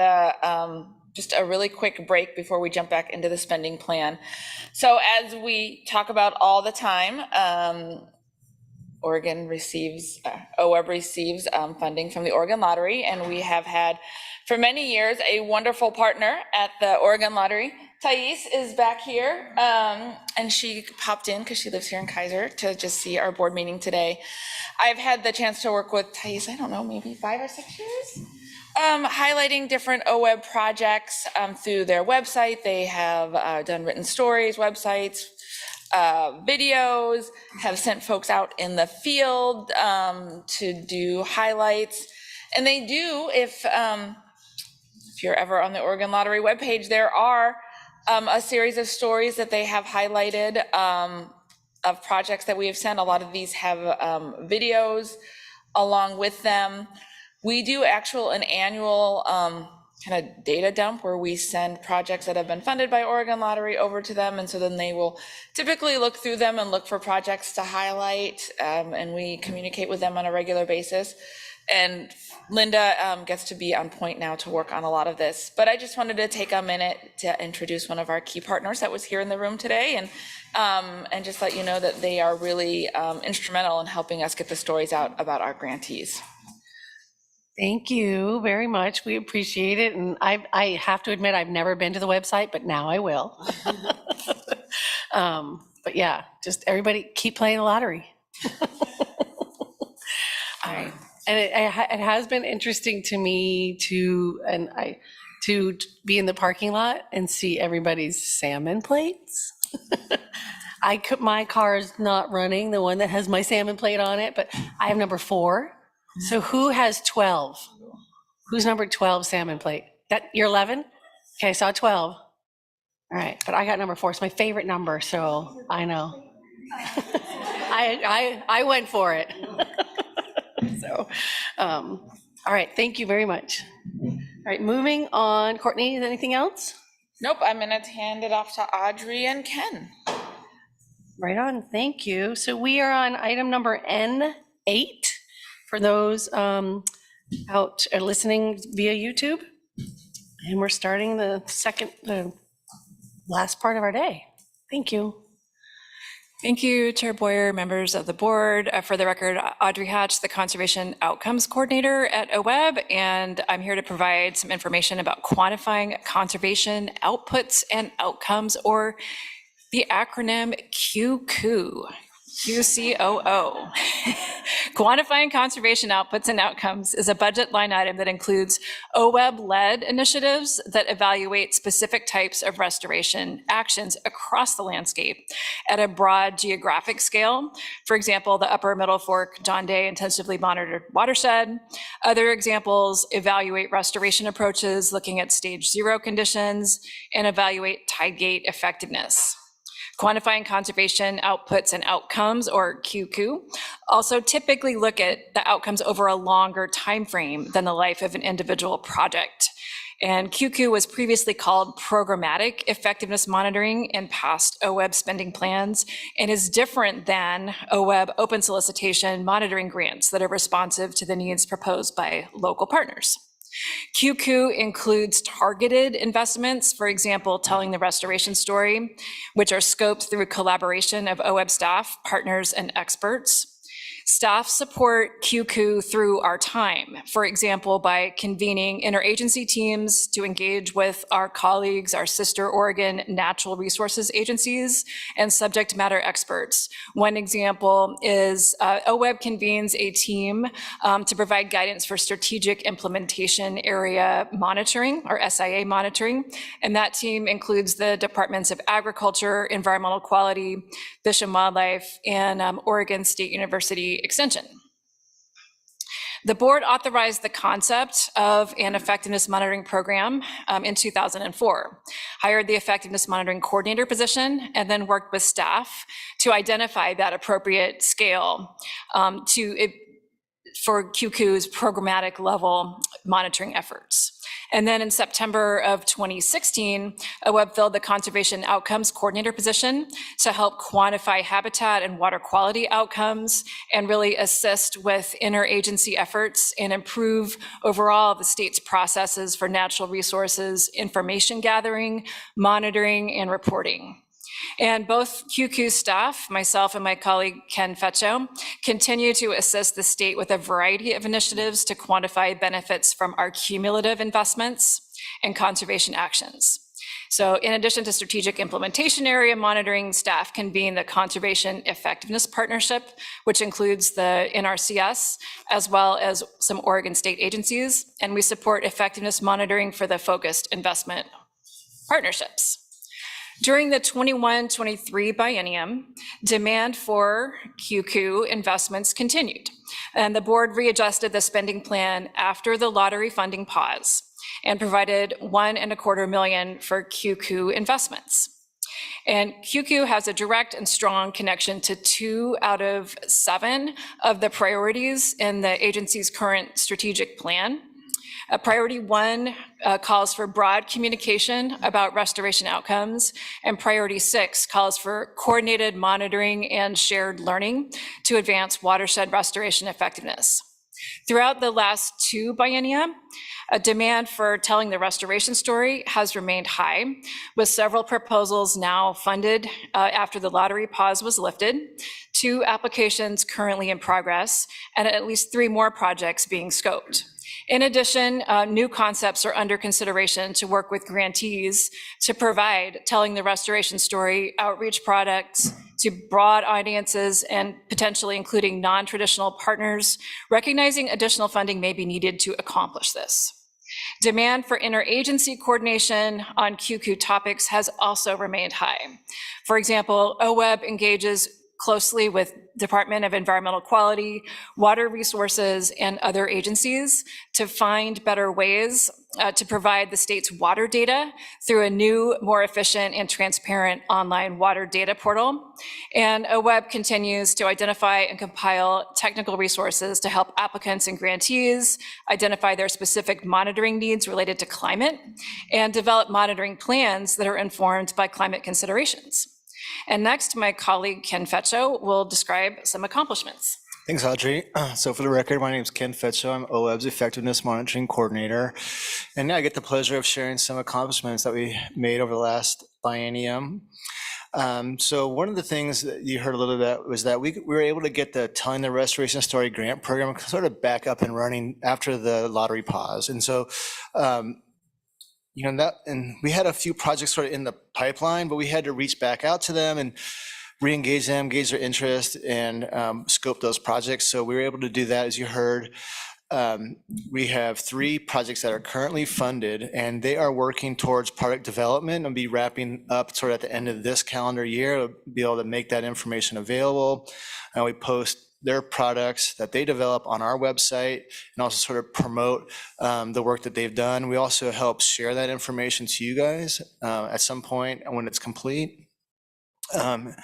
just a really quick break before we jump back into the spending plan. So as we talk about all the time, OWEB receives funding from the Oregon Lottery, and we have had for many years a wonderful partner at the Oregon Lottery. Thais is back here, and she popped in because she lives here in Kaiser to just see our board meeting today. I've had the chance to work with Thais, I don't know, maybe 5 or 6 years, highlighting different OWEB projects through their website. They have done written stories, websites, videos, have sent folks out in the field to do highlights. And they do, if you're ever on the Oregon Lottery webpage, there are a series of stories that they have highlighted of projects that we have sent. A lot of these have videos along with them. We do an annual kind of data dump where we send projects that have been funded by Oregon Lottery over to them. And so then they will typically look through them and look for projects to highlight. And we communicate with them on a regular basis. And Linda gets to be on point now to work on a lot of this. But I just wanted to take a minute to introduce one of our key partners that was here in the room today, and just let you know that they are really instrumental in helping us get the stories out about our grantees. Thank you very much. We appreciate it. And I have to admit, I've never been to the website, but now I will. But yeah, just everybody keep playing the lottery. All right. And it has been interesting to me to be in the parking lot and see everybody's salmon plates. My car is not running, the one that has my salmon plate on it, but I have number 4. So who has 12? Who's number 12 salmon plate? You're 11? Okay, I saw 12. All right, but I got number 4. It's my favorite number, so I know. I went for it. So, all right, thank you very much. All right, moving on. Courtney, is anything else? Nope, I'm gonna hand it off to Audrey and Ken. Right on, thank you. So we are on item number N8 for those out listening via YouTube. And we're starting the last part of our day. Thank you. Thank you, Chair Boyer, members of the board. For the record, Audrey Hatch, the Conservation Outcomes Coordinator at OWEB, and I'm here to provide some information about quantifying conservation outputs and outcomes, or The acronym QCOO. QCOO. Quantifying conservation outputs and outcomes is a budget line item that includes OWEB-led initiatives that evaluate specific types of restoration actions across the landscape at a broad geographic scale. For example, the Upper Middle Fork John Day intensively monitored watershed. Other examples evaluate restoration approaches looking at stage 0 conditions and evaluate tide gate effectiveness. Quantifying conservation outputs and outcomes, or QCOO, also typically look at the outcomes over a longer time frame than the life of an individual project. And QCOO was previously called programmatic effectiveness monitoring in past OWEB spending plans and is different than OWEB open solicitation monitoring grants that are responsive to the needs proposed by local partners. QCOO includes targeted investments, for example, telling the restoration story, which are scoped through collaboration of OWEB staff, partners, and experts. Staff support QCOO through our time, for example, by convening interagency teams to engage with our colleagues, our sister Oregon natural resources agencies, and subject matter experts. One example is OWEB convenes a team to provide guidance for strategic implementation area monitoring, or SIA monitoring, and that team includes the Departments of Agriculture, Environmental Quality, Fish and Wildlife, and Oregon State University Extension. The board authorized the concept of an effectiveness monitoring program in 2004, hired the effectiveness monitoring coordinator position, and then worked with staff to identify that appropriate scale for QCOO's programmatic level monitoring efforts. And then in September of 2016, OWEB filled the conservation outcomes coordinator position to help quantify habitat and water quality outcomes and really assist with interagency efforts and improve overall the state's processes for natural resources, information gathering, monitoring, and reporting. And both QCOO staff, myself and my colleague Ken Fetcho, continue to assist the state with a variety of initiatives to quantify benefits from our cumulative investments and conservation actions. So in addition to strategic implementation area monitoring, staff convene the Conservation Effectiveness Partnership, which includes the NRCS, as well as some Oregon state agencies, and we support effectiveness monitoring for the focused investment partnerships. During the 21-23 biennium, demand for QCOO investments continued, and the board readjusted the spending plan after the lottery funding pause and provided $1.25 million for QCOO investments. And QCOO has a direct and strong connection to 2 out of 7 of the priorities in the agency's current strategic plan. Priority 1 calls for broad communication about restoration outcomes, and priority 6 calls for coordinated monitoring and shared learning to advance watershed restoration effectiveness. Throughout the last 2 biennia, a demand for telling the restoration story has remained high, with several proposals now funded after the lottery pause was lifted, 2 applications currently in progress, and at least 3 more projects being scoped. In addition, new concepts are under consideration to work with grantees to provide telling the restoration story outreach products to broad audiences and potentially including non-traditional partners, recognizing additional funding may be needed to accomplish this. Demand for interagency coordination on QCOO topics has also remained high. For example, OWEB engages closely with Department of Environmental Quality, Water Resources, and other agencies to find better ways to provide the state's water data through a new, more efficient and transparent online water data portal. And OWEB continues to identify and compile technical resources to help applicants and grantees identify their specific monitoring needs related to climate and develop monitoring plans that are informed by climate considerations. And next, my colleague Ken Fetcho will describe some accomplishments. Thanks, Audrey. So for the record, my name is Ken Fetcho. I'm OWEB's Effectiveness Monitoring Coordinator. And now I get the pleasure of sharing some accomplishments that we made over the last biennium. So one of the things that you heard a little bit was that we were able to get the Telling the Restoration Story grant program sort of back up and running after the lottery pause. And so and we had a few projects sort of in the pipeline, but we had to reach back out to them and re-engage them, gauge their interest, and scope those projects. So we were able to do that, as you heard. We have 3 projects that are currently funded, and they are working towards product development and be wrapping up sort of at the end of this calendar year to be able to make that information available. And we post their products that they develop on our website and also sort of promote the work that they've done. We also help share that information to you guys at some point when it's complete. And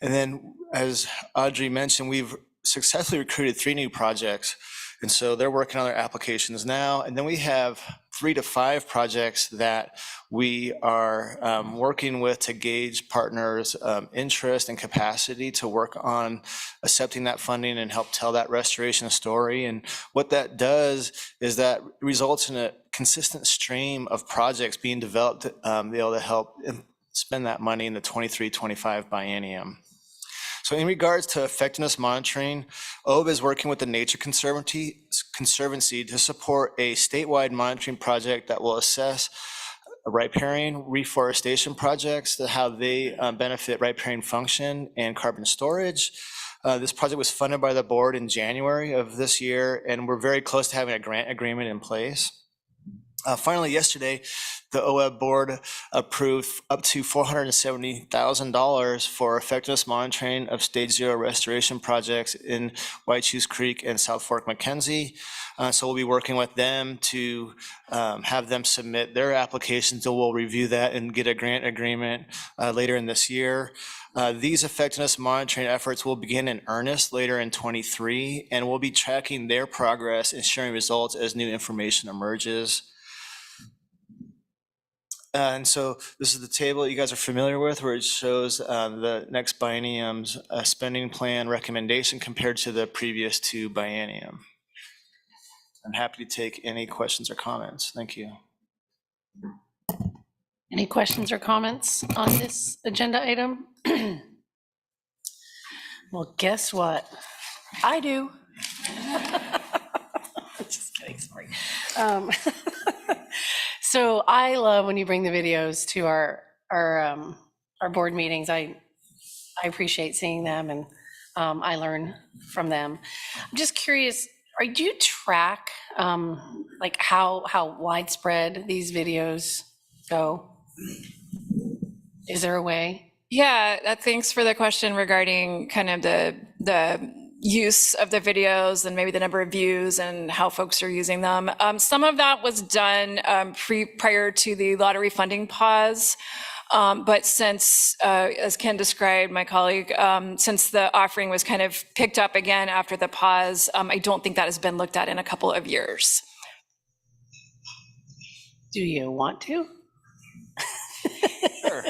then, as Audrey mentioned, we've successfully recruited 3 new projects. And so they're working on their applications now. And then we have 3 to 5 projects that we are working with to gauge partners' interest and capacity to work on accepting that funding and help tell that restoration story. And what that does is that results in a consistent stream of projects being developed to be able to help spend that money in the 23-25 biennium. So in regards to effectiveness monitoring, OWEB is working with the Nature Conservancy to support a statewide monitoring project that will assess riparian reforestation projects, how they benefit riparian function and carbon storage. This project was funded by the board in January of this year, and we're very close to having a grant agreement in place. Finally, yesterday, the OWEB board approved up to $470,000 for effectiveness monitoring of stage 0 restoration projects in White Shoes Creek and South Fork Mackenzie. So we'll be working with them to have them submit their applications, and we'll review that and get a grant agreement later in this year. These effectiveness monitoring efforts will begin in earnest later in 23, and we'll be tracking their progress and sharing results as new information emerges. And so this is the table you guys are familiar with, where it shows the next biennium's spending plan recommendation compared to the previous 2 biennium. I'm happy to take any questions or comments. Thank you. Any questions or comments on this agenda item? Well, guess what? I do. Just kidding, sorry. So I love when you bring the videos to our board meetings. I appreciate seeing them, and I learn from them. I'm just curious, do you track like how widespread these videos go? Is there a way? Yeah, thanks for the question regarding kind of the use of the videos and maybe the number of views and how folks are using them. Some of that was done prior to the lottery funding pause. But since, as Ken described, my colleague, since the offering was kind of picked up again after the pause, I don't think that has been looked at in a couple of years. Do you want to? Sure.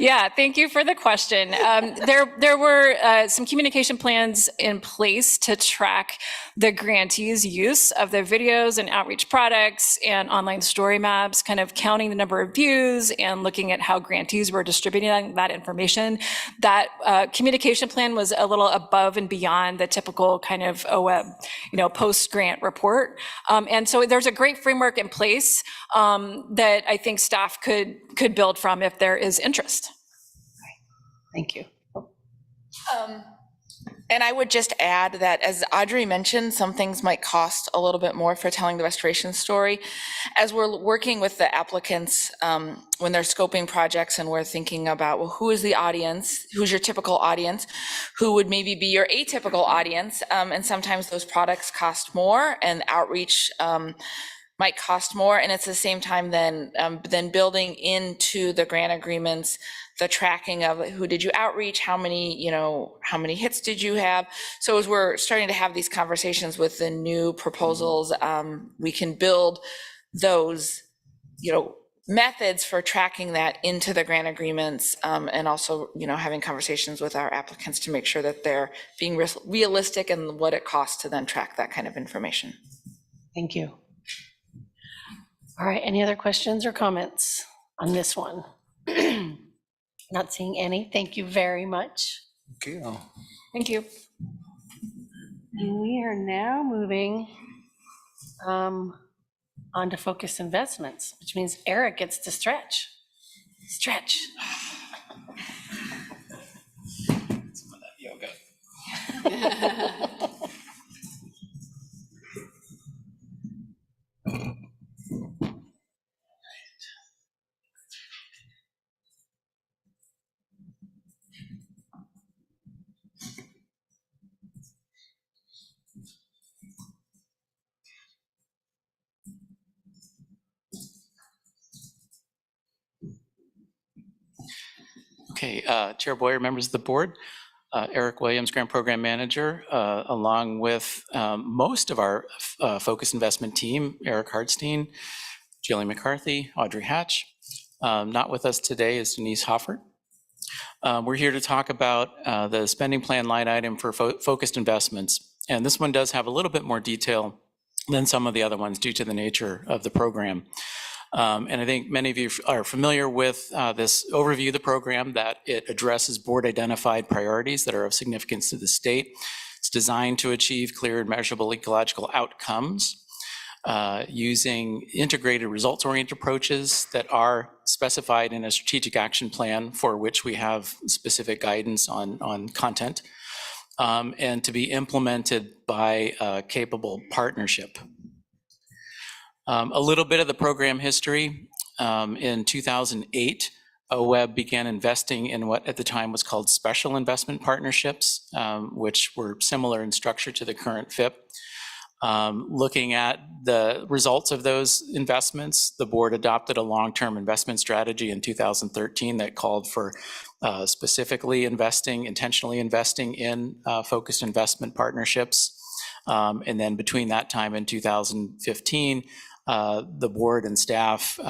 Yeah, thank you for the question. There were some communication plans in place to track the grantees' use of the videos and outreach products and online story maps, kind of counting the number of views and looking at how grantees were distributing that information. That communication plan was a little above and beyond the typical kind of OWEB, post-grant report. And so there's a great framework in place that I think staff could build from if there is interest. Thank you. And I would just add that, as Audrey mentioned, some things might cost a little bit more for telling the restoration story. As we're working with the applicants when they're scoping projects, and we're thinking about, well, who is the audience? Who's your typical audience? Who would maybe be your atypical audience? And sometimes those products cost more, and outreach might cost more. And it's the same time then building into the grant agreements the tracking of who did you outreach, how many hits did you have. So as we're starting to have these conversations with the new proposals, we can build those, methods for tracking that into the grant agreements, and also, having conversations with our applicants to make sure that they're being realistic in what it costs to then track that kind of information. Thank you. All right, any other questions or comments on this one? Not seeing any. Thank you very much. Thank you. Thank you. And we are now moving on On to focused investments, which means Eric gets to stretch. Stretch. Some of that yoga. Okay, Chair Boyer, members of the board, Eric Williams, Grant Program Manager, along with most of our focused investment team, Eric Hartstein, Jillian McCarthy, Audrey Hatch. Not with us today is Denise Hoffert. We're here to talk about the spending plan line item for focused investments. And this one does have a little bit more detail than some of the other ones due to the nature of the program. And I think many of you are familiar with this overview of the program, that it addresses board identified priorities that are of significance to the state. It's designed to achieve clear and measurable ecological outcomes using integrated results-oriented approaches that are specified in a strategic action plan for which we have specific guidance on content, and to be implemented by a capable partnership. A little bit of the program history. In 2008, OWEB began investing in what at the time was called special investment partnerships, which were similar in structure to the current FIP. Looking at the results of those investments, the board adopted a long-term investment strategy in 2013 that called for specifically intentionally investing in focused investment partnerships. And then between that time and 2015, the board and staff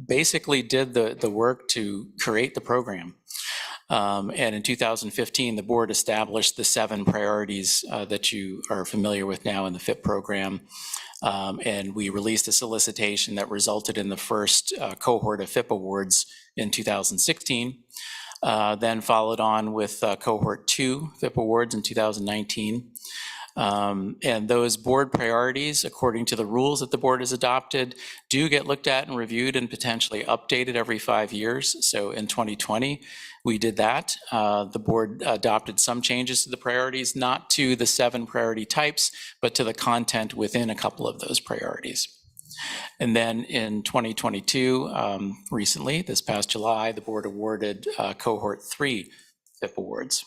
basically did the work to create the program. And in 2015, the board established the 7 priorities that you are familiar with now in the FIP program. And we released a solicitation that resulted in the first cohort of FIP awards in 2016. Then followed on with cohort 2 FIP awards in 2019. And those board priorities, according to the rules that the board has adopted, do get looked at and reviewed and potentially updated every 5 years. So in 2020, we did that. The board adopted some changes to the priorities, not to the 7 priority types, but to the content within a couple of those priorities. And then in 2022, recently, this past July, the board awarded cohort 3 FIP awards.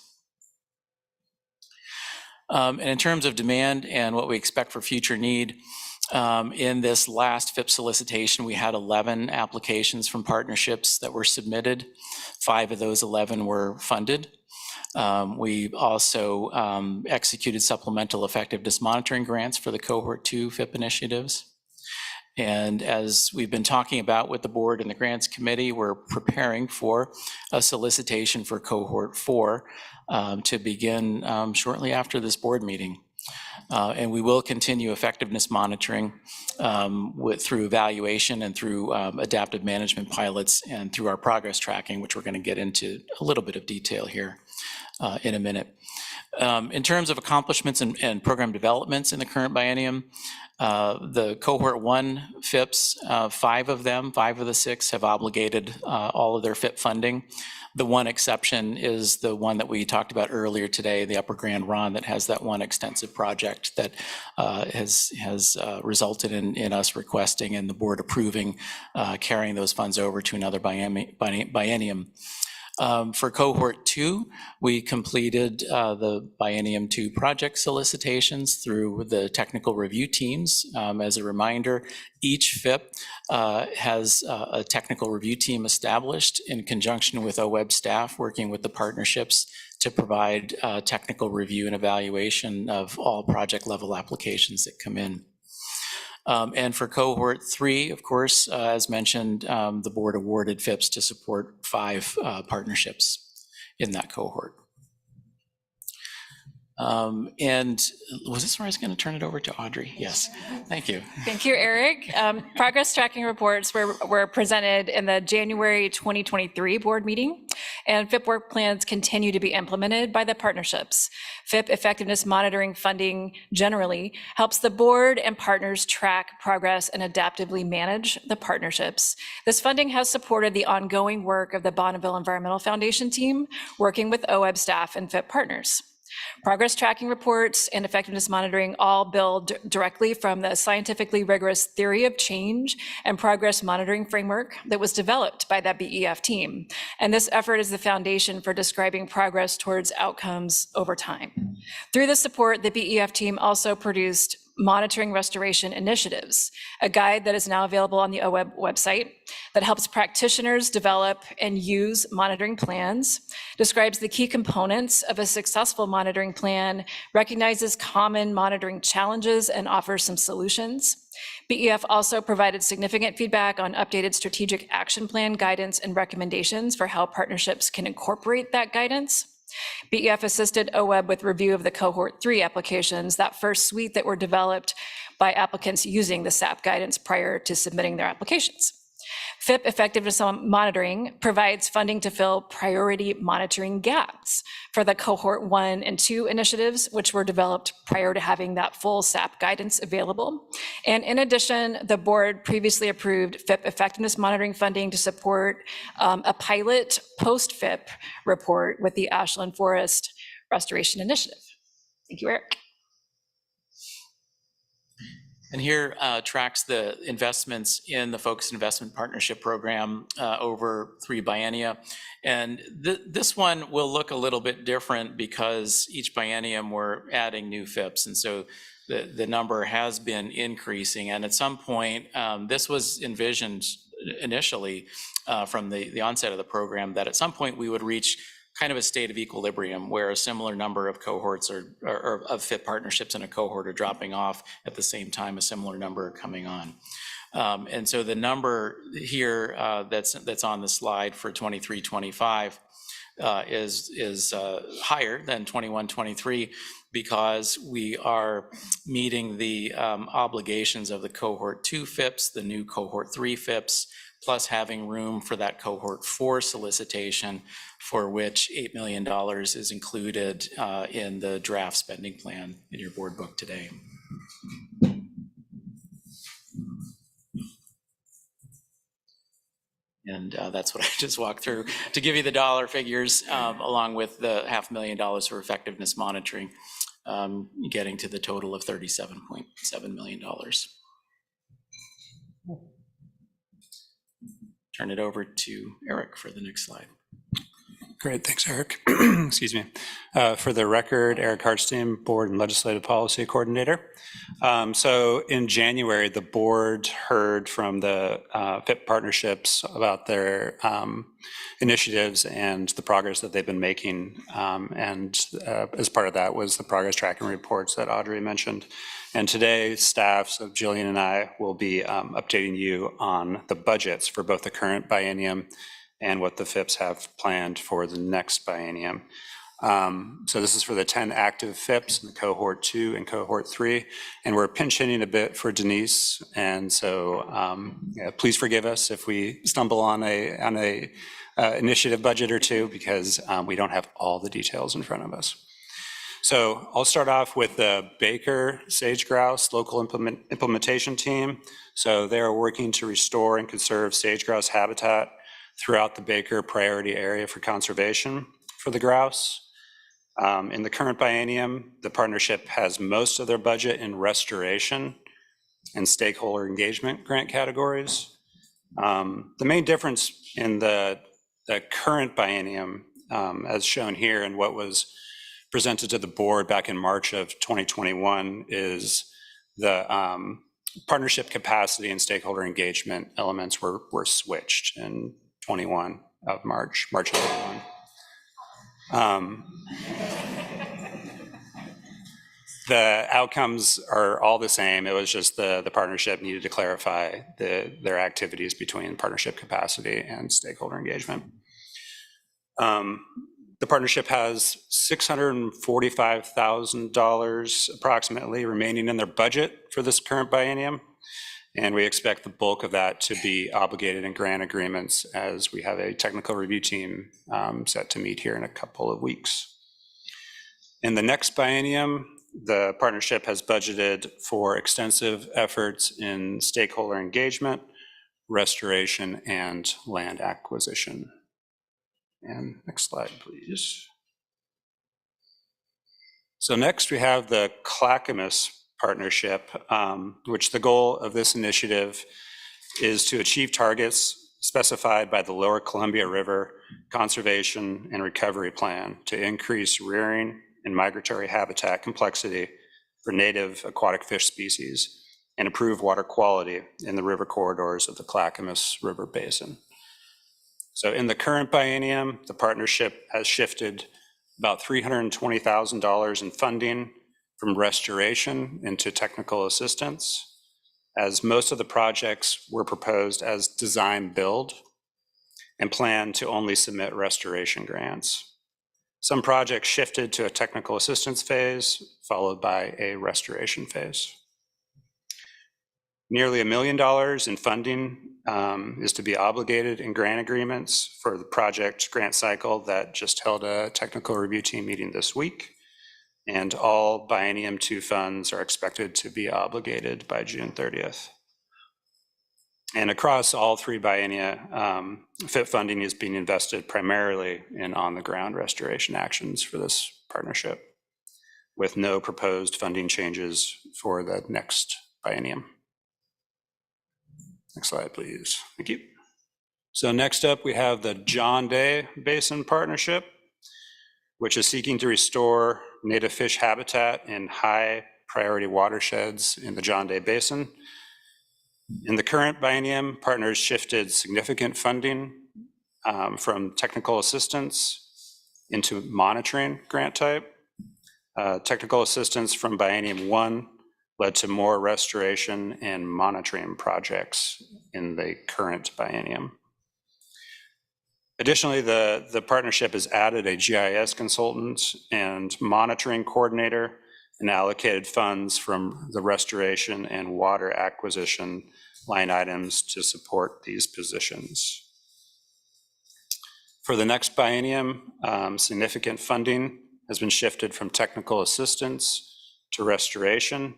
And in terms of demand and what we expect for future need, in this last FIP solicitation, we had 11 applications from partnerships that were submitted. 5 of those 11 were funded. We also executed supplemental effectiveness monitoring grants for the cohort 2 FIP initiatives. And as we've been talking about with the board and the grants committee, we're preparing for a solicitation for cohort 4 to begin shortly after this board meeting. And we will continue effectiveness monitoring through evaluation and through adaptive management pilots and through our progress tracking, which we're going to get into a little bit of detail here in a minute. In terms of accomplishments and program developments in the current biennium, the cohort 1 FIPs, 5 of the 6 have obligated all of their FIP funding. The one exception is the one that we talked about earlier today, the Upper Grand Ronde, that has that one extensive project that has resulted in us requesting and the board approving carrying those funds over to another biennium. For cohort 2, we completed the biennium 2 project solicitations through the technical review teams. As a reminder, each FIP has a technical review team established in conjunction with OWEB staff working with the partnerships to provide technical review and evaluation of all project level applications that come in. And for cohort 3, of course, as mentioned, the board awarded FIPs to support 5 partnerships in that cohort. And was this where I was going to turn it over to Audrey? Yes, thank you. Thank you, Eric. Progress tracking reports were presented in the January 2023 board meeting. and FIP work plans continue to be implemented by the partnerships. FIP effectiveness monitoring funding generally helps the board and partners track progress and adaptively manage the partnerships. This funding has supported the ongoing work of the Bonneville Environmental Foundation team, working with OWEB staff and FIP partners. Progress tracking reports and effectiveness monitoring all build directly from the scientifically rigorous theory of change and progress monitoring framework that was developed by that BEF team. And this effort is the foundation for describing progress towards outcomes over time. Through this support, the BEF team also produced Monitoring Restoration Initiatives, a guide that is now available on the OWEB website that helps practitioners develop and use monitoring plans, describes the key components of a successful monitoring plan, recognizes common monitoring challenges, and offers some solutions. BEF also provided significant feedback on updated strategic action plan guidance and recommendations for how partnerships can incorporate that guidance. BEF assisted OWEB with review of the Cohort 3 applications, that first suite that were developed by applicants using the SAP guidance prior to submitting their applications. FIP effectiveness monitoring provides funding to fill priority monitoring gaps for the Cohort 1 and 2 initiatives, which were developed prior to having that full SAP guidance available. And in addition, the board previously approved FIP effectiveness monitoring funding to support a pilot post-FIP report with the Ashland Forest Restoration Initiative. Thank you, Eric. And here tracks the investments in the Focused Investment Partnership Program over 3 biennia. And this one will look a little bit different because each biennium we're adding new FIPs. And so the number has been increasing. And at some point, this was envisioned initially from the onset of the program that at some point we would reach kind of a state of equilibrium where a similar number of cohorts or of FIP partnerships in a cohort are dropping off at the same time, a similar number are coming on. And so the number here that's on the slide for 23-25 is higher than 21-23 because we are meeting the obligations of the Cohort 2 FIPs, the new Cohort 3 FIPs, plus having room for that Cohort 4 solicitation, for which $8 million is included in the draft spending plan in your board book today. And that's what I just walked through to give you the dollar figures along with the $500,000 for effectiveness monitoring, getting to the total of $37.7 million. Turn it over to Eric for the next slide. Great, thanks, Eric. Excuse me. For the record, Eric Hartstein, Board and Legislative Policy Coordinator. So in January, the board heard from the FIP partnerships about their initiatives and the progress that they've been making. And as part of that was the progress tracking reports that Audrey mentioned. And today, staff, so Jillian and I will be updating you on the budgets for both the current biennium and what the FIPs have planned for the next biennium. So this is for the 10 active FIPs in the Cohort 2 and Cohort 3, and we're pinch hitting a bit for Denise. And so yeah, please forgive us if we stumble on a initiative budget or two because we don't have all the details in front of us. So I'll start off with the Baker Sage Grouse Local Implementation Team. So they are working to restore and conserve sage grouse habitat throughout the Baker priority area for conservation for the grouse. In the current biennium, the partnership has most of their budget in restoration and stakeholder engagement grant categories. The main difference in the current biennium, as shown here and what was presented to the board back in March of 2021, is the partnership capacity and stakeholder engagement elements were switched in 21 of March of 21. The outcomes are all the same. It was just the partnership needed to clarify their activities between partnership capacity and stakeholder engagement. The partnership has $645,000 approximately remaining in their budget for this current biennium. And we expect the bulk of that to be obligated in grant agreements as we have a technical review team set to meet here in a couple of weeks. In the next biennium, the partnership has budgeted for extensive efforts in stakeholder engagement, restoration, and land acquisition. And next slide, please. So next we have the Clackamas partnership, which the goal of this initiative is to achieve targets specified by the Lower Columbia River Conservation and Recovery Plan to increase rearing and migratory habitat complexity for native aquatic fish species and improve water quality in the river corridors of the Clackamas River Basin. So in the current biennium, the partnership has shifted about $320,000 in funding from restoration into technical assistance, as most of the projects were proposed as design build and plan to only submit restoration grants. Some projects shifted to a technical assistance phase, followed by a restoration phase. Nearly $1 million in funding is to be obligated in grant agreements for the project grant cycle that just held a technical review team meeting this week. And all Biennium 2 funds are expected to be obligated by June 30th. And across all three biennia, FIP funding is being invested primarily in on-the-ground restoration actions for this partnership, with no proposed funding changes for the next biennium. Next slide, please. Thank you. So next up, we have the John Day Basin Partnership, which is seeking to restore native fish habitat in high priority watersheds in the John Day Basin. In the current biennium, partners shifted significant funding from technical assistance into monitoring grant type. Technical assistance from biennium 1 led to more restoration and monitoring projects in the current biennium. Additionally, the partnership has added a GIS consultant and monitoring coordinator and allocated funds from the restoration and water acquisition line items to support these positions. For the next biennium, significant funding has been shifted from technical assistance to restoration,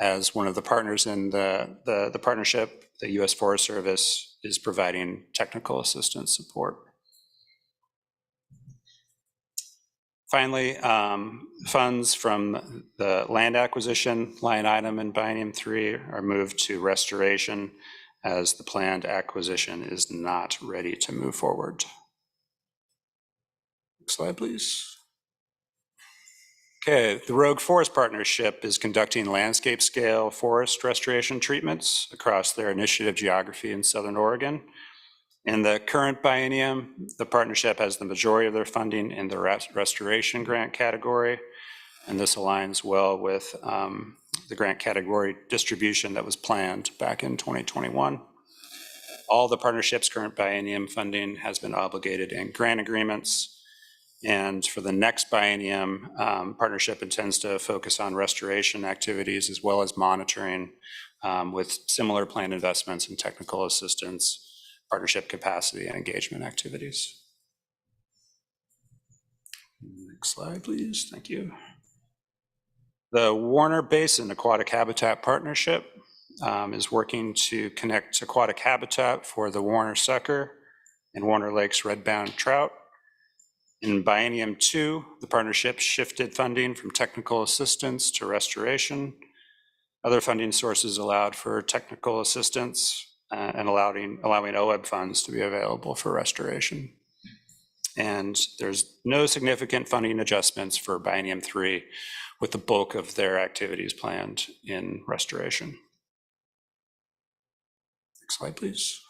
as one of the partners in the partnership, the U.S. Forest Service, is providing technical assistance support. Finally, funds from the land acquisition line item in Biennium 3 are moved to restoration as the planned acquisition is not ready to move forward. Next slide, please. Okay, the Rogue Forest Partnership is conducting landscape scale forest restoration treatments across their initiative geography in Southern Oregon. In the current biennium, the partnership has the majority of their funding in the restoration grant category, and this aligns well with the grant category distribution that was planned back in 2021. All the partnership's current biennium funding has been obligated in grant agreements, and for the next biennium, partnership intends to focus on restoration activities as well as monitoring with similar planned investments in technical assistance, partnership capacity, and engagement activities. Next slide, please. Thank you. The Warner Basin Aquatic Habitat Partnership is working to connect aquatic habitat for the Warner sucker and Warner Lakes redbound trout. In Biennium 2, the partnership shifted funding from technical assistance to restoration. Other funding sources allowed for technical assistance and allowing OWEB funds to be available for restoration. And there's no significant funding adjustments for Biennium 3, with the bulk of their activities planned in restoration. Next slide, please.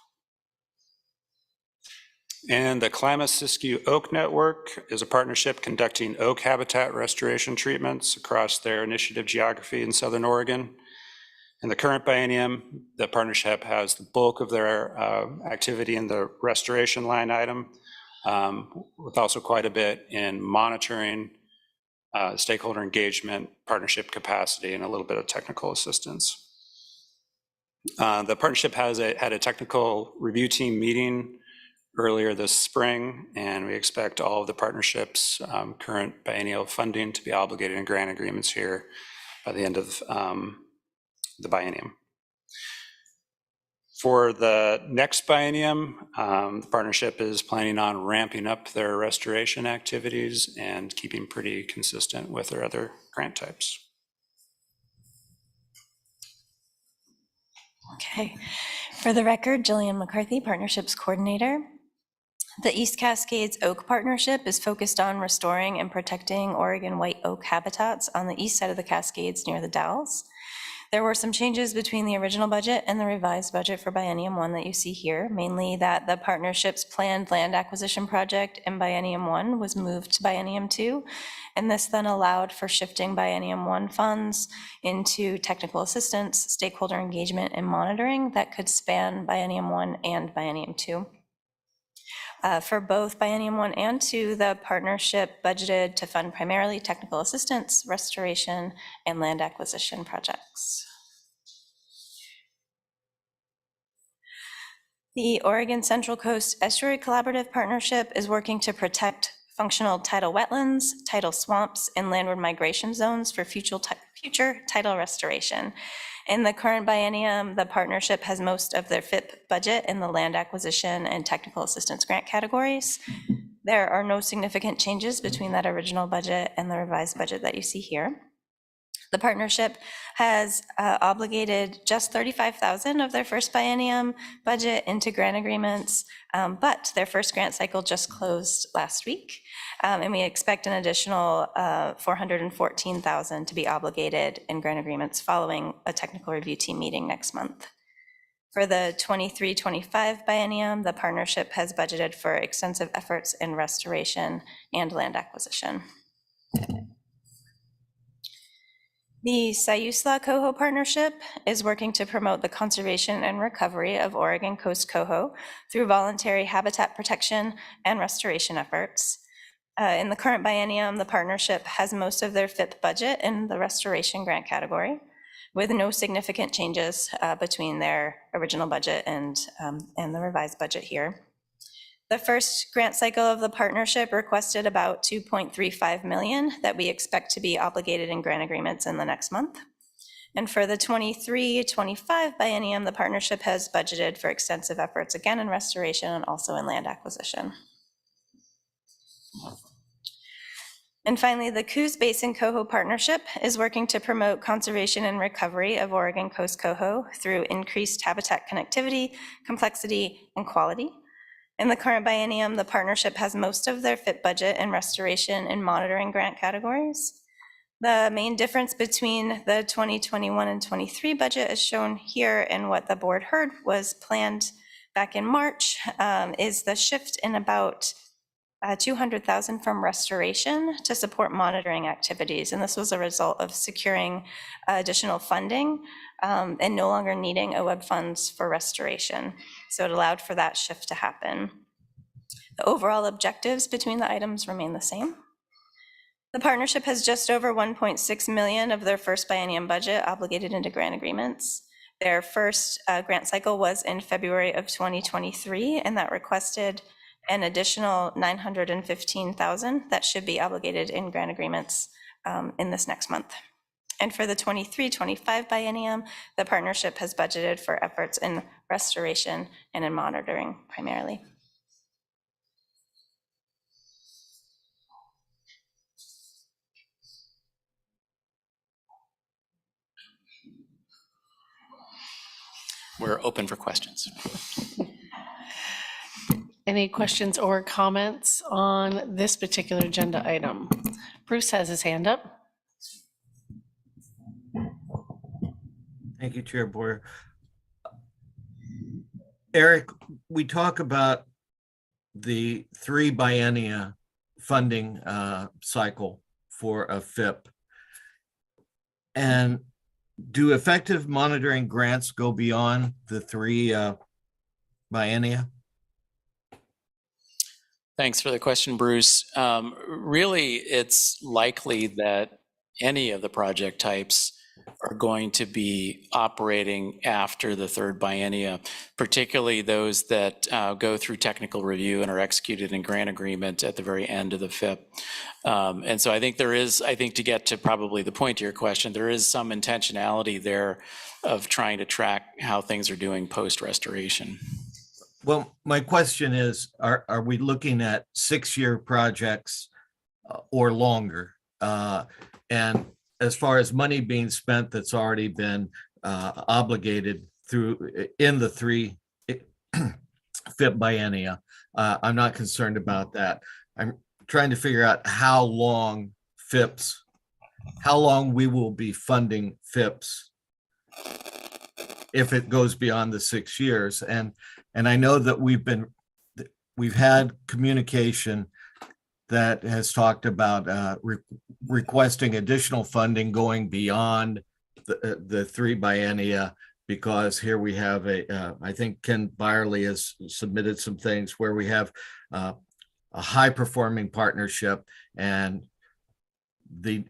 And the Klamath-Siskiyou Oak Network is a partnership conducting oak habitat restoration treatments across their initiative geography in Southern Oregon. In the current biennium, the partnership has the bulk of their activity in the restoration line item, with also quite a bit in monitoring, stakeholder engagement, partnership capacity, and a little bit of technical assistance. The partnership had a technical review team meeting earlier this spring, and we expect all of the partnership's current biennial funding to be obligated in grant agreements here by the end of the biennium. For the next biennium, the partnership is planning on ramping up their restoration activities and keeping pretty consistent with their other grant types. Okay. For the record, Jillian McCarthy, Partnerships Coordinator. The East Cascades Oak Partnership is focused on restoring and protecting Oregon white oak habitats on the east side of the Cascades near the Dalles. There were some changes between the original budget and the revised budget for Biennium 1 that you see here, mainly that the partnership's planned land acquisition project in Biennium 1 was moved to Biennium 2, and this then allowed for shifting Biennium 1 funds into technical assistance, stakeholder engagement, and monitoring that could span Biennium 1 and Biennium 2. For both Biennium 1 and 2, the partnership budgeted to fund primarily technical assistance, restoration, and land acquisition projects. The Oregon Central Coast Estuary Collaborative Partnership is working to protect functional tidal wetlands, tidal swamps, and landward migration zones for future tidal restoration. In the current biennium, the partnership has most of their FIP budget in the land acquisition and technical assistance grant categories. There are no significant changes between that original budget and the revised budget that you see here. The partnership has obligated just $35,000 of their first biennium budget into grant agreements, but their first grant cycle just closed last week, and we expect an additional $414,000 to be obligated in grant agreements following a technical review team meeting next month. For the 23-25 biennium, the partnership has budgeted for extensive efforts in restoration and land acquisition. The Sayusla Coho Partnership is working to promote the conservation and recovery of Oregon coast coho through voluntary habitat protection and restoration efforts. In the current biennium, the partnership has most of their FIP budget in the restoration grant category, with no significant changes between their original budget and the revised budget here. The first grant cycle of the partnership requested about $2.35 million that we expect to be obligated in grant agreements in the next month. And for the 23-25 biennium, the partnership has budgeted for extensive efforts again in restoration and also in land acquisition. And finally, the Coos Basin Coho Partnership is working to promote conservation and recovery of Oregon coast coho through increased habitat connectivity, complexity, and quality. In the current biennium, the partnership has most of their FIP budget in restoration and monitoring grant categories. The main difference between the 2021 and 23 budget is shown here, and what the board heard was planned back in March is the shift in about $200,000 from restoration to support monitoring activities. And this was a result of securing additional funding and no longer needing OWEB funds for restoration. So it allowed for that shift to happen. The overall objectives between the items remain the same. The partnership has just over $1.6 million of their first biennium budget obligated into grant agreements. Their first grant cycle was in February of 2023, and that requested an additional $915,000 that should be obligated in grant agreements in this next month. And for the 23-25 biennium, the partnership has budgeted for efforts in restoration and in monitoring primarily. We're open for questions. Any questions or comments on this particular agenda item? Bruce has his hand up. Thank you, Chair Boyer. Eric, we talk about the 3 biennia funding cycle for a FIP. And do effective monitoring grants go beyond the 3 biennia? Thanks for the question, Bruce. Really, it's likely that any of the project types are going to be operating after the third biennia, particularly those that go through technical review and are executed in grant agreement at the very end of the FIP. And so I think there is, to get to probably the point to your question, there is some intentionality there of trying to track how things are doing post-restoration. Well, my question is, are we looking at 6-year projects or longer? And as far as money being spent that's already been obligated in the 3 FIP biennia, I'm not concerned about that. I'm trying to figure out how long we will be funding FIPs if it goes beyond the 6 years. And I know that we've had communication that has talked about requesting additional funding going beyond the 3 biennia, because here we have I think Ken Byerly has submitted some things where we have a high performing partnership and the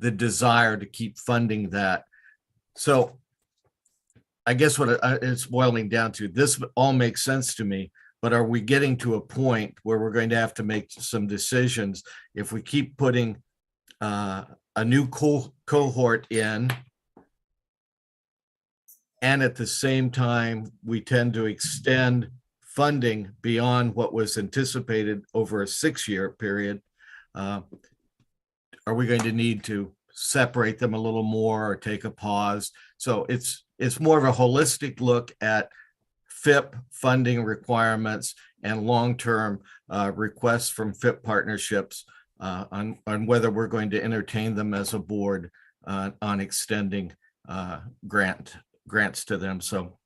desire to keep funding that. So I guess what it's boiling down to, this all makes sense to me, but are we getting to a point where we're going to have to make some decisions if we keep putting a new cohort in, and at the same time we tend to extend funding beyond what was anticipated over a 6-year period? Are we going to need to separate them a little more or take a pause? So it's more of a holistic look at FIP funding requirements and long-term requests from FIP partnerships on whether we're going to entertain them as a board on extending grants to them. So.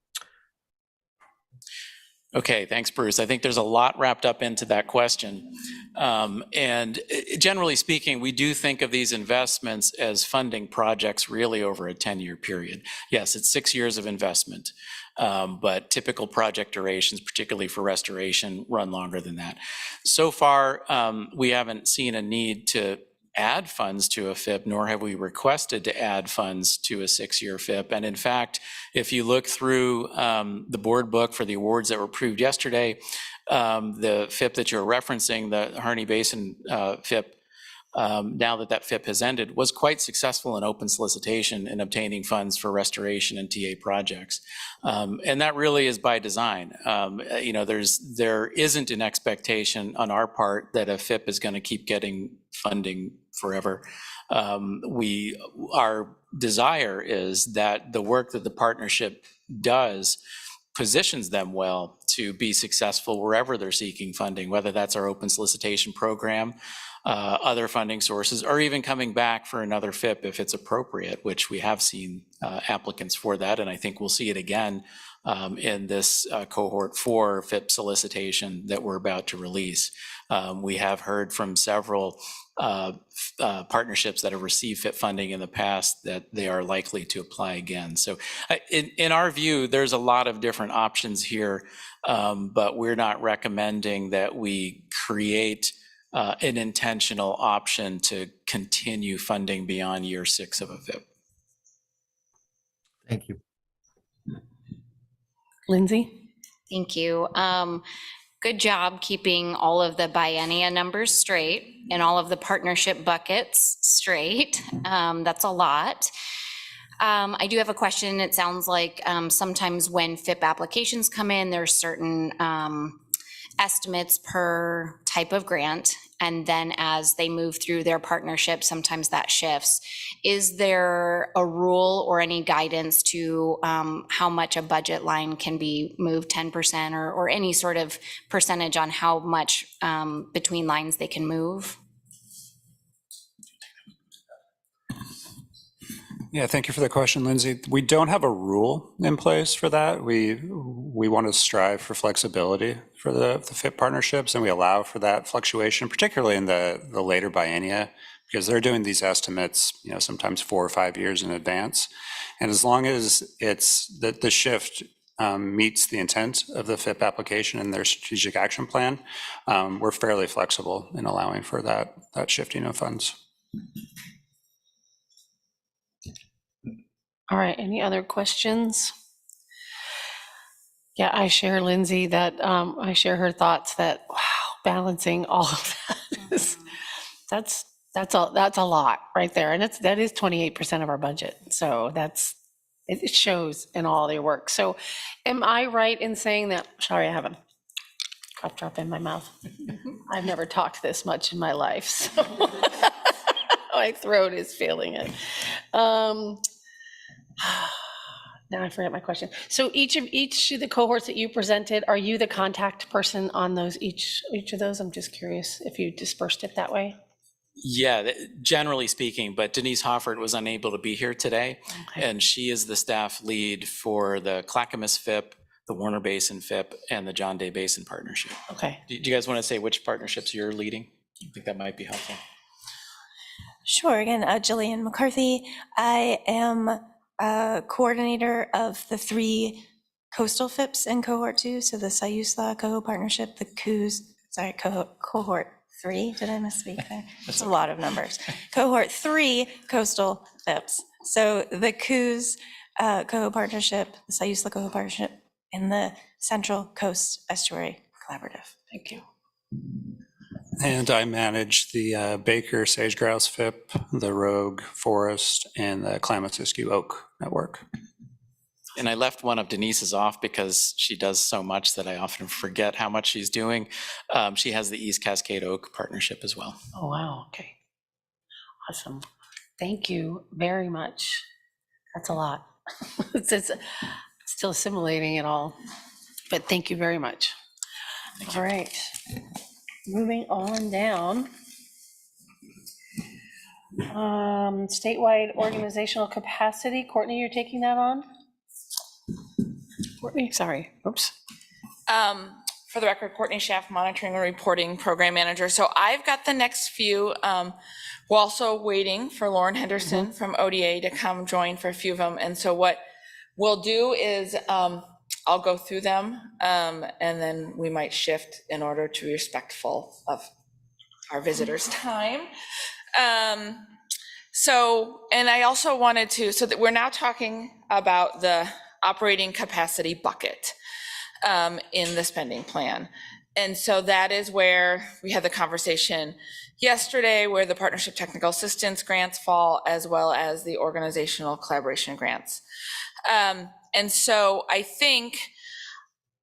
Okay, thanks, Bruce. I think there's a lot wrapped up into that question. And generally speaking, we do think of these investments as funding projects really over a 10-year period. Yes, it's 6 years of investment, but typical project durations, particularly for restoration, run longer than that. So far, we haven't seen a need to add funds to a FIP, nor have we requested to add funds to a 6-year FIP. And in fact, if you look through the board book for the awards that were approved yesterday, the FIP that you're referencing, the Harney Basin FIP, now that FIP has ended, was quite successful in open solicitation in obtaining funds for restoration and TA projects. And that really is by design. There isn't an expectation on our part that a FIP is going to keep getting funding forever. Our desire is that the work that the partnership does positions them well to be successful wherever they're seeking funding, whether that's our open solicitation program, other funding sources, or even coming back for another FIP if it's appropriate, which we have seen applicants for that. And I think we'll see it again in this cohort 4 FIP solicitation that we're about to release. We have heard from several partnerships that have received FIP funding in the past that they are likely to apply again. So in our view, there's a lot of different options here, but we're not recommending that we create an intentional option to continue funding beyond year 6 of a FIP. Thank you. Lindsay? Thank you. Good job keeping all of the biennia numbers straight and all of the partnership buckets straight. That's a lot. I do have a question. It sounds like sometimes when FIP applications come in, there's certain estimates per type of grant. And then as they move through their partnership, sometimes that shifts. Is there a rule or any guidance to how much a budget line can be moved, 10% or any sort of percentage on how much between lines they can move? Yeah, thank you for the question, Lindsay. We don't have a rule in place for that. We want to strive for flexibility for the FIP partnerships, and we allow for that fluctuation, particularly in the later biennia, because they're doing these estimates, sometimes 4 or 5 years in advance. And as long as it's that the shift meets the intent of the FIP application and their strategic action plan, we're fairly flexible in allowing for that shifting of funds. All right, any other questions? Yeah, I share Lindsay that, I share her thoughts that, wow, balancing all of that is, that's a lot right there. And that is 28% of our budget. So it shows in all their work. So am I right in saying that, sorry, I have a cough drop in my mouth. I've never talked this much in my life, so my throat is feeling it. Now I forget my question. So each of the cohorts that you presented, are you the contact person on those, each of those? I'm just curious if you dispersed it that way. Yeah, generally speaking, but Denise Hoffert was unable to be here today. Okay. And she is the staff lead for the Clackamas FIP, the Warner Basin FIP, and the John Day Basin Partnership. Okay. Do you guys want to say which partnerships you're leading? I think that might be helpful. Sure. Again, Jillian McCarthy. I am coordinator of the 3 coastal FIPs in cohort 2. So the Sayusla Coho Partnership, the cohort 3. Did I misspeak there? That's a lot of numbers. Cohort 3 coastal FIPs. So the Coos Coho Partnership, the Sayusla Coho Partnership, and the Central Coast Estuary Collaborative. Thank you. And I manage the Baker Sage Grouse FIP, the Rogue Forest, and the Klamath Siskiyou Oak Network. And I left one of Denise's off because she does so much that I often forget how much she's doing. She has the East Cascade Oak Partnership as well. Oh, wow. Okay. Awesome. Thank you very much. That's a lot. It's still assimilating it all, but thank you very much. All right. Moving on down. Statewide organizational capacity. Courtney, you're taking that on? Courtney, sorry. Oops. For the record, Courtney Schaff, Monitoring and Reporting Program Manager. So I've got the next few. We're also waiting for Lauren Henderson from ODA to come join for a few of them. And so what we'll do is I'll go through them and then we might shift in order to be respectful of our visitors' time. And I also wanted to, so that we're now talking about the operating capacity bucket in the spending plan. And so that is where we had the conversation yesterday where the partnership technical assistance grants fall, as well as the organizational collaboration grants. And so I think,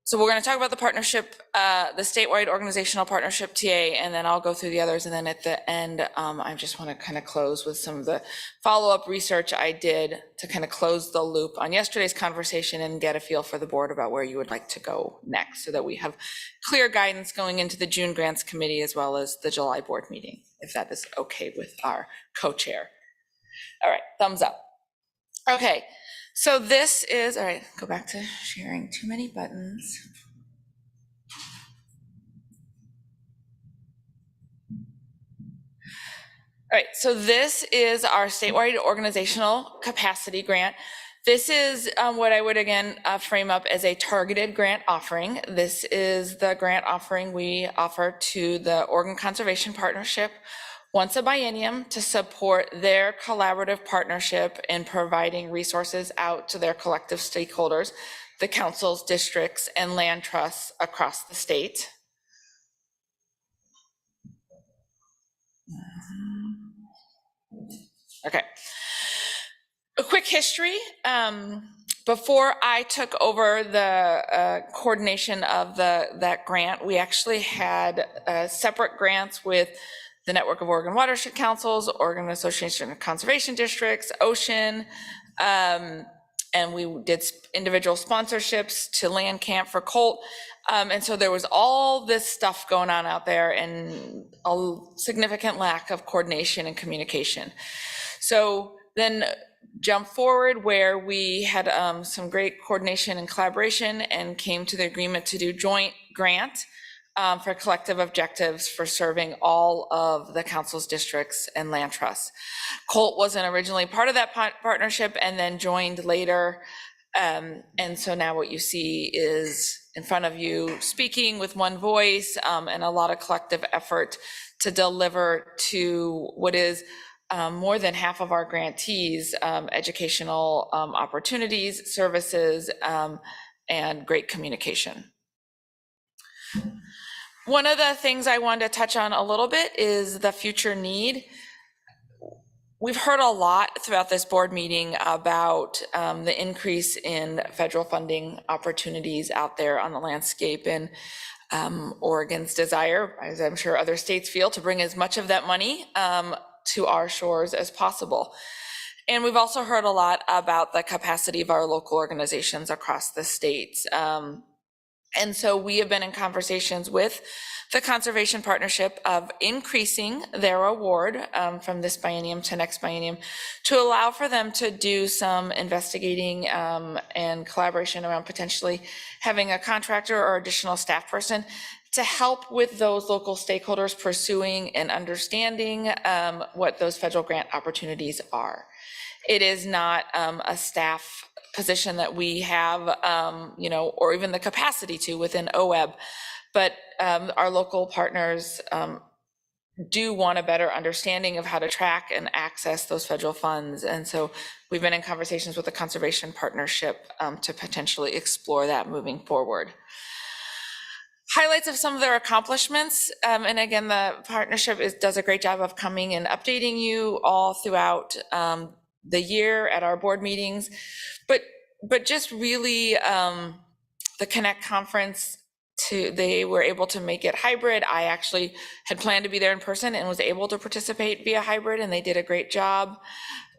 so we're going to talk about the partnership, the statewide organizational partnership TA, and then I'll go through the others. And then at the end, I just want to kind of close with some of the follow-up research I did to kind of close the loop on yesterday's conversation and get a feel for the board about where you would like to go next, so that we have clear guidance going into the June grants committee as well as the July board meeting, if that is okay with our co-chair. All right, thumbs up. Okay. So this is, all right, go back to sharing too many buttons. All right, so this is our statewide organizational capacity grant. This is what I would again frame up as a targeted grant offering. This is the grant offering we offer to the Oregon Conservation Partnership once a biennium to support their collaborative partnership in providing resources out to their collective stakeholders, the councils, districts, and land trusts across the state. Okay. A quick history. Before I took over the coordination of that grant, we actually had separate grants with the Network of Oregon Watershed Councils, Oregon Association of Conservation Districts, Ocean, and we did individual sponsorships to Land Camp for Colt. And so there was all this stuff going on out there and a significant lack of coordination and communication. So then jump forward where we had some great coordination and collaboration and came to the agreement to do joint grant for collective objectives for serving all of the council's districts and land trusts. Colt wasn't originally part of that partnership and then joined later. And so now what you see is in front of you speaking with one voice and a lot of collective effort to deliver to what is more than half of our grantees educational opportunities, services, and great communication. One of the things I wanted to touch on a little bit is the future need. We've heard a lot throughout this board meeting about the increase in federal funding opportunities out there on the landscape, and Oregon's desire, as I'm sure other states feel, to bring as much of that money to our shores as possible. And we've also heard a lot about the capacity of our local organizations across the states. And so we have been in conversations with the Conservation Partnership of increasing their award from this biennium to next biennium to allow for them to do some investigating and collaboration around potentially having a contractor or additional staff person to help with those local stakeholders pursuing and understanding what those federal grant opportunities are. It is not a staff position that we have, or even the capacity to within OWEB, but our local partners do want a better understanding of how to track and access those federal funds. And so we've been in conversations with the Conservation Partnership to potentially explore that moving forward. Highlights of some of their accomplishments, and again, the partnership does a great job of coming and updating you all throughout the year at our board meetings, but just really the Connect conference, they were able to make it hybrid. I actually had planned to be there in person and was able to participate via hybrid, and they did a great job.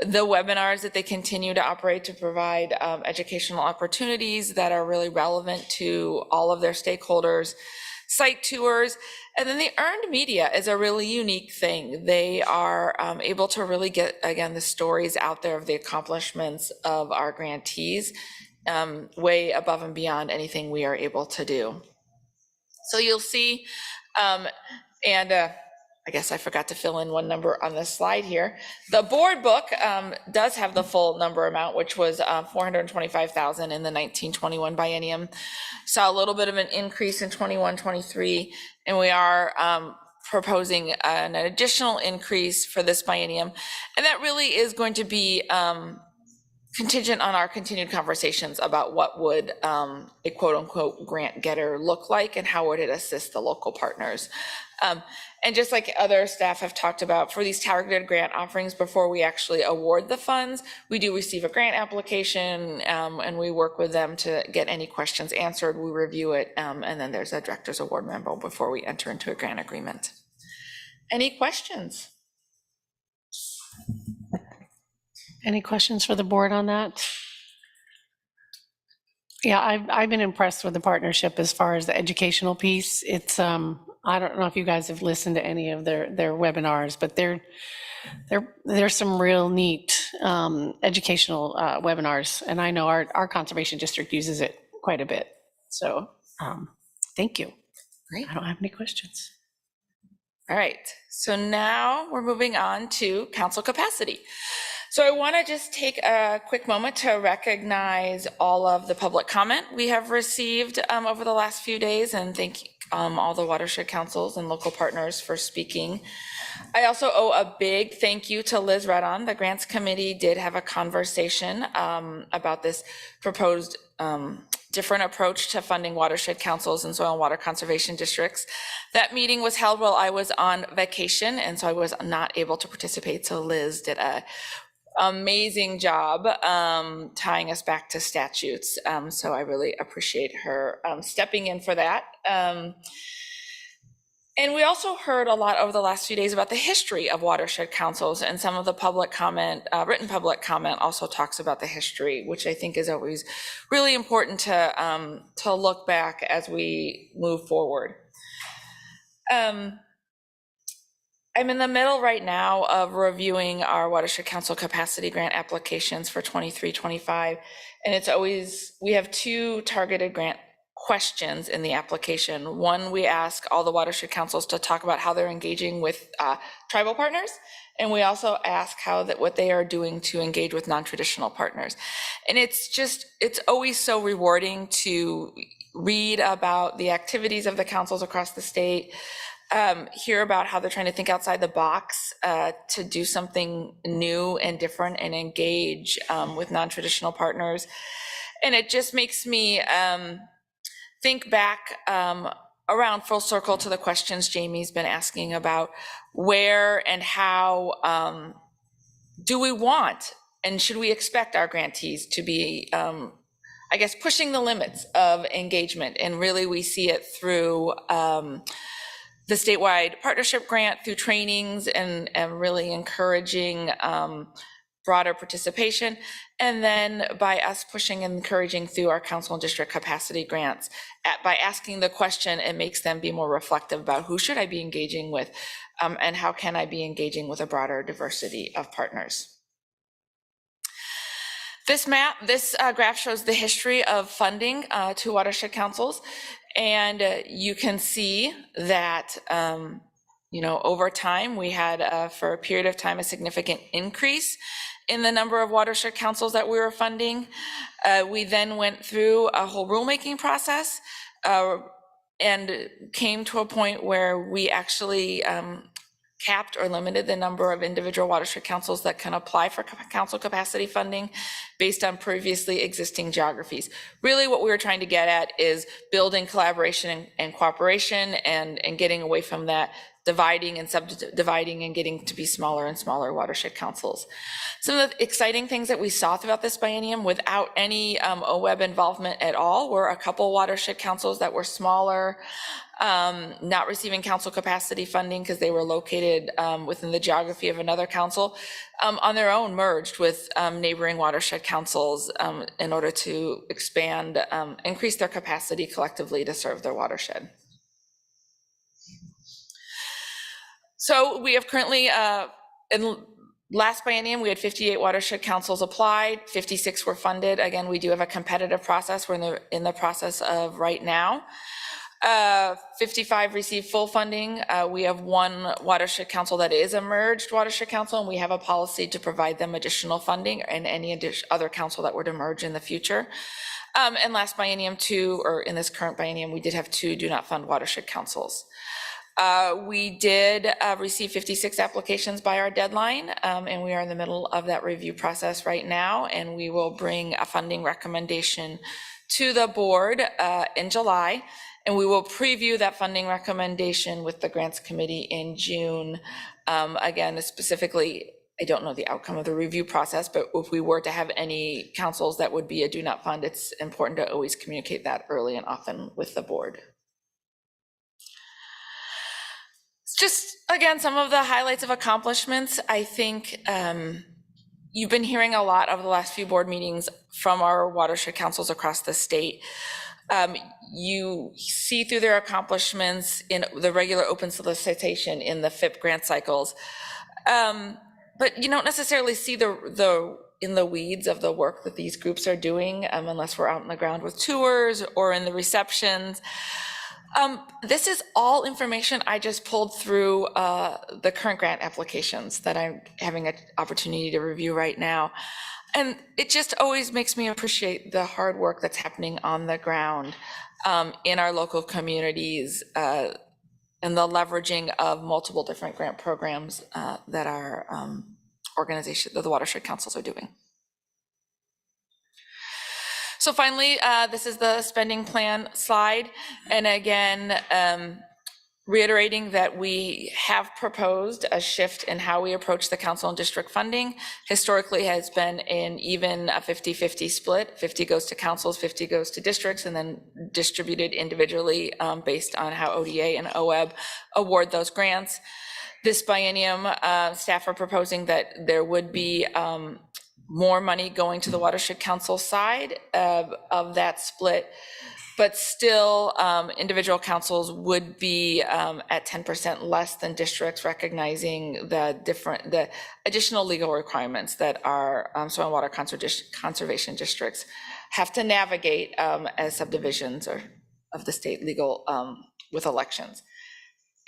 The webinars that they continue to operate to provide educational opportunities that are really relevant to all of their stakeholders, site tours, and then the earned media is a really unique thing. They are able to really get, again, the stories out there of the accomplishments of our grantees way above and beyond anything we are able to do. So you'll see, I guess I forgot to fill in one number on this slide here. The board book does have the full number amount, which was $425,000 in the 1921 biennium. Saw a little bit of an increase in 21-23, and we are proposing an additional increase for this biennium. And that really is going to be contingent on our continued conversations about what would a quote unquote grant getter look like and how would it assist the local partners. And just like other staff have talked about, for these targeted grant offerings, before we actually award the funds, we do receive a grant application and we work with them to get any questions answered. We review it, and then there's a director's award memo before we enter into a grant agreement. Any questions? Any questions for the board on that? Yeah, I've been impressed with the partnership as far as the educational piece. It's I don't know if you guys have listened to any of their webinars, but there's some real neat educational webinars, and I know our conservation district uses it quite a bit. So thank you. Great. I don't have any questions. All right, so now we're moving on to council capacity. So I want to just take a quick moment to recognize all of the public comment we have received over the last few days, and thank all the watershed councils and local partners for speaking. I also owe a big thank you to Liz Redon. The grants committee did have a conversation about this proposed different approach to funding watershed councils and soil and water conservation districts. That meeting was held while I was on vacation, and so I was not able to participate. So Liz did a amazing job tying us back to statutes. So I really appreciate her stepping in for that. And we also heard a lot over the last few days about the history of watershed councils, and some of the public comment, written public comment also talks about the history, which I think is always really important to look back as we move forward. I'm in the middle right now of reviewing our Watershed Council Capacity Grant applications for 23-25, and it's always, we have two targeted grant questions in the application. One, we ask all the watershed councils to talk about how they're engaging with tribal partners, and we also ask what they are doing to engage with non-traditional partners. And it's always so rewarding to read about the activities of the councils across the state, hear about how they're trying to think outside the box to do something new and different and engage with non-traditional partners. And it just makes me think back around full circle to the questions Jamie's been asking about where and how do we want and should we expect our grantees to be, I guess, pushing the limits of engagement. And really we see it through the statewide partnership grant, through trainings and really encouraging broader participation. And then by us pushing and encouraging through our council and district capacity grants. By asking the question, it makes them be more reflective about who should I be engaging with and how can I be engaging with a broader diversity of partners. This graph shows the history of funding to watershed councils. And you can see that, over time, we had, for a period of time, a significant increase in the number of watershed councils that we were funding. We then went through a whole rulemaking process and came to a point where we actually capped or limited the number of individual watershed councils that can apply for council capacity funding based on previously existing geographies. Really what we were trying to get at is building collaboration and cooperation and getting away from that dividing and subdividing and getting to be smaller and smaller watershed councils. Some of the exciting things that we saw throughout this biennium without any OWEB involvement at all were a couple watershed councils that were smaller, not receiving council capacity funding because they were located within the geography of another council, on their own merged with neighboring watershed councils in order to expand, increase their capacity collectively to serve their watershed. So we have currently, in last biennium, we had 58 watershed councils applied, 56 were funded. Again, we do have a competitive process we're in the process of right now. 55 received full funding. We have one watershed council that is a merged watershed council, and we have a policy to provide them additional funding and any other council that were to merge in the future. And last biennium or in this current biennium, we did have 2 do not fund watershed councils. We did receive 56 applications by our deadline, and we are in the middle of that review process right now, and we will bring a funding recommendation to the board in July, and we will preview that funding recommendation with the grants committee in June. Again, specifically, I don't know the outcome of the review process, but if we were to have any councils that would be a do not fund, it's important to always communicate that early and often with the board. Just, again, some of the highlights of accomplishments. I think you've been hearing a lot over the last few board meetings from our watershed councils across the state. You see through their accomplishments in the regular open solicitation in the FIP grant cycles, but you don't necessarily see in the weeds of the work that these groups are doing unless we're out on the ground with tours or in the receptions. This is all information I just pulled through the current grant applications that I'm having an opportunity to review right now. And it just always makes me appreciate the hard work that's happening on the ground in our local communities and the leveraging of multiple different grant programs that our organization, that the watershed councils are doing. So finally, this is the spending plan slide. And again, reiterating that we have proposed a shift in how we approach the council and district funding. Historically has been even a 50-50 split. 50 goes to councils, 50 goes to districts, and then distributed individually based on how ODA and OWEB award those grants. This biennium, staff are proposing that there would be more money going to the watershed council side of that split, but still individual councils would be at 10% less than districts, recognizing the additional legal requirements that our soil and water conservation districts have to navigate as subdivisions of the state legal with elections.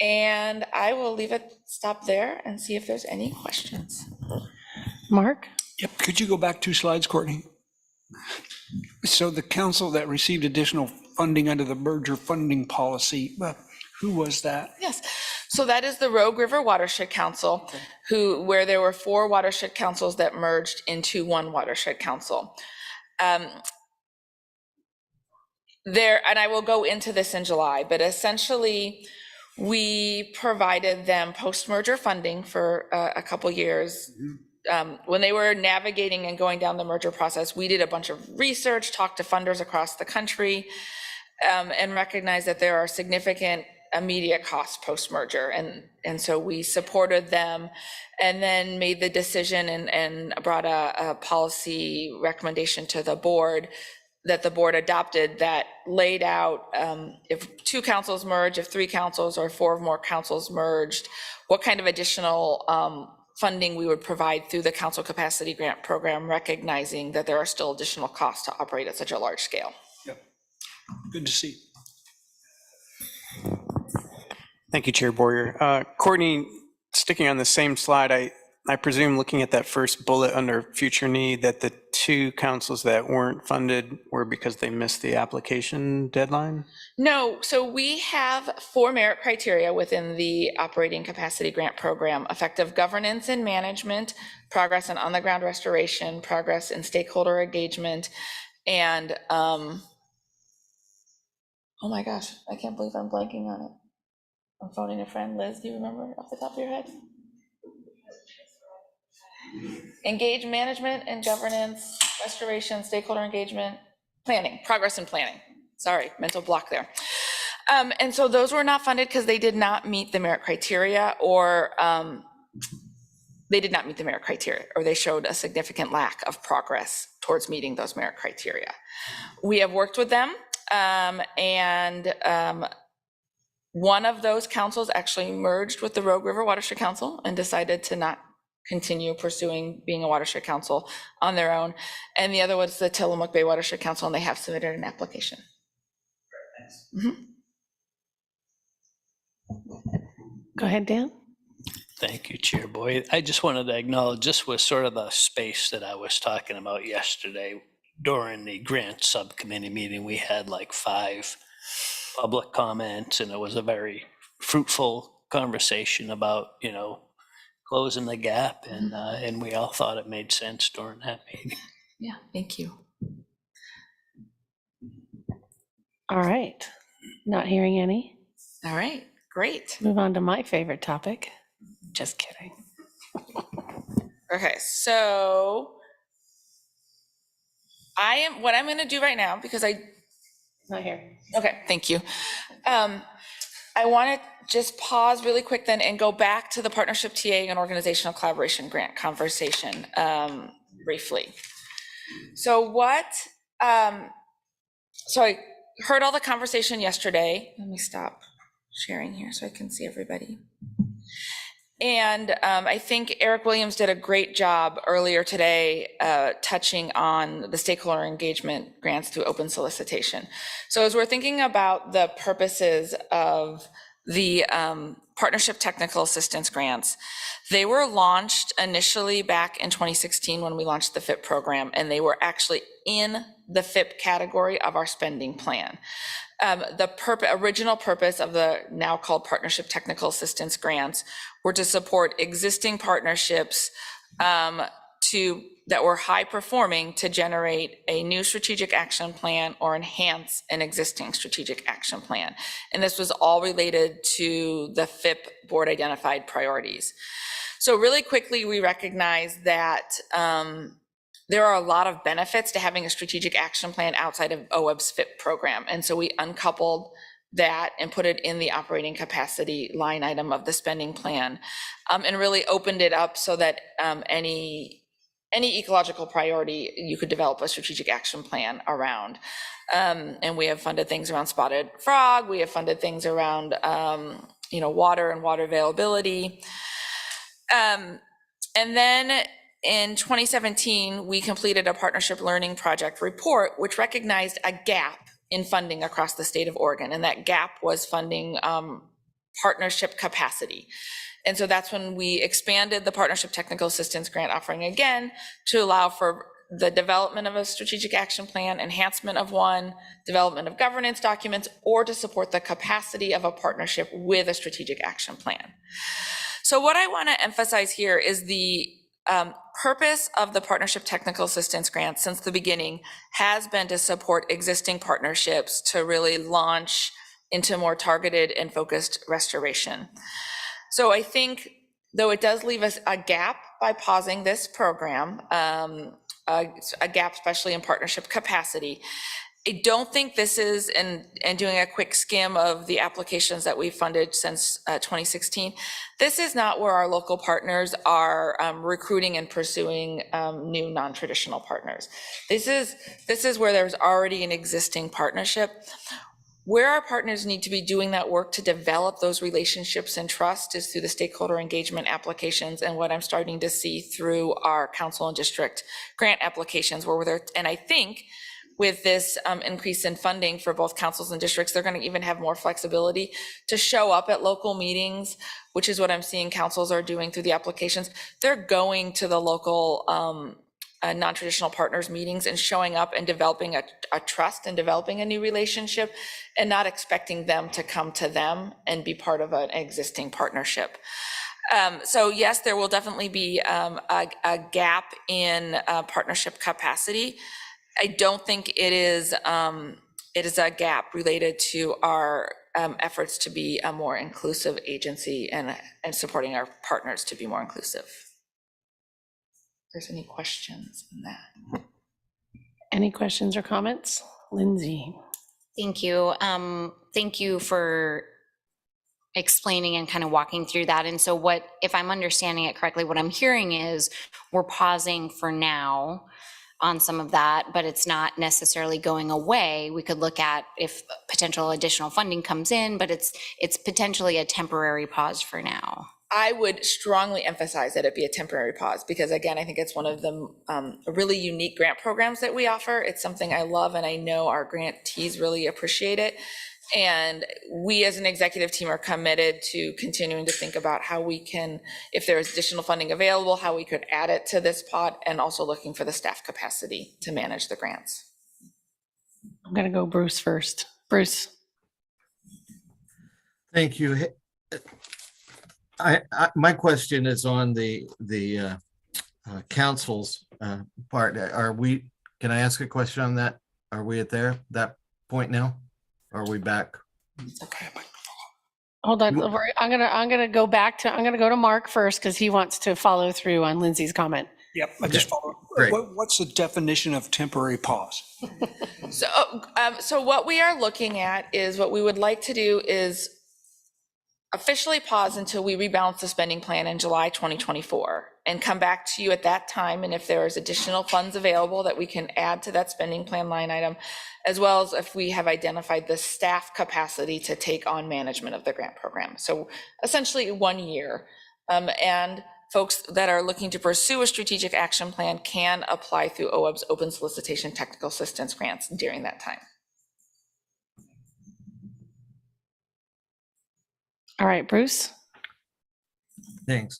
And I will stop there and see if there's any questions. Mark? Yep, could you go back 2 slides, Courtney? So the council that received additional funding under the merger funding policy, who was that? Yes, So that is the Rogue River Watershed Council, where there were 4 watershed councils that merged into one watershed council. And I will go into this in July, but essentially we provided them post-merger funding for a couple years. When they were navigating and going down the merger process, we did a bunch of research, talked to funders across the country, and recognized that there are significant immediate costs post-merger. And so we supported them and then made the decision and brought a policy recommendation to the board that the board adopted that laid out if 2 councils merge, if 3 councils or 4 or more councils merged, what kind of additional funding we would provide through the council capacity grant program, recognizing that there are still additional costs to operate at such a large scale. Yep. Good to see. Thank you, Chair Boyer. Courtney, sticking on the same slide, I presume looking at that first bullet under future need that the 2 councils that weren't funded were because they missed the application deadline? No, so we have 4 merit criteria within the operating capacity grant program: effective governance and management, progress in on-the-ground restoration, progress in stakeholder engagement, and oh my gosh, I can't believe I'm blanking on it. I'm phoning a friend. Liz, do you remember off the top of your head? Engage management and governance, restoration, stakeholder engagement, planning, progress in planning. Sorry, mental block there. And so those were not funded because they did not meet the merit criteria, or they showed a significant lack of progress towards meeting those merit criteria. We have worked with them, and one of those councils actually merged with the Rogue River Watershed Council and decided to not continue pursuing being a watershed council on their own. And the other was the Tillamook Bay Watershed Council, and they have submitted an application. Go ahead, Dan. Thank you, Chair Boyd. I just wanted to acknowledge this was sort of the space that I was talking about yesterday. During the grant subcommittee meeting, we had like 5 public comments, and it was a very fruitful conversation about, closing the gap, and we all thought it made sense during that meeting. Yeah, thank you. All right, not hearing any. All right, great. Move on to my favorite topic. Just kidding. Okay, so what I'm gonna do right now, because not here. Okay, thank you. I want to just pause really quick then and go back to the partnership TA and organizational collaboration grant conversation briefly. So so I heard all the conversation yesterday. Let me stop sharing here so I can see everybody. And I think Eric Williams did a great job earlier today touching on the stakeholder engagement grants through open solicitation. So as we're thinking about the purposes of the partnership technical assistance grants, they were launched initially back in 2016 when we launched the FIP program, and they were actually in the FIP category of our spending plan. The original purpose of the now called partnership technical assistance grants were to support existing partnerships that were high performing to generate a new strategic action plan or enhance an existing strategic action plan. And this was all related to the FIP board identified priorities. So really quickly, we recognize that there are a lot of benefits to having a strategic action plan outside of OWEB's FIP program. And so we uncoupled that and put it in the operating capacity line item of the spending plan, and really opened it up so that any ecological priority you could develop a strategic action plan around. And we have funded things around spotted frog. We have funded things around water and water availability. And then in 2017, we completed a partnership learning project report, which recognized a gap in funding across the state of Oregon. And that gap was funding partnership capacity. And so that's when we expanded the partnership technical assistance grant offering again to allow for the development of a strategic action plan, enhancement of one, development of governance documents, or to support the capacity of a partnership with a strategic action plan. So what I want to emphasize here is the purpose of the Partnership Technical Assistance Grant since the beginning has been to support existing partnerships to really launch into more targeted and focused restoration. So I think, though it does leave us a gap by pausing this program, a gap especially in partnership capacity, I don't think this is, and doing a quick skim of the applications that we've funded since 2016, this is not where our local partners are recruiting and pursuing new non-traditional partners. This is where there's already an existing partnership. Where our partners need to be doing that work to develop those relationships and trust is through the stakeholder engagement applications, and what I'm starting to see through our council and district grant applications, where they're, and I think with this increase in funding for both councils and districts, they're going to even have more flexibility to show up at local meetings, which is what I'm seeing councils are doing through the applications. They're going to the local non-traditional partners meetings and showing up and developing a trust and developing a new relationship, and not expecting them to come to them and be part of an existing partnership. So yes, there will definitely be a gap in partnership capacity. I don't think it is a gap related to our efforts to be a more inclusive agency and supporting our partners to be more inclusive. If there's any questions on that. Any questions or comments? Lindsay. Thank you. Thank you for explaining and kind of walking through that. And so what, if I'm understanding it correctly, what I'm hearing is we're pausing for now on some of that, but it's not necessarily going away. We could look at if potential additional funding comes in, but it's potentially a temporary pause for now. I would strongly emphasize that it be a temporary pause, because again, I think it's one of the really unique grant programs that we offer. It's something I love, and I know our grantees really appreciate it. And we as an executive team are committed to continuing to think about how we can, if there is additional funding available, how we could add it to this pot, and also looking for the staff capacity to manage the grants. I'm going to go Bruce first. Bruce. Thank you. My question is on the council's part. Can I ask a question on that? Are we at that point now? Are we back? Okay. Hold on. I'm gonna go to Mark first, because he wants to follow through on Lindsay's comment. Yep, I just follow. Great. What's the definition of temporary pause? So what we are looking at is, what we would like to do is officially pause until we rebalance the spending plan in July 2024, and come back to you at that time. And if there is additional funds available that we can add to that spending plan line item, as well as if we have identified the staff capacity to take on management of the grant program. So essentially 1 year. And folks that are looking to pursue a strategic action plan can apply through OWEB's open solicitation technical assistance grants during that time. All right, Bruce. Thanks.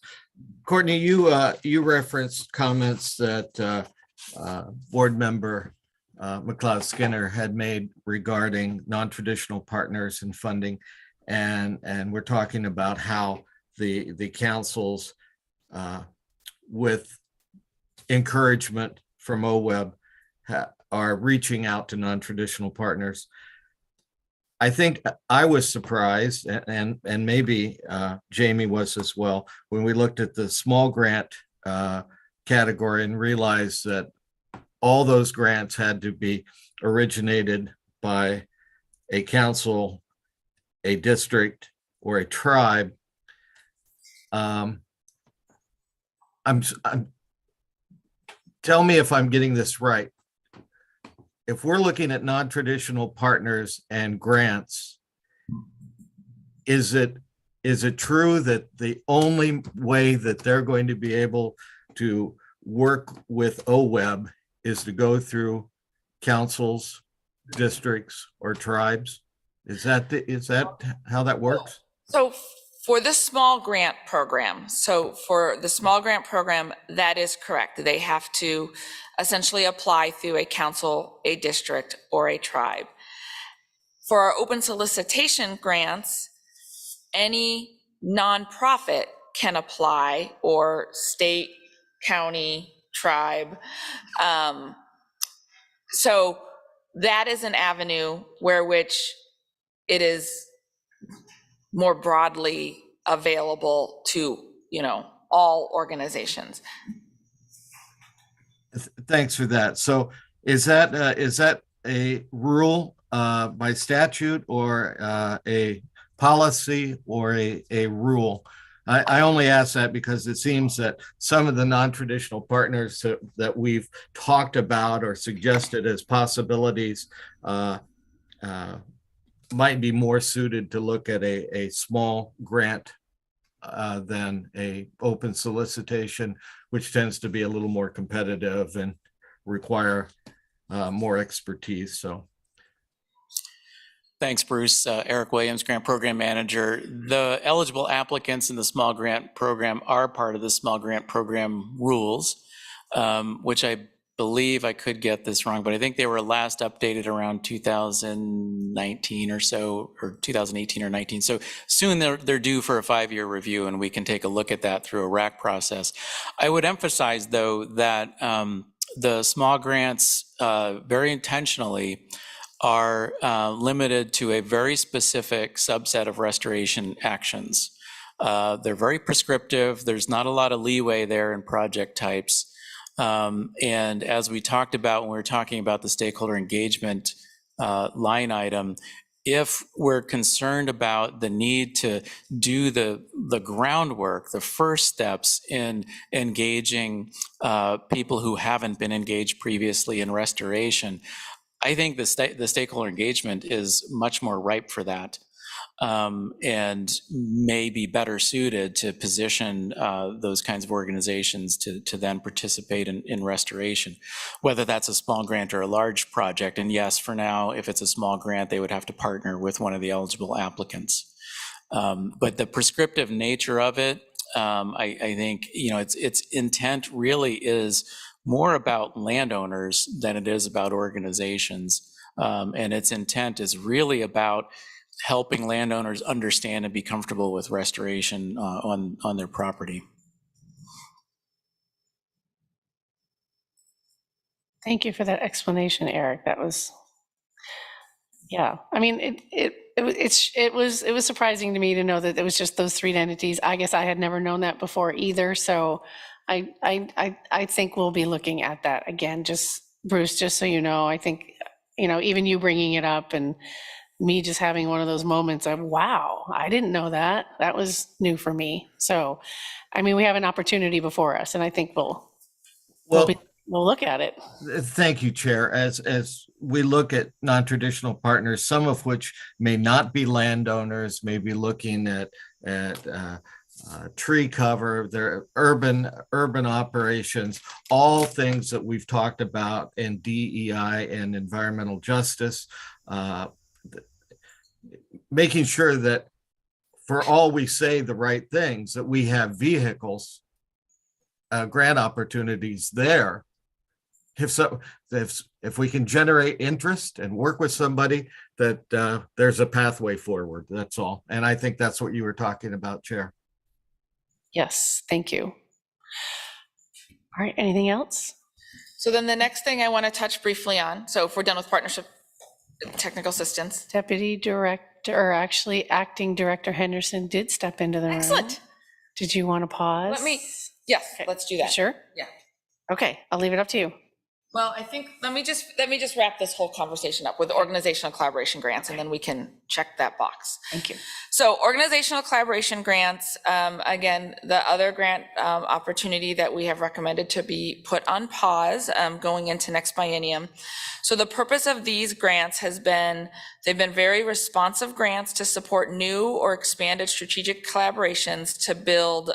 Courtney, you referenced comments that board member McLeod Skinner had made regarding non-traditional partners and funding, and we're talking about how the councils, with encouragement from OWEB, are reaching out to non-traditional partners. I think I was surprised, and maybe Jamie was as well, when we looked at the small grant category and realized that all those grants had to be originated by a council, a district, or a tribe. Tell me if I'm getting this right. If we're looking at non-traditional partners and grants, is it true that the only way that they're going to be able to work with OWEB is to go through councils, districts, or tribes? Is that how that works? So For the small grant program, so for the small grant program, that is correct. They have to essentially apply through a council, a district, or a tribe. For our open solicitation grants, any nonprofit can apply, or state, county, tribe. So that is an avenue where which it is more broadly available to, all organizations. Thanks for that. So is that a rule by statute, or a policy, or a rule? I only ask that because it seems that some of the non-traditional partners that we've talked about or suggested as possibilities might be more suited to look at a small grant than a open solicitation, which tends to be a little more competitive and require more expertise. So. Thanks, Bruce. Eric Williams, Grant Program Manager. The eligible applicants in the small grant program are part of the small grant program rules, which I believe, I could get this wrong, but I think they were last updated around 2019 or so, or 2018 or 19. So soon they're due for a 5-year review, and we can take a look at that through a RAC process. I would emphasize, though, that the small grants very intentionally are limited to a very specific subset of restoration actions. They're very prescriptive. There's not a lot of leeway there in project types. And as we talked about when we were talking about the stakeholder engagement line item, if we're concerned about the need to do the groundwork, the first steps in engaging people who haven't been engaged previously in restoration, I think the stakeholder engagement is much more ripe for that, and may be better suited to position those kinds of organizations to then participate in restoration, whether that's a small grant or a large project. And yes, for now, if it's a small grant, they would have to partner with one of the eligible applicants. But the prescriptive nature of it, I think, its intent really is more about landowners than it is about organizations. And its intent is really about helping landowners understand and be comfortable with restoration on their property. Thank you for that explanation, Eric. That was, yeah. I mean, it was surprising to me to know that it was just those 3 entities. I guess I had never known that before either. So I think we'll be looking at that again. Just Bruce, just so you know, I think, even you bringing it up and me just having one of those moments of, wow, I didn't know that. That was new for me. So, I mean, we have an opportunity before us, and I think we'll look at it. Thank you, Chair. As we look at non-traditional partners, some of which may not be landowners, may be looking at tree cover, their urban operations, all things that we've talked about in DEI and environmental justice, making sure that for all we say the right things, that we have vehicles, grant opportunities there. If we can generate interest and work with somebody, that there's a pathway forward. That's all. And I think that's what you were talking about, Chair. Yes, thank you. All right, anything else? So then the next thing I want to touch briefly on, so if we're done with partnership technical assistance. Deputy Director, or actually Acting Director Henderson did step into the room. Excellent. Did you want to pause? Yes, let's do that. Sure? Yeah. Okay, I'll leave it up to you. Well, I think, let me just wrap this whole conversation up with organizational collaboration grants, and then we can check that box. Thank you. So organizational collaboration grants, again, the other grant opportunity that we have recommended to be put on pause going into next biennium. So the purpose of these grants has been, they've been very responsive grants to support new or expanded strategic collaborations to build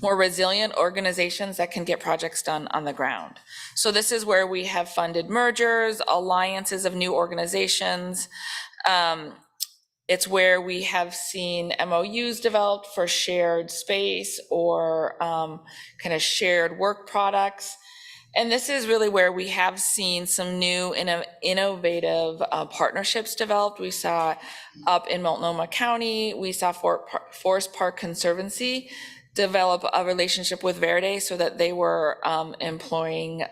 more resilient organizations that can get projects done on the ground. So this is where we have funded mergers, alliances of new organizations, It's where we have seen MOUs developed for shared space or kind of shared work products. And this is really where we have seen some new innovative partnerships developed. We saw up in Multnomah County, we saw Forest Park Conservancy develop a relationship with Verde so that they were employing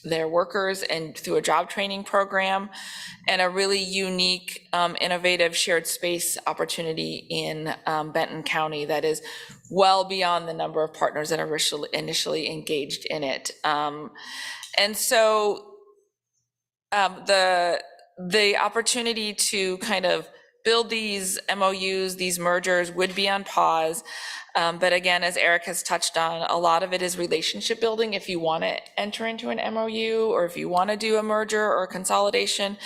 their workers and through a job training program, and a really unique, innovative shared space opportunity in Benton County that is well beyond the number of partners that are initially engaged in it. And so the opportunity to kind of build these MOUs, these mergers would be on pause. But again, as Eric has touched on, a lot of it is relationship building. If you want to enter into an MOU or if you want to do a merger or a consolidation,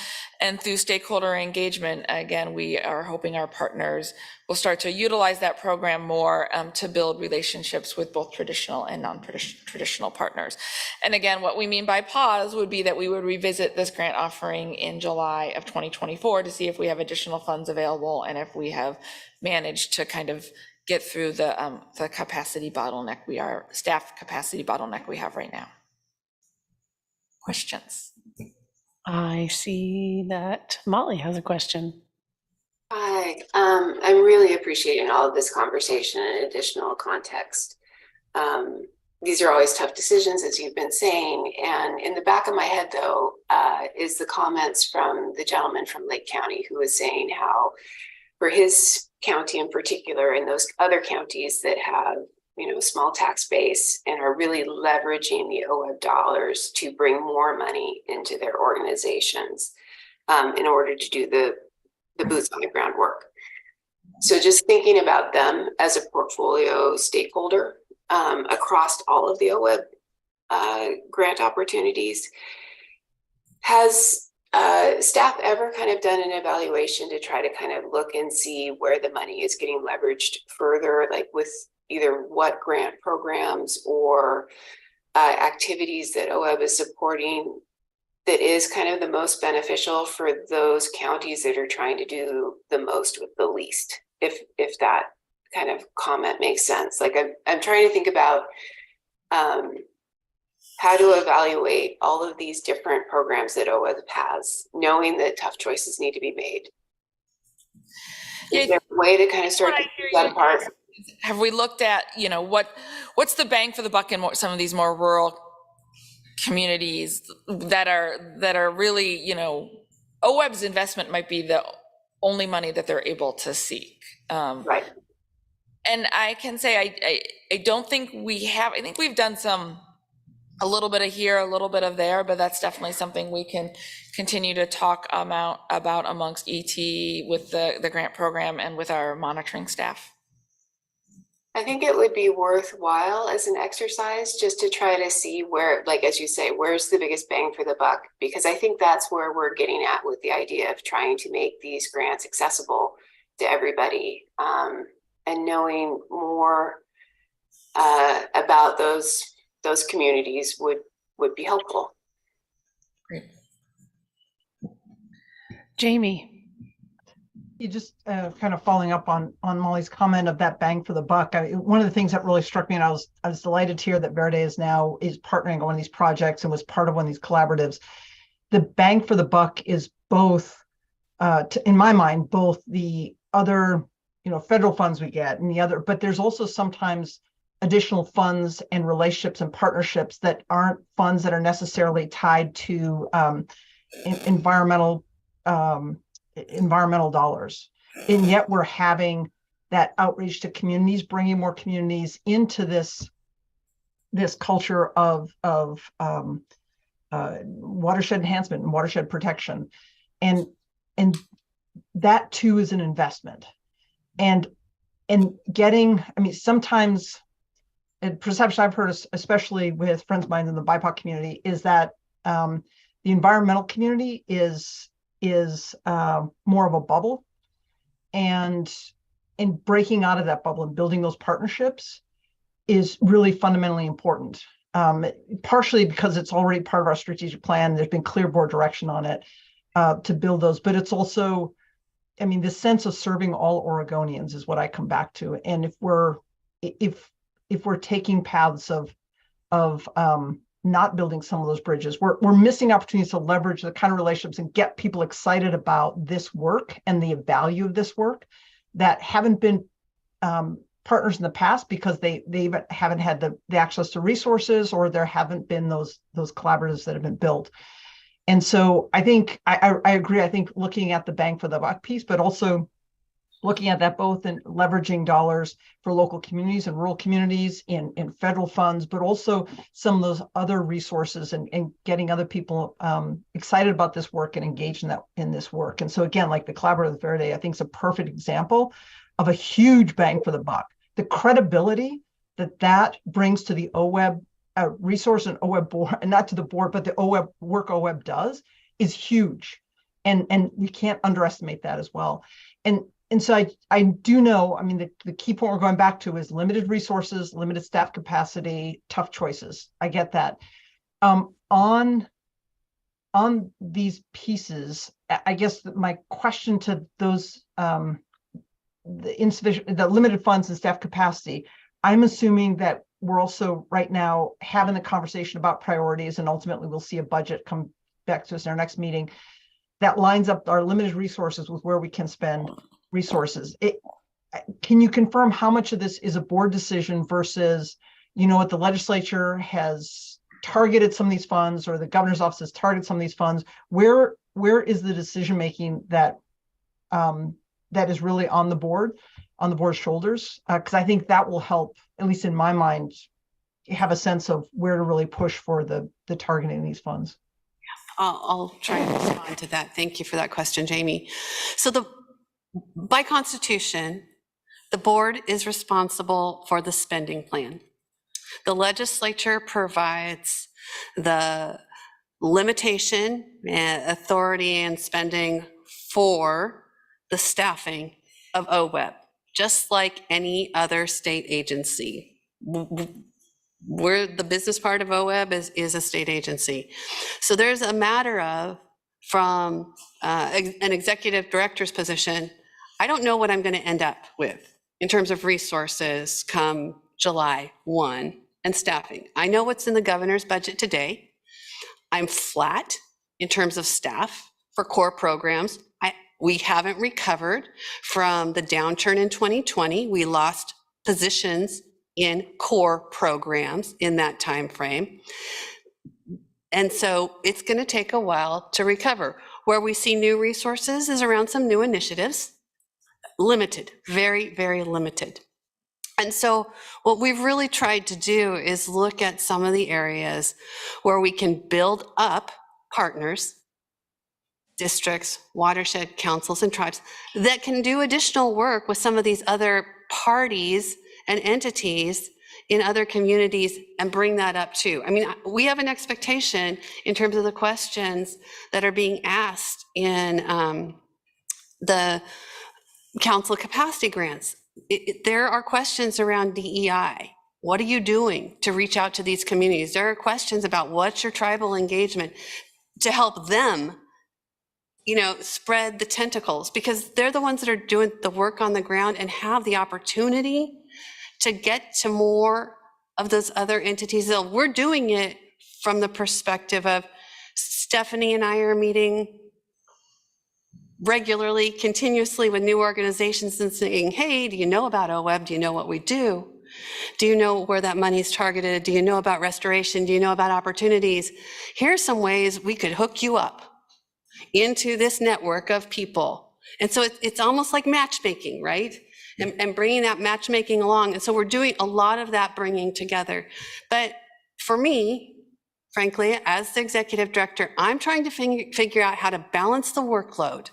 and through stakeholder engagement, again, we are hoping our partners will start to utilize that program more to build relationships with both traditional and non-traditional partners. And again, what we mean by pause would be that we would revisit this grant offering in July of 2024 to see if we have additional funds available and if we have managed to kind of get through the capacity bottleneck staff capacity bottleneck we have right now. Questions? I see that Molly has a question. Hi, I'm really appreciating all of this conversation and additional context. These are always tough decisions, as you've been saying. And in the back of my head, though, is the comments from the gentleman from Lake County who was saying how for his county in particular and those other counties that have, you know, small tax base and are really leveraging the OWEB dollars to bring more money into their organizations in order to do the boots on the ground work. So just thinking about them as a portfolio stakeholder across all of the OWEB grant opportunities, has staff ever kind of done an evaluation to try to kind of look and see where the money is getting leveraged further, like with either what grant programs or activities that OWEB is supporting that is kind of the most beneficial for those counties that are trying to do the most with the least, if that kind of comment makes sense. Like I'm trying to think about how to evaluate all of these different programs that OWEB has, knowing that tough choices need to be made. Is there a way to kind of start to keep that apart? Have we looked at, you know, what's the bang for the buck in some of these more rural communities that are really, you know, OWEB's investment might be the only money that they're able to seek. Right. And I can say I don't think we have. I think we've done a little bit of here, a little bit of there, but that's definitely something we can continue to talk about amongst ET with the grant program and with our monitoring staff. I think it would be worthwhile as an exercise just to try to see where, like, as you say, where's the biggest bang for the buck? Because I think that's where we're getting at with the idea of trying to make these grants accessible to everybody, and knowing more about those communities would be helpful. Great. Jamie. You just kind of following up on Molly's comment of that bang for the buck. One of the things that really struck me, and I was delighted to hear that Verde is partnering on one of these projects and was part of one of these collaboratives. The bang for the buck is both, in my mind, both the other, you know, federal funds we get and the other, but there's also sometimes additional funds and relationships and partnerships that aren't funds that are necessarily tied to environmental dollars, and yet we're having that outreach to communities, bringing more communities into this culture of watershed enhancement and watershed protection, and that too is an investment. And getting, I mean, sometimes a perception I've heard, especially with friends of mine in the BIPOC community, is that the environmental community is more of a bubble, and in breaking out of that bubble and building those partnerships is really fundamentally important. Partially because it's already part of our strategic plan. There's been clear board direction on it to build those, but it's also I mean, the sense of serving all Oregonians is what I come back to. And if we're taking paths of not building some of those bridges, we're missing opportunities to leverage the kind of relationships and get people excited about this work and the value of this work that haven't been partners in the past because they haven't had the access to resources, or there haven't been those collaboratives that have been built. And so I think I agree. I think looking at the bang for the buck piece, but also looking at that both in leveraging dollars for local communities and rural communities in federal funds, but also some of those other resources and getting other people excited about this work and engaged in this work. And so again, like the Collaborative Verde, I think is a perfect example of a huge bang for the buck. The credibility that brings to the OWEB resource and OWEB board, and not to the board, but the OWEB work OWEB does is huge. And we can't underestimate that as well. And so I do know, I mean, the key point we're going back to is limited resources, limited staff capacity, tough choices. I get that. On these pieces, I guess my question to those, the limited funds and staff capacity, I'm assuming that we're also right now having the conversation about priorities, and ultimately we'll see a budget come back to us in our next meeting that lines up our limited resources with where we can spend resources. Can you confirm how much of this is a board decision versus, what the legislature has targeted some of these funds, or the governor's office has targeted some of these funds? Where is the decision making that is really on the board's shoulders? Because I think that will help, at least in my mind, have a sense of where to really push for the targeting of these funds. I'll try and respond to that. Thank you for that question, Jamie. So by Constitution, the board is responsible for the spending plan. The legislature provides the limitation, authority, and spending for the staffing of OWEB, just like any other state agency. We're the business part of OWEB is a state agency. So there's a matter of, from an executive director's position, I don't know what I'm going to end up with in terms of resources come July 1 and staffing. I know what's in the governor's budget today. I'm flat in terms of staff for core programs. We haven't recovered from the downturn in 2020. We lost positions in core programs in that time frame. And so it's going to take a while to recover. Where we see new resources is around some new initiatives. Limited, very, very limited. And so what we've really tried to do is look at some of the areas where we can build up partners, districts, watershed councils, and tribes that can do additional work with some of these other parties and entities in other communities and bring that up too. I mean, we have an expectation in terms of the questions that are being asked in the council capacity grants. There are questions around DEI. What are you doing to reach out to these communities? There are questions about what's your tribal engagement to help them, spread the tentacles, because they're the ones that are doing the work on the ground and have the opportunity to get to more of those other entities. We're doing it from the perspective of Stephanie and I are meeting regularly, continuously with new organizations and saying, hey, do you know about OWEB? Do you know what we do? Do you know where that money is targeted? Do you know about restoration? Do you know about opportunities? Here's some ways we could hook you up into this network of people. And so it's almost like matchmaking, right? And bringing that matchmaking along. And so we're doing a lot of that bringing together. But for me, frankly, as the executive director, I'm trying to figure out how to balance the workload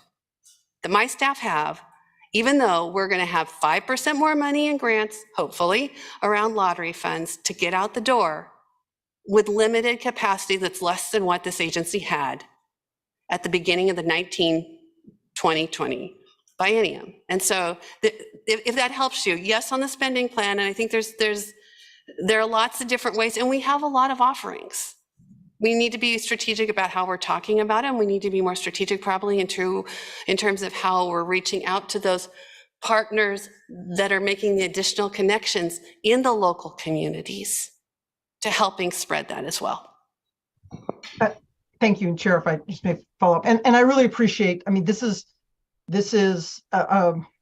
that my staff have, even though we're going to have 5% more money in grants, hopefully, around lottery funds to get out the door with limited capacity that's less than what this agency had at the beginning of the 2020 biennium. And so if that helps you, yes, on the spending plan, and I think there are lots of different ways, and we have a lot of offerings. we need to be strategic about how we're talking about them. We need to be more strategic probably in terms of how we're reaching out to those partners that are making the additional connections in the local communities to helping spread that as well. Thank you, Chair, if I just may follow up. And I really appreciate, I mean, this is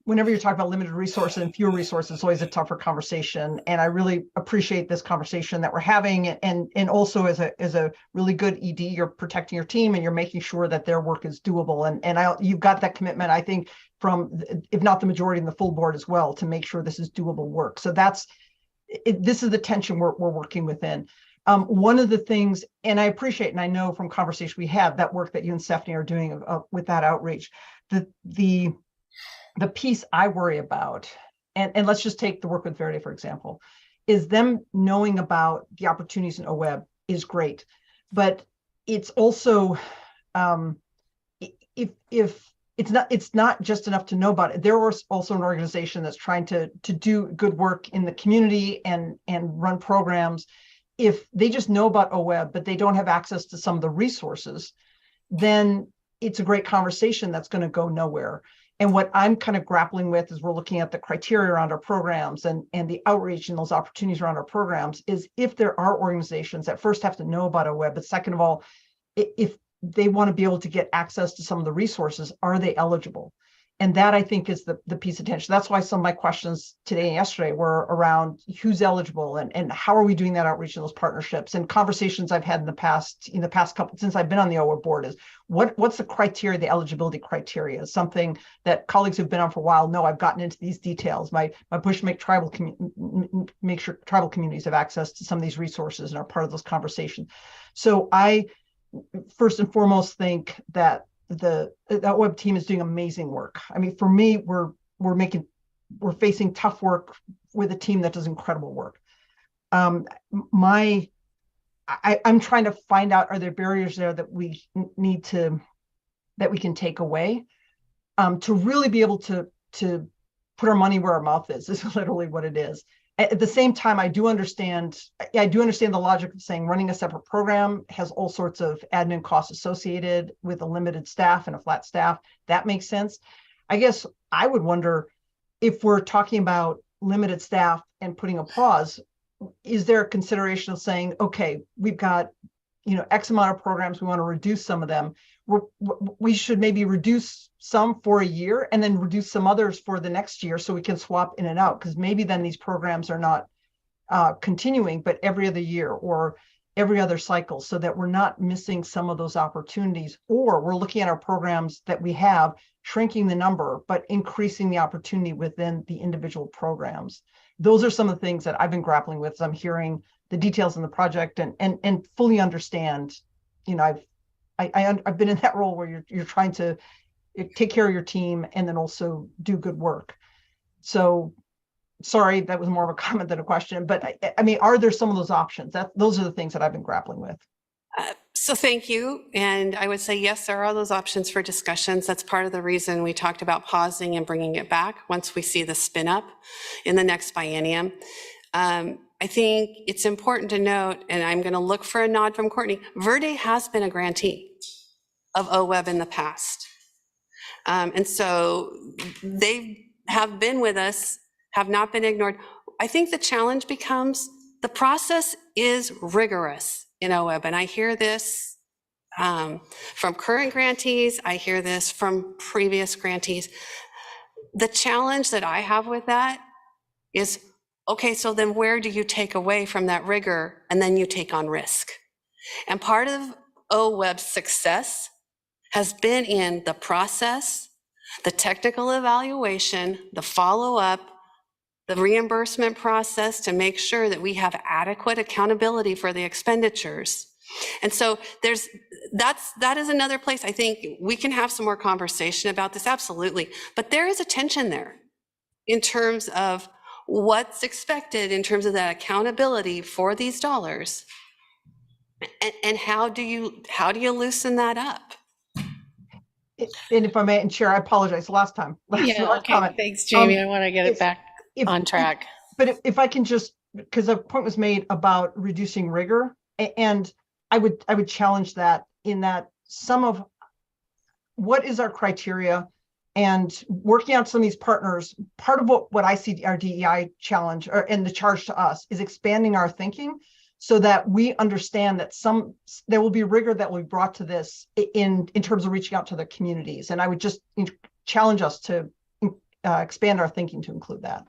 whenever you're talking about limited resources and fewer resources, it's always a tougher conversation. And I really appreciate this conversation that we're having. And also as a really good ED, you're protecting your team and you're making sure that their work is doable. And you've got that commitment, I think, from, if not the majority, in the full board as well, to make sure this is doable work. So this is the tension we're working within. One of the things, and I appreciate, and I know from conversation we have, that work that you and Stephanie are doing with that outreach, the piece I worry about, and let's just take the work with Verity, for example, is them knowing about the opportunities in OWEB is great, but it's also, if it's not just enough to know about it. There was also an organization that's trying to do good work in the community and run programs. If they just know about OWEB, but they don't have access to some of the resources, then it's a great conversation that's going to go nowhere. And what I'm kind of grappling with as we're looking at the criteria around our programs and the outreach and those opportunities around our programs is if there are organizations that first have to know about OWEB, but second of all, if they want to be able to get access to some of the resources, are they eligible? And that, I think, is the piece of tension. That's why some of my questions today and yesterday were around who's eligible and how are we doing that outreach in those partnerships. And conversations I've had in the past couple, since I've been on the OWEB board, is what's the criteria, the eligibility criteria, is something that colleagues who've been on for a while know. I've gotten into these details. My push to make sure tribal communities have access to some of these resources and are part of those conversations. So I first and foremost think that the OWEB team is doing amazing work. I mean, for me, we're facing tough work with a team that does incredible work. I'm trying to find out, are there barriers there that we can take away to really be able to put our money where our mouth is literally what it is. At the same time, I do understand the logic of saying running a separate program has all sorts of admin costs associated with a limited staff and a flat staff. That makes sense. I guess I would wonder if we're talking about limited staff and putting a pause, is there a consideration of saying, okay, we've got, X amount of programs, we want to reduce some of them. We should maybe reduce some for a year and then reduce some others for the next year so we can swap in and out, because maybe then these programs are not continuing, but every other year or every other cycle, so that we're not missing some of those opportunities, or we're looking at our programs that we have, shrinking the number, but increasing the opportunity within the individual programs. Those are some of the things that I've been grappling with as I'm hearing the details in the project and fully understand. I've been in that role where you're trying to take care of your team and then also do good work. So sorry, that was more of a comment than a question, but I mean, are there some of those options? Those are the things that I've been grappling with. So thank you. And I would say, yes, there are those options for discussions. That's part of the reason we talked about pausing and bringing it back once we see the spin up in the next biennium. I think it's important to note, and I'm going to look for a nod from Courtney, Verde has been a grantee of OWEB in the past. And so they have been with us, have not been ignored. I think the challenge becomes the process is rigorous in OWEB. And I hear this from current grantees. I hear this from previous grantees. The challenge that I have with that is, okay, so then where do you take away from that rigor and then you take on risk? And part of OWEB's success has been in the process, the technical evaluation, the follow-up, the reimbursement process to make sure that we have adequate accountability for the expenditures. And so that is another place I think we can have some more conversation about this, absolutely. But there is a tension there in terms of what's expected in terms of that accountability for these dollars. And how do you loosen that up? And if I may, and Chair, I apologize, last time. Yeah, okay, comment. Thanks, Jamie. I want to get it back on track. But if I can just, because a point was made about reducing rigor, and I would challenge that in that some of what is our criteria and working out some of these partners, part of what I see our DEI challenge and the charge to us is expanding our thinking so that we understand that there will be rigor that will be brought to this in terms of reaching out to the communities. And I would just challenge us to expand our thinking to include that.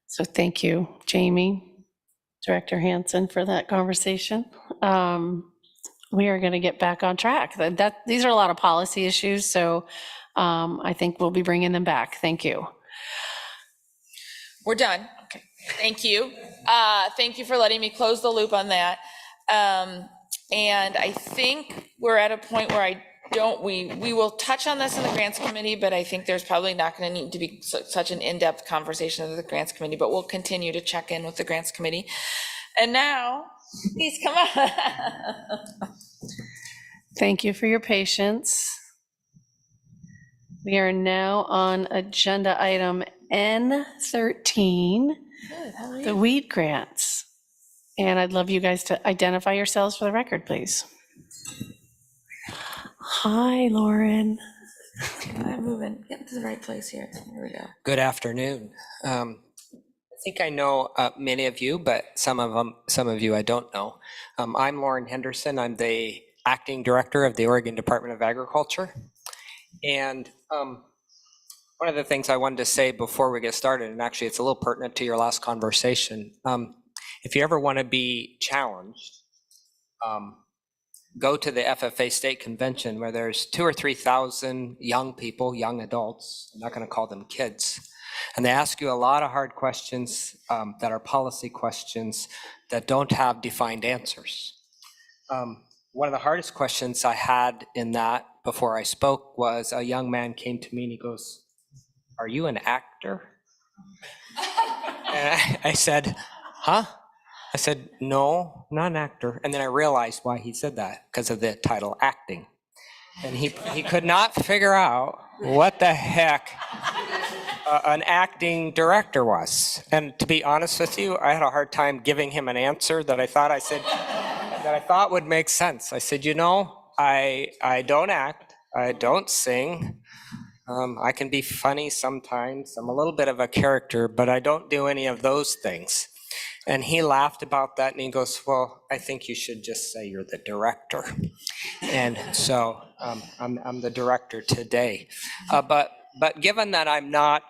So thank you, Jamie, Director Hansen, for that conversation. We are going to get back on track. These are a lot of policy issues, so I think we'll be bringing them back. Thank you. We're done. Okay. Thank you. Thank you for letting me close the loop on that. And I think we're at a point where we will touch on this in the grants committee, but I think there's probably not going to need to be such an in-depth conversation with the grants committee, but we'll continue to check in with the grants committee. And now, please come on. Thank you for your patience. We are now on agenda item N13, the weed grants. And I'd love you guys to identify yourselves for the record, please. Hi, Lauren. I'm moving. Get to the right place here. Here we go. Good afternoon. I think I know many of you, but some of you I don't know. I'm Lauren Henderson. I'm the acting director of the Oregon Department of Agriculture. And one of the things I wanted to say before we get started, and actually it's a little pertinent to your last conversation, if you ever want to be challenged, go to the FFA state convention where there's 2,000 or 3,000 young people, young adults, I'm not going to call them kids, and they ask you a lot of hard questions that are policy questions that don't have defined answers. One of the hardest questions I had in that before I spoke was a young man came to me and he goes, "Are you an actor?" And I said, "Huh?" I said, "No, not an actor." And then I realized why he said that, because of the title acting. And he could not figure out what the heck an acting director was. And to be honest with you, I had a hard time giving him an answer that I thought would make sense. I said, I don't act, I don't sing. I can be funny sometimes. I'm a little bit of a character, but I don't do any of those things. And he laughed about that and he goes, "Well, I think you should just say you're the director." And so I'm the director today. But given that I'm not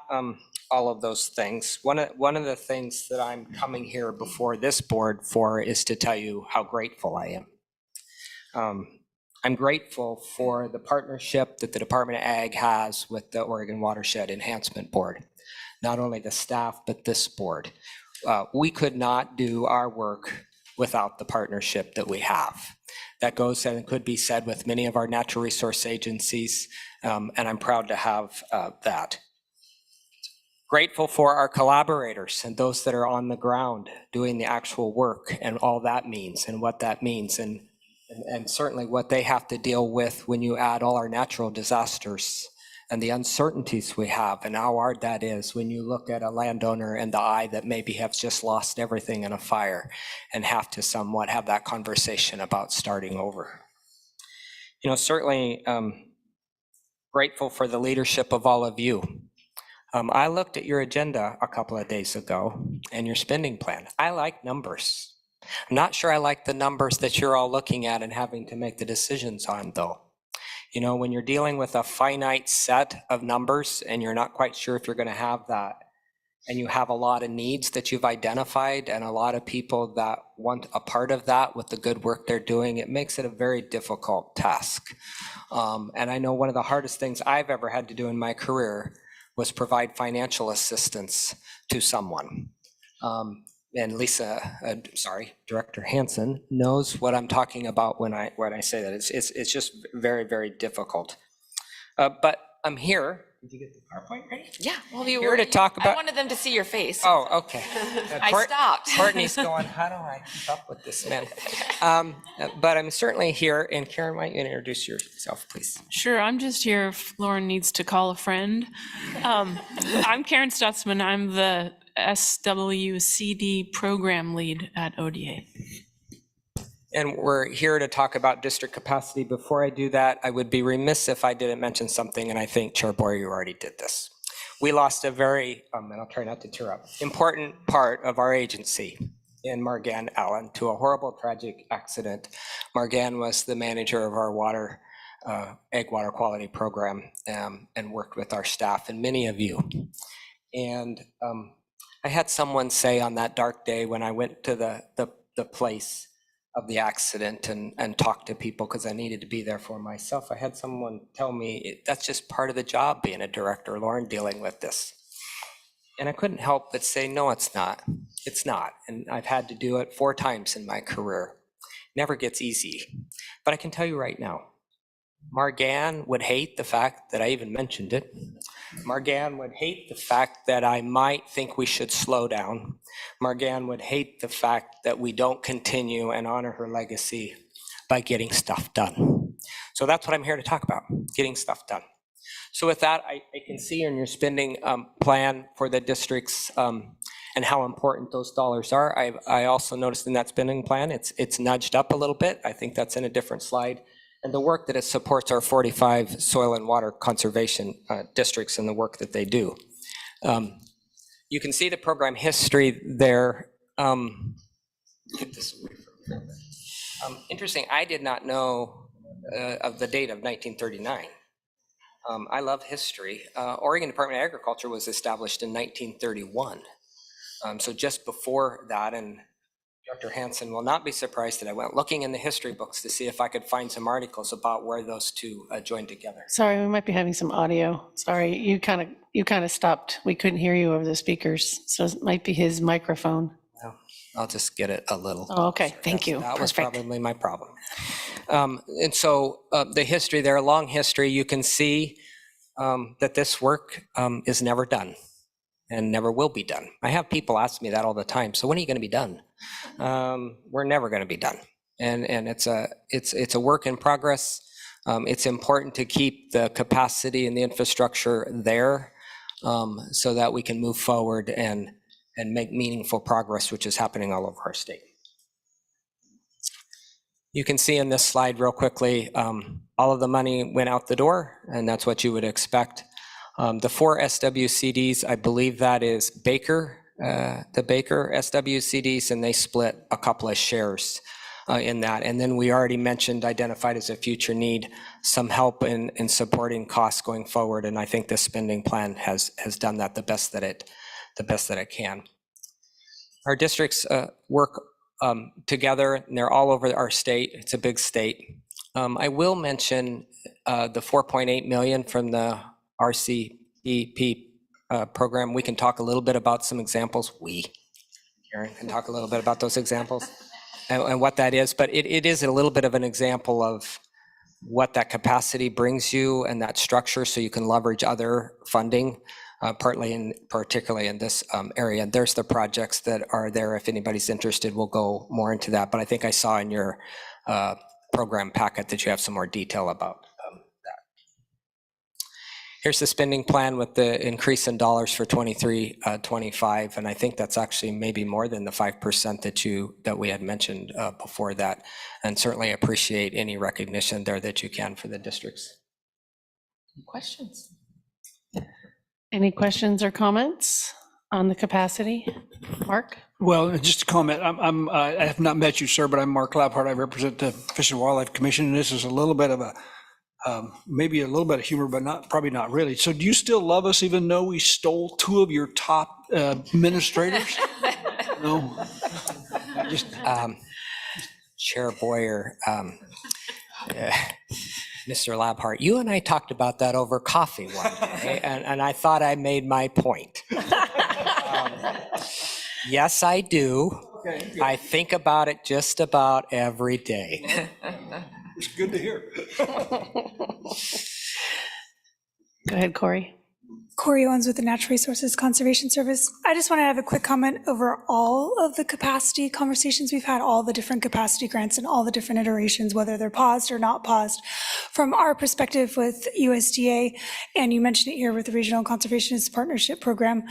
all of those things, one of the things that I'm coming here before this board for is to tell you how grateful I am. I'm grateful for the partnership that the Department of Ag has with the Oregon Watershed Enhancement Board. Not only the staff, but this board. We could not do our work without the partnership that we have. That goes and could be said with many of our natural resource agencies, and I'm proud to have that. Grateful for our collaborators and those that are on the ground doing the actual work and all that means and what that means, and certainly what they have to deal with when you add all our natural disasters and the uncertainties we have and how hard that is when you look at a landowner in the eye that maybe has just lost everything in a fire and have to somewhat have that conversation about starting over. Certainly grateful for the leadership of all of you. I looked at your agenda a couple of days ago and your spending plan. I like numbers. I'm not sure I like the numbers that you're all looking at and having to make the decisions on, though. When you're dealing with a finite set of numbers and you're not quite sure if you're going to have that, and you have a lot of needs that you've identified and a lot of people that want a part of that with the good work they're doing, it makes it a very difficult task. And I know one of the hardest things I've ever had to do in my career was provide financial assistance to someone. And Director Hansen knows what I'm talking about when I say that. It's just very, very difficult. But I'm here. Did you get the PowerPoint ready? Yeah, well, Here to talk about. I wanted them to see your face. Oh, okay. I stopped. Courtney's going, how do I keep up with this man? But I'm certainly here. And Karen, why don't you introduce yourself, please? Sure, I'm just here if Lauren needs to call a friend. I'm Karen Stutzman. I'm the SWCD program lead at ODA. And we're here to talk about district capacity. Before I do that, I would be remiss if I didn't mention something, and I think Chair Boyer, you already did this. We lost a very, and I'll try not to tear up, important part of our agency in Margan Allen to a horrible, tragic accident. Margan was the manager of our water, egg water quality program, and worked with our staff and many of you. And I had someone say on that dark day when I went to the place of the accident and talked to people because I needed to be there for myself, I had someone tell me, that's just part of the job being a director, Lauren, dealing with this. And I couldn't help but say, no, it's not. It's not. And I've had to do it 4 times in my career. Never gets easy. But I can tell you right now, Margan would hate the fact that I even mentioned it. Margan would hate the fact that I might think we should slow down. Margan would hate the fact that we don't continue and honor her legacy by getting stuff done. So that's what I'm here to talk about, getting stuff done. So with that, I can see in your spending plan for the districts and how important those dollars are. I also noticed in that spending plan, it's nudged up a little bit. I think that's in a different slide. And the work that it supports our 45 soil and water conservation districts and the work that they do. You can see the program history there. Get this away from here. Interesting, I did not know of the date of 1939. I love history. Oregon Department of Agriculture was established in 1931. So just before that, and Dr. Hansen will not be surprised that I went looking in the history books to see if I could find some articles about where those two joined together. Sorry, we might be having some audio. Sorry, you kind of stopped. We couldn't hear you over the speakers, so it might be his microphone. Well, I'll just get it a little. Oh, okay, thank you. That was probably my problem. And so the history there, a long history, you can see that this work is never done and never will be done. I have people ask me that all the time. So when are you going to be done? We're never going to be done. And it's a work in progress. It's important to keep the capacity and the infrastructure there so that we can move forward and make meaningful progress, which is happening all over our state. You can see in this slide real quickly, all of the money went out the door, and that's what you would expect. The 4 SWCDs, I believe that is Baker, the Baker SWCDs, and they split a couple of shares in that. And then we already mentioned, identified as a future need, some help in supporting costs going forward. And I think the spending plan has done that the best that it can. Our districts work together, and they're all over our state. It's a big state. I will mention the 4.8 million from the RCEP program. We can talk a little bit about some examples. Karen can talk a little bit about those examples and what that is, but it is a little bit of an example of what that capacity brings you and that structure so you can leverage other funding, particularly in this area. And there's the projects that are there. If anybody's interested, we'll go more into that. But I think I saw in your program packet that you have some more detail about that. Here's the spending plan with the increase in dollars for 23-25, and I think that's actually maybe more than the 5% that we had mentioned before that, and certainly appreciate any recognition there that you can for the districts. Questions? Any questions or comments on the capacity? Mark? Well, just a comment. I have not met you, sir, but I'm Mark Laphart. I represent the Fish and Wildlife Commission, and this is a little bit of a maybe a little bit of humor, but probably not really. So do you still love us even though we stole 2 of your top administrators? No? Chair Boyer, Mr. Laphart, you and I talked about that over coffee one day, and I thought I made my point. Yes, I do. Okay, I think about it just about every day. It's good to hear. Go ahead, Corey. Corey Owens with the Natural Resources Conservation Service. I just want to have a quick comment over all of the capacity conversations we've had, all the different capacity grants and all the different iterations, whether they're paused or not paused. From our perspective with USDA, and you mentioned it here with the Regional Conservationist Partnership Program,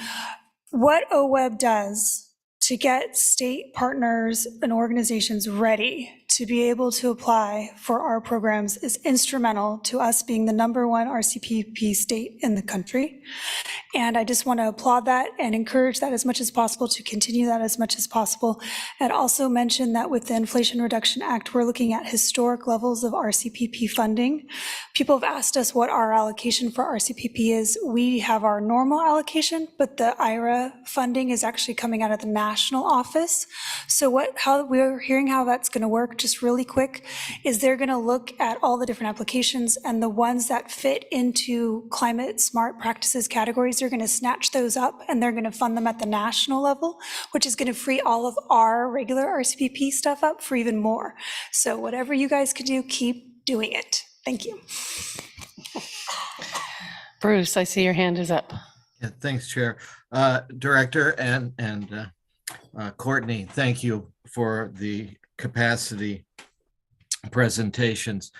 what OWEB does to get state partners and organizations ready to be able to apply for our programs is instrumental to us being the #1 RCPP state in the country. And I just want to applaud that and encourage that as much as possible, to continue that as much as possible. And also mention that with the Inflation Reduction Act, we're looking at historic levels of RCPP funding. People have asked us what our allocation for RCPP is. We have our normal allocation, but the IRA funding is actually coming out of the national office. So how we're hearing how that's going to work, just really quick, is they're going to look at all the different applications, and the ones that fit into climate smart practices categories, they're going to snatch those up and they're going to fund them at the national level, which is going to free all of our regular RCPP stuff up for even more. So whatever you guys can do, keep doing it. Thank you. Bruce, I see your hand is up. Yeah, thanks, Chair. Director and Courtney, thank you for the capacity presentations.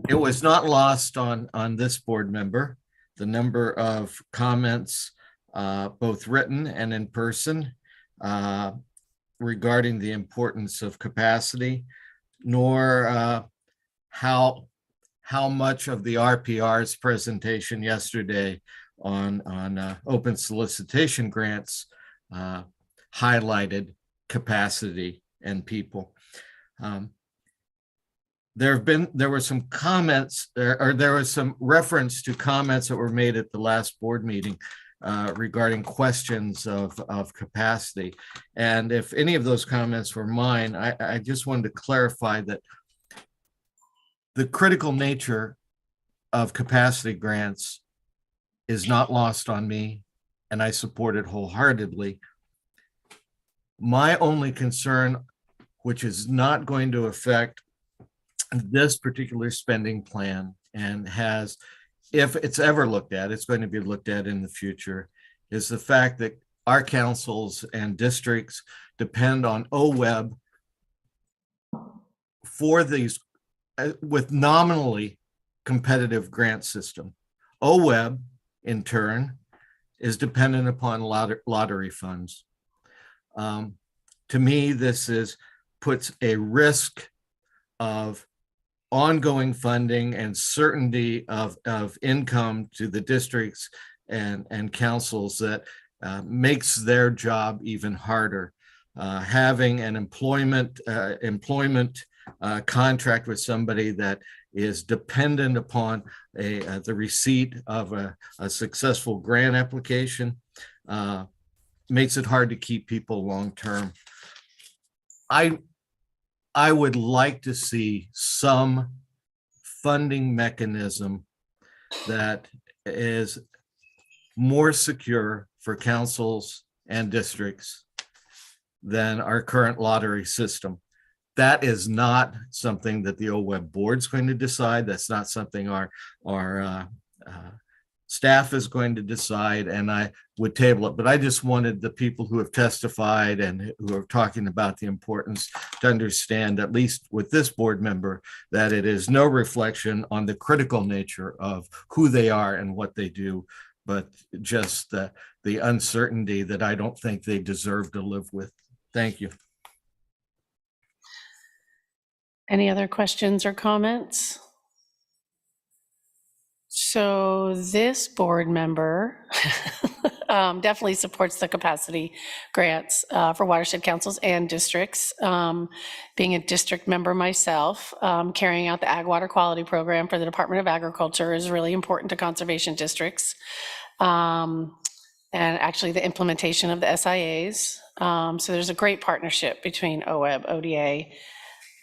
It was not lost on this board member, the number of comments, both written and in person, regarding the importance of capacity, nor how much of the RPR's presentation yesterday on open solicitation grants highlighted capacity and people. There were some comments, or there was some reference to comments that were made at the last board meeting regarding questions of capacity. And if any of those comments were mine, I just wanted to clarify that the critical nature of capacity grants is not lost on me, and I support it wholeheartedly. My only concern, which is not going to affect this particular spending plan, and has, if it's ever looked at, it's going to be looked at in the future, is the fact that our councils and districts depend on OWEB for these with nominally competitive grant system. OWEB, in turn, is dependent upon lottery funds. To me, this puts a risk of ongoing funding and certainty of income to the districts and councils that makes their job even harder. Having an employment contract with somebody that is dependent upon the receipt of a successful grant application makes it hard to keep people long-term. I would like to see some funding mechanism that is more secure for councils and districts than our current lottery system. That is not something that the OWEB board's going to decide. That's not something our staff is going to decide, and I would table it. But I just wanted the people who have testified and who are talking about the importance to understand, at least with this board member, that it is no reflection on the critical nature of who they are and what they do, but just the uncertainty that I don't think they deserve to live with. Thank you. Any other questions or comments? So this board member definitely supports the capacity grants for watershed councils and districts. Being a district member myself, carrying out the Ag Water Quality Program for the Department of Agriculture is really important to conservation districts. And actually the implementation of the SIAs. So there's a great partnership between OWEB, ODA,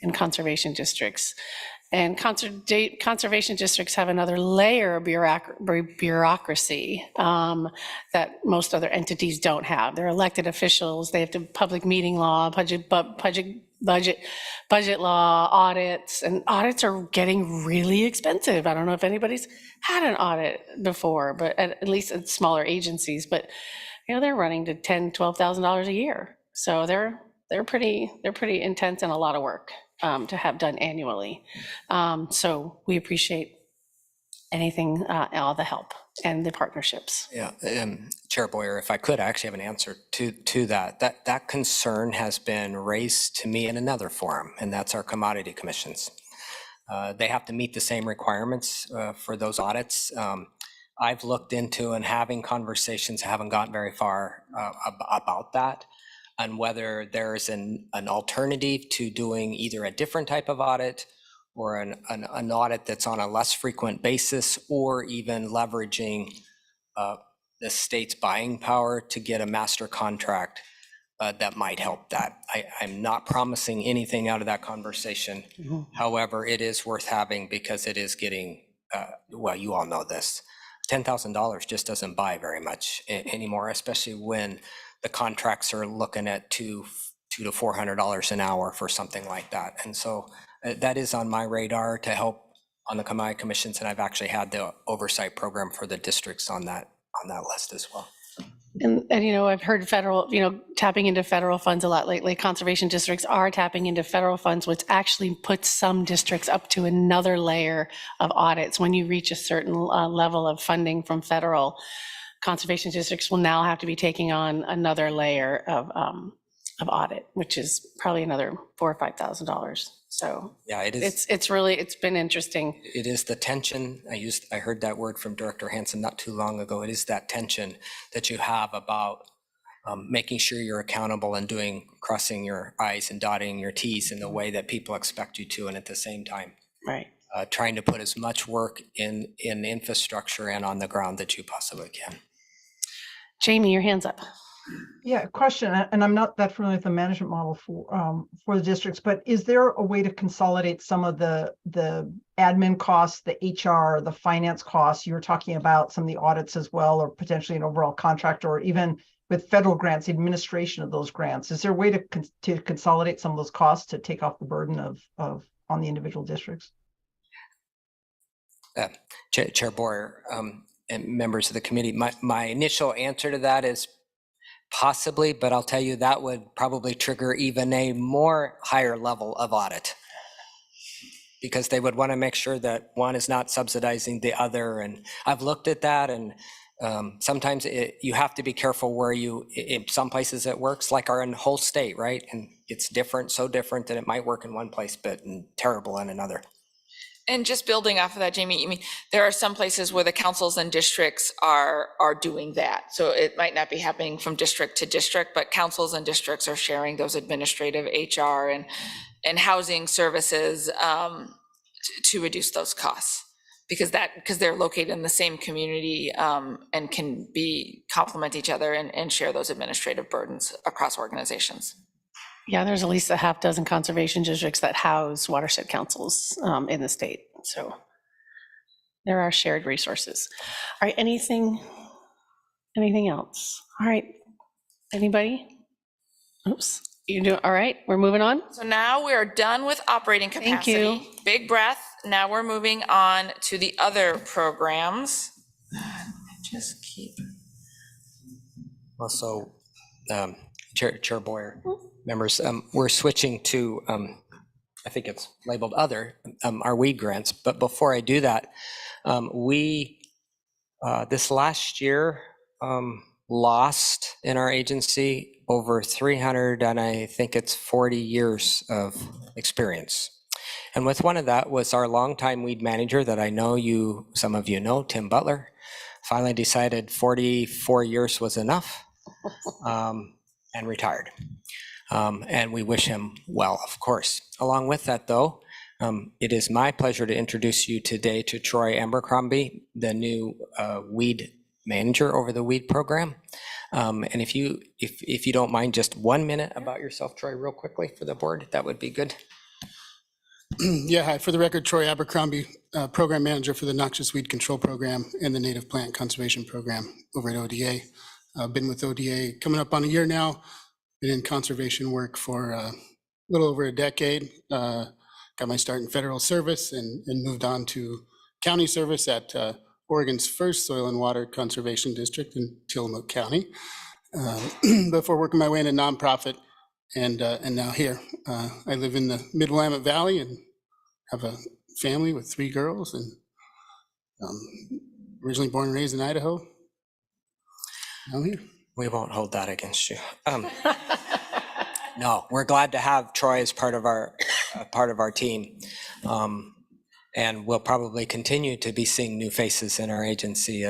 and conservation districts. And conservation districts have another layer of bureaucracy that most other entities don't have. They're elected officials, they have to public meeting law, budget law, audits, and audits are getting really expensive. I don't know if anybody's had an audit before, but at least at smaller agencies, but you know, they're running to $10,000, $12,000 a year. So they're pretty intense and a lot of work to have done annually. So we appreciate anything, all the help and the partnerships. Yeah, Chair Boyer, if I could, I actually have an answer to that. That concern has been raised to me in another forum, and that's our commodity commissions. They have to meet the same requirements for those audits. I've looked into and having conversations, haven't gotten very far about that, and whether there's an alternative to doing either a different type of audit or an audit that's on a less frequent basis, or even leveraging the state's buying power to get a master contract that might help that. I'm not promising anything out of that conversation. However, it is worth having because it is getting, well, you all know this, $10,000 just doesn't buy very much anymore, especially when the contracts are looking at $200 to $400 an hour for something like that. And so that is on my radar to help on the commodity commissions, and I've actually had the oversight program for the districts on that list as well. And you know, I've heard federal, you know, tapping into federal funds a lot lately. Conservation districts are tapping into federal funds, which actually puts some districts up to another layer of audits. When you reach a certain level of funding from federal, conservation districts will now have to be taking on another layer of audit, which is probably another $4,000 or $5,000. So yeah, it is. It's been interesting. It is the tension. I heard that word from Director Hansen not too long ago. It is that tension that you have about making sure you're accountable and crossing your I's and dotting your T's in the way that people expect you to, and at the same time, right, trying to put as much work in infrastructure and on the ground that you possibly can. Jamie, your hand's up. Yeah, question, and I'm not that familiar with the management model for the districts, but is there a way to consolidate some of the admin costs, the HR, the finance costs? You were talking about some of the audits as well, or potentially an overall contract, or even with federal grants, the administration of those grants. Is there a way to consolidate some of those costs to take off the burden of on the individual districts? Chair Boyer and members of the committee, my initial answer to that is possibly, but I'll tell you that would probably trigger even a more higher level of audit, because they would want to make sure that one is not subsidizing the other. And I've looked at that, and sometimes you have to be careful where in some places it works, like our whole state, right? And it's different, so different that it might work in one place, but terrible in another. And just building off of that, Jamie, I mean, there are some places where the councils and districts are doing that. So it might not be happening from district to district, but councils and districts are sharing those administrative HR and housing services to reduce those costs, because they're located in the same community and can complement each other and share those administrative burdens across organizations. Yeah, there's at least a half dozen conservation districts that house watershed councils in the state. So there are shared resources. All right, anything else? All right, anybody? Oops, you do, all right, we're moving on. So now we're done with operating capacity. Thank you. Big breath. Now we're moving on to the other programs. Just keep. Also, Chair Boyer, members, we're switching to, I think it's labeled other, our weed grants. But before I do that, we, this last year, lost in our agency over 300, and I think it's 40 years of experience. And with one of that was our longtime weed manager that I know some of you know, Tim Butler, finally decided 44 years was enough. And retired. And we wish him well, of course. Along with that, though, it is my pleasure to introduce you today to Troy Abercrombie, the new weed manager over the weed program. And if you don't mind, just 1 minute about yourself, Troy, real quickly for the board, that would be good. Yeah, hi. For the record, Troy Abercrombie, program manager for the Noxious Weed Control Program and the Native Plant Conservation Program over at ODA. I've been with ODA coming up on a year now. Been in conservation work for a little over a decade. Got my start in federal service and moved on to county service at Oregon's first Soil and Water Conservation District in Tillamook County. Before working my way into nonprofit and now here. I live in the Mid-Willamette Valley and have a family with 3 girls, and Originally born and raised in Idaho. I'm here. We won't hold that against you. No, we're glad to have Troy as part of our team. And we'll probably continue to be seeing new faces in our agency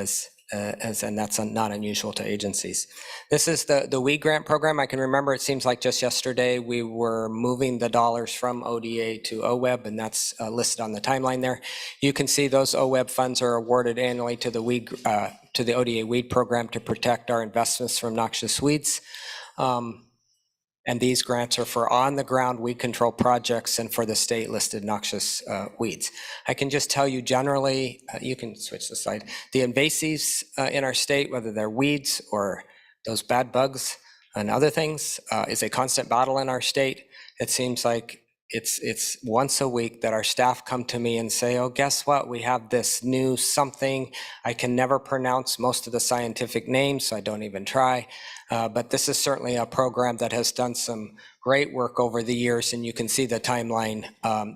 and that's not unusual to agencies. This is the WEED grant program. I can remember, it seems like just yesterday, we were moving the dollars from ODA to OWEB, and that's listed on the timeline there. You can see those OWEB funds are awarded annually to the ODA WEED program to protect our investments from noxious weeds. And these grants are for on-the-ground weed control projects and for the state listed noxious weeds. I can just tell you generally, you can switch the slide, the invasives in our state, whether they're weeds or those bad bugs and other things, is a constant battle in our state. It seems like it's once a week that our staff come to me and say, oh, guess what? We have this new something. I can never pronounce most of the scientific names, so I don't even try. But this is certainly a program that has done some great work over the years, and you can see the timeline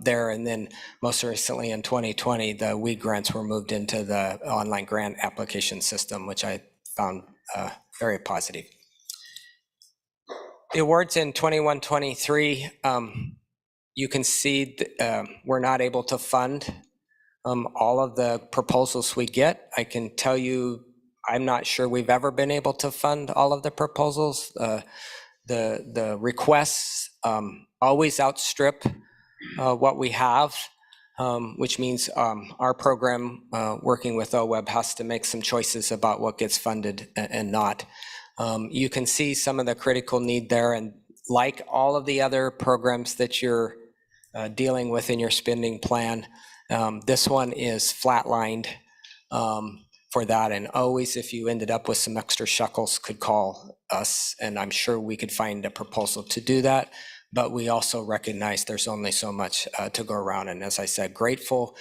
there. And then most recently in 2020, the WEED grants were moved into the online grant application system, which I found very positive. The awards in 21-23, you can see we're not able to fund all of the proposals we get. I can tell you, I'm not sure we've ever been able to fund all of the proposals. The requests always outstrip what we have, which means our program working with OWEB has to make some choices about what gets funded and not. You can see some of the critical need there, and like all of the other programs that you're dealing with in your spending plan, this one is flatlined for that. And always, if you ended up with some extra shekels, could call us, and I'm sure we could find a proposal to do that. But we also recognize there's only so much to go around. And as I said, grateful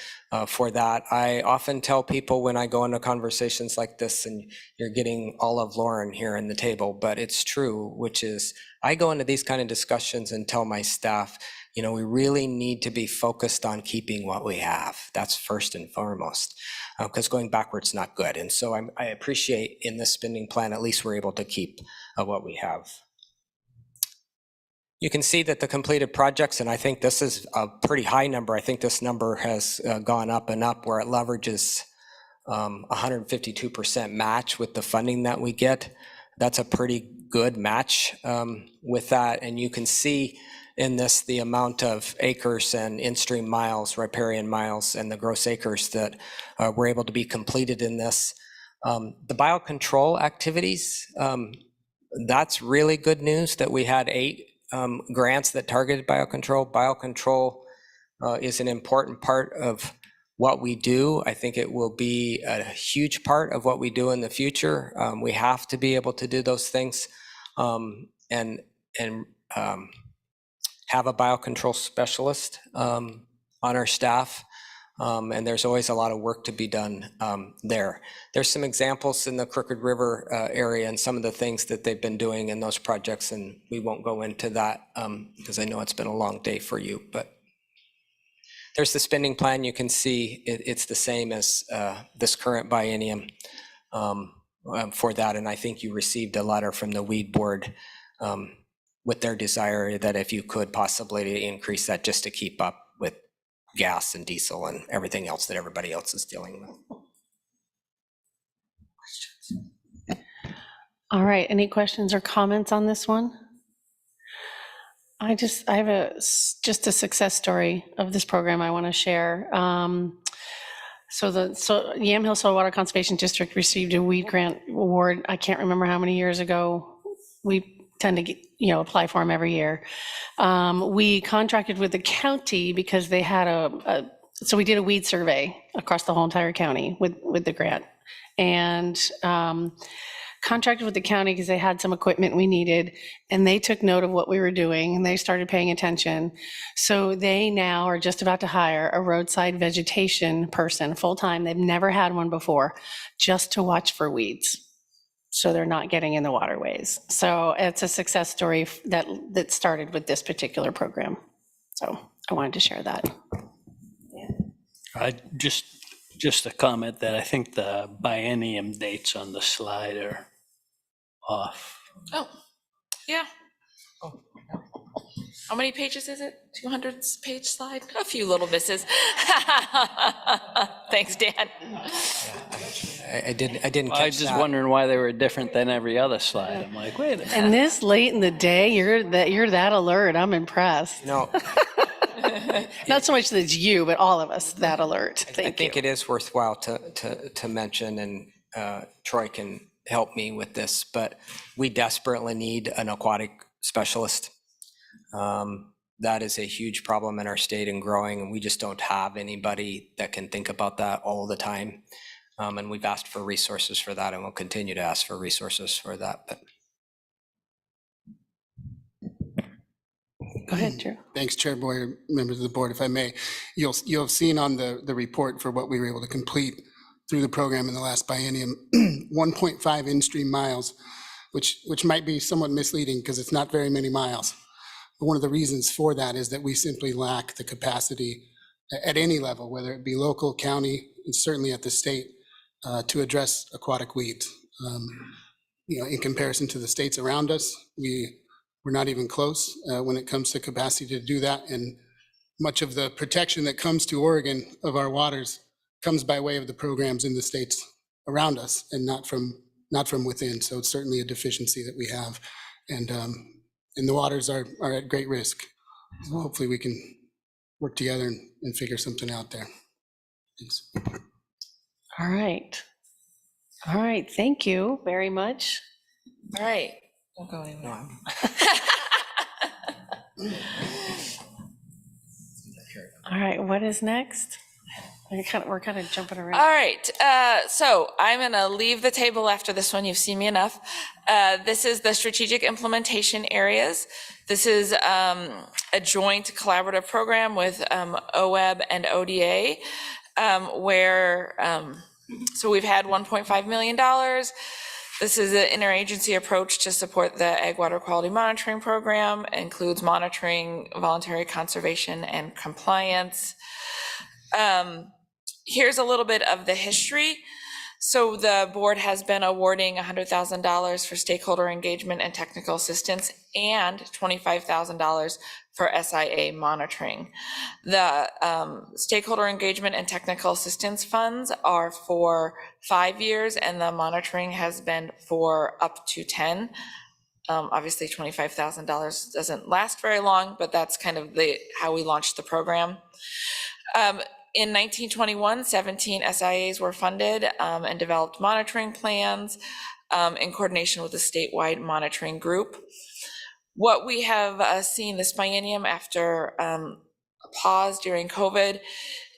for that. I often tell people when I go into conversations like this, and you're getting all of Lauren here in the table, but it's true, which is I go into these kind of discussions and tell my staff, you know, we really need to be focused on keeping what we have. That's first and foremost, because going backwards is not good. And so I appreciate in this spending plan, at least we're able to keep what we have. You can see that the completed projects, and I think this is a pretty high number. I think this number has gone up and up, where it leverages 152% match with the funding that we get. That's a pretty good match with that. And you can see in this the amount of acres and in-stream miles, riparian miles, and the gross acres that were able to be completed in this. The biocontrol activities, that's really good news that we had 8 grants that targeted biocontrol. Biocontrol is an important part of what we do. I think it will be a huge part of what we do in the future. We have to be able to do those things and have a biocontrol specialist on our staff. And there's always a lot of work to be done there. There's some examples in the Crooked River area and some of the things that they've been doing in those projects, and we won't go into that because I know it's been a long day for you, but there's the spending plan. You can see it's the same as this current biennium for that, and I think you received a letter from the WEED board with their desire that if you could possibly increase that just to keep up with gas and diesel and everything else that everybody else is dealing with. Questions? All right, any questions or comments on this one? I have just a success story of this program I want to share. So Yamhill Soil Water Conservation District received a WEED grant award. I can't remember how many years ago. We tend to get, apply for them every year. We contracted with the county because they had so we did a weed survey across the whole entire county with the grant, and contracted with the county because they had some equipment we needed, and they took note of what we were doing and they started paying attention. So they now are just about to hire a roadside vegetation person full-time. They've never had one before, just to watch for weeds, so they're not getting in the waterways. So it's a success story that started with this particular program. So I wanted to share that. I just Just a comment that I think the biennium dates on the slide are off. Oh, yeah. How many pages is it? 200 page slide? A few little misses. Thanks, Dan. I didn't catch that. I was just wondering why they were different than every other slide. I'm like, wait a minute. And this late in the day, you're that alert. I'm impressed. No, Not so much that it's you, but all of us that alert. I Thank think you. it is worthwhile to mention, and Troy can help me with this, but we desperately need an aquatic specialist. That is a huge problem in our state and growing, and we just don't have anybody that can think about that all the time. And we've asked for resources for that, and we'll continue to ask for resources for that. But Go ahead, Chair. Thanks, Chair Boyer, members of the board. If I may, you'll have seen on the report for what we were able to complete through the program in the last biennium, 1.5 in-stream miles, which might be somewhat misleading because it's not very many miles. But one of the reasons for that is that we simply lack the capacity at any level, whether it be local, county, and certainly at the state, to address aquatic weeds. In comparison to the states around us, we're not even close when it comes to capacity to do that. And much of the protection that comes to Oregon of our waters comes by way of the programs in the states around us and not from within. So it's certainly a deficiency that we have. And the waters are at great risk. So hopefully we can work together and figure something out there. Thanks. All right. All right. Thank you very much. All right. Don't go anywhere. All right. What is next? We're kind of jumping around. All right, so I'm gonna leave the table after this one. You've seen me enough. This is the strategic implementation areas. This is a joint collaborative program with OWEB and ODA, where, so we've had $1.5 million. This is an interagency approach to support the Ag Water Quality Monitoring Program. It includes monitoring, voluntary conservation, and compliance. Here's a little bit of the history. So the board has been awarding $100,000 for stakeholder engagement and technical assistance and $25,000 for SIA monitoring. The stakeholder engagement and technical assistance funds are for 5 years, and the monitoring has been for up to 10. Obviously $25,000 doesn't last very long, but that's kind of how we launched the program. In 1921, 17 SIAs were funded and developed monitoring plans in coordination with a statewide monitoring group. What we have seen this biennium after a pause during COVID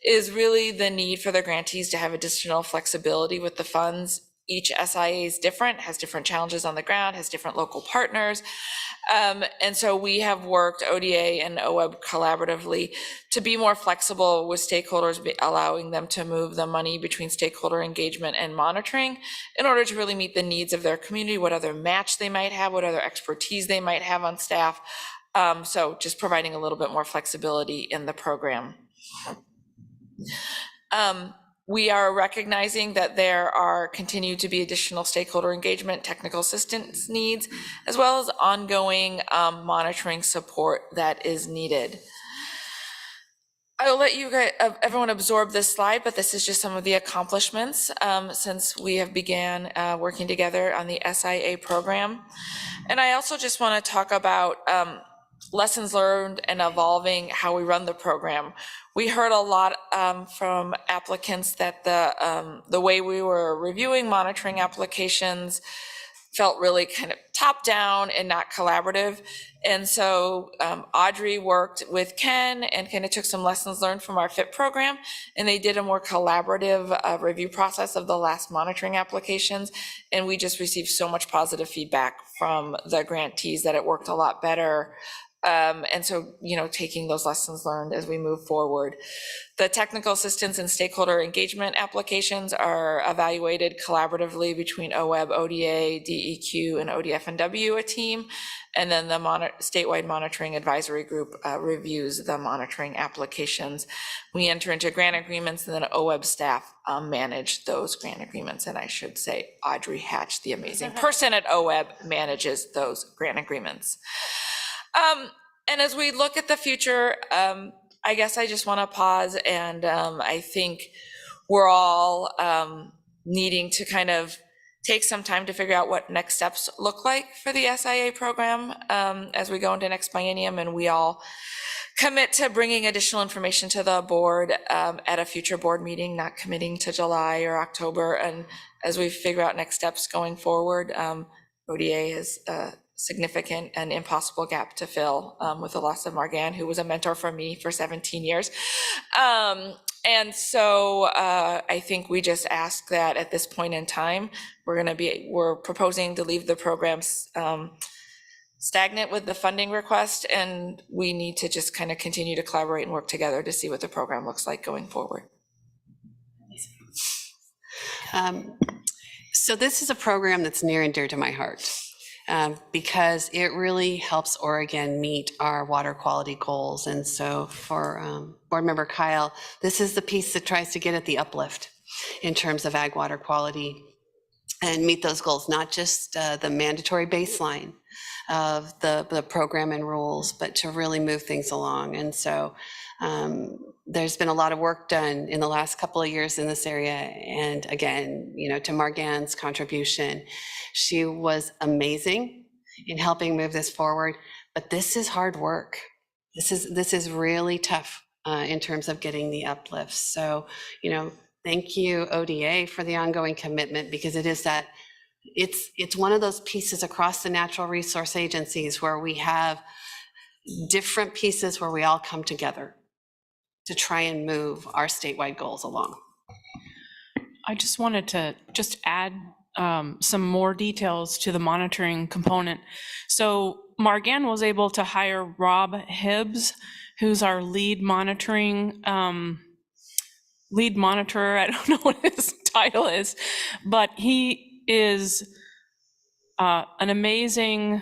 is really the need for the grantees to have additional flexibility with the funds. Each SIA is different, has different challenges on the ground, has different local partners. And so we have worked, ODA and OWEB collaboratively, to be more flexible with stakeholders, allowing them to move the money between stakeholder engagement and monitoring in order to really meet the needs of their community, what other match they might have, what other expertise they might have on staff. So just providing a little bit more flexibility in the program. We are recognizing that there are continue to be additional stakeholder engagement, technical assistance needs, as well as ongoing monitoring support that is needed. I will let you guys, everyone absorb this slide, but this is just some of the accomplishments since we have began working together on the SIA program. And I also just want to talk about lessons learned and evolving how we run the program. We heard a lot from applicants that the way we were reviewing monitoring applications felt really kind of top down and not collaborative. And so Audrey worked with Ken and kind of took some lessons learned from our FIP program, and they did a more collaborative review process of the last monitoring applications. And we just received so much positive feedback from the grantees that it worked a lot better And so, taking those lessons learned as we move forward. The technical assistance and stakeholder engagement applications are evaluated collaboratively between OWEB, ODA, DEQ, and ODF&W, a team. And then the statewide monitoring advisory group reviews the monitoring applications. We enter into grant agreements, and then OWEB staff manage those grant agreements. And I should say Audrey Hatch, the amazing person at OWEB, manages those grant agreements. And as we look at the future, I guess I just want to pause, and I think we're all needing to kind of take some time to figure out what next steps look like for the SIA program as we go into next biennium, and we all commit to bringing additional information to the board at a future board meeting, not committing to July or October. And as we figure out next steps going forward, ODA is significant and impossible gap to fill with the loss of Margan, who was a mentor for me for 17 years. And so I think we just ask that at this point in time, we're proposing to leave the programs stagnant with the funding request, and we need to just kind of continue to collaborate and work together to see what the program looks like going forward. So this is a program that's near and dear to my heart. Because it really helps Oregon meet our water quality goals. And so for board member Kyle, this is the piece that tries to get at the uplift in terms of ag water quality and meet those goals, not just the mandatory baseline of the program and rules, but to really move things along. And so there's been a lot of work done in the last couple of years in this area. And again, to Margan's contribution, she was amazing in helping move this forward, but this is hard work. This is really tough in terms of getting the uplifts. So, thank you, ODA, for the ongoing commitment, because it's one of those pieces across the natural resource agencies where we have different pieces where we all come together to try and move our statewide goals along. I just wanted to add some more details to the monitoring component. So Margan was able to hire Rob Hibbs, who's our lead monitor. I don't know what his title is, but he is an amazing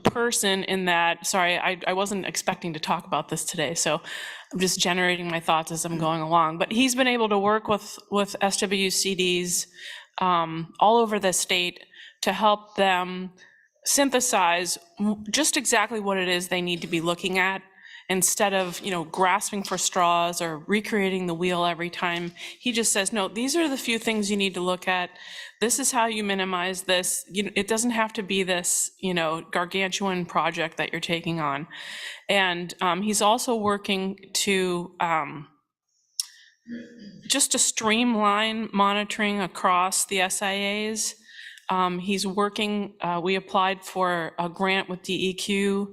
person in that. Sorry, I wasn't expecting to talk about this today, so I'm just generating my thoughts as I'm going along. But he's been able to work with SWCDs all over the state to help them synthesize just exactly what it is they need to be looking at, instead of grasping for straws or recreating the wheel every time. He just says, no, these are the few things you need to look at. This is how you minimize this. It doesn't have to be this gargantuan project that you're taking on. And he's also working to just to streamline monitoring across the SIAs. He's working, we applied for a grant with DEQ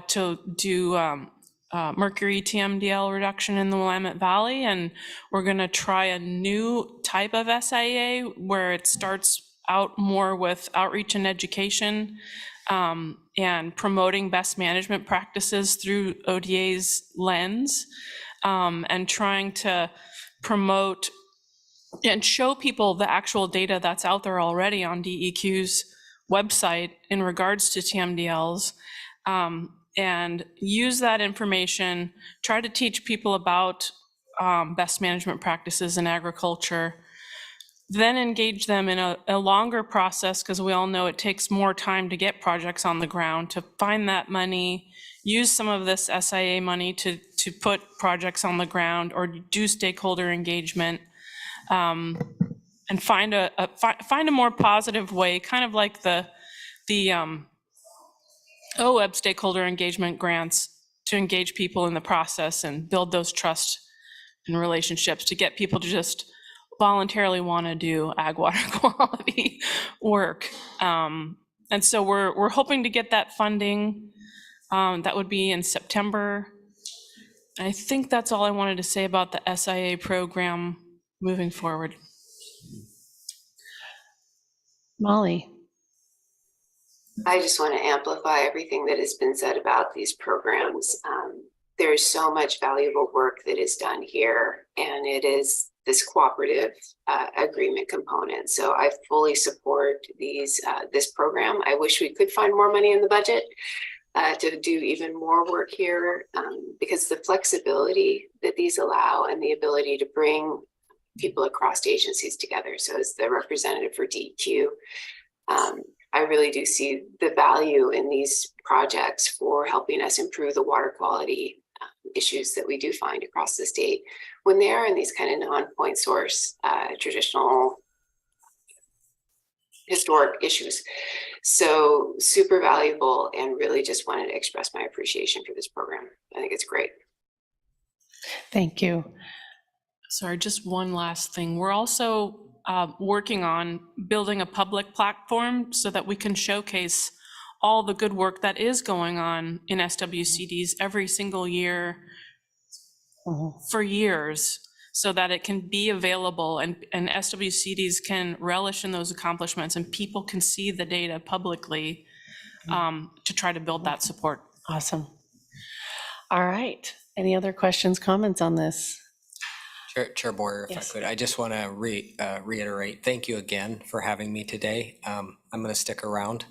to do mercury TMDL reduction in the Willamette Valley, and we're going to try a new type of SIA where it starts out more with outreach and education and promoting best management practices through ODA's lens, and trying to promote and show people the actual data that's out there already on DEQ's website in regards to TMDLs. And use that information, try to teach people about best management practices in agriculture, then engage them in a longer process, because we all know it takes more time to get projects on the ground, to find that money, use some of this SIA money to put projects on the ground or do stakeholder engagement, and find a more positive way, kind of like the OWEB stakeholder engagement grants, to engage people in the process and build those trust and relationships, to get people to just voluntarily want to do ag water quality work. And so we're hoping to get that funding. That would be in September. I think that's all I wanted to say about the SIA program moving forward. Molly. I just want to amplify everything that has been said about these programs. There's so much valuable work that is done here, and it is this cooperative agreement component. So I fully support this program. I wish we could find more money in the budget to do even more work here, because the flexibility that these allow and the ability to bring people across agencies together. So as the representative for DEQ, I really do see the value in these projects for helping us improve the water quality issues that we do find across the state when they are in these kind of non-point source, traditional historic issues. So super valuable, and really just wanted to express my appreciation for this program. I think it's great. Thank you. Sorry, just one last thing. We're also working on building a public platform so that we can showcase all the good work that is going on in SWCDs every single year for years, so that it can be available and SWCDs can relish in those accomplishments and people can see the data publicly to try to build that support. Awesome. All right. Any other questions, comments on this? Chair Boyer, if Yes. I could, I just want to reiterate, thank you again for having me today. I'm going to stick around.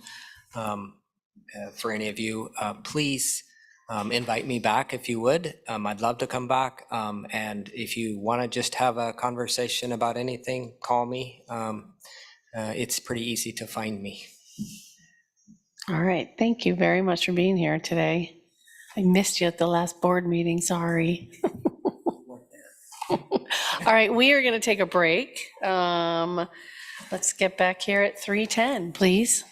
For any of you, please invite me back if you would. I'd love to come back. And if you want to just have a conversation about anything, call me. It's pretty easy to find me. All right. Thank you very much for being here today. I missed you at the last board meeting. Sorry. All right. We are going to take a break. Let's get back here at 3:10, please.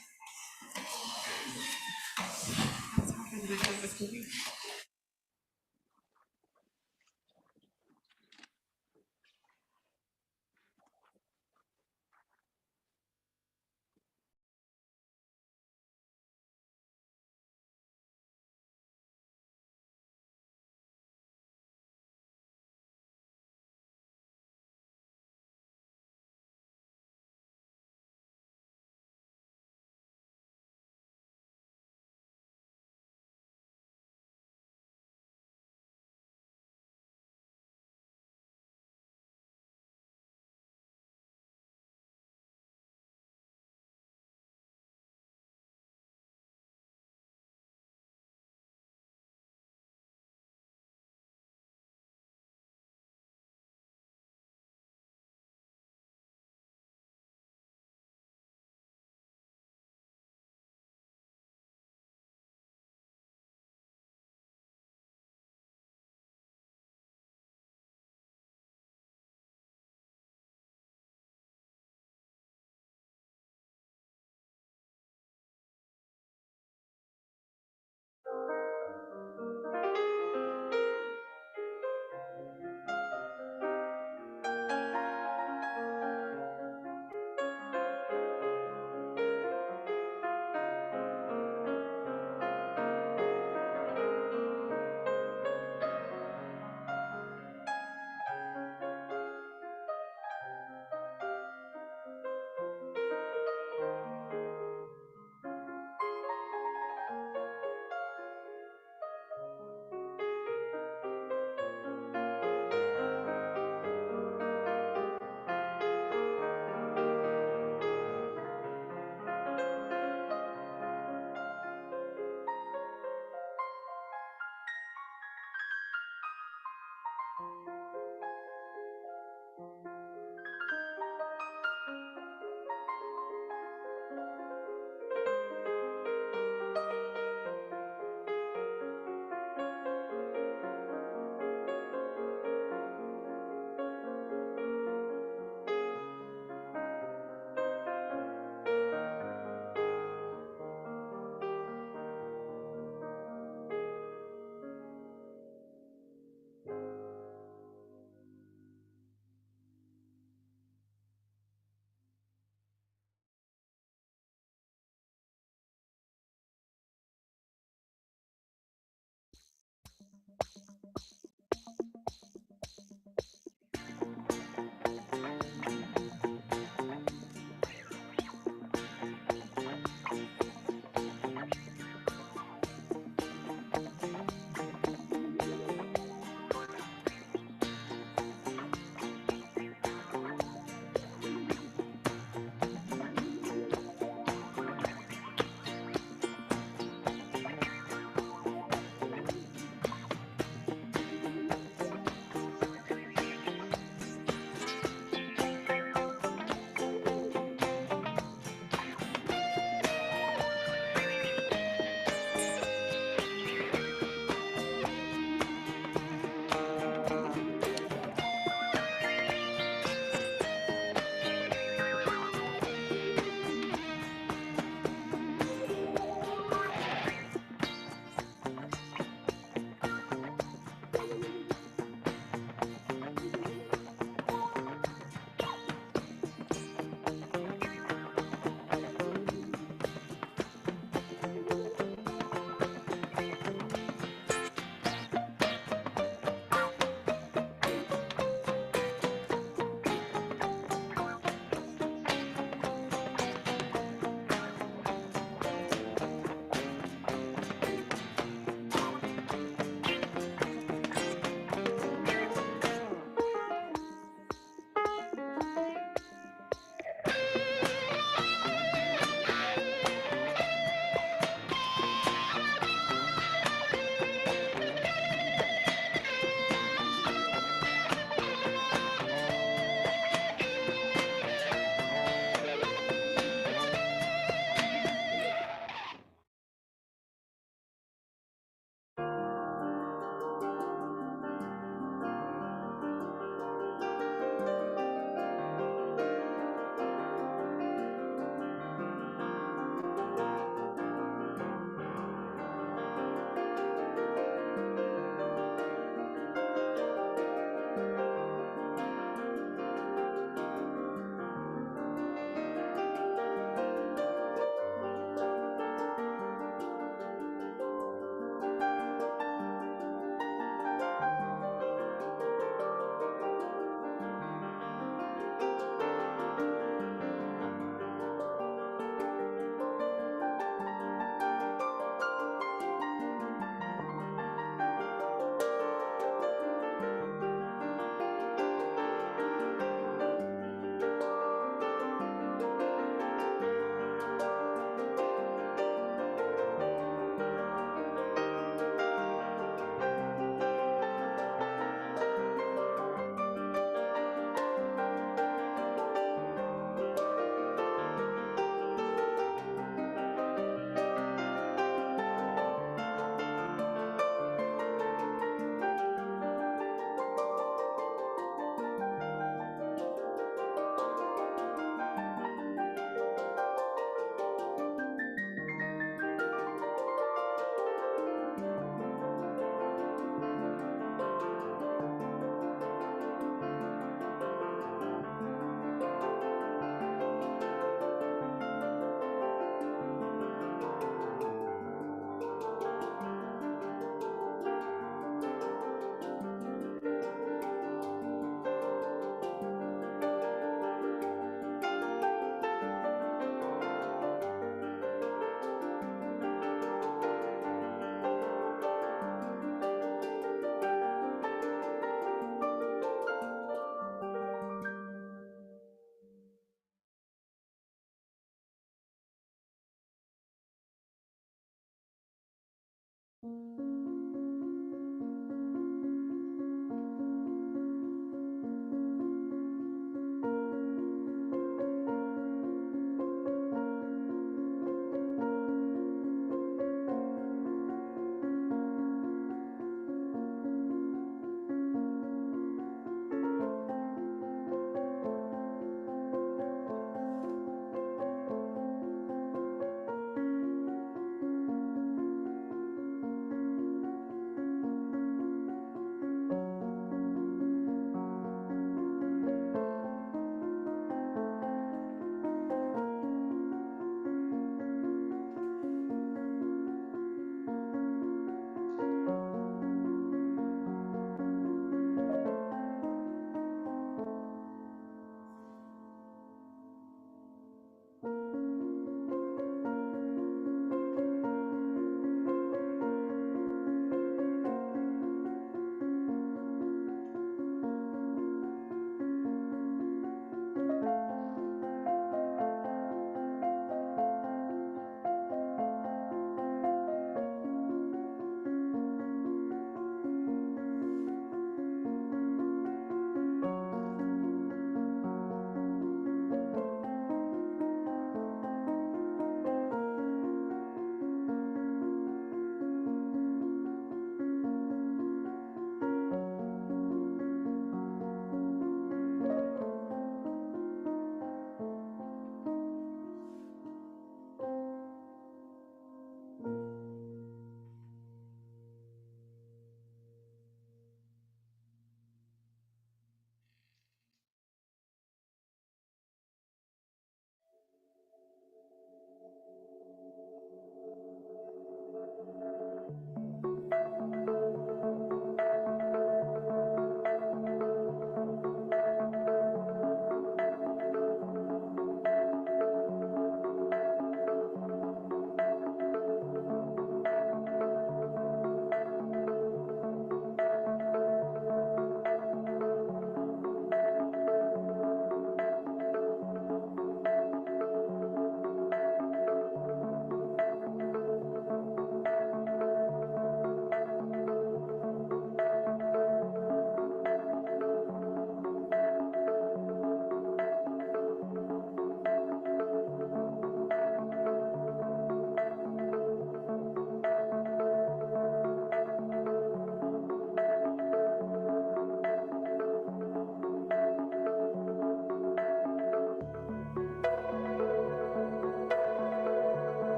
Can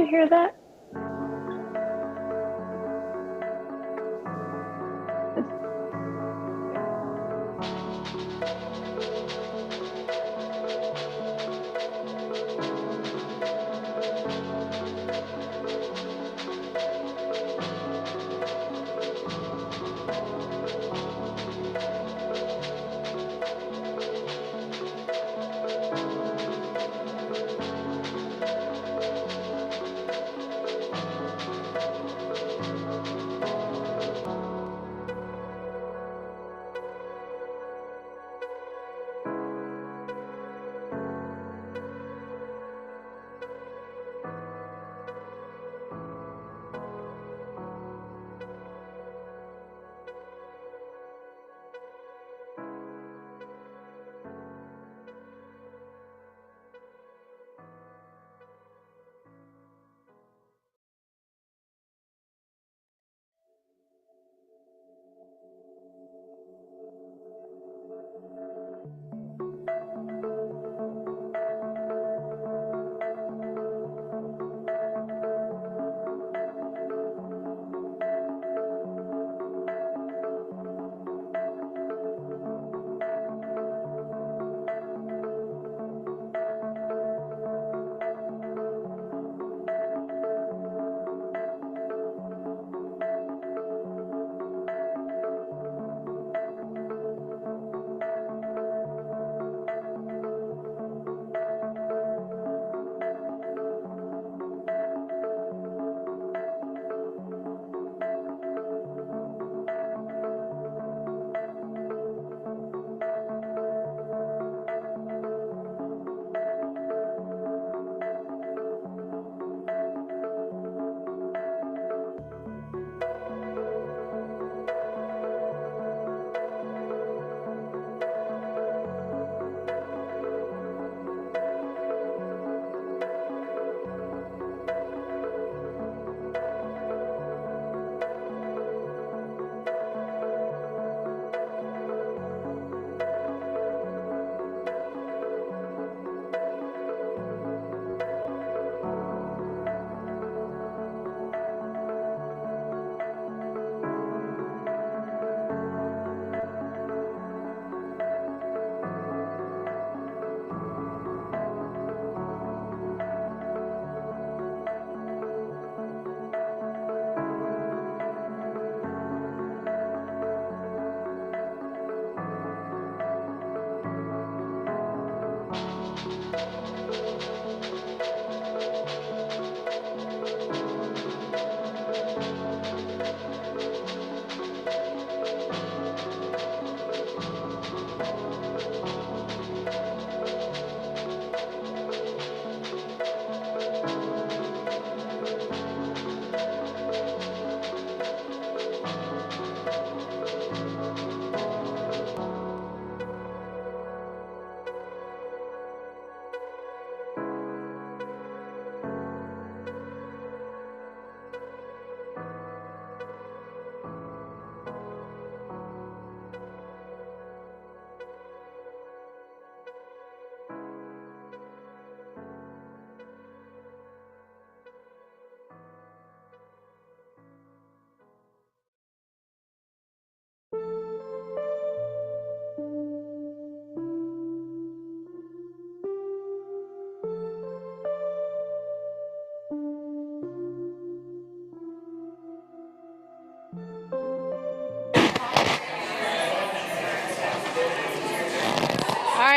you hear that?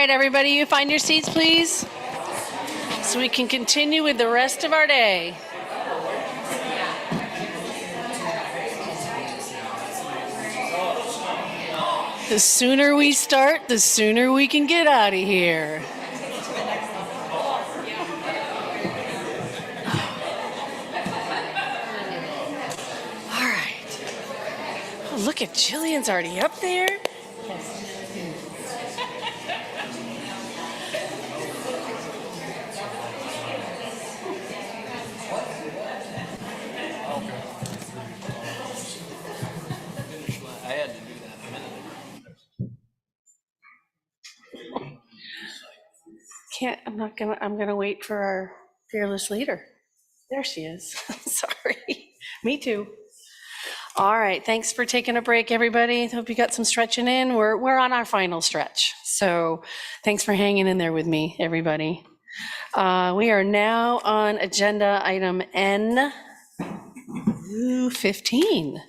right, everybody, you find your seats, please, so we can continue with the rest of our day. The sooner we start, the sooner we can get out of here. All right. Oh, look at Jillian's already up there. I had to do that a minute ago. I'm gonna wait for our fearless leader. There she is. Sorry. Me too. All right, thanks for taking a break, everybody. Hope you got some stretching in. We're on our final stretch. So thanks for hanging in there with me, everybody. We are now on agenda item N15.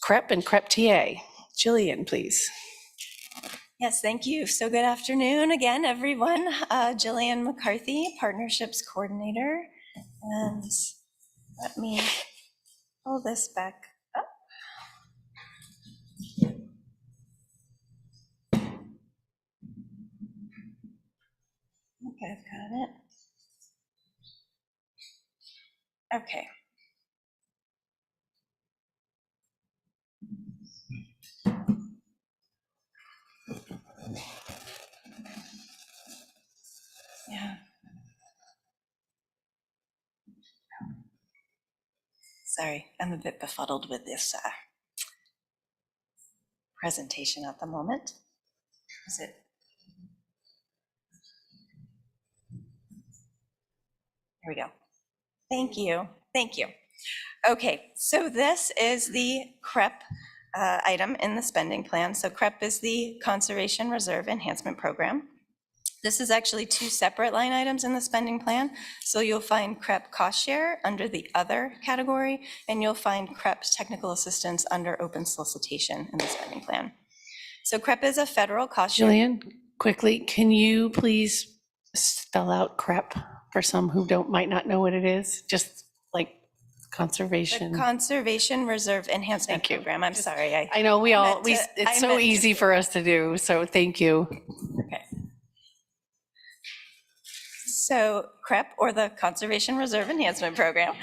CREP and CREP TA. Jillian, please. Yes, thank you. So good afternoon again, everyone. Jillian McCarthy, Partnerships Coordinator. And let me pull this back up. Okay, I've got it. Okay. Yeah. Sorry, I'm a bit befuddled with this presentation at the moment. Is it? Here we go. Thank you. Thank you. Okay, so this is the CREP item in the spending plan. So CREP is the Conservation Reserve Enhancement Program. This is actually two separate line items in the spending plan. So you'll find CREP cost share under the other category, and you'll find CREP technical assistance under open solicitation in the spending plan. So CREP is a federal cost share. Jillian, quickly, can you please spell out CREP for some who might not know what it is? Just like conservation. The Conservation Reserve Enhancement Program. I'm sorry. I know it's so easy for us to do, so thank you. Okay. So CREP, or the Conservation Reserve Enhancement Program,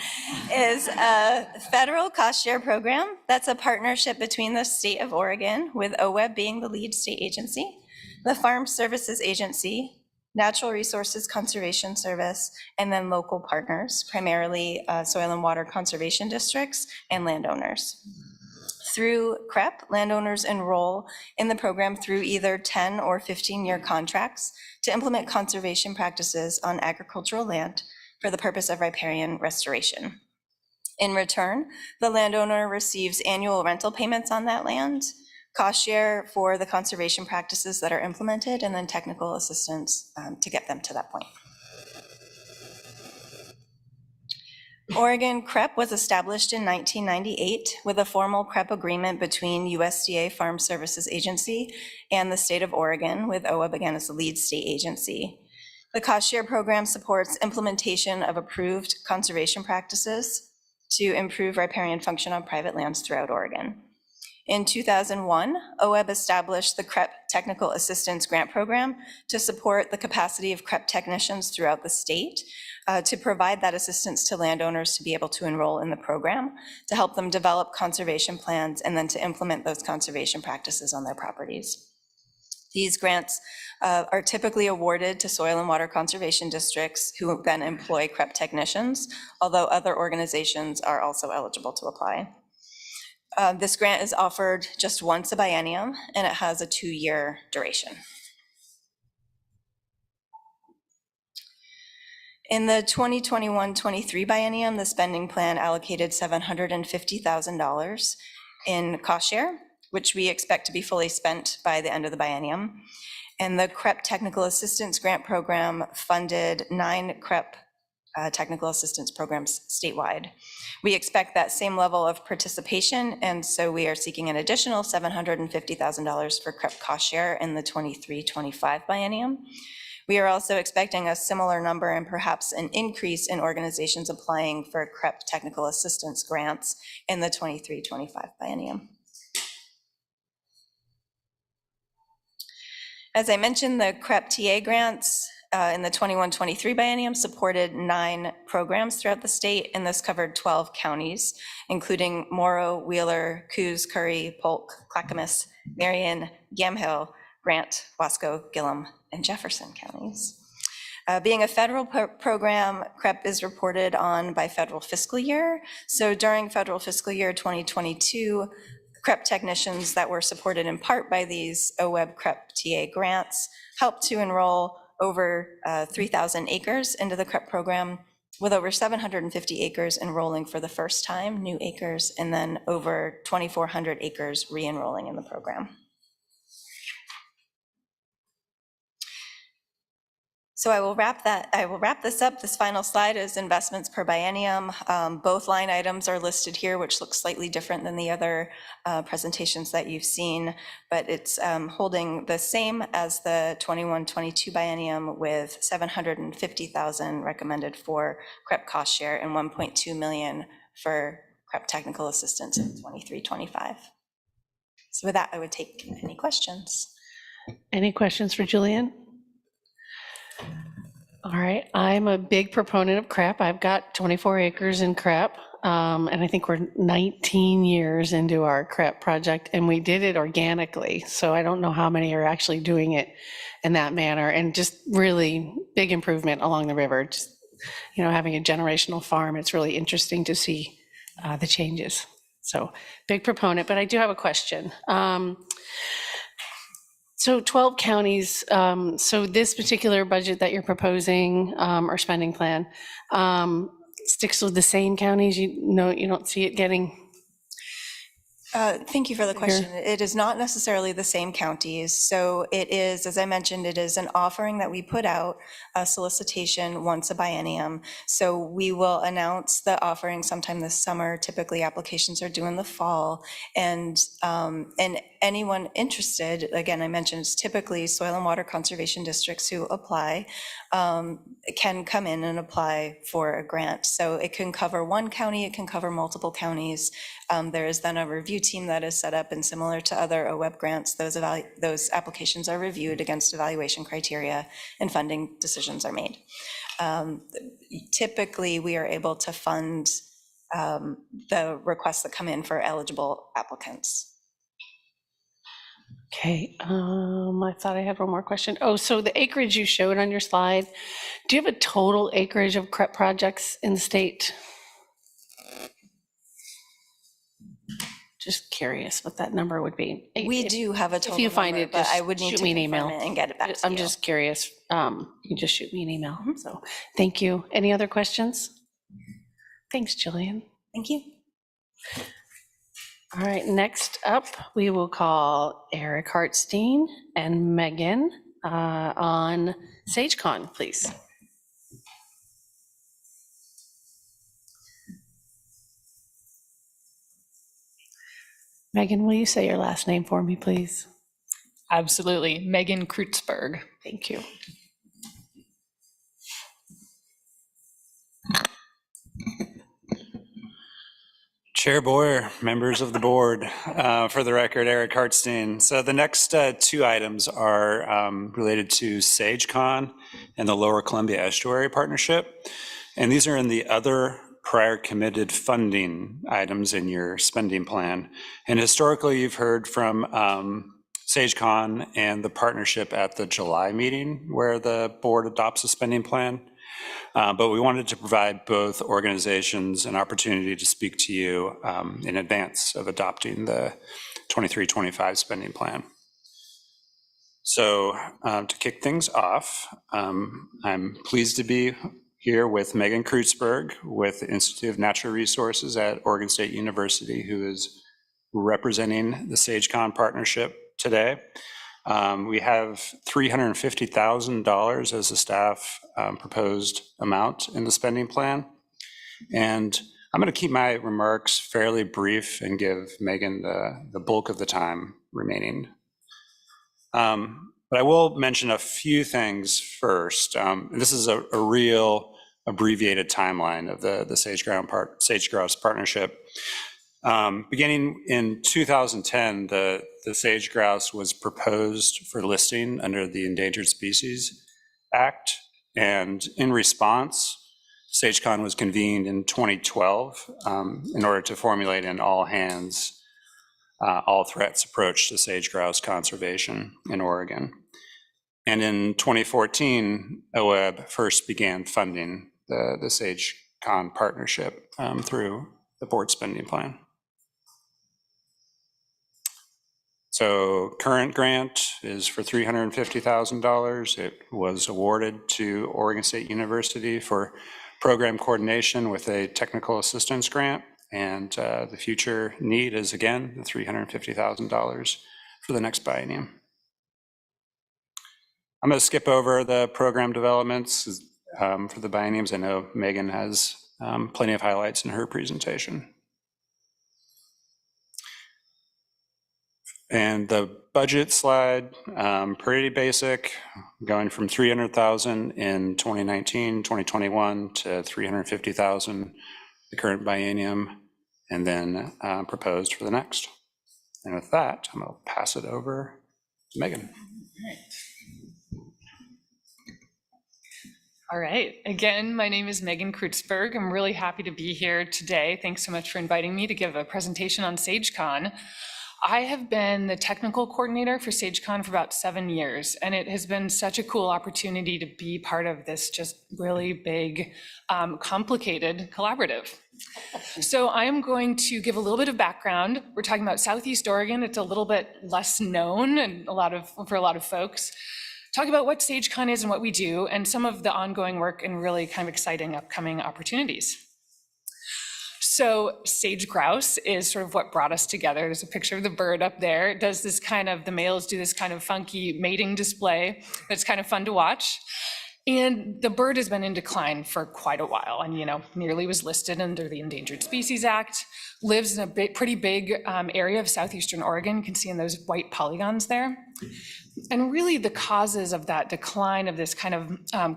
is a federal cost share program that's a partnership between the state of Oregon, with OWEB being the lead state agency, the Farm Services Agency, Natural Resources Conservation Service, and then local partners, primarily soil and water conservation districts and landowners. Through CREP, landowners enroll in the program through either 10 or 15-year contracts to implement conservation practices on agricultural land for the purpose of riparian restoration. In return, the landowner receives annual rental payments on that land, cost share for the conservation practices that are implemented, and then technical assistance to get them to that point. Oregon CREP was established in 1998 with a formal CREP agreement between USDA Farm Services Agency and the state of Oregon, with OWEB again as the lead state agency. The cost share program supports implementation of approved conservation practices to improve riparian function on private lands throughout Oregon. In 2001, OWEB established the CREP Technical Assistance Grant Program to support the capacity of CREP technicians throughout the state, to provide that assistance to landowners to be able to enroll in the program, to help them develop conservation plans, and then to implement those conservation practices on their properties. These grants are typically awarded to soil and water conservation districts who then employ CREP technicians, although other organizations are also eligible to apply. This grant is offered just once a biennium, and it has a 2-year duration. In the 2021-23 biennium, the spending plan allocated $750,000 in cost share, which we expect to be fully spent by the end of the biennium. And the CREP Technical Assistance Grant Program funded 9 CREP technical assistance programs statewide. We expect that same level of participation, and so we are seeking an additional $750,000 for CREP cost share in the 23-25 biennium. We are also expecting a similar number and perhaps an increase in organizations applying for CREP technical assistance grants in the 23-25 biennium. As I mentioned, the CREP TA grants in the 21-23 biennium supported 9 programs throughout the state, and this covered 12 counties, including Morrow, Wheeler, Coos, Curry, Polk, Clackamas, Marion, Yamhill, Grant, Wasco, Gillum, and Jefferson counties. Being a federal program, CREP is reported on by federal fiscal year. So during federal fiscal year 2022, CREP technicians that were supported in part by these OWEB CREP TA grants helped to enroll over 3,000 acres into the CREP program, with over 750 acres enrolling for the first time, new acres, and then over 2,400 acres re-enrolling in the program. So I will wrap this up. This final slide is investments per biennium. Both line items are listed here, which looks slightly different than the other presentations that you've seen, but it's holding the same as the 21-22 biennium, with $750,000 recommended for CREP cost share and $1.2 million for CREP technical assistance in 23-25. So with that, I would take any questions. Any questions for Jillian? All right, I'm a big proponent of CREP. I've got 24 acres in CREP, and I think we're 19 years into our CREP project, and we did it organically. So I don't know how many are actually doing it in that manner, and just really big improvement along the river. Just, you know, having a generational farm, it's really interesting to see the changes. So big proponent, but I do have a question. So 12 counties, so this particular budget that you're proposing, or spending plan, sticks with the same counties? You don't see it getting? Thank you for the question. It is not necessarily the same counties. So it is, as I mentioned, it is an offering that we put out, a solicitation once a biennium. So we will announce the offering sometime this summer. Typically applications are due in the fall, and anyone interested, again, I mentioned it's typically soil and water conservation districts who apply, can come in and apply for a grant. So it can cover one county, it can cover multiple counties. There is then a review team that is set up, and similar to other OWEB grants, those applications are reviewed against evaluation criteria and funding decisions are made. Typically, we are able to fund the requests that come in for eligible applicants. Okay, I thought I had one more question. Oh, so the acreage you showed on your slide, do you have a total acreage of CREP projects in the state? Just curious what that number would be. We do have a total If you find number, it, but just I would need shoot to me an confirm email it and get it back to I'm you. just curious. You can just shoot me an email. So thank you. Any other questions? Thanks, Jillian. Thank you. All right, next up, we will call Eric Hartstein and Megan on SageCon, please. Megan, will you say your last name for me, please? Absolutely. Megan Kreutzberg. Thank you. Chair Boyer, members of the board, for the record, Eric Hartstein. So the next 2 items are related to SageCon and the Lower Columbia Estuary Partnership. And these are in the other prior committed funding items in your spending plan. And historically, you've heard from SageCon and the partnership at the July meeting where the board adopts a spending plan. But we wanted to provide both organizations an opportunity to speak to you in advance of adopting the 23-25 spending plan. So to kick things off, I'm pleased to be here with Megan Kreutzberg with the Institute of Natural Resources at Oregon State University, who is representing the SageCon partnership today. We have $350,000 as the staff proposed amount in the spending plan. And I'm going to keep my remarks fairly brief and give Megan the bulk of the time remaining. But I will mention a few things first. This is a real abbreviated timeline of the sage-grouse partnership. Beginning in 2010, the sage-grouse was proposed for listing under the Endangered Species Act. And in response, SageCon was convened in 2012 in order to formulate an all-hands, all-threats approach to sage-grouse conservation in Oregon. And in 2014, OWEB first began funding the SageCon partnership through the board spending plan. So current grant is for $350,000. It was awarded to Oregon State University for program coordination with a technical assistance grant. And the future need is, again, the $350,000 for the next biennium. I'm going to skip over the program developments for the bienniums. I know Megan has plenty of highlights in her presentation. And the budget slide, pretty basic, going from $300,000 in 2019, 2021 to $350,000 the current biennium, and then proposed for the next. And with that, I'm going to pass it over to Megan. All right. Again, my name is Megan Kreutzberg. I'm really happy to be here today. Thanks so much for inviting me to give a presentation on SageCon. I have been the technical coordinator for SageCon for about 7 years, and it has been such a cool opportunity to be part of this just really big, complicated collaborative. So I am going to give a little bit of background. We're talking about Southeast Oregon. It's a little bit less known and for a lot of folks. Talk about what SageCon is and what we do, and some of the ongoing work and really kind of exciting upcoming opportunities. So sage grouse is sort of what brought us together. There's a picture of the bird up there. It does this kind of, the males do this kind of funky mating display. It's kind of fun to watch. And the bird has been in decline for quite a while, and nearly was listed under the Endangered Species Act, lives in a pretty big area of southeastern Oregon. You can see in those white polygons there. And really the causes of that decline of this kind of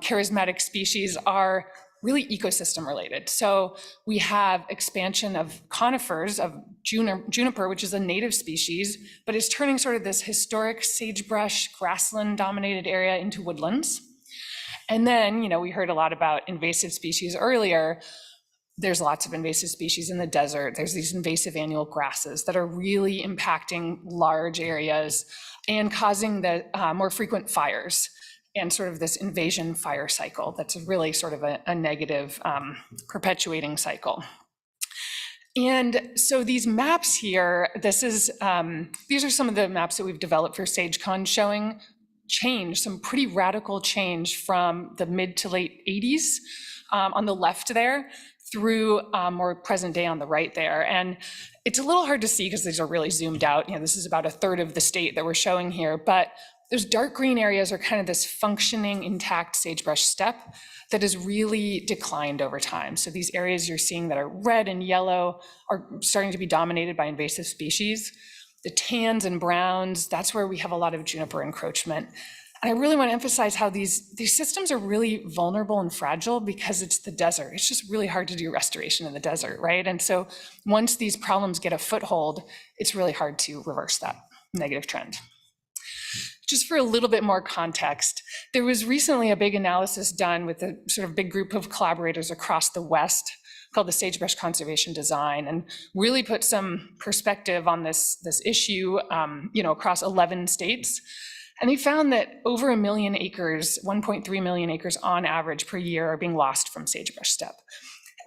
charismatic species are really ecosystem related. So we have expansion of conifers, of juniper, which is a native species, but is turning sort of this historic sagebrush grassland dominated area into woodlands. And then, we heard a lot about invasive species earlier. There's lots of invasive species in the desert. There's these invasive annual grasses that are really impacting large areas and causing the more frequent fires and sort of this invasion fire cycle. That's really sort of a negative perpetuating cycle. And so these maps here, these are some of the maps that we've developed for SageCon showing change, some pretty radical change from the mid to late 80s on the left there through more present day on the right there. And it's a little hard to see because these are really zoomed out. This is about a third of the state that we're showing here, but those dark green areas are kind of this functioning intact sagebrush steppe that has really declined over time. So these areas you're seeing that are red and yellow are starting to be dominated by invasive species. The tans and browns, that's where we have a lot of juniper encroachment. And I really want to emphasize how these systems are really vulnerable and fragile because it's the desert. It's just really hard to do restoration in the desert, right? And so once these problems get a foothold, it's really hard to reverse that negative trend. Just for a little bit more context, there was recently a big analysis done with a sort of big group of collaborators across the West called the Sagebrush Conservation Design, and really put some perspective on this issue, across 11 states. And they found that over 1 million acres, 1.3 million acres on average per year are being lost from sagebrush steppe.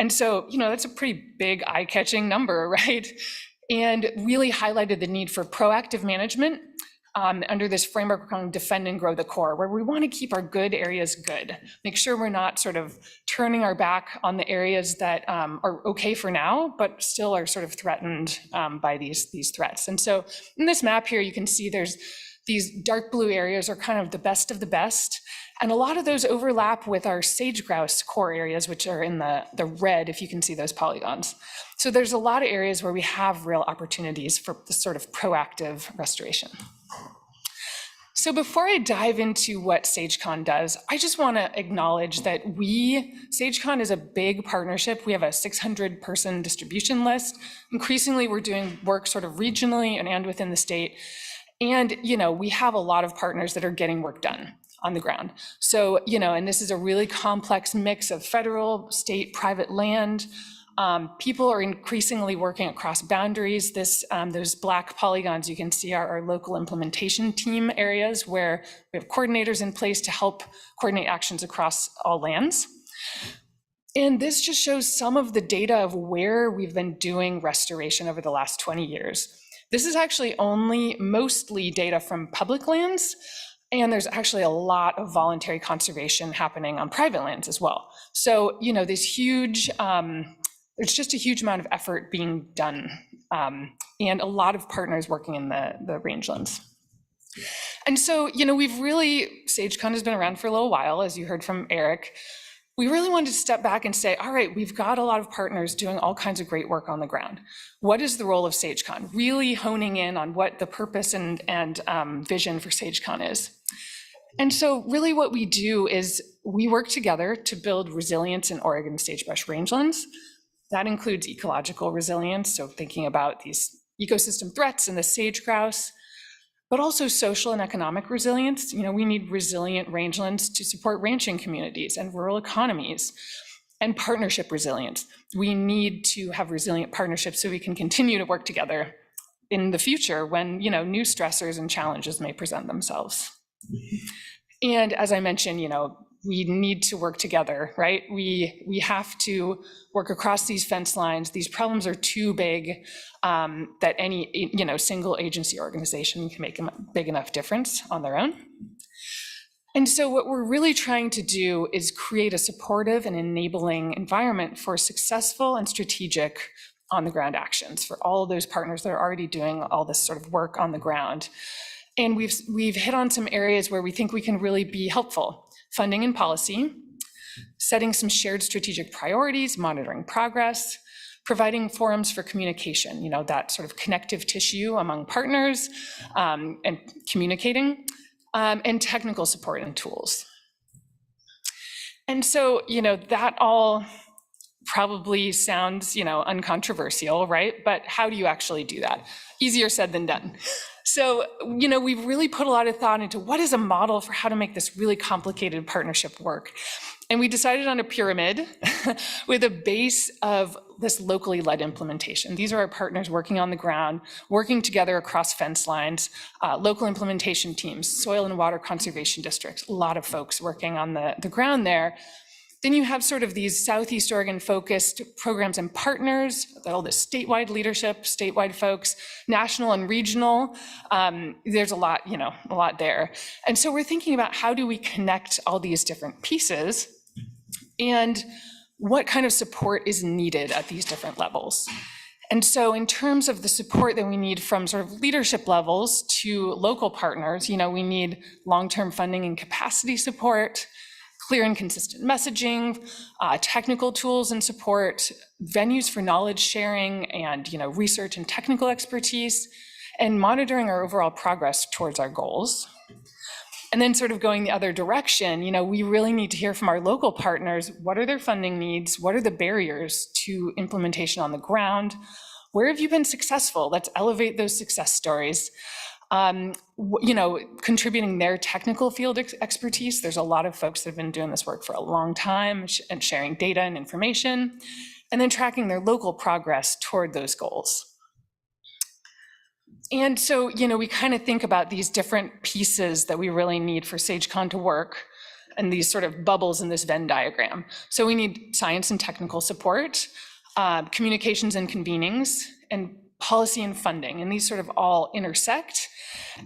And so, that's a pretty big eye-catching number, right? And really highlighted the need for proactive management under this framework we're calling Defend and Grow the Core, where we want to keep our good areas good, make sure we're not sort of turning our back on the areas that are okay for now, but still are sort of threatened by these threats. And so in this map here, you can see there's These dark blue areas are kind of the best of the best. And a lot of those overlap with our sage grouse core areas, which are in the red, if you can see those polygons. So there's a lot of areas where we have real opportunities for this sort of proactive restoration. So before I dive into what SageCon does, I just want to acknowledge that SageCon is a big partnership. We have a 600-person distribution list. Increasingly, we're doing work sort of regionally and within the state. And, we have a lot of partners that are getting work done on the ground. So, and this is a really complex mix of federal, state, private land. People are increasingly working across boundaries. Those black polygons you can see are our local implementation team areas where we have coordinators in place to help coordinate actions across all lands. And this just shows some of the data of where we've been doing restoration over the last 20 years. This is actually mostly data from public lands, and there's actually a lot of voluntary conservation happening on private lands as well. So, there's just a huge amount of effort being done, and a lot of partners working in the rangelands. And so, SageCon has been around for a little while, as you heard from Eric. We really wanted to step back and say, all right, we've got a lot of partners doing all kinds of great work on the ground. What is the role of SageCon? Really honing in on what the purpose and vision for SageCon is. And so really what we do is we work together to build resilience in Oregon sagebrush rangelands. That includes ecological resilience, so thinking about these ecosystem threats and the sage grouse, but also social and economic resilience. We need resilient rangelands to support ranching communities and rural economies, and partnership resilience. We need to have resilient partnerships so we can continue to work together in the future when, new stressors and challenges may present themselves. And as I mentioned, we need to work together, right? We have to work across these fence lines. These problems are too big that any single agency organization can make a big enough difference on their own. And so what we're really trying to do is create a supportive and enabling environment for successful and strategic on-the-ground actions for all of those partners that are already doing all this sort of work on the ground. And we've hit on some areas where we think we can really be helpful. Funding and policy, setting some shared strategic priorities, monitoring progress, providing forums for communication, that sort of connective tissue among partners, and communicating, and technical support and tools. And so, that all probably sounds, uncontroversial, right? But how do you actually do that? Easier said than done. So, we've really put a lot of thought into what is a model for how to make this really complicated partnership work. And we decided on a pyramid with a base of this locally led implementation. These are our partners working on the ground, working together across fence lines, local implementation teams, soil and water conservation districts, a lot of folks working on the ground there. Then you have sort of these Southeast Oregon focused programs and partners, all this statewide leadership, statewide folks, national and regional. There's a lot there. And so we're thinking about how do we connect all these different pieces and what kind of support is needed at these different levels. And so in terms of the support that we need from sort of leadership levels to local partners, we need long-term funding and capacity support, clear and consistent messaging, technical tools and support, venues for knowledge sharing and research and technical expertise, and monitoring our overall progress towards our goals. And then sort of going the other direction, we really need to hear from our local partners, what are their funding needs? What are the barriers to implementation on the ground? Where have you been successful? Let's elevate those success stories. Contributing their technical field expertise. There's a lot of folks that have been doing this work for a long time and sharing data and information, and then tracking their local progress toward those goals. And so, we kind of think about these different pieces that we really need for SageCon to work and these sort of bubbles in this Venn diagram. So we need science and technical support, communications and convenings, and policy and funding, and these sort of all intersect.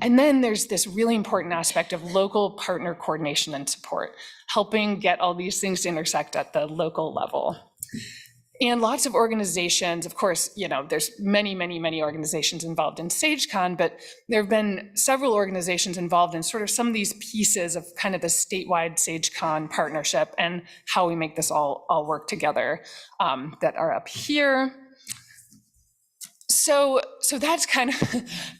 And then there's this really important aspect of local partner coordination and support, helping get all these things to intersect at the local level. And lots of organizations, of course, you know, there's many, many, many organizations involved in SageCon, but there have been several organizations involved in sort of some of these pieces of kind of the statewide SageCon partnership and how we make this all work together that are up here. So that's kind of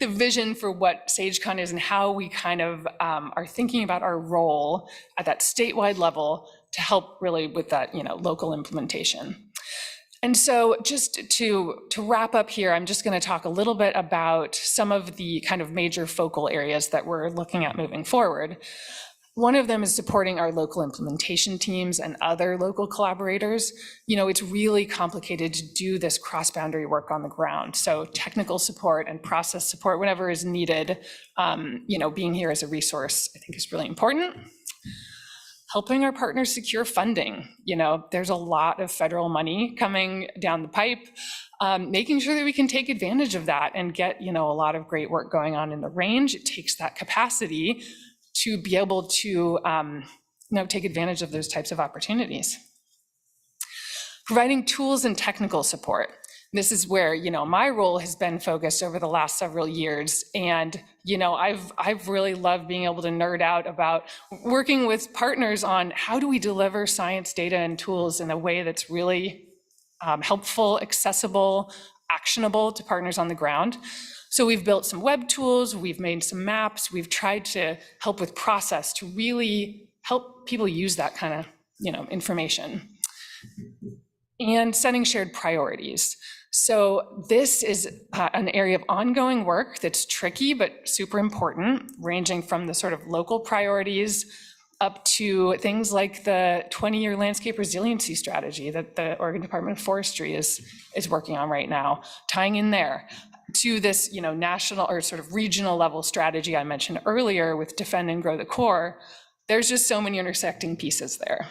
the vision for what SageCon is and how we kind of are thinking about our role at that statewide level to help really with that, you know, local implementation. And so just to wrap up here, I'm just going to talk a little bit about some of the kind of major focal areas that we're looking at moving forward. One of them is supporting our local implementation teams and other local collaborators. You know, it's really complicated to do this cross-boundary work on the ground. So technical support and process support, whenever is needed, you know, being here as a resource, I think is really important. Helping our partners secure funding. You know, there's a lot of federal money coming down the pipe, making sure that we can take advantage of that and get, you know, a lot of great work going on in the range. It takes that capacity to be able to, you know, take advantage of those types of opportunities. Providing tools and technical support. This is where, you know, my role has been focused over the last several years. And, you know, I've really loved being able to nerd out about working with partners on how do we deliver science data and tools in a way that's really helpful, accessible, actionable to partners on the ground. So we've built some web tools, we've made some maps, we've tried to help with process to really help people use that kind of, you know, information. And setting shared priorities. So this is an area of ongoing work that's tricky, but super important, ranging from the sort of local priorities up to things like the 20-year landscape resiliency strategy that the Oregon Department of Forestry is working on right now, tying in there to this, you know, national or sort of regional level strategy I mentioned earlier with defend and grow the core. There's just so many intersecting pieces there.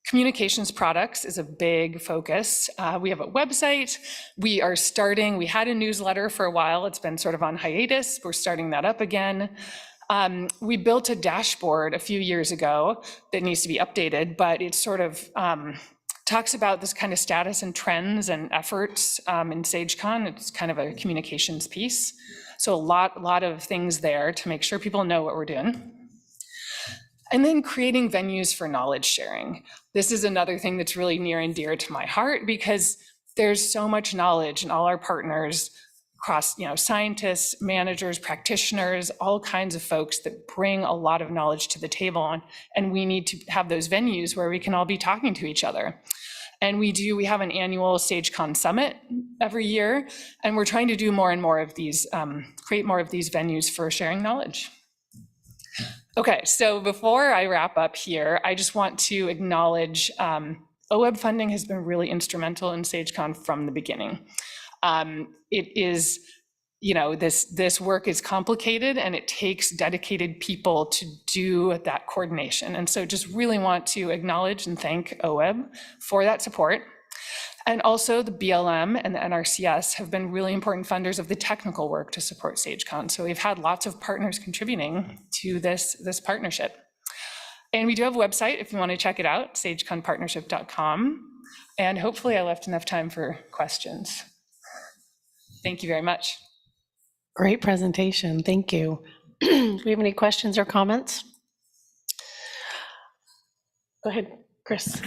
Communications products is a big focus. We have a website. We had a newsletter for a while. It's been sort of on hiatus. We're starting that up again. We built a dashboard a few years ago that needs to be updated, but it sort of talks about this kind of status and trends and efforts in SageCon. It's kind of a communications piece. So a lot of things there to make sure people know what we're doing. And then creating venues for knowledge sharing. This is another thing that's really near and dear to my heart because there's so much knowledge in all our partners across, you know, scientists, managers, practitioners, all kinds of folks that bring a lot of knowledge to the table. And we need to have those venues where we can all be talking to each other. And we have an annual SageCon summit every year, and we're trying to do more and more of these, create more of these venues for sharing knowledge. Okay, so before I wrap up here, I just want to acknowledge OWEB funding has been really instrumental in SageCon from the beginning. It is, you know, this work is complicated and it takes dedicated people to do that coordination. And so just really want to acknowledge and thank OWEB for that support. And also the BLM and the NRCS have been really important funders of the technical work to support SageCon. So we've had lots of partners contributing to this partnership. And we do have a website if you want to check it out, sageconpartnership.com. And hopefully I left enough time for questions. Thank you very much. Great presentation, thank you. Do we have any questions or comments? Go ahead, Chris.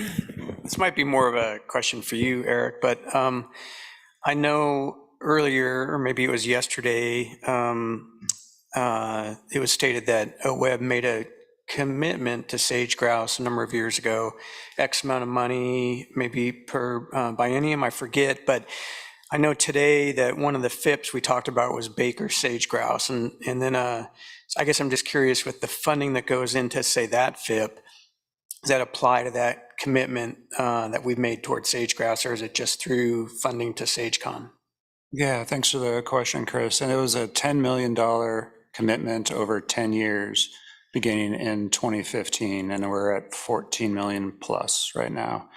This might be more of a question for you, Eric, but I know earlier, or maybe it was yesterday, it was stated that OWEB made a commitment to sage grouse a number of years ago, X amount of money, maybe per biennium, I forget, but I know today that one of the FIPs we talked about was Baker sage grouse, and then so I guess I'm just curious with the funding that goes into, say, that FIP, does that apply to that commitment that we've made towards sage grouse, or is it just through funding to SageCon? Yeah, thanks for the question, Chris. And it was a $10 million commitment over 10 years, beginning in 2015, and we're at 14 million plus right now.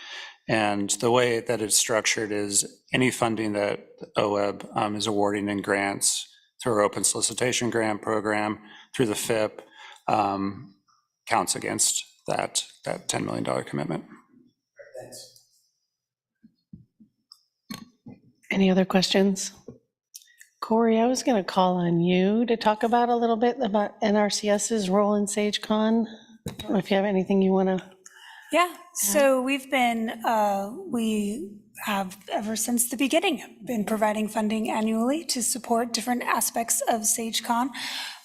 And the way that it's structured is any funding that OWEB is awarding in grants through our open solicitation grant program, through the FIP, counts against that $10 million commitment. Thanks. Any other questions? Corey, I was going to call on you to talk about a little bit about NRCS's role in SageCon. I don't know if you have anything you want to. Yeah, so we have ever since the beginning been providing funding annually to support different aspects of SageCon.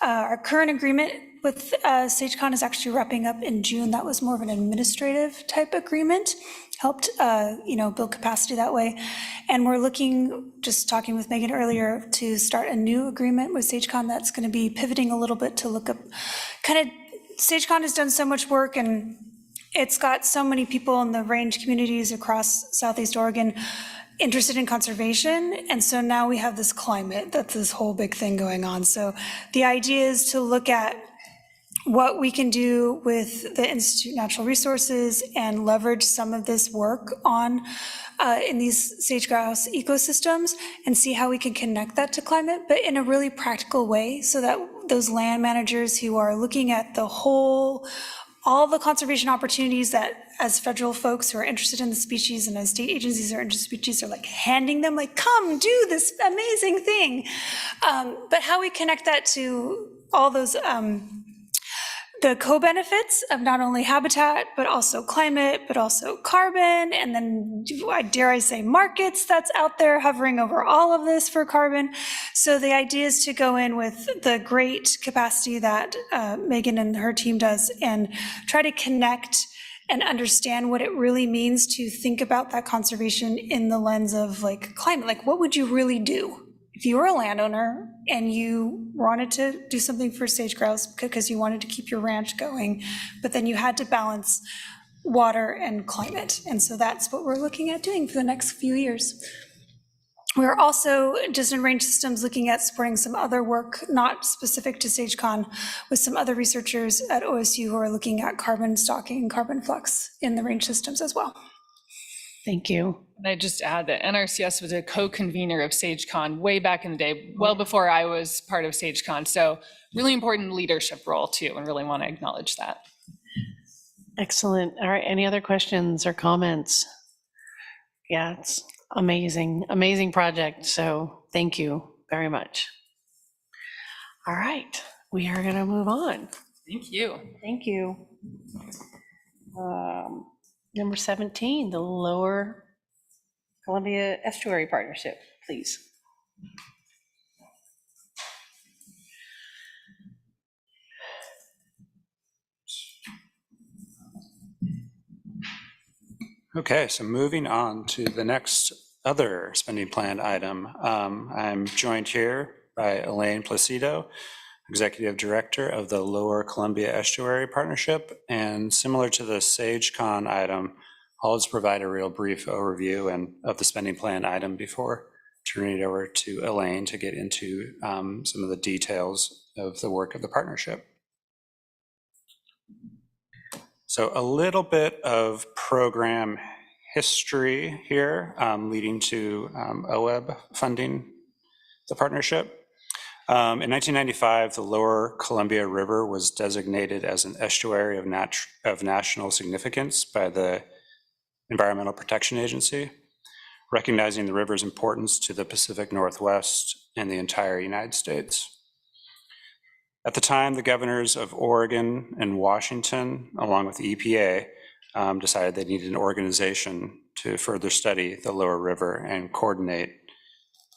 Our current agreement with SageCon is actually wrapping up in June. That was more of an administrative type agreement, helped build capacity that way. And we're looking, just talking with Megan earlier, to start a new agreement with SageCon that's going to be pivoting a little bit to look up SageCon has done so much work, and it's got so many people in the range communities across Southeast Oregon interested in conservation. And so now we have this climate, that's this whole big thing going on. So the idea is to look at what we can do with the Institute of Natural Resources and leverage some of this work on in these sage-grouse ecosystems and see how we can connect that to climate, but in a really practical way, so that those land managers who are looking at all the conservation opportunities that, as federal folks who are interested in the species and as state agencies who are interested in species, are like handing them, like, come do this amazing thing. But how we connect that to all those the co-benefits of not only habitat, but also climate, but also carbon, and then, dare I say, markets that's out there hovering over all of this for carbon. So the idea is to go in with the great capacity that Megan and her team does and try to connect and understand what it really means to think about that conservation in the lens of like climate. Like, what would you really do if you were a landowner and you wanted to do something for sage grouse because you wanted to keep your ranch going, but then you had to balance water and climate? And so that's what we're looking at doing for the next few years. We're also, just in range systems, looking at supporting some other work, not specific to SageCon, with some other researchers at OSU who are looking at carbon stocking and carbon flux in the range systems as well. Thank you. And I just add that NRCS was a co-convener of SageCon way back in the day, well before I was part of SageCon. So really important leadership role too, and really want to acknowledge that. Excellent. All right, any other questions or comments? Yeah, it's amazing project. So thank you very much. All right, we are going to move on. Thank you. Thank you. Number 17, the Lower Columbia Estuary Partnership, please. Okay, so moving on to the next other spending plan item. I'm joined here by Elaine Placido, Executive Director of the Lower Columbia Estuary Partnership. And similar to the SageCon item, I'll just provide a real brief overview of the spending plan item before turning it over to Elaine to get into some of the details of the work of the partnership. So a little bit of program history here leading to OWEB funding the partnership. In 1995, the Lower Columbia River was designated as an estuary of national significance by the Environmental Protection Agency, recognizing the river's importance to the Pacific Northwest and the entire United States. At the time, the governors of Oregon and Washington, along with the EPA, decided they needed an organization to further study the Lower River and coordinate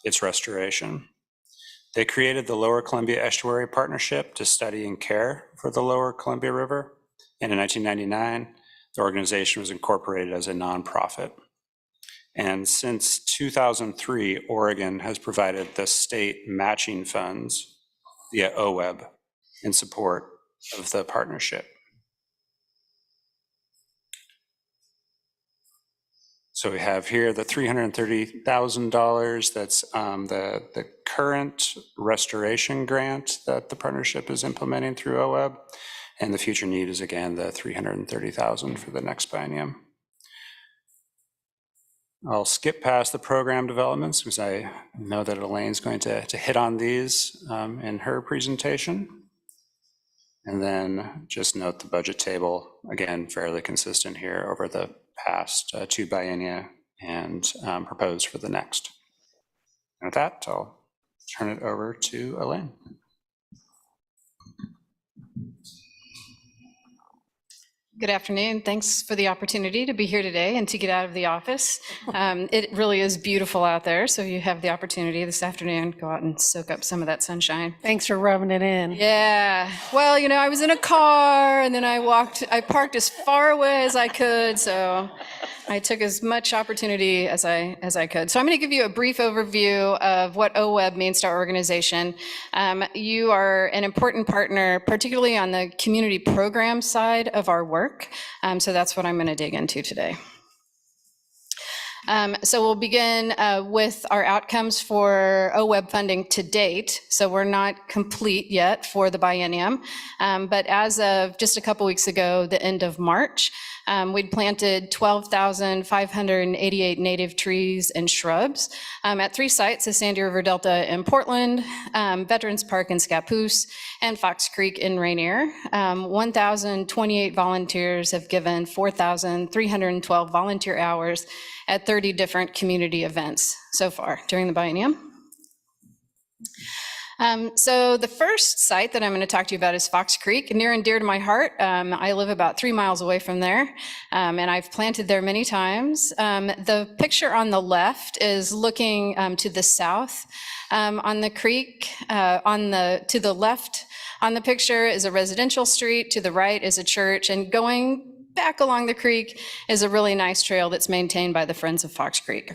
its restoration. They created the Lower Columbia Estuary Partnership to study and care for the Lower Columbia River. And in 1999, the organization was incorporated as a nonprofit. And since 2003, Oregon has provided the state matching funds via OWEB in support of the partnership. So we have here the $330,000, that's the current restoration grant that the partnership is implementing through OWEB. And the future need is, again, the $330,000 for the next biennium. I'll skip past the program developments because I know that Elaine's going to hit on these in her presentation. And then just note the budget table, again, fairly consistent here over the past two biennia and proposed for the next. With that, I'll turn it over to Elaine. Good afternoon. Thanks for the opportunity to be here today and to get out of the office. It really is beautiful out there, so you have the opportunity this afternoon to go out and soak up some of that sunshine. Thanks for rubbing it in. Yeah. Well, you know, I was in a car and then I parked as far away as I could, so I took as much opportunity as I could. So I'm going to give you a brief overview of what OWEB means to our organization. You are an important partner, particularly on the community program side of our work. So that's what I'm going to dig into today. So we'll begin with our outcomes for OWEB funding to date. So we're not complete yet for the biennium, but as of just a couple weeks ago, the end of March, we'd planted 12,588 native trees and shrubs at 3 sites, the Sandy River Delta in Portland, Veterans Park in Scappoose, and Fox Creek in Rainier. 1,028 volunteers have given 4,312 volunteer hours at 30 different community events so far during the biennium. So the first site that I'm going to talk to you about is Fox Creek, near and dear to my heart. I live about 3 miles away from there, and I've planted there many times. The picture on the left is looking to the south on the creek. To the left on the picture is a residential street, to the right is a church, and going back along the creek is a really nice trail that's maintained by the Friends of Fox Creek.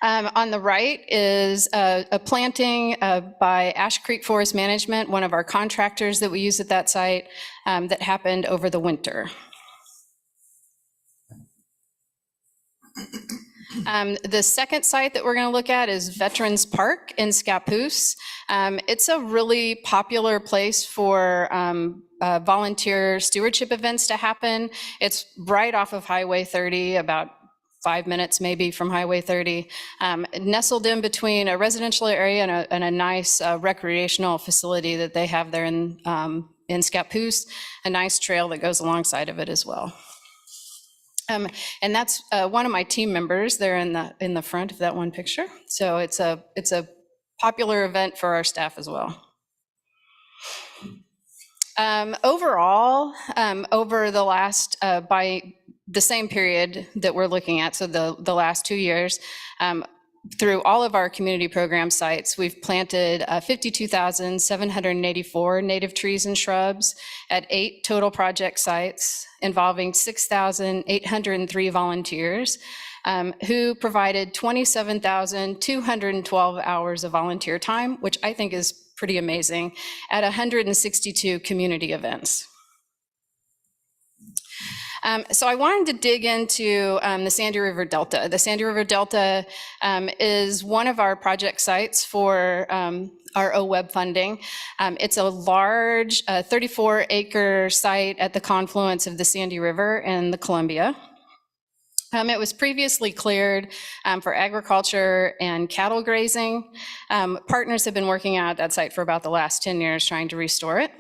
On the right is a planting by Ash Creek Forest Management, one of our contractors that we use at that site, that happened over the winter. The second site that we're going to look at is Veterans Park in Scappoose. It's a really popular place for volunteer stewardship events to happen. It's right off of Highway 30, about 5 minutes maybe from Highway 30, nestled in between a residential area and a nice recreational facility that they have there in Scappoose, a nice trail that goes alongside of it as well. And that's one of my team members there in the front of that one picture. So it's a popular event for our staff as well. Overall, over the last, by the same period that we're looking at, so the last 2 years, through all of our community program sites, we've planted 52,784 native trees and shrubs at 8 total project sites involving 6,803 volunteers who provided 27,212 hours of volunteer time, which I think is pretty amazing, at 162 community events. So I wanted to dig into the Sandy River Delta. The Sandy River Delta is one of our project sites for our OWEB funding. It's a large 34-acre site at the confluence of the Sandy River and the Columbia. It was previously cleared for agriculture and cattle grazing. Partners have been working out at that site for about the last 10 years trying to restore it.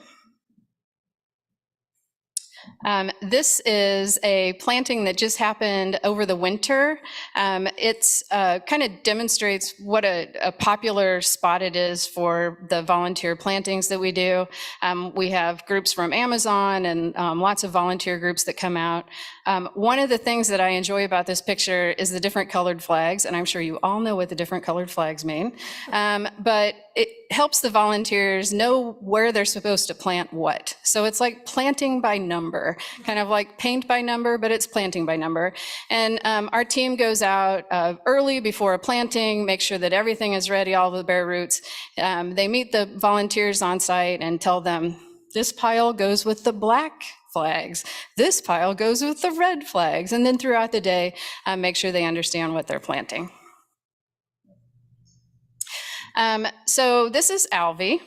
This is a planting that just happened over the winter. It's kind of demonstrates what a popular spot it is for the volunteer plantings that we do. We have groups from Amazon and lots of volunteer groups that come out. One of the things that I enjoy about this picture is the different colored flags, and I'm sure you all know what the different colored flags mean, but it helps the volunteers know where they're supposed to plant what. So it's like planting by number, kind of like paint by number, but it's planting by number. And our team goes out early before a planting, make sure that everything is ready, all the bare roots. They meet the volunteers on site and tell them, this pile goes with the black flags, this pile goes with the red flags, and then throughout the day, make sure they understand what they're planting. So this is Alvy.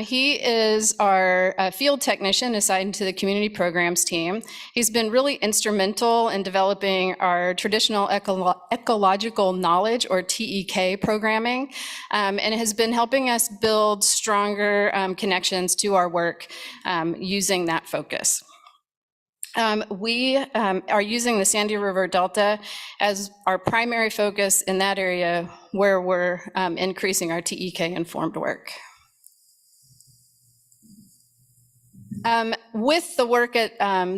He is our field technician assigned to the community programs team. He's been really instrumental in developing our traditional ecological knowledge, or TEK programming, and has been helping us build stronger connections to our work using that focus. We are using the Sandy River Delta as our primary focus in that area where we're increasing our TEK-informed work. With the work at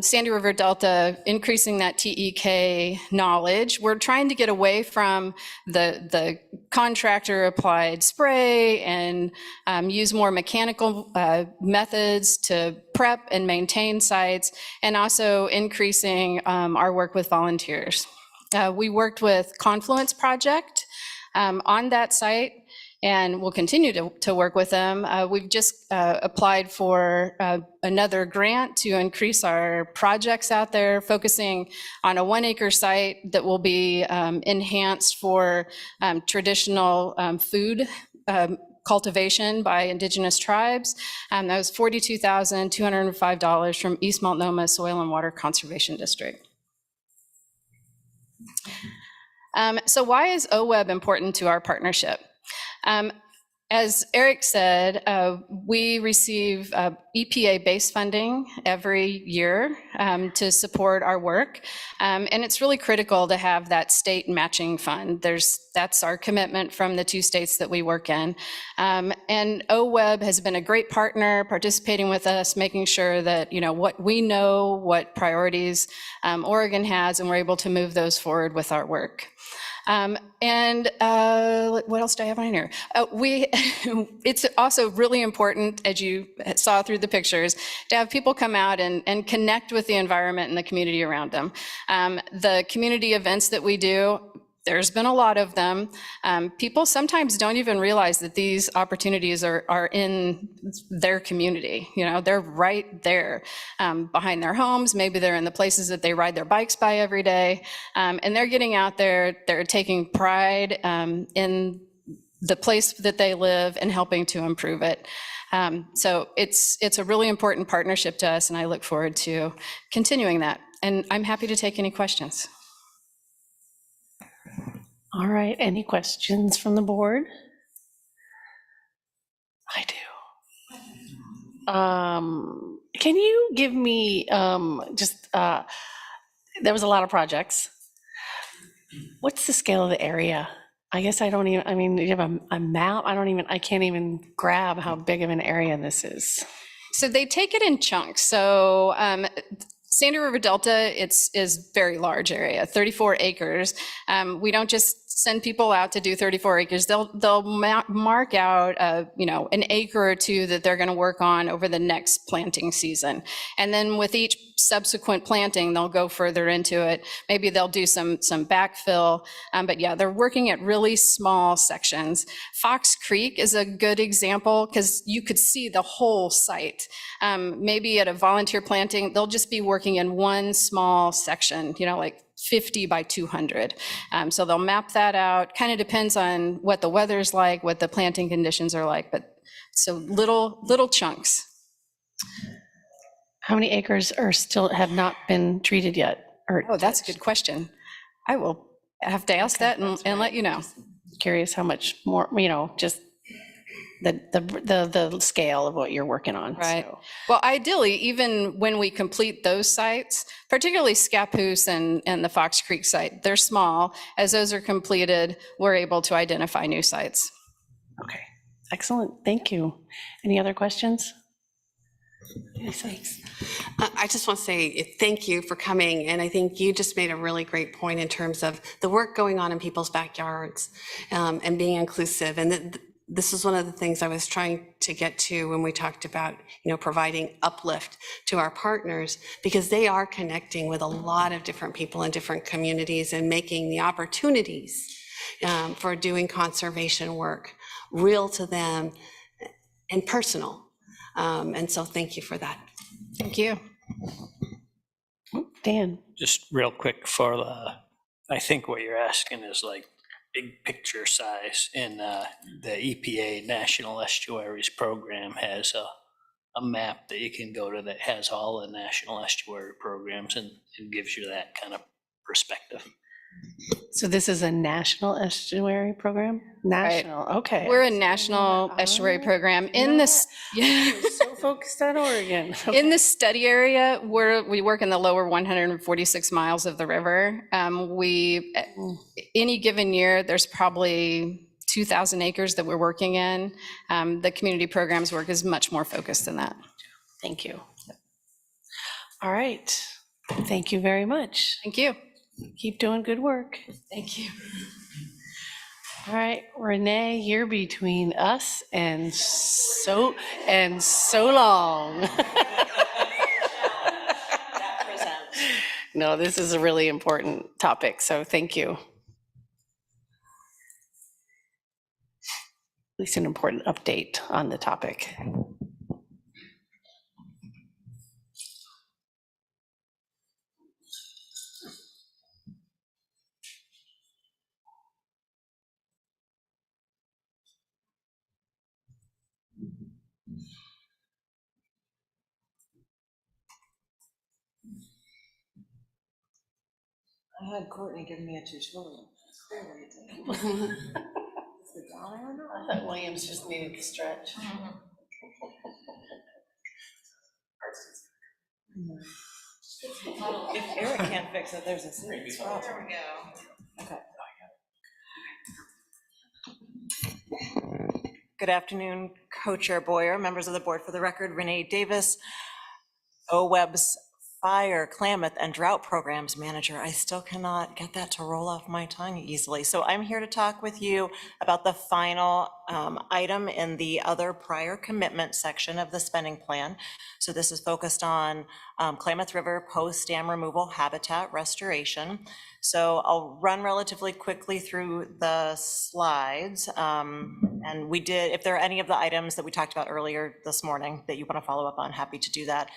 Sandy River Delta, increasing that TEK knowledge, we're trying to get away from the contractor applied spray and use more mechanical methods to prep and maintain sites, and also increasing our work with volunteers. We worked with Confluence Project on that site, and we'll continue to work with them. We've just applied for another grant to increase our projects out there, focusing on a 1 acre site that will be enhanced for traditional food cultivation by Indigenous tribes. That was $42,205 from East Multnomah Soil and Water Conservation District. So why is OWEB important to our partnership? As Eric said, we receive EPA-based funding every year to support our work, and it's really critical to have that state matching fund. That's our commitment from the 2 states that we work in. And OWEB has been a great partner, participating with us, making sure that what priorities Oregon has, and we're able to move those forward with our work. What else do I have on here? It's also really important, as you saw through the pictures, to have people come out and connect with the environment and the community around them. The community events that we do, there's been a lot of them. People sometimes don't even realize that these opportunities are in their community. They're right there behind their homes. Maybe they're in the places that they ride their bikes by every day. And they're getting out there, they're taking pride in the place that they live and helping to improve it. So it's a really important partnership to us, and I look forward to continuing that. And I'm happy to take any questions. All right, any questions from the board? I do. Can you give me there was a lot of projects. What's the scale of the area? I guess you have a map? I can't even grab how big of an area this is. So they take it in chunks. So Sandy River Delta, is very large area, 34 acres. We don't just send people out to do 34 acres. They'll mark out, an acre or 2 that they're going to work on over the next planting season. And then with each subsequent planting, they'll go further into it. Maybe they'll do some backfill. But yeah, they're working at really small sections. Fox Creek is a good example because you could see the whole site. Maybe at a volunteer planting, they'll just be working in one small section, like 50 by 200. So they'll map that out. Kind of depends on what the weather's like, what the planting conditions are like, but so little chunks. How many acres have not been treated yet? Oh, that's a good question. I will have to ask that and let you know. Just curious how much more, just the scale of what you're working on. Right. So. Well, ideally, even when we complete those sites, particularly Scappoose and the Fox Creek site, they're small. As those are completed, we're able to identify new sites. Okay, excellent. Thank you. Any other questions? Thanks. I just want to say thank you for coming. And I think you just made a really great point in terms of the work going on in people's backyards and being inclusive. And this is one of the things I was trying to get to when we talked about, providing uplift to our partners, because they are connecting with a lot of different people in different communities and making the opportunities for doing conservation work real to them and personal. And so thank you for that. Thank you. Dan. Just real quick I think what you're asking is like big picture size, and the EPA National Estuaries Program has a map that you can go to that has all the national estuary programs and gives you that kind of perspective. So this is a national estuary program? National, okay. We're a national estuary program in this. So focused on Oregon. In the study area, we work in the lower 146 miles of the river. Any given year, there's probably 2,000 acres that we're working in. The community programs work is much more focused than that. Thank you. All right. Thank you very much. Thank you. Keep doing good work. Thank you. All right, Renee, you're between us and so long. No, this is a really important topic, so thank you. At least an important update on the topic. I had Courtney give me a tutorial. I thought Williams just needed to stretch. If Eric can't fix it, there's a serious problem. There we go. Okay. Good afternoon, Co-Chair Boyer, members of the board. For the record, Renee Davis, OWEB's Fire, Klamath, and Drought Programs Manager. I still cannot get that to roll off my tongue easily. So I'm here to talk with you about the final item in the other prior commitment section of the spending plan. So this is focused on Klamath River post-dam removal habitat restoration. So I'll run relatively quickly through the slides. And we did, if there are any of the items that we talked about earlier this morning that you want to follow up on, happy to do that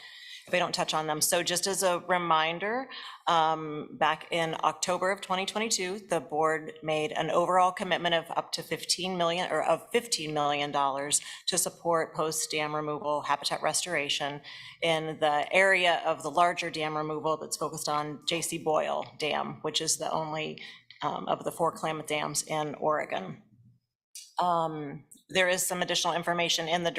if I don't touch on them. So just as a reminder, back in October of 2022, the board made an overall commitment of up to $15 million to support post-dam removal habitat restoration in the area of the larger dam removal that's focused on J.C. Boyle Dam, which is the only of the 4 Klamath dams in Oregon. There is some additional information in the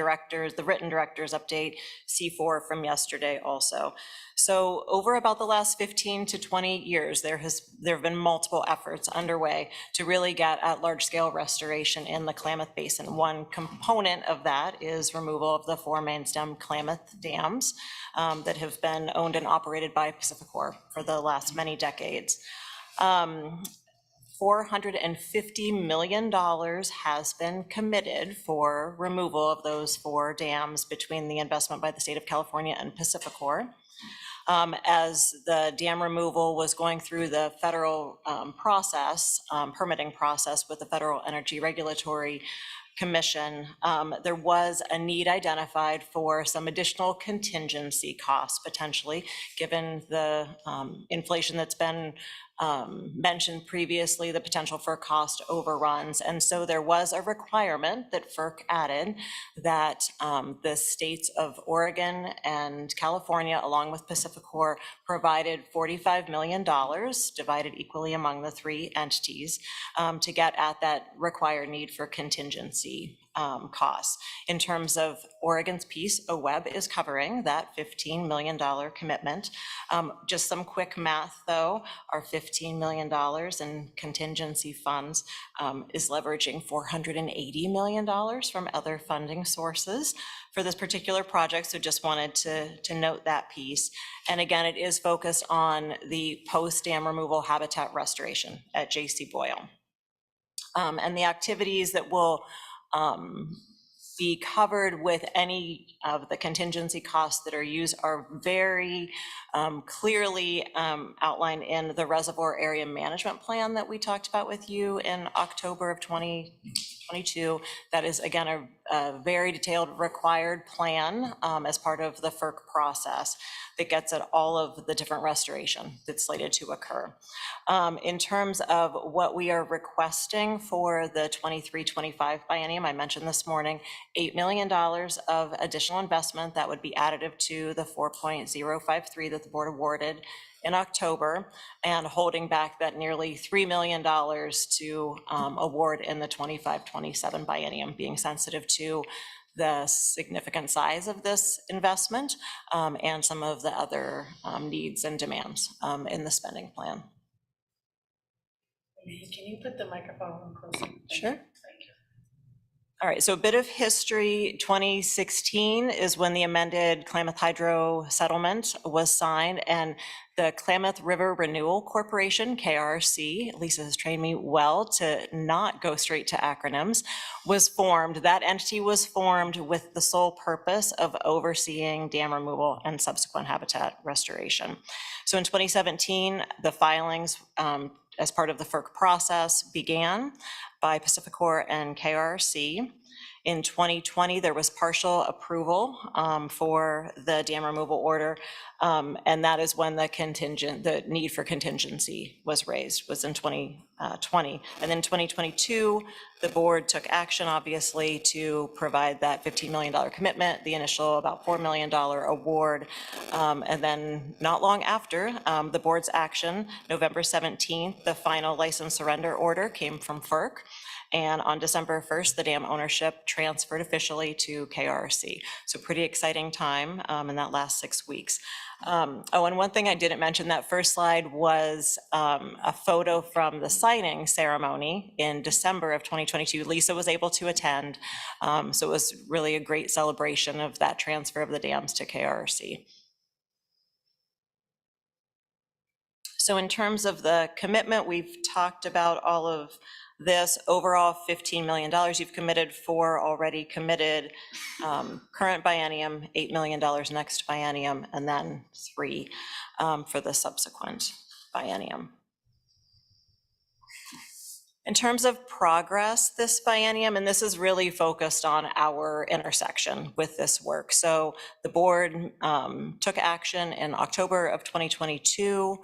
written director's update C4 from yesterday also. So over about the last 15 to 20 years, there have been multiple efforts underway to really get at large scale restoration in the Klamath Basin. One component of that is removal of the 4 main stem Klamath dams that have been owned and operated by PacifiCorp for the last many decades. $450 million has been committed for removal of those 4 dams between the investment by the state of California and PacifiCorp. As the dam removal was going through the federal permitting process with the Federal Energy Regulatory Commission, there was a need identified for some additional contingency costs potentially, given the inflation that's been mentioned previously, the potential for cost overruns. And so there was a requirement that FERC added that the states of Oregon and California, along with PacifiCorp, provided $45 million divided equally among the 3 entities to get at that required need for contingency costs. In terms of Oregon's piece, OWEB is covering that $15 million commitment. Just some quick math though, our $15 million in contingency funds is leveraging $480 million from other funding sources for this particular project. So just wanted to note that piece. And again, it is focused on the post-dam removal habitat restoration at J.C. Boyle. And the activities that will be covered with any of the contingency costs that are used are very clearly outlined in the reservoir area management plan that we talked about with you in October of 2022. That is, again, a very detailed required plan as part of the FERC process that gets at all of the different restoration that's slated to occur. In terms of what we are requesting for the 23-25 biennium, I mentioned this morning, $8 million of additional investment that would be additive to the 4.053 that the board awarded in October, and holding back that nearly $3 million to award in the 25-27 biennium, being sensitive to the significant size of this investment and some of the other needs and demands in the spending plan. Can you put the microphone closer? Sure. All right, so a bit of history. 2016 is when the amended Klamath Hydro settlement was signed, and the Klamath River Renewal Corporation, KRC, Lisa has trained me well to not go straight to acronyms, was formed. That entity was formed with the sole purpose of overseeing dam removal and subsequent habitat restoration. So in 2017, the filings as part of the FERC process began by PacifiCorp and KRC. In 2020, there was partial approval for the dam removal order, and that is when the need for contingency was raised, was in 2020. And then 2022, the board took action, obviously, to provide that $15 million commitment, the initial about $4 million award. And then not long after the board's action, November 17th, the final license surrender order came from FERC. And on December 1st, the dam ownership transferred officially to KRC. So pretty exciting time in that last 6 weeks. Oh, and one thing I didn't mention, that first slide was a photo from the signing ceremony in December of 2022. Lisa was able to attend. So it was really a great celebration of that transfer of the dams to KRC. So in terms of the commitment, we've talked about all of this. Overall, $15 million you've committed for, already committed, current biennium, $8 million next biennium, and then $3 for the subsequent biennium. In terms of progress this biennium, and this is really focused on our intersection with this work. So the board took action in October of 2022.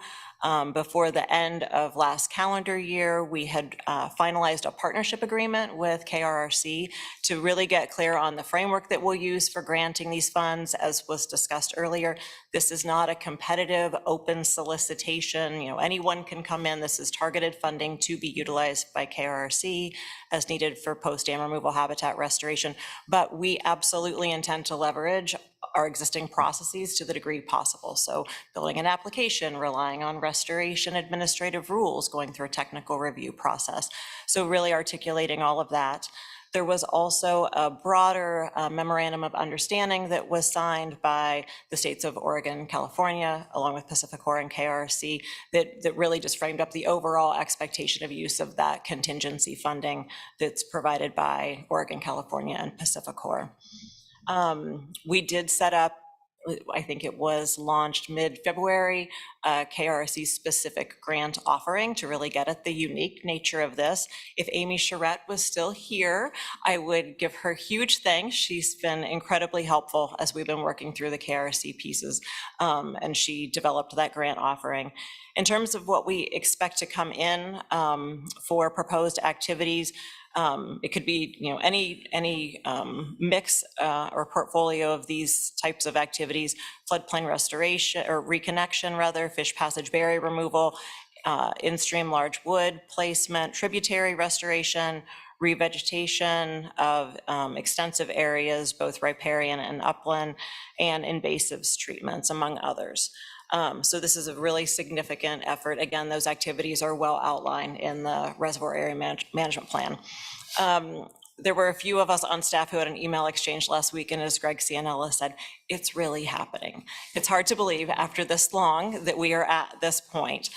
Before the end of last calendar year, we had finalized a partnership agreement with KRRC to really get clear on the framework that we'll use for granting these funds. As was discussed earlier, this is not a competitive open solicitation. Anyone can come in. This is targeted funding to be utilized by KRRC as needed for post-dam removal habitat restoration. But we absolutely intend to leverage our existing processes to the degree possible. So building an application, relying on restoration administrative rules, going through a technical review process. So really articulating all of that. There was also a broader memorandum of understanding that was signed by the states of Oregon, California, along with PacifiCorp and KRC, that really just framed up the overall expectation of use of that contingency funding that's provided by Oregon, California, and PacifiCorp. We did set up, I think it was launched mid-February, KRC specific grant offering to really get at the unique nature of this. If Amy Charette was still here, I would give her huge thanks. She's been incredibly helpful as we've been working through the KRC pieces, and she developed that grant offering. In terms of what we expect to come in for proposed activities, it could be any mix or portfolio of these types of activities: floodplain restoration or reconnection, rather, fish passage barrier removal, in-stream large wood placement, tributary restoration, revegetation of extensive areas, both riparian and upland, and invasives treatments, among others. So this is a really significant effort. Again, those activities are well outlined in the reservoir area management plan. There were a few of us on staff who had an email exchange last week, and as Greg Cianella said, it's really happening. It's hard to believe after this long that we are at this point.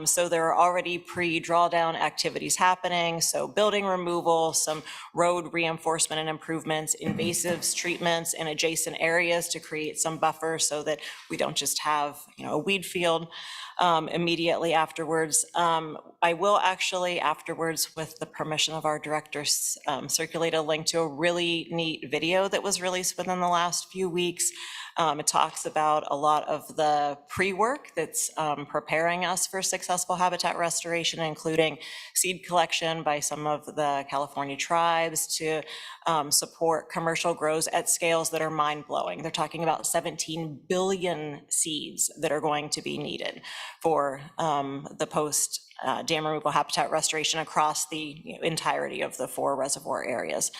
So there are already pre-drawdown activities happening. So building removal, some road reinforcement and improvements, invasives treatments in adjacent areas to create some buffer so that we don't just have a weed field. Immediately afterwards. I will actually afterwards, with the permission of our directors, circulate a link to a really neat video that was released within the last few weeks piece. It talks about a lot of the pre-work that's preparing us for successful habitat restoration, including seed collection by some of the California tribes to support commercial grows at scales that are mind-blowing. They're talking about 17 billion seeds that are going to be needed for the post dam removal habitat restoration across the entirety of the 4 reservoir areas.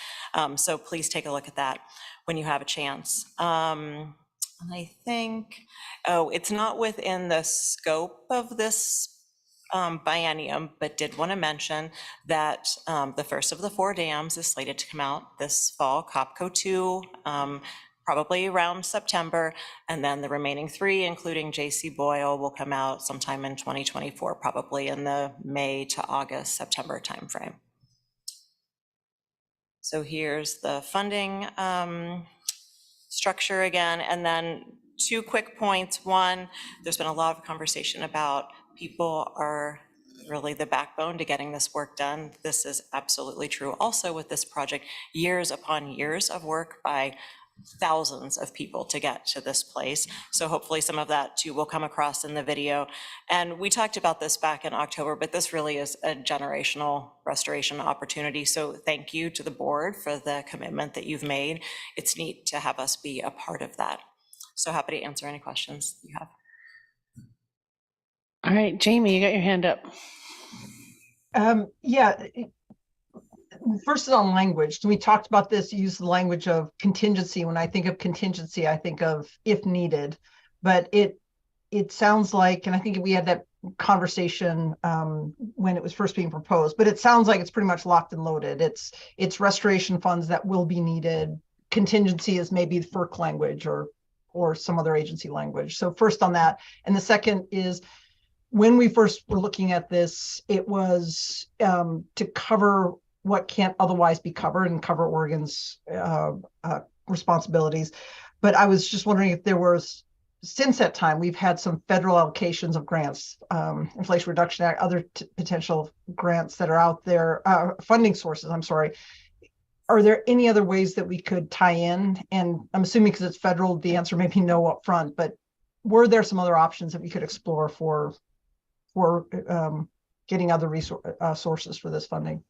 So please take a look at that when you have a chance. I think, it's not within the scope of this biennium, but did want to mention that the first of the 4 dams is slated to come out this fall, COPCO 2, probably around September, and then the remaining 3, including J.C. Boyle, will come out sometime in 2024, probably in the May to August, September timeframe. So here's the funding structure again, and then 2 quick points. One, there's been a lot of conversation about people are really the backbone to getting this work done. This is absolutely true. Also with this project, years upon years of work by thousands of people to get to this place. So hopefully some of that too will come across in the video. And we talked about this back in October, but this really is a generational restoration opportunity. So thank you to the board for the commitment that you've made. It's neat to have us be a part of that. So happy to answer any questions you have. All right, Jamie, you got your hand up. Yeah. First is on language. So we talked about this, use the language of contingency. When I think of contingency, I think of if needed, but it sounds like, and I think we had that conversation when it was first being proposed, but it sounds like it's pretty much locked and loaded. It's restoration funds that will be needed. Contingency is maybe FERC language or some other agency language. So first on that. And the second is, when we first were looking at this, it was to cover what can't otherwise be covered and cover Oregon's responsibilities. But I was just wondering if there was, since that time, we've had some federal allocations of grants, Inflation Reduction Act, other potential grants that are out there, funding sources, I'm sorry. Are there any other ways that we could tie in? And I'm assuming because it's federal, the answer may be no up front, but were there some other options that we could explore for getting other sources for this funding?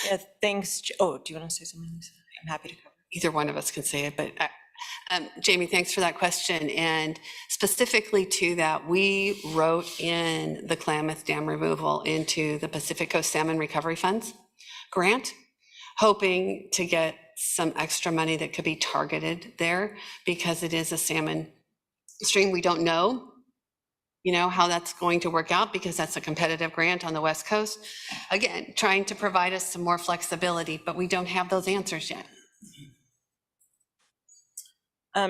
Yeah, thanks. Oh, do you want to say something, Lisa? I'm happy to cover. Either one of us can say it, but Jamie, thanks for that question. And specifically to that, we wrote in the Klamath Dam removal into the Pacific Coast Salmon Recovery Funds grant, hoping to get some extra money that could be targeted there because it is a salmon stream. We don't know, how that's going to work out because that's a competitive grant on the West Coast. Again, trying to provide us some more flexibility, but we don't have those answers yet.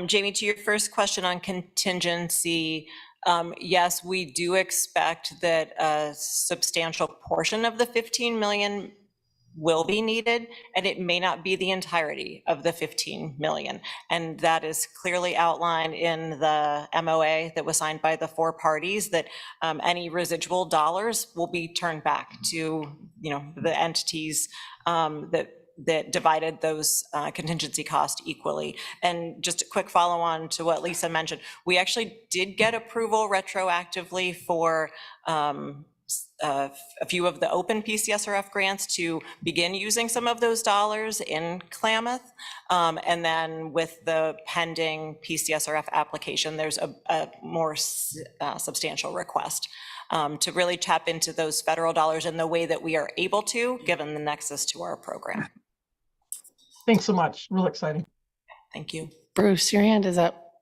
Jamie, to your first question on contingency, yes, we do expect that a substantial portion of the 15 million will be needed, and it may not be the entirety of the 15 million. And that is clearly outlined in the MOA that was signed by the 4 parties, that any residual dollars will be turned back to, the entities that divided those contingency costs equally. And just a quick follow on to what Lisa mentioned, we actually did get approval retroactively for a few of the open PCSRF grants to begin using some of those dollars in Klamath. And then with the pending PCSRF application, there's a more substantial request to really tap into those federal dollars in the way that we are able to, given the nexus to our program. Thanks so much. Real exciting. Thank you. Bruce, your hand is up.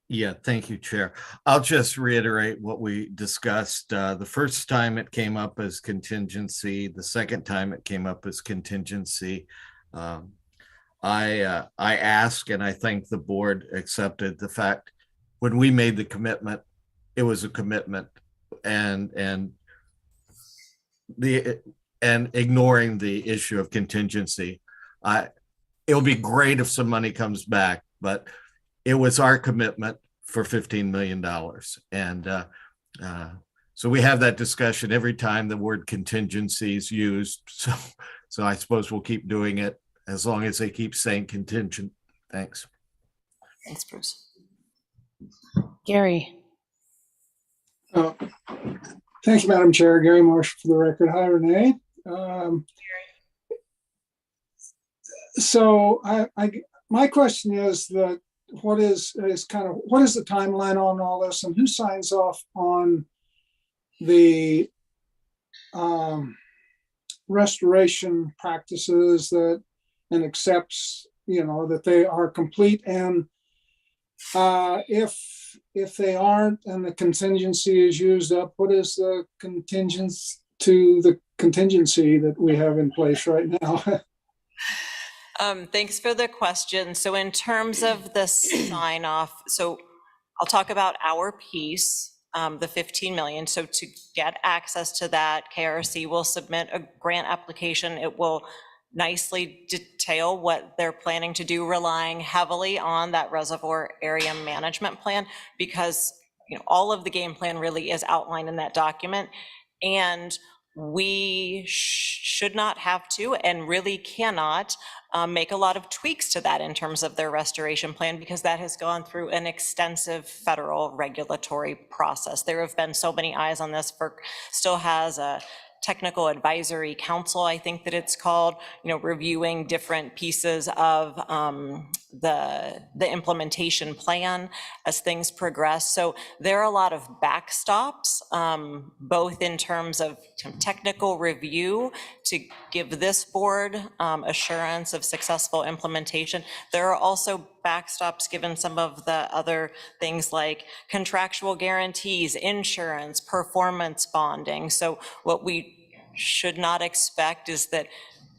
Yeah, thank you, Chair. I'll just reiterate what we discussed. The first time it came up as contingency, the second time it came up as contingency. I asked, and I think the board accepted the fact when we made the commitment, it was a commitment, and ignoring the issue of contingency. It'll be great if some money comes back, but it was our commitment for $15 million. And so we have that discussion every time the word contingency is used. So I suppose we'll keep doing it as long as they keep saying Thanks. Thanks, Bruce. Gary. Thank you, Madam Chair. Gary Marsh for the record. Hi, Renee. So my question is that what is the timeline on all this, and who signs off on the restoration practices that and accepts, that they are complete, and if they aren't and the contingency is used up, what is the contingency that we have in place right now? Thanks for the question. So in terms of the sign off, so I'll talk about our piece, the 15 million. So to get access to that, KRC will submit a grant application. It will nicely detail what they're planning to do, relying heavily on that reservoir area management plan, because all of the game plan really is outlined in that document. And we should not have to, and really cannot, make a lot of tweaks to that in terms of their restoration plan, because that has gone through an extensive federal regulatory process. There have been so many eyes on this. FERC still has a technical advisory council, I think that it's called, reviewing different pieces of the implementation plan as things progress. So there are a lot of backstops, both in terms of technical review to give this board assurance of successful implementation. There are also backstops given some of the other things like contractual guarantees, insurance, performance bonding. So what we should not expect is that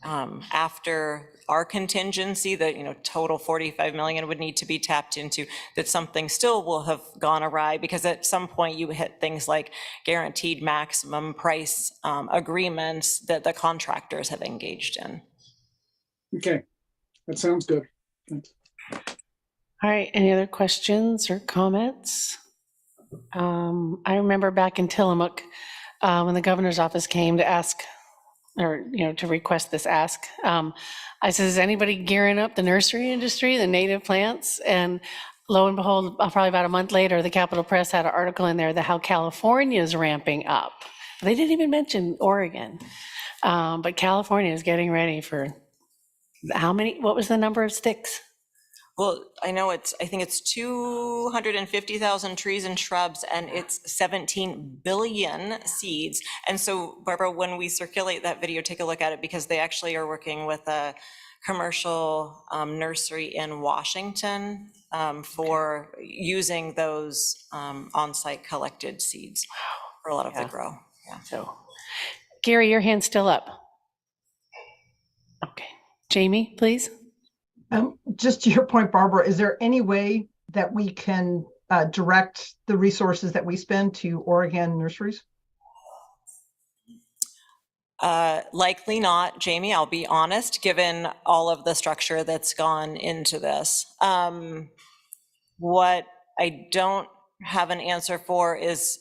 after our contingency, that total 45 million would need to be tapped into, that something still will have gone awry, because at some point you hit things like guaranteed maximum price agreements that the contractors have engaged in. Okay, that sounds good. Thanks. All right, any other questions or comments? I remember back in Tillamook, when the governor's office came to ask, or, to request this ask, I said, is anybody gearing up the nursery industry, the native plants? And lo and behold, probably about a month later, the Capitol Press had an article in there that how California is ramping up. They didn't even mention Oregon, but California is getting ready for what was the number of sticks? Well, I think it's 250,000 trees and shrubs, and it's 17 billion seeds. And so, Barbara, when we circulate that video, take a look at it, because they actually are working with a commercial nursery in Washington for using those on-site collected seeds for a lot of the grow. Yeah. So, Gary, your hand's still up. Okay. Jamie, please. Just to your point, Barbara, is there any way that we can direct the resources that we spend to Oregon nurseries? Likely not, Jamie, I'll be honest, given all of the structure that's gone into this. What I don't have an answer for is,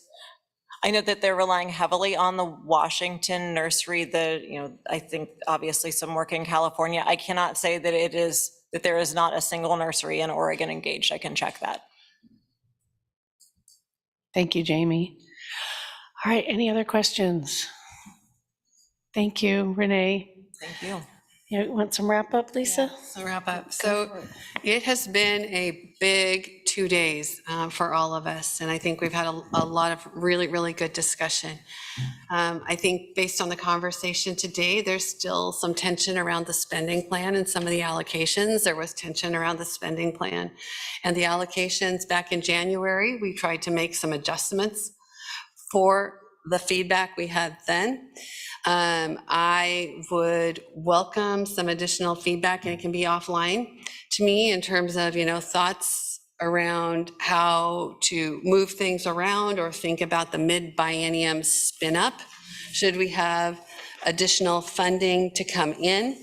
I know that they're relying heavily on the Washington nursery, I think obviously some work in California. I cannot say that there is not a single nursery in Oregon engaged. I can check that. Thank you, Jamie. All right, any other questions? Thank you, Renee. Thank you. You want some wrap up, Lisa? So wrap up. So it has been a big 2 days for all of us. And I think we've had a lot of really, really good discussion. I think based on the conversation today, there's still some tension around the spending plan and some of the allocations. There was tension around the spending plan and the allocations back in January. We tried to make some adjustments for the feedback we had then. I would welcome some additional feedback, and it can be offline to me in terms of, thoughts around how to move things around or think about the mid-biennium spin up. Should we have additional funding to come in?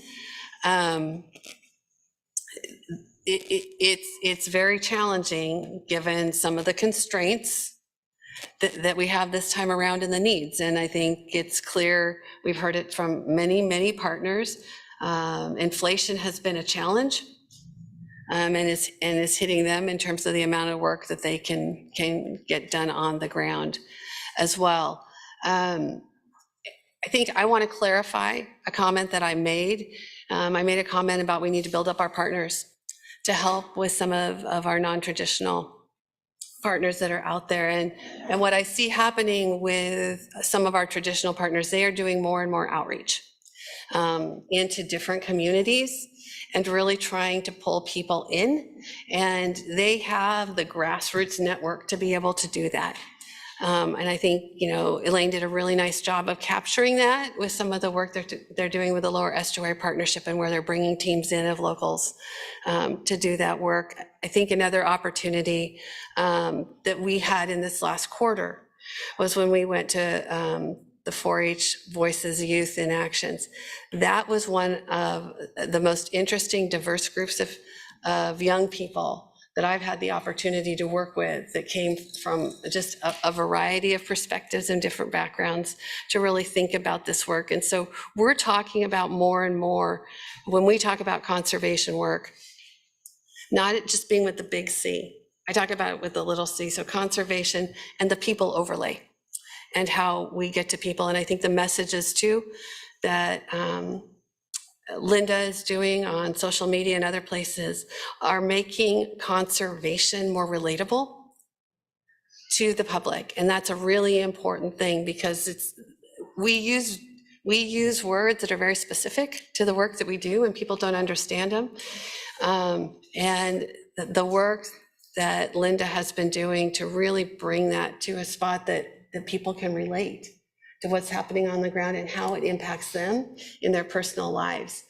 It's very challenging given some of the constraints that we have this time around in the needs. And I think it's clear, we've heard it from many, many partners. Inflation has been a challenge and is hitting them in terms of the amount of work that they can get done on the ground as well. I think I want to clarify a comment that I made. I made a comment about we need to build up our partners to help with some of our non-traditional partners that are out there. And what I see happening with some of our traditional partners, they are doing more and more outreach into different communities and really trying to pull people in. And they have the grassroots network to be able to do that. And I think, Elaine did a really nice job of capturing that with some of the work they're doing with the Lower Estuary Partnership, and where they're bringing teams in of locals to do that work. I think another opportunity that we had in this last quarter was when we went to the 4-H Voices Youth in Actions. That was one of the most interesting, diverse groups of young people that I've had the opportunity to work with, that came from just a variety of perspectives and different backgrounds to really think about this work. And so we're talking about more and more, when we talk about conservation work, not it just being with the big C. I talk about it with the little c, so conservation and the people overlay and how we get to people. And I think the messages too that Linda is doing on social media and other places are making conservation more relatable to the public. And that's a really important thing, because we use words that are very specific to the work that we do, and people don't understand them. And the work that Linda has been doing to really bring that to a spot that people can relate to what's happening on the ground and how it impacts them in their personal lives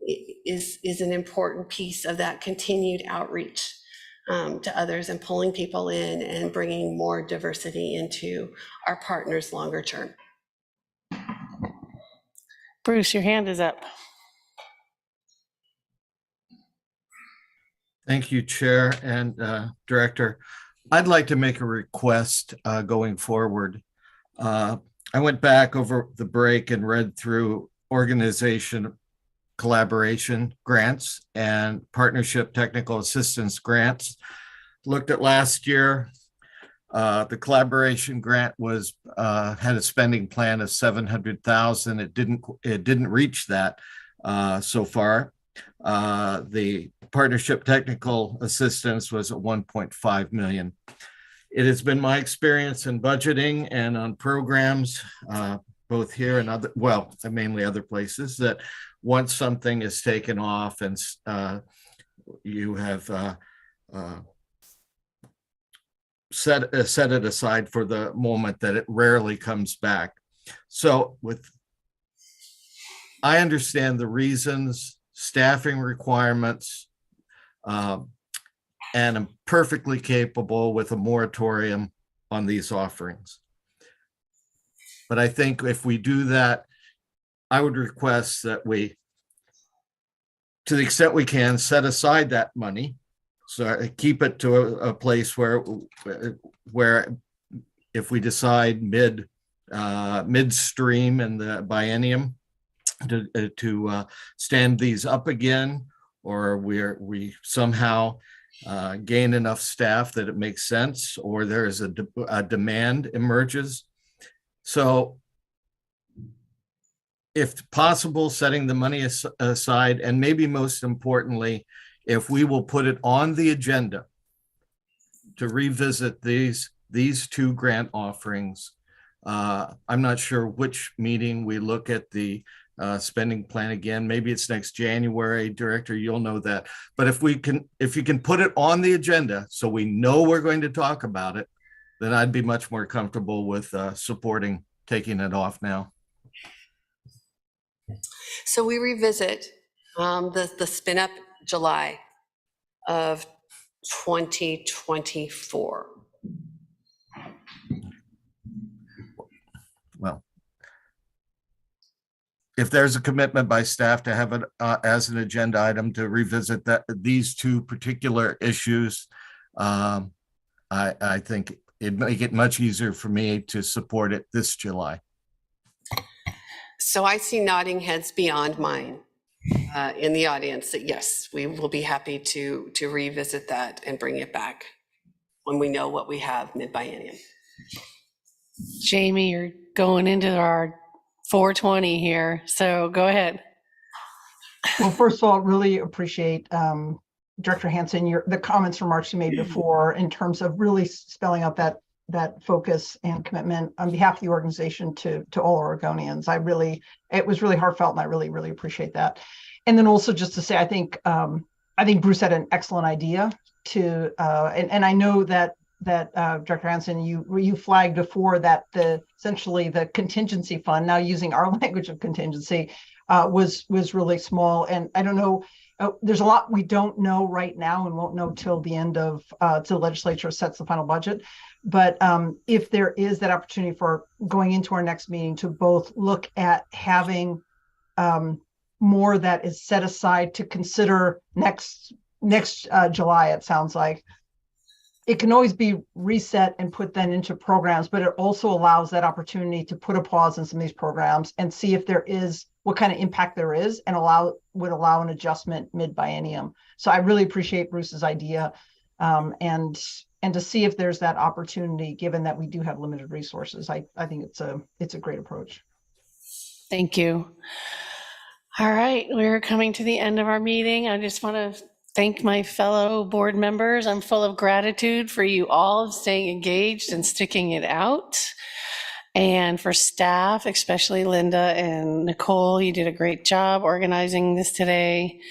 is an important piece of that continued outreach to others, and pulling people in and bringing more diversity into our partners longer term. Bruce, your hand is up. Thank you, Chair and Director. I'd like to make a request going forward. I went back over the break and read through organization collaboration grants and partnership technical assistance grants. Looked at last year. The collaboration grant was had a spending plan of $700,000. It didn't reach that so far. The partnership technical assistance was at 1.5 million. It has been my experience in budgeting and on programs, both here and mainly other places, that once something is taken off and you have set it aside for the moment, that it rarely comes back. So I understand the reasons, staffing requirements, and I'm perfectly capable with a moratorium on these offerings. But I think if we do that, I would request that we, to the extent we can, set aside that money. So keep it to a place where if we decide midstream in the biennium to stand these up again, or we somehow gain enough staff that it makes sense, or there is a demand emerges. So if possible, setting the money aside, and maybe most importantly, if we will put it on the agenda to revisit these two grant offerings. I'm not sure which meeting we look at the spending plan again. Maybe it's next January. Director, you'll know that. But if you can put it on the agenda so we know we're going to talk about it, then I'd be much more comfortable with supporting taking it off now. So we revisit the spin up July of 2024. Well, if there's a commitment by staff to have it as an agenda item to revisit these two particular issues, I think it'd make it much easier for me to support it this July. So I see nodding heads beyond mine. in the audience that yes, we will be happy to revisit that and bring it back when we know what we have mid-biennium. Jamie, you're going into our 420 here, so go ahead. Well, first of all, really appreciate Director Hansen, the comments remarks you made before in terms of really spelling out that focus and commitment on behalf of the organization to all Oregonians. It was really heartfelt, and I really appreciate that. And then also just to say, I think Bruce had an excellent idea to, and I know that Director Hansen, you flagged before that essentially the contingency fund, now using our language of contingency, was really small. And I don't know, there's a lot we don't know right now and won't know till the end of till the legislature sets the final budget. But if there is that opportunity for going into our next meeting to both look at having more that is set aside to consider next July, it sounds like. It can always be reset and put then into programs, but it also allows that opportunity to put a pause in some of these programs and see if there is, what kind of impact there is, and would allow an adjustment mid-biennium. So I really appreciate Bruce's idea, and to see if there's that opportunity, given that we do have limited resources. I think it's a great approach. Thank you. All right, we're coming to the end of our meeting. I just want to thank my fellow board members. I'm full of gratitude for you all staying engaged and sticking it out. And for staff, especially Linda and Nicole, you did a great job organizing this today.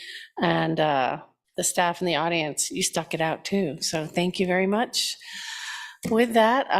And the staff in the audience, you stuck it out too. So thank you very much. With that,